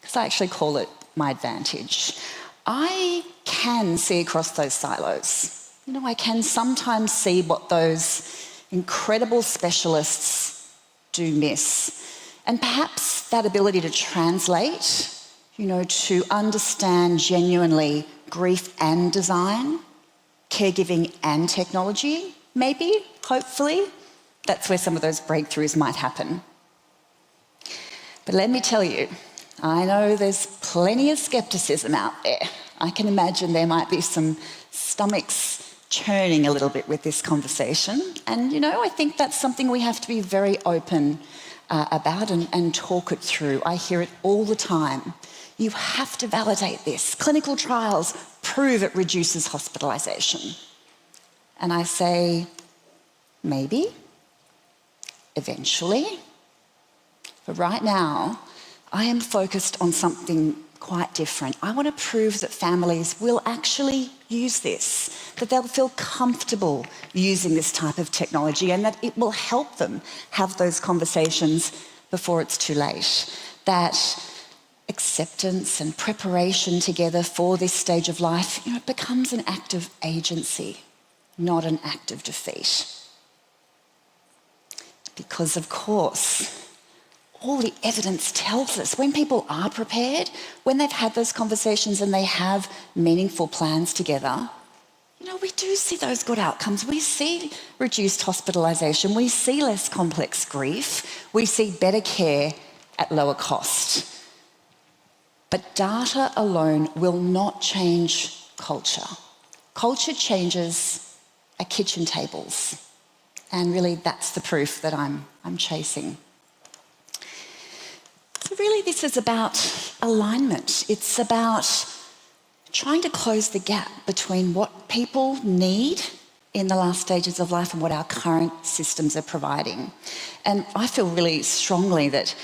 because I actually call it my advantage. I can see across those silos. I can sometimes see what those incredible specialists do miss. And perhaps that ability to translate, to understand genuinely grief and design, caregiving and technology, maybe, hopefully, that's where some of those breakthroughs might happen. But let me tell you, I know there's plenty of skepticism out there. I can imagine there might be some stomachs churning a little bit with this conversation. And, I think that's something we have to be very open about and talk it through. I hear it all the time. You have to validate this. Clinical trials prove it reduces hospitalisation. And I say, maybe, eventually, But right now, I am focused on something quite different. I want to prove that families will actually use this, that they'll feel comfortable using this type of technology, and that it will help them have those conversations before it's too late. That acceptance and preparation together for this stage of life, it becomes an act of agency, not an act of defeat. Because of course, all the evidence tells us when people are prepared, when they've had those conversations and they have meaningful plans together, we do see those good outcomes. We see reduced hospitalisation, we see less complex grief, we see better care at lower cost. But data alone will not change culture. Culture changes at kitchen tables. And really that's the proof that I'm chasing. So really this is about alignment. It's about trying to close the gap between what people need in the last stages of life and what our current systems are providing. And I feel really strongly that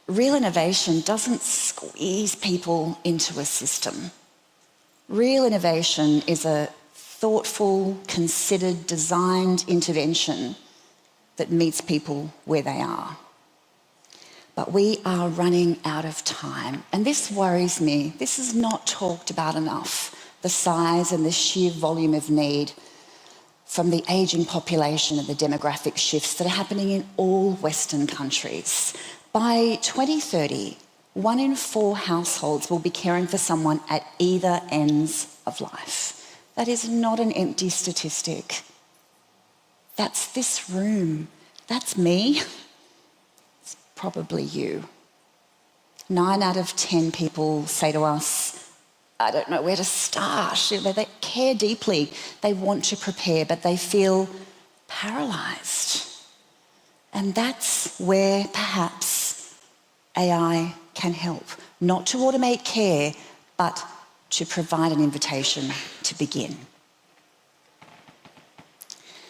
real innovation doesn't squeeze people into a system. Real innovation is a thoughtful, considered, designed intervention that meets people where they are. But we are running out of time, and this worries me. This is not talked about enough, the size and the sheer volume of need from the ageing population and the demographic shifts that are happening in all Western countries. By 2030, 1 in 4 households will be caring for someone at either ends of life. That is not an empty statistic. That's this room. That's me. It's probably you. 9 out of 10 people say to us, I don't know where to start. They care deeply. They want to prepare, but they feel paralysed. And that's where perhaps AI can help. Not to automate care, but to provide an invitation to begin.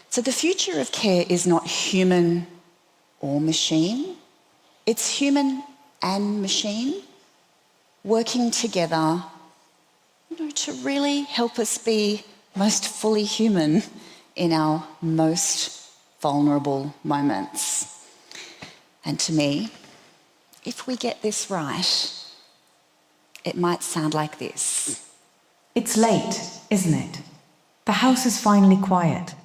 So the future of care is not human or machine. It's human and machine working together, to really help us be most fully human in our most vulnerable moments. And to me, if we get this right, it might sound like this. It's late, isn't it? The house is finally quiet.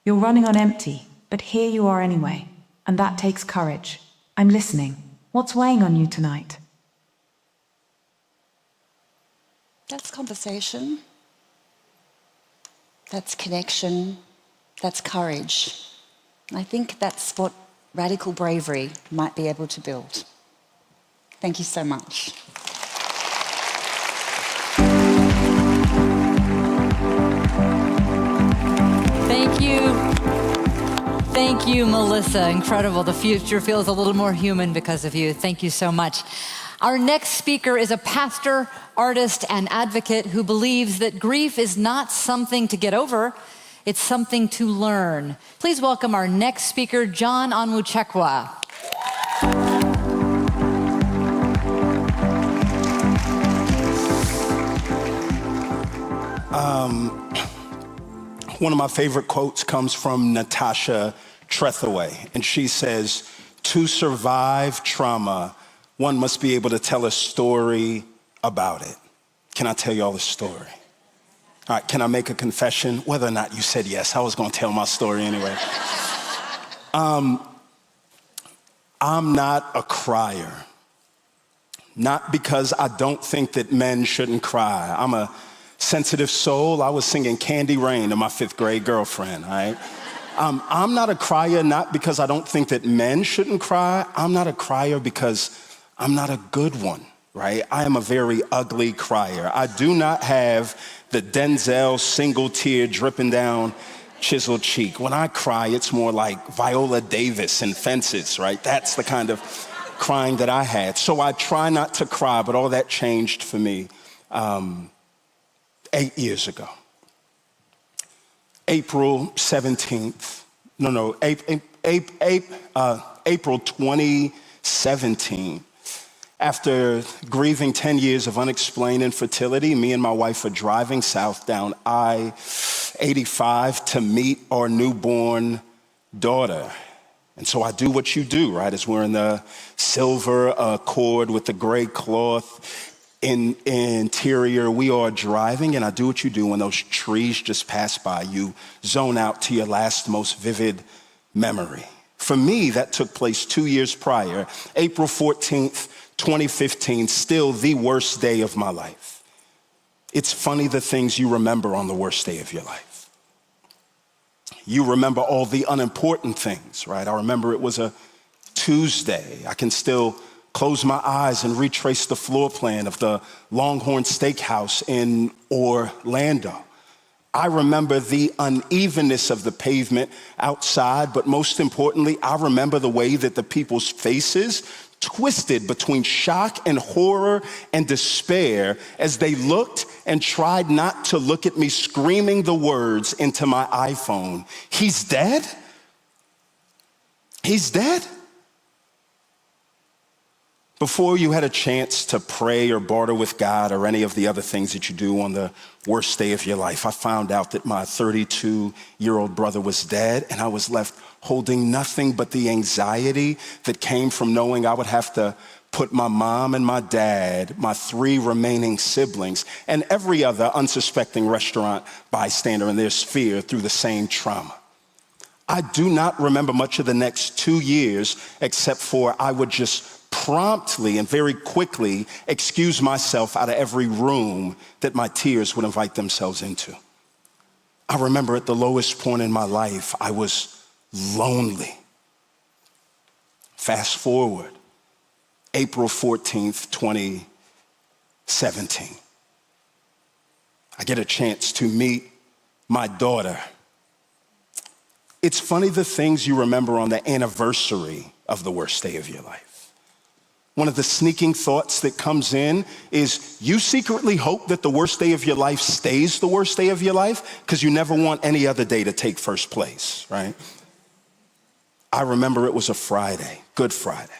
You're running on empty, but here you are anyway, and that takes courage. I'm listening. What's weighing on you tonight? That's conversation. That's connection. That's courage. I think that's what radical bravery might be able to build. Thank you so much. Thank you. Thank you, Melissa. Incredible. The future feels a little more human because of you. Thank you so much. Our next speaker is a pastor, artist, and advocate who believes that grief is not something to get over, it's something to learn. Please welcome our next speaker, John Onwuchekwa. One of my favorite quotes comes from Natasha Trethewey, and she says, "To survive trauma, one must be able to tell a story about it." Can I tell y'all a story? All right, can I make a confession? Whether or not you said yes, I was gonna tell my story anyway. I'm not a crier. Not because I don't think that men shouldn't cry. I'm a sensitive soul. I was singing Candy Rain to my 5th grade girlfriend, all right? I'm not a crier, not because I don't think that men shouldn't cry. I'm not a crier because I'm not a good one, right? I am a very ugly crier. I do not have the Denzel single tear dripping down chiseled cheek. When I cry, it's more like Viola Davis in Fences, right? That's the kind of crying that I had. So I try not to cry, but all that changed for me 8 years ago. April 2016, 2017. After grieving 10 years of unexplained infertility, me and my wife are driving south down I-85 to meet our newborn daughter. And so I do what you do, right? As we're in the silver Accord with the gray cloth interior, we are driving, and I do what you do when those trees just pass by. You zone out to your last, most vivid memory. For me, that took place 2 years prior, April 14th, 2015, still the worst day of my life. It's funny the things you remember on the worst day of your life. You remember all the unimportant things, right? I remember it was a Tuesday. I can still close my eyes and retrace the floor plan of the Longhorn Steakhouse in Orlando. I remember the unevenness of the pavement outside, but most importantly, I remember the way that the people's faces twisted between shock and horror and despair as they looked and tried not to look at me, screaming the words into my iPhone. He's dead? He's dead? Before you had a chance to pray or barter with God or any of the other things that you do on the worst day of your life, I found out that my 32-year-old brother was dead, and I was left holding nothing but the anxiety that came from knowing I would have to put my mom and my dad, my 3 remaining siblings, and every other unsuspecting restaurant bystander in their sphere through the same trauma. I do not remember much of the next 2 years except for I would just promptly and very quickly excuse myself out of every room that my tears would invite themselves into. I remember at the lowest point in my life, I was lonely. Fast forward, April 14th, 2017. I get a chance to meet my daughter. It's funny the things you remember on the anniversary of the worst day of your life. One of the sneaking thoughts that comes in is you secretly hope that the worst day of your life stays the worst day of your life because you never want any other day to take first place, right? I remember it was a Friday, Good Friday.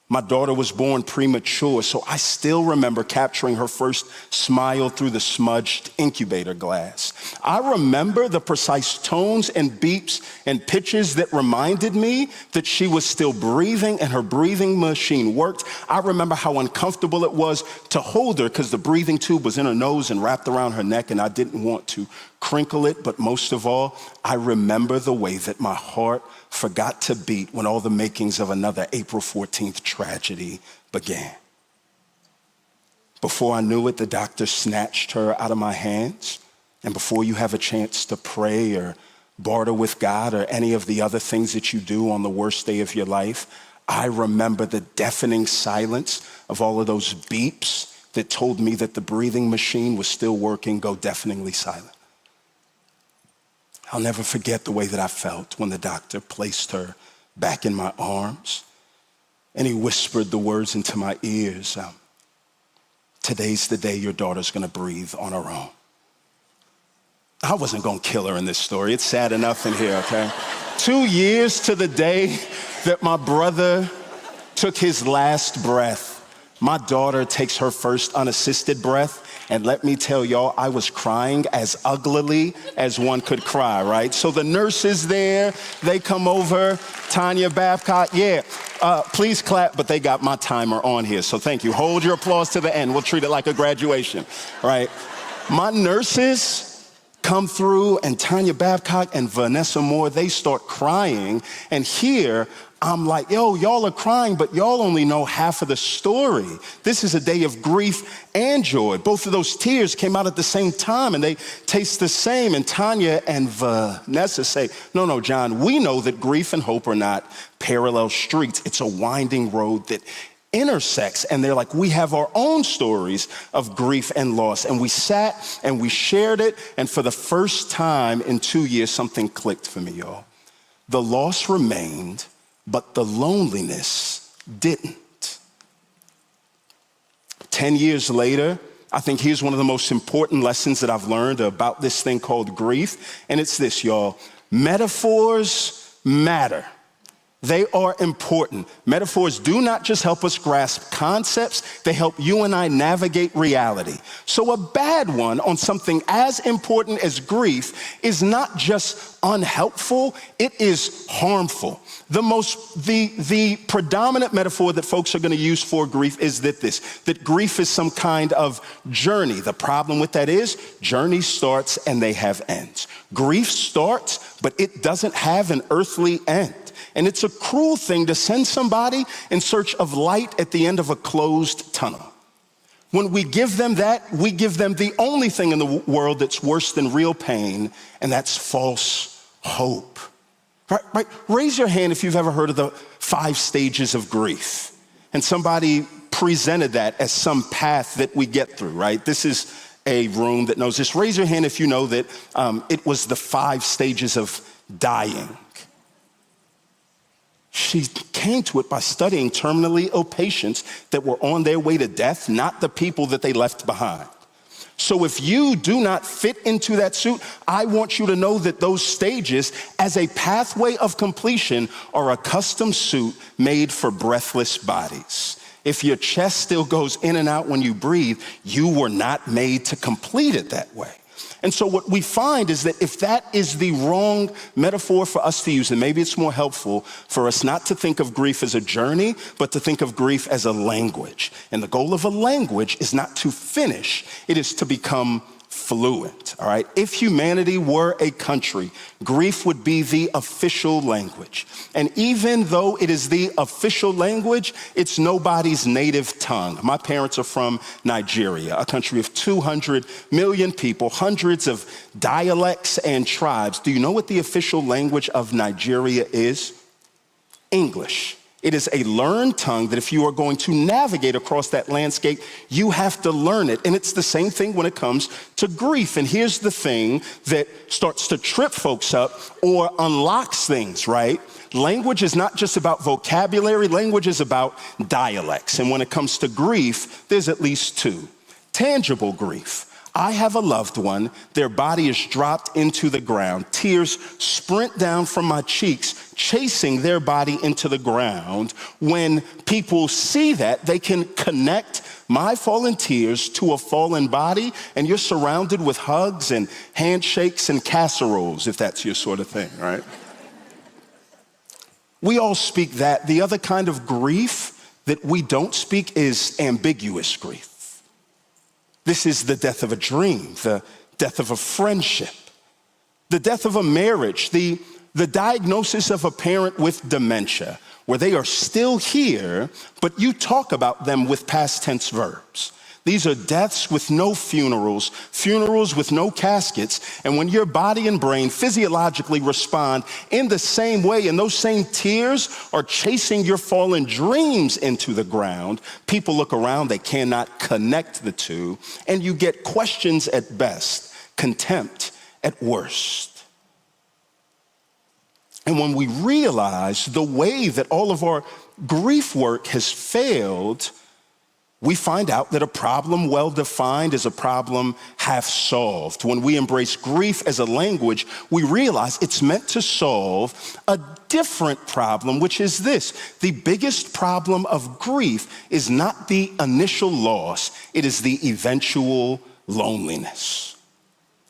My daughter was born premature, so I still remember capturing her first smile through the smudged incubator glass. I remember the precise tones and beeps and pitches that reminded me that she was still breathing and her breathing machine worked. I remember how uncomfortable it was to hold her because the breathing tube was in her nose and wrapped around her neck, and I didn't want to crinkle it. But most of all, I remember the way that my heart forgot to beat when all the makings of another April 14th tragedy began. Before I knew it, the doctor snatched her out of my hands. And before you have a chance to pray or barter with God or any of the other things that you do on the worst day of your life, I remember the deafening silence of all of those beeps that told me that the breathing machine was still working go deafeningly silent. I'll never forget the way that I felt when the doctor placed her back in my arms and he whispered the words into my ears, today's the day your daughter's gonna breathe on her own. I wasn't gonna kill her in this story. It's sad enough in here, okay? 2 years to the day that my brother took his last breath, my daughter takes her first unassisted breath. And let me tell y'all, I was crying as uglily as one could cry, right? So the nurses there, they come over, Tanya Babcock, please clap, but they got my timer on here, so thank you. Hold your applause to the end. We'll treat it like a graduation, right? My nurses come through, and Tanya Babcock and Vanessa Moore, they start crying, and here, I'm like, yo, y'all are crying, but y'all only know half of the story. This is a day of grief and joy. Both of those tears came out at the same time, and they taste the same. And Tanya and Vanessa say, no, John, we know that grief and hope are not parallel streets. It's a winding road that intersects. And they're like, we have our own stories of grief and loss. And we sat and we shared it. And for the first time in 2 years, something clicked for me, y'all. The loss remained, but the loneliness didn't. 10 years later, I think here's one of the most important lessons that I've learned about this thing called grief. And it's this, y'all. Metaphors matter, They are important. Metaphors do not just help us grasp concepts, they help you and I navigate reality. So a bad one on something as important as grief is not just unhelpful, it is harmful. The predominant metaphor that folks are going to use for grief is that grief is some kind of journey. The problem with that is journey starts and they have ends. Grief starts, but it doesn't have an earthly end. And it's a cruel thing to send somebody in search of light at the end of a closed tunnel. When we give them that, we give them the only thing in the world that's worse than real pain, and that's false hope. Right? Raise your hand if you've ever heard of the 5 stages of grief. And somebody presented that as some path that we get through, right? This is a room that knows this. Raise your hand if you know that it was the 5 stages of dying. She came to it by studying terminally ill patients that were on their way to death, not the people that they left behind. So if you do not fit into that suit, I want you to know that those stages, as a pathway of completion, are a custom suit made for breathless bodies. If your chest still goes in and out when you breathe, you were not made to complete it that way. And so what we find is that if that is the wrong metaphor for us to use, then maybe it's more helpful for us not to think of grief as a journey, but to think of grief as a language. And the goal of a language is not to finish, it is to become fluent, all right? If humanity were a country, grief would be the official language. And even though it is the official language, it's nobody's native tongue. My parents are from Nigeria, a country of 200 million people, hundreds of dialects and tribes. Do you know what the official language of Nigeria is? English. It is a learned tongue that if you are going to navigate across that landscape, you have to learn it. And it's the same thing when it comes to grief. And here's the thing that starts to trip folks up or unlocks things, right? Language is not just about vocabulary. Language is about dialects. And when it comes to grief, there's at least 2. Tangible grief. I have a loved one, their body is dropped into the ground. Tears sprint down from my cheeks, chasing their body into the ground. When people see that, they can connect my fallen tears to a fallen body, and you're surrounded with hugs and handshakes and casseroles, if that's your sort of thing, right? We all speak that. The other kind of grief that we don't speak is ambiguous grief. This is the death of a dream, the death of a friendship, the death of a marriage, the diagnosis of a parent with dementia, where they are still here, but you talk about them with past tense verbs. These are deaths with no funerals, funerals with no caskets. And when your body and brain physiologically respond in the same way, and those same tears are chasing your fallen dreams into the ground, people look around, they cannot connect the two, and you get questions at best, contempt at worst. And when we realize the way that all of our grief work has failed, we find out that a problem well defined is a problem half solved. When we embrace grief as a language, we realize it's meant to solve a different problem, which is this. The biggest problem of grief is not the initial loss, it is the eventual loneliness.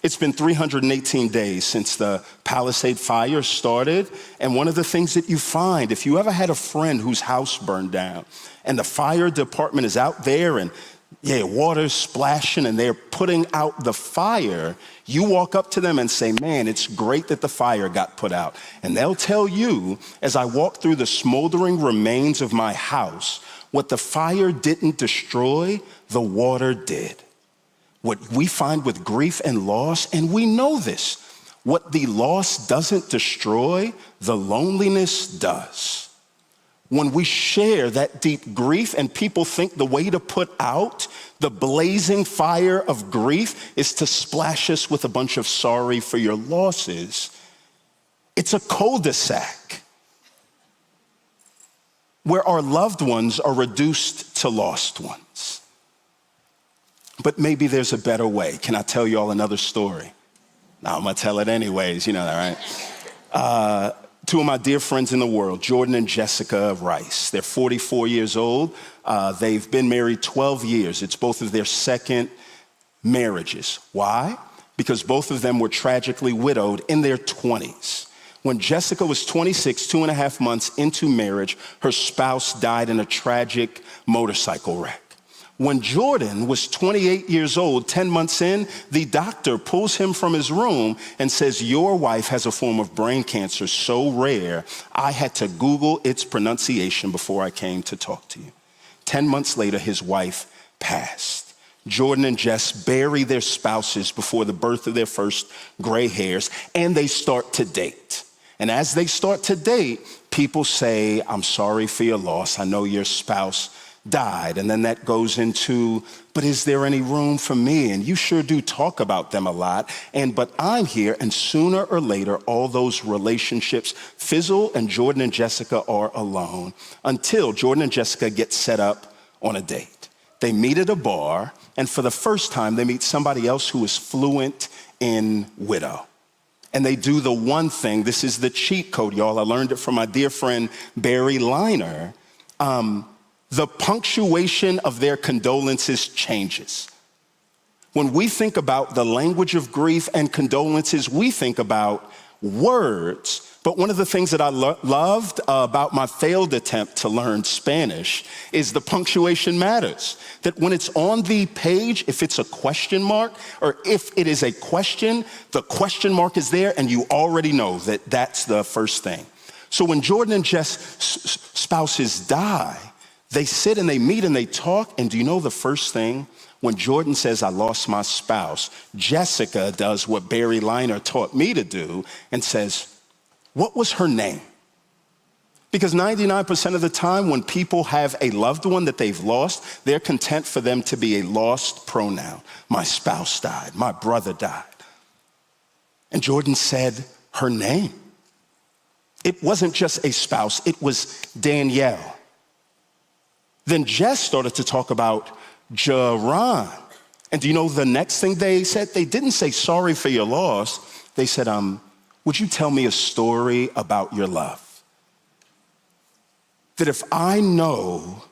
It's been 318 days since the Palisade fire started, and one of the things that you find, if you ever had a friend whose house burned down, and the fire department is out there and water's splashing and they're putting out the fire, you walk up to them and say, man, it's great that the fire got put out. And they'll tell you, as I walk through the smoldering remains of my house, what the fire didn't destroy, the water did. What we find with grief and loss, and we know this, what the loss doesn't destroy, the loneliness does. When we share that deep grief and people think the way to put out the blazing fire of grief is to splash us with a bunch of sorry for your losses, it's a cul-de-sac where our loved ones are reduced to lost ones. But maybe there's a better way. Can I tell you all another story? No, I'm gonna tell it anyways, you know that, right? two of my dear friends in the world, Jordan and Jessica Rice. They're 44 years old. They've been married 12 years. It's both of their second marriages. Why? Because both of them were tragically widowed in their 20s. When Jessica was 26, 2.5 months into marriage, her spouse died in a tragic motorcycle wreck. When Jordan was 28 years old, 10 months in, the doctor pulls him from his room and says, your wife has a form of brain cancer so rare, I had to Google its pronunciation before I came to talk to you. 10 months later, his wife passed. Jordan and Jess bury their spouses before the birth of their first gray hairs, and they start to date. And as they start to date, people say, I'm sorry for your loss. I know your spouse died. And then that goes into, but is there any room for me? And you sure do talk about them a lot. But I'm here, and sooner or later, all those relationships fizzle, and Jordan and Jessica are alone until Jordan and Jessica get set up on a date. They meet at a bar, and for the first time, they meet somebody else who is fluent in widow. And they do the one thing, this is the cheat code, y'all. I learned it from my dear friend, Barry Liner. The punctuation of their condolences changes. When we think about the language of grief and condolences, we think about words. But one of the things that I loved about my failed attempt to learn Spanish is the punctuation matters. That when it's on the page, if it's a question mark, or if it is a question, the question mark is there, and you already know that that's the first thing. So when Jordan and Jess' spouses die, they sit and they meet and they talk, and do you know the first thing? When Jordan says, I lost my spouse, Jessica does what Barry Liner taught me to do and says, what was her name? Because 99% of the time when people have a loved one that they've lost, they're content for them to be a lost pronoun. My spouse died, my brother died. And Jordan said her name. It wasn't just a spouse, it was Danielle. Then Jess started to talk about Jaron. And do you know the next thing they said? They didn't say sorry for your loss. They said, would you tell me a story about your love? That if I know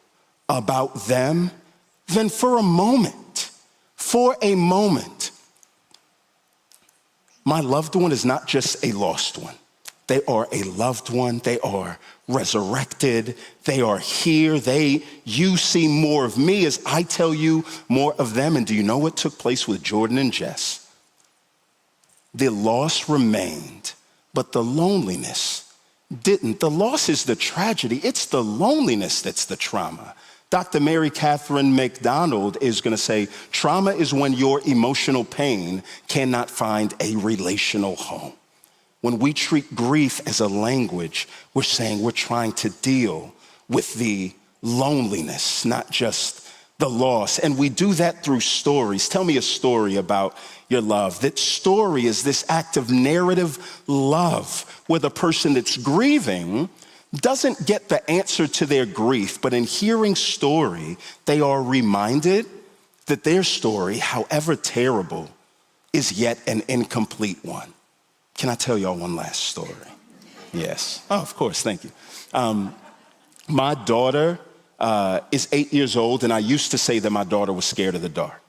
about them, then for a moment, my loved one is not just a lost one. They are a loved one. They are resurrected. They are here. You see more of me as I tell you more of them. And do you know what took place with Jordan and Jess? The loss remained, but the loneliness didn't. The loss is the tragedy. It's the loneliness that's the trauma. Dr. Mary Catherine McDonald is going to say, trauma is when your emotional pain cannot find a relational home. When we treat grief as a language, we're saying we're trying to deal with the loneliness, not just the loss. And we do that through stories. Tell me a story about your love. That story is this act of narrative love where the person that's grieving doesn't get the answer to their grief, but in hearing story, they are reminded that their story, however terrible, is yet an incomplete one. Can I tell y'all one last story? Yes. Oh, of course. Thank you. My daughter is 8 years old, and I used to say that my daughter was scared of the dark.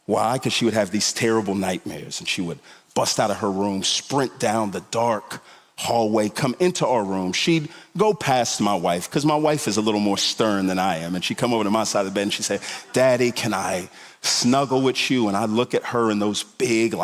Why? Because she would have these terrible nightmares, and she would bust out of her room, sprint down the dark hallway, come into our room. She'd go past my wife, because my wife is a little more stern than I am, and she'd come over to my side of the bed, and she'd say, Daddy, can I snuggle with you? And I look at her in those big,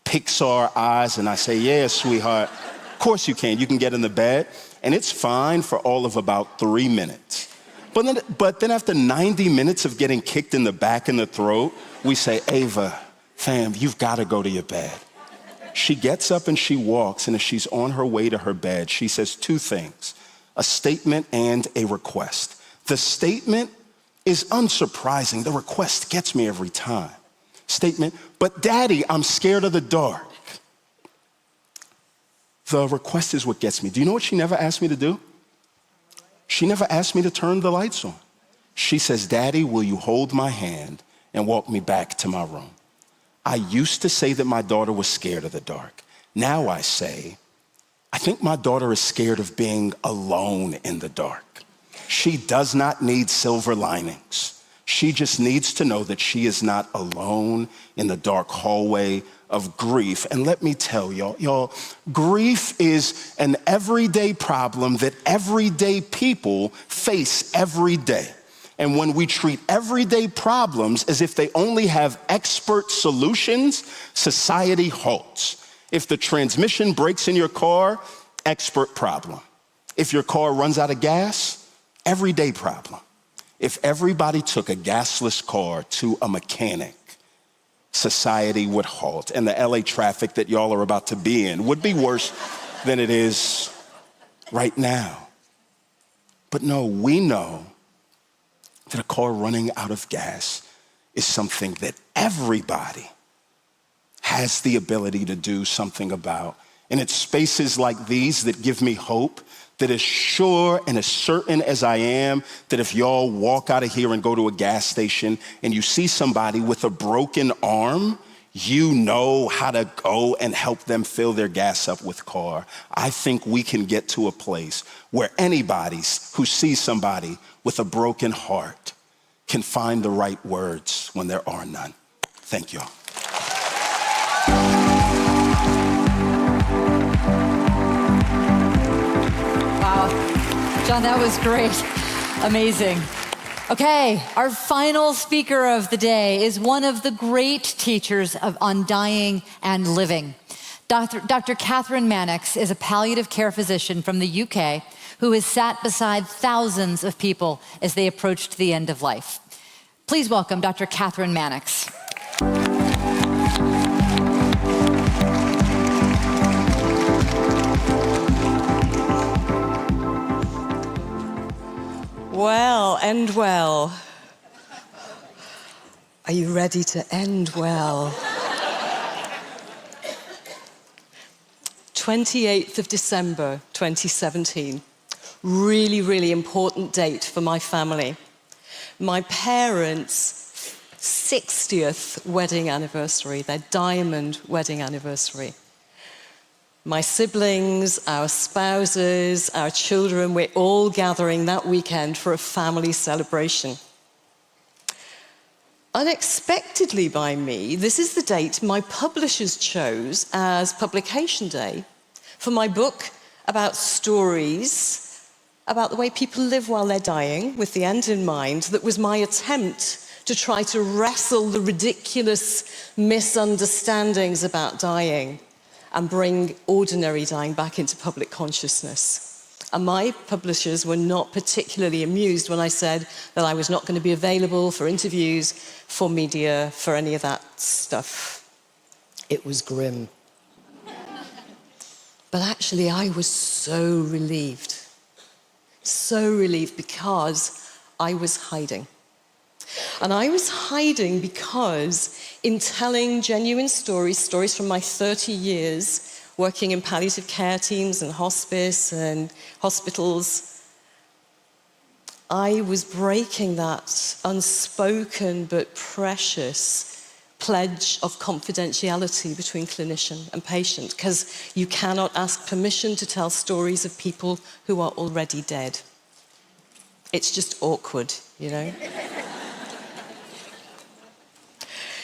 Pixar eyes, and I say, yeah, sweetheart, of course you can. You can get in the bed, and it's fine for all of about 3 minutes. But then after 90 minutes of getting kicked in the back and the throat, we say, Ava, fam, you've got to go to your bed. She gets up and she walks, and as she's on her way to her bed, she says two things, a statement and a request. The statement is unsurprising. The request gets me every time. Statement, but Daddy, I'm scared of the dark. The request is what gets me. Do you know what she never asked me to do? She never asked me to turn the lights on. She says, Daddy, will you hold my hand and walk me back to my room? I used to say that my daughter was scared of the dark. Now I say, I think my daughter is scared of being alone in the dark. She does not need silver linings. She just needs to know that she is not alone in the dark hallway of grief. And let me tell y'all, grief is an everyday problem that everyday people face every day. And when we treat everyday problems as if they only have expert solutions, society halts. If the transmission breaks in your car, expert problem. If your car runs out of gas, everyday problem. If everybody took a gasless car to a mechanic, society would halt, and the LA traffic that y'all are about to be in would be worse than it is right now. But no, we know that a car running out of gas is something that everybody has the ability to do something about. And it's spaces like these that give me hope, that as sure and as certain as I am that if y'all walk out of here and go to a gas station and you see somebody with a broken arm, you know how to go and help them fill their gas up with car. I think we can get to a place where anybody who sees somebody with a broken heart can find the right words when there are none. Thank y'all. John, that was great. Amazing. Okay, our final speaker of the day is one of the great teachers on dying and living. Dr. Catherine Mannix is a palliative care physician from the UK who has sat beside thousands of people as they approached the end of life. Please welcome Dr. Catherine Mannix. Well, end well. Are you ready to end well? 28th of December, 2017. Really, really important date for my family. My parents' 60th wedding anniversary, their diamond wedding anniversary. My siblings, our spouses, our children, we're all gathering that weekend for a family celebration. Unexpectedly by me, this is the date my publishers chose as publication day for my book about stories, about the way people live while they're dying, with the end in mind. That was my attempt to try to wrestle the ridiculous misunderstandings about dying and bring ordinary dying back into public consciousness. And my publishers were not particularly amused when I said that I was not going to be available for interviews, for media, for any of that stuff. It was grim. But actually, I was so relieved because I was hiding. And I was hiding because in telling genuine stories from my 30 years working in palliative care teams and hospice and hospitals, I was breaking that unspoken but precious pledge of confidentiality between clinician and patient, because you cannot ask permission to tell stories of people who are already dead. It's just awkward, you know?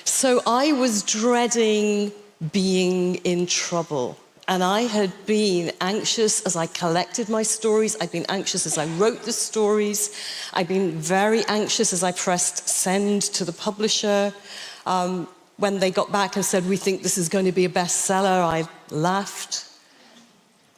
So I was dreading being in trouble. And I had been anxious as I collected my stories. I'd been anxious as I wrote the stories. I'd been very anxious as I pressed send to the publisher. When they got back and said, "We think this is going to be a bestseller," I laughed.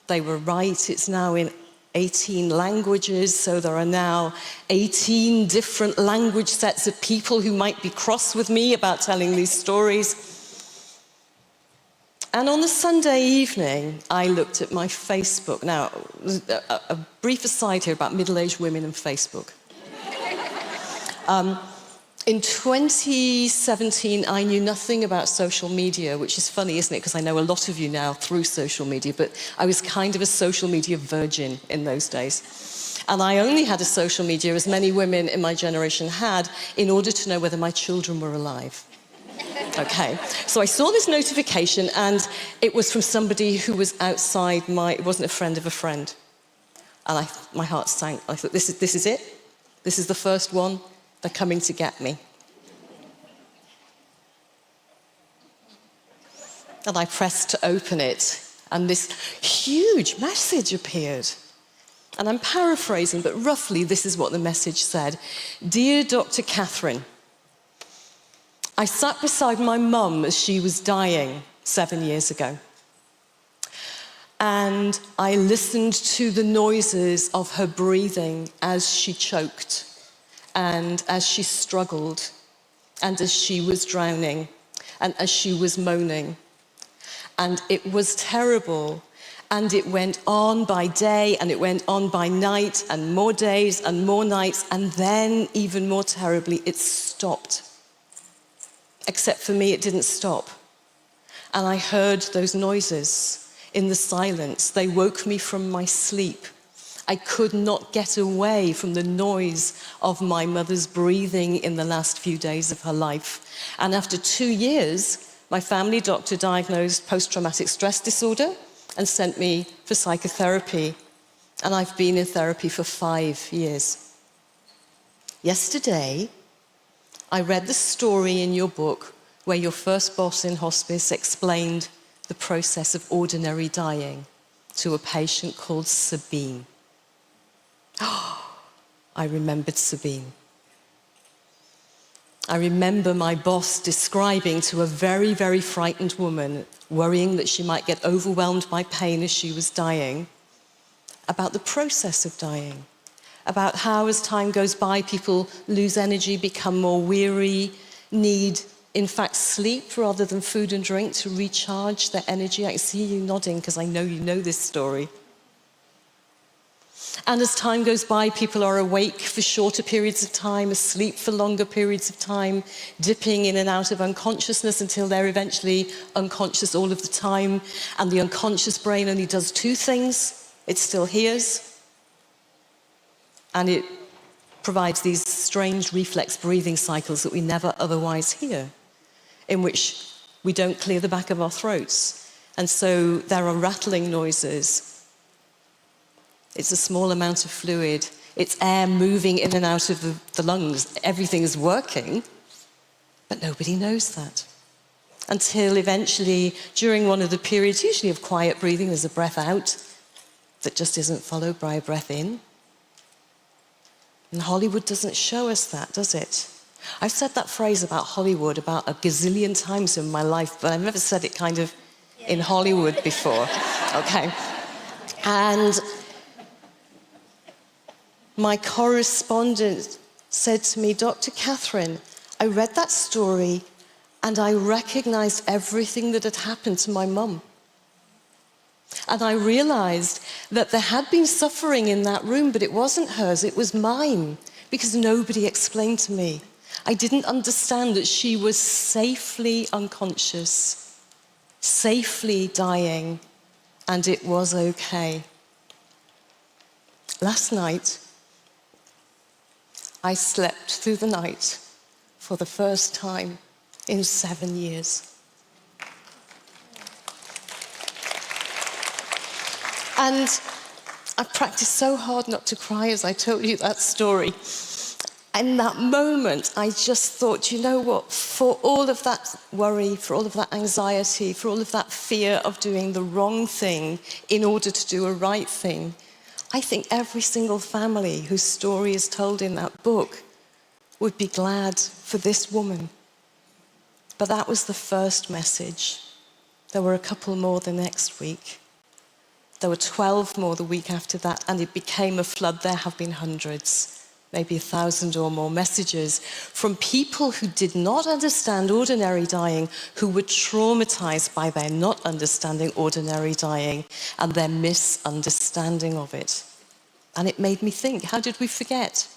They were right. It's now in 18 languages, so there are now 18 different language sets of people who might be cross with me about telling these stories. And on the Sunday evening, I looked at my Facebook. Now, a brief aside here about middle-aged women and Facebook. In 2017, I knew nothing about social media, which is funny, isn't it? Because I know a lot of you now through social media, but I was kind of a social media virgin in those days. And I only had a social media, as many women in my generation had, in order to know whether my children were alive. Okay, so I saw this notification, and it was from somebody who was outside it wasn't a friend of a friend. And my heart sank. I thought, this is it. This is the first one. They're coming to get me. And I pressed to open it, and this huge message appeared. And I'm paraphrasing, but roughly this is what the message said. Dear Dr. Catherine, I sat beside my mum as she was dying 7 years ago. And I listened to the noises of her breathing as she choked, and as she struggled, and as she was drowning, and as she was moaning. And it was terrible. And it went on by day, and it went on by night, and more days and more nights, and then, even more terribly, it stopped. Except for me, it didn't stop. And I heard those noises in the silence. They woke me from my sleep. I could not get away from the noise of my mother's breathing in the last few days of her life. And after 2 years, my family doctor diagnosed post-traumatic stress disorder and sent me for psychotherapy. And I've been in therapy for 5 years. Yesterday, I read the story in your book where your first boss in hospice explained the process of ordinary dying to a patient called Sabine. I remembered Sabine. I remember my boss describing to a very, very frightened woman, worrying that she might get overwhelmed by pain as she was dying, about the process of dying, about how as time goes by, people lose energy, become more weary, need, in fact, sleep rather than food and drink to recharge their energy. I see you nodding because I know you know this story. And as time goes by, people are awake for shorter periods of time, asleep for longer periods of time, dipping in and out of unconsciousness until they're eventually unconscious all of the time. And the unconscious brain only does two things. It still hears, and it provides these strange reflex breathing cycles that we never otherwise hear, in which we don't clear the back of our throats. And so there are rattling noises. It's a small amount of fluid. It's air moving in and out of the lungs. Everything is working, but nobody knows that. Until eventually, during one of the periods, usually of quiet breathing, there's a breath out that just isn't followed by a breath in. And Hollywood doesn't show us that, does it? I've said that phrase about Hollywood about a gazillion times in my life, but I've never said it kind of in Hollywood before. Okay. And my correspondent said to me, Dr. Catherine, I read that story and I recognized everything that had happened to my mum. And I realized that there had been suffering in that room, but it wasn't hers, it was mine, because nobody explained to me. I didn't understand that she was safely unconscious, safely dying, and it was okay. Last night, I slept through the night for the first time in 7 years. And I practiced so hard not to cry as I told you that story. In that moment, I just thought, you know what, for all of that worry, for all of that anxiety, for all of that fear of doing the wrong thing in order to do a right thing, I think every single family whose story is told in that book would be glad for this woman. But that was the first message. There were a couple more the next week. There were 12 more the week after that, and it became a flood. There have been hundreds, maybe 1,000 or more messages from people who did not understand ordinary dying, who were traumatized by their not understanding ordinary dying and their misunderstanding of it. And it made me think, how did we forget?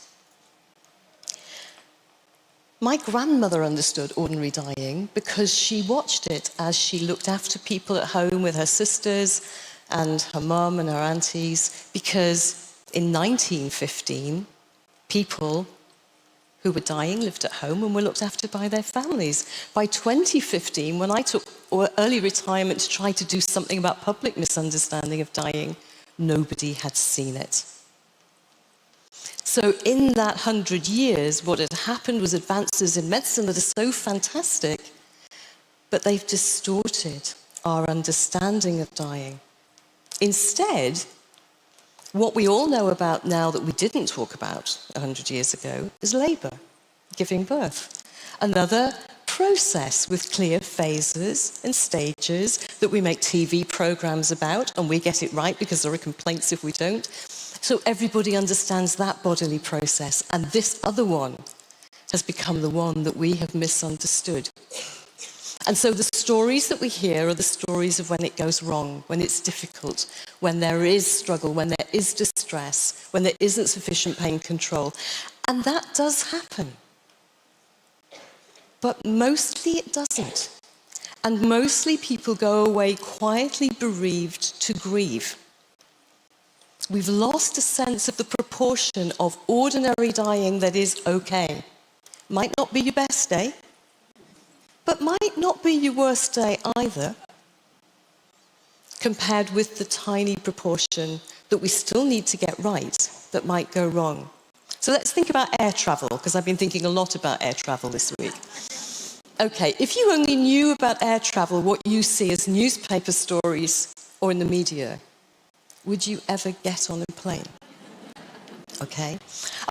My grandmother understood ordinary dying because she watched it as she looked after people at home with her sisters and her mum and her aunties, because in 1915, people who were dying lived at home and were looked after by their families. By 2015, when I took early retirement to try to do something about public misunderstanding of dying, nobody had seen it. So in that 100 years, what had happened was advances in medicine that are so fantastic, but they've distorted our understanding of dying. Instead, what we all know about now that we didn't talk about 100 years ago is labor, giving birth. Another process with clear phases and stages that we make TV programs about, and we get it right because there are complaints if we don't. So everybody understands that bodily process, and this other one has become the one that we have misunderstood. And so the stories that we hear are the stories of when it goes wrong, when it's difficult, when there is struggle, when there is distress, when there isn't sufficient pain control. And that does happen. But mostly it doesn't. And mostly people go away quietly bereaved to grieve. We've lost a sense of the proportion of ordinary dying that is okay. Might not be your best day, but might not be your worst day either, compared with the tiny proportion that we still need to get right that might go wrong. So let's think about air travel, because I've been thinking a lot about air travel this week. Okay, if you only knew about air travel what you see as newspaper stories or in the media, would you ever get on a plane? Okay?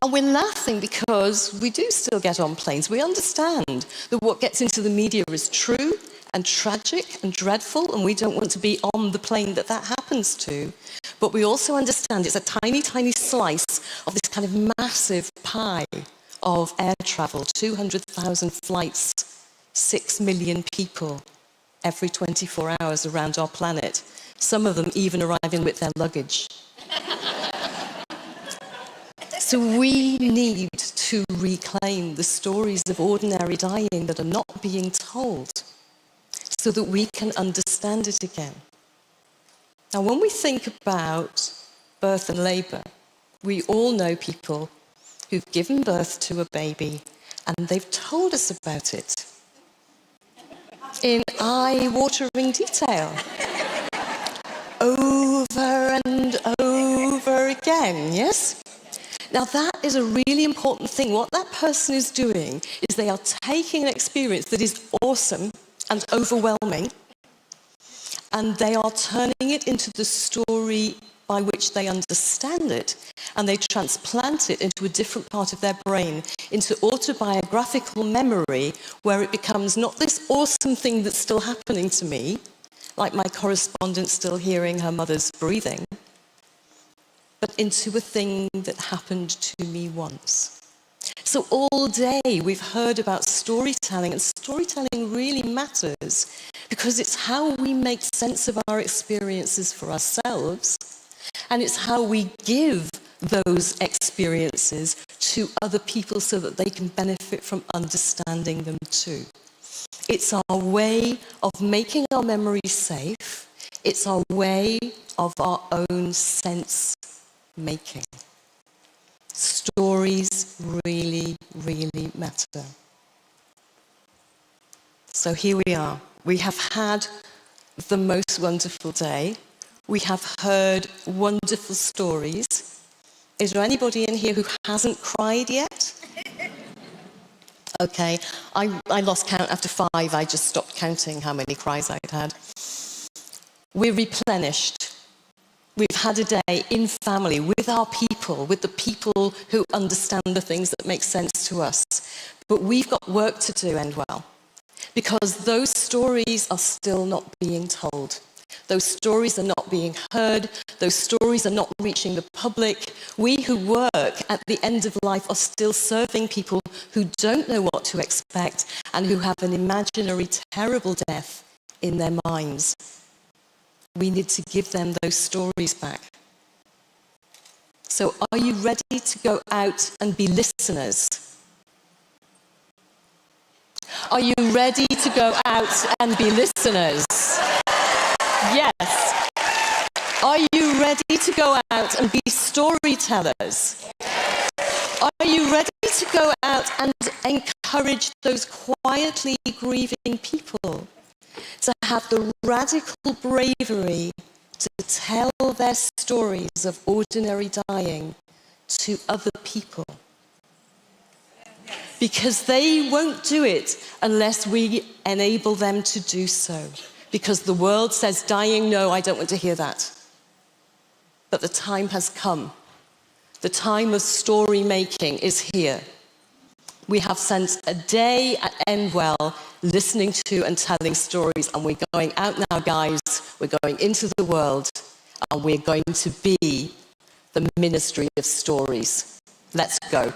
And we're laughing because we do still get on planes. We understand that what gets into the media is true and tragic and dreadful, and we don't want to be on the plane that happens to. But we also understand it's a tiny, tiny slice of this kind of massive pie of air travel, 200,000 flights, 6 million people every 24 hours around our planet, some of them even arriving with their luggage. So we need to reclaim the stories of ordinary dying that are not being told so that we can understand it again. Now, when we think about birth and labour, we all know people who've given birth to a baby and they've told us about it in eye-watering detail, over and over again, yes? Now, that is a really important thing. What that person is doing is they are taking an experience that is awesome and overwhelming, and they are turning it into the story by which they understand it, and they transplant it into a different part of their brain, into autobiographical memory, where it becomes not this awesome thing that's still happening to me, like my correspondent still hearing her mother's breathing, but into a thing that happened to me once. So all day we've heard about storytelling, and storytelling really matters because it's how we make sense of our experiences for ourselves, and it's how we give those experiences to other people so that they can benefit from understanding them too. It's our way of making our memories safe. It's our way of our own sense making. Stories really, really matter. So here we are. We have had the most wonderful day. We have heard wonderful stories. Is there anybody in here who hasn't cried yet? Okay, I lost count after 5. I just stopped counting how many cries I'd had. We're replenished. We've had a day in family with our people, with the people who understand the things that make sense to us. But we've got work to do, Endwell, because those stories are still not being told. Those stories are not being heard. Those stories are not reaching the public. We who work at the end of life are still serving people who don't know what to expect and who have an imaginary terrible death in their minds. We need to give them those stories back. So are you ready to go out and be listeners? Are you ready to go out and be listeners? Yes. Are you ready to go out and be storytellers? Are you ready to go out and encourage those quietly grieving people to have the radical bravery to tell their stories of ordinary dying to other people? Because they won't do it unless we enable them to do so. Because the world says, dying, no, I don't want to hear that. But the time has come. The time of story making is here. We have spent a day at Endwell listening to and telling stories, and we're going out now, guys. We're going into the world, and we're going to be the ministry of stories. Let's go.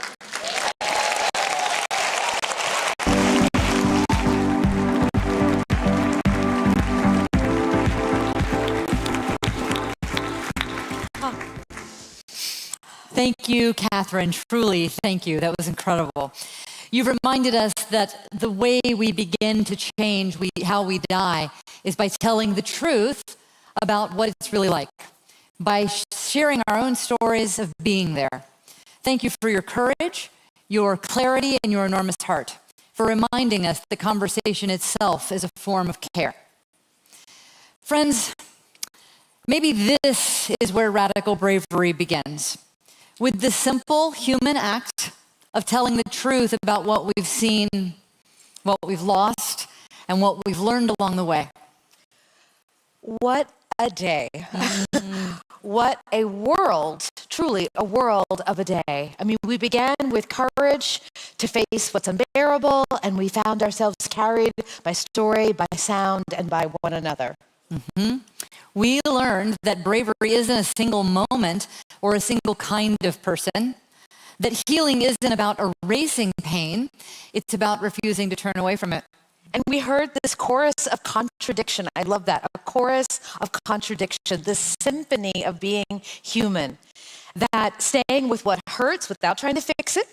Thank you, Catherine. Truly, thank you. That was incredible. You've reminded us that the way we begin to change how we die is by telling the truth about what it's really like, by sharing our own stories of being there. Thank you for your courage, your clarity, and your enormous heart, for reminding us the conversation itself is a form of care. Friends, maybe this is where radical bravery begins. With the simple human act of telling the truth about what we've seen, what we've lost, and what we've learned along the way. What a day. What a world, truly a world of a day. I mean, we began with courage to face what's unbearable, and we found ourselves carried by story, by sound, and by one another. We learned that bravery isn't a single moment or a single kind of person, that healing isn't about erasing pain, it's about refusing to turn away from it. And we heard this chorus of contradiction. I love that, a chorus of contradiction, this symphony of being human, that staying with what hurts without trying to fix it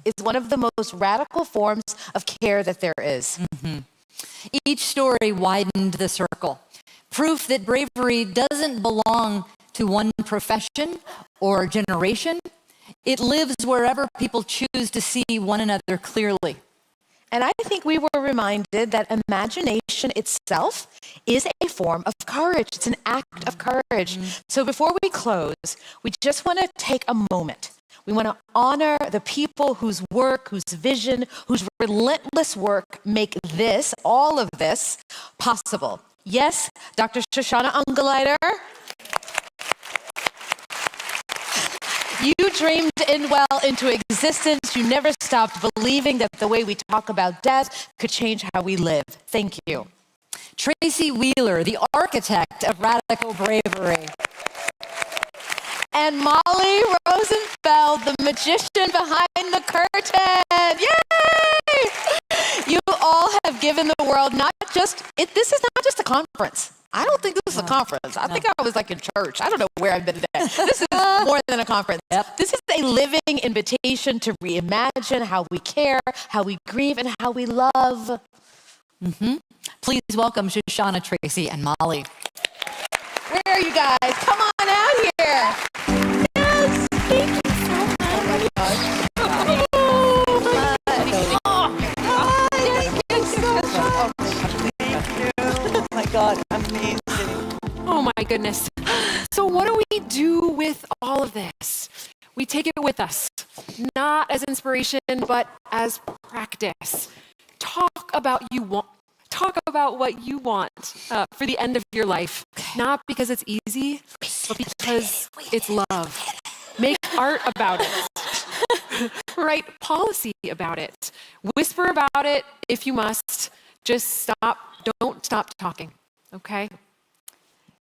is one of the most radical forms of care that there is. Each story widened the circle. Proof that bravery doesn't belong to one profession or generation. It lives wherever people choose to see one another clearly. And I think we were reminded that imagination itself is a form of courage. It's an act of courage. So before we close, we just want to take a moment. We want to honor the people whose work, whose vision, whose relentless work make this, all of this, possible. Yes, Dr. Shoshana Ungerleider. You dreamed Endwell into existence. You never stopped believing that the way we talk about death could change how we live. Thank you. Tracy Wheeler, the architect of radical bravery. And Molly Rosenfeld, the magician behind the curtain. Yay! You all have given the world this is not just a conference. I don't think this is a conference. I think I was like in church. I don't know where I've been today. This is more than a conference. This is a living invitation to reimagine how we care, how we grieve, and how we love. Please welcome Shoshana, Tracy, and Molly. Where are you guys? Come on out here. Yes, thank you so much. Oh my gosh. God, amazing. Oh my goodness. So what do we do with all of this? We take it with us, not as inspiration, but as practice. Talk about what you want for the end of your life, not because it's easy, but because it's love. Make art about it. Write policy about it. Whisper about it if you must. Just don't stop talking. Okay?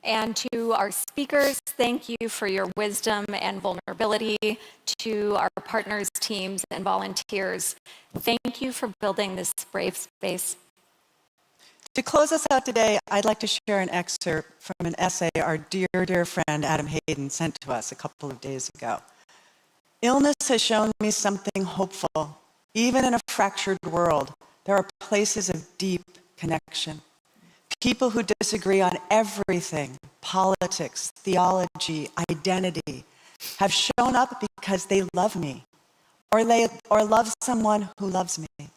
And to our speakers, thank you for your wisdom and vulnerability. To our partners, teams, and volunteers, thank you for building this brave space. To close us out today, I'd like to share an excerpt from an essay our dear, dear friend Adam Hayden sent to us a couple of days ago. Illness has shown me something hopeful. Even in a fractured world, there are places of deep connection. People who disagree on everything, politics, theology, identity, have shown up because they love me, or love someone who loves me.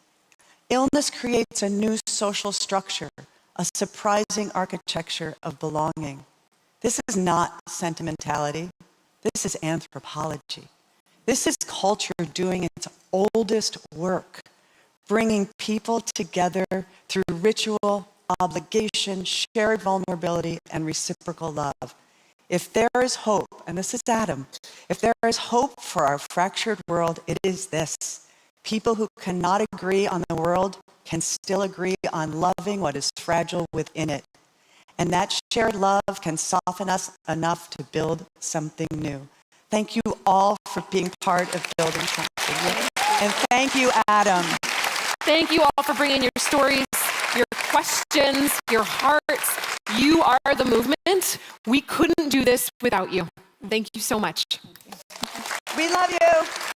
Illness creates a new social structure, a surprising architecture of belonging. This is not sentimentality. This is anthropology. This is culture doing its oldest work, bringing people together through ritual, obligation, shared vulnerability, and reciprocal love. If there is hope, and this is Adam, if there is hope for our fractured world, it is this. People who cannot agree on the world can still agree on loving what is fragile within it. And that shared love can soften us enough to build something new. Thank you all for being part of building something new. And thank you, Adam. Thank you all for bringing your stories, your questions, your hearts. You are the movement. We couldn't do this without you. Thank you so much. We love you.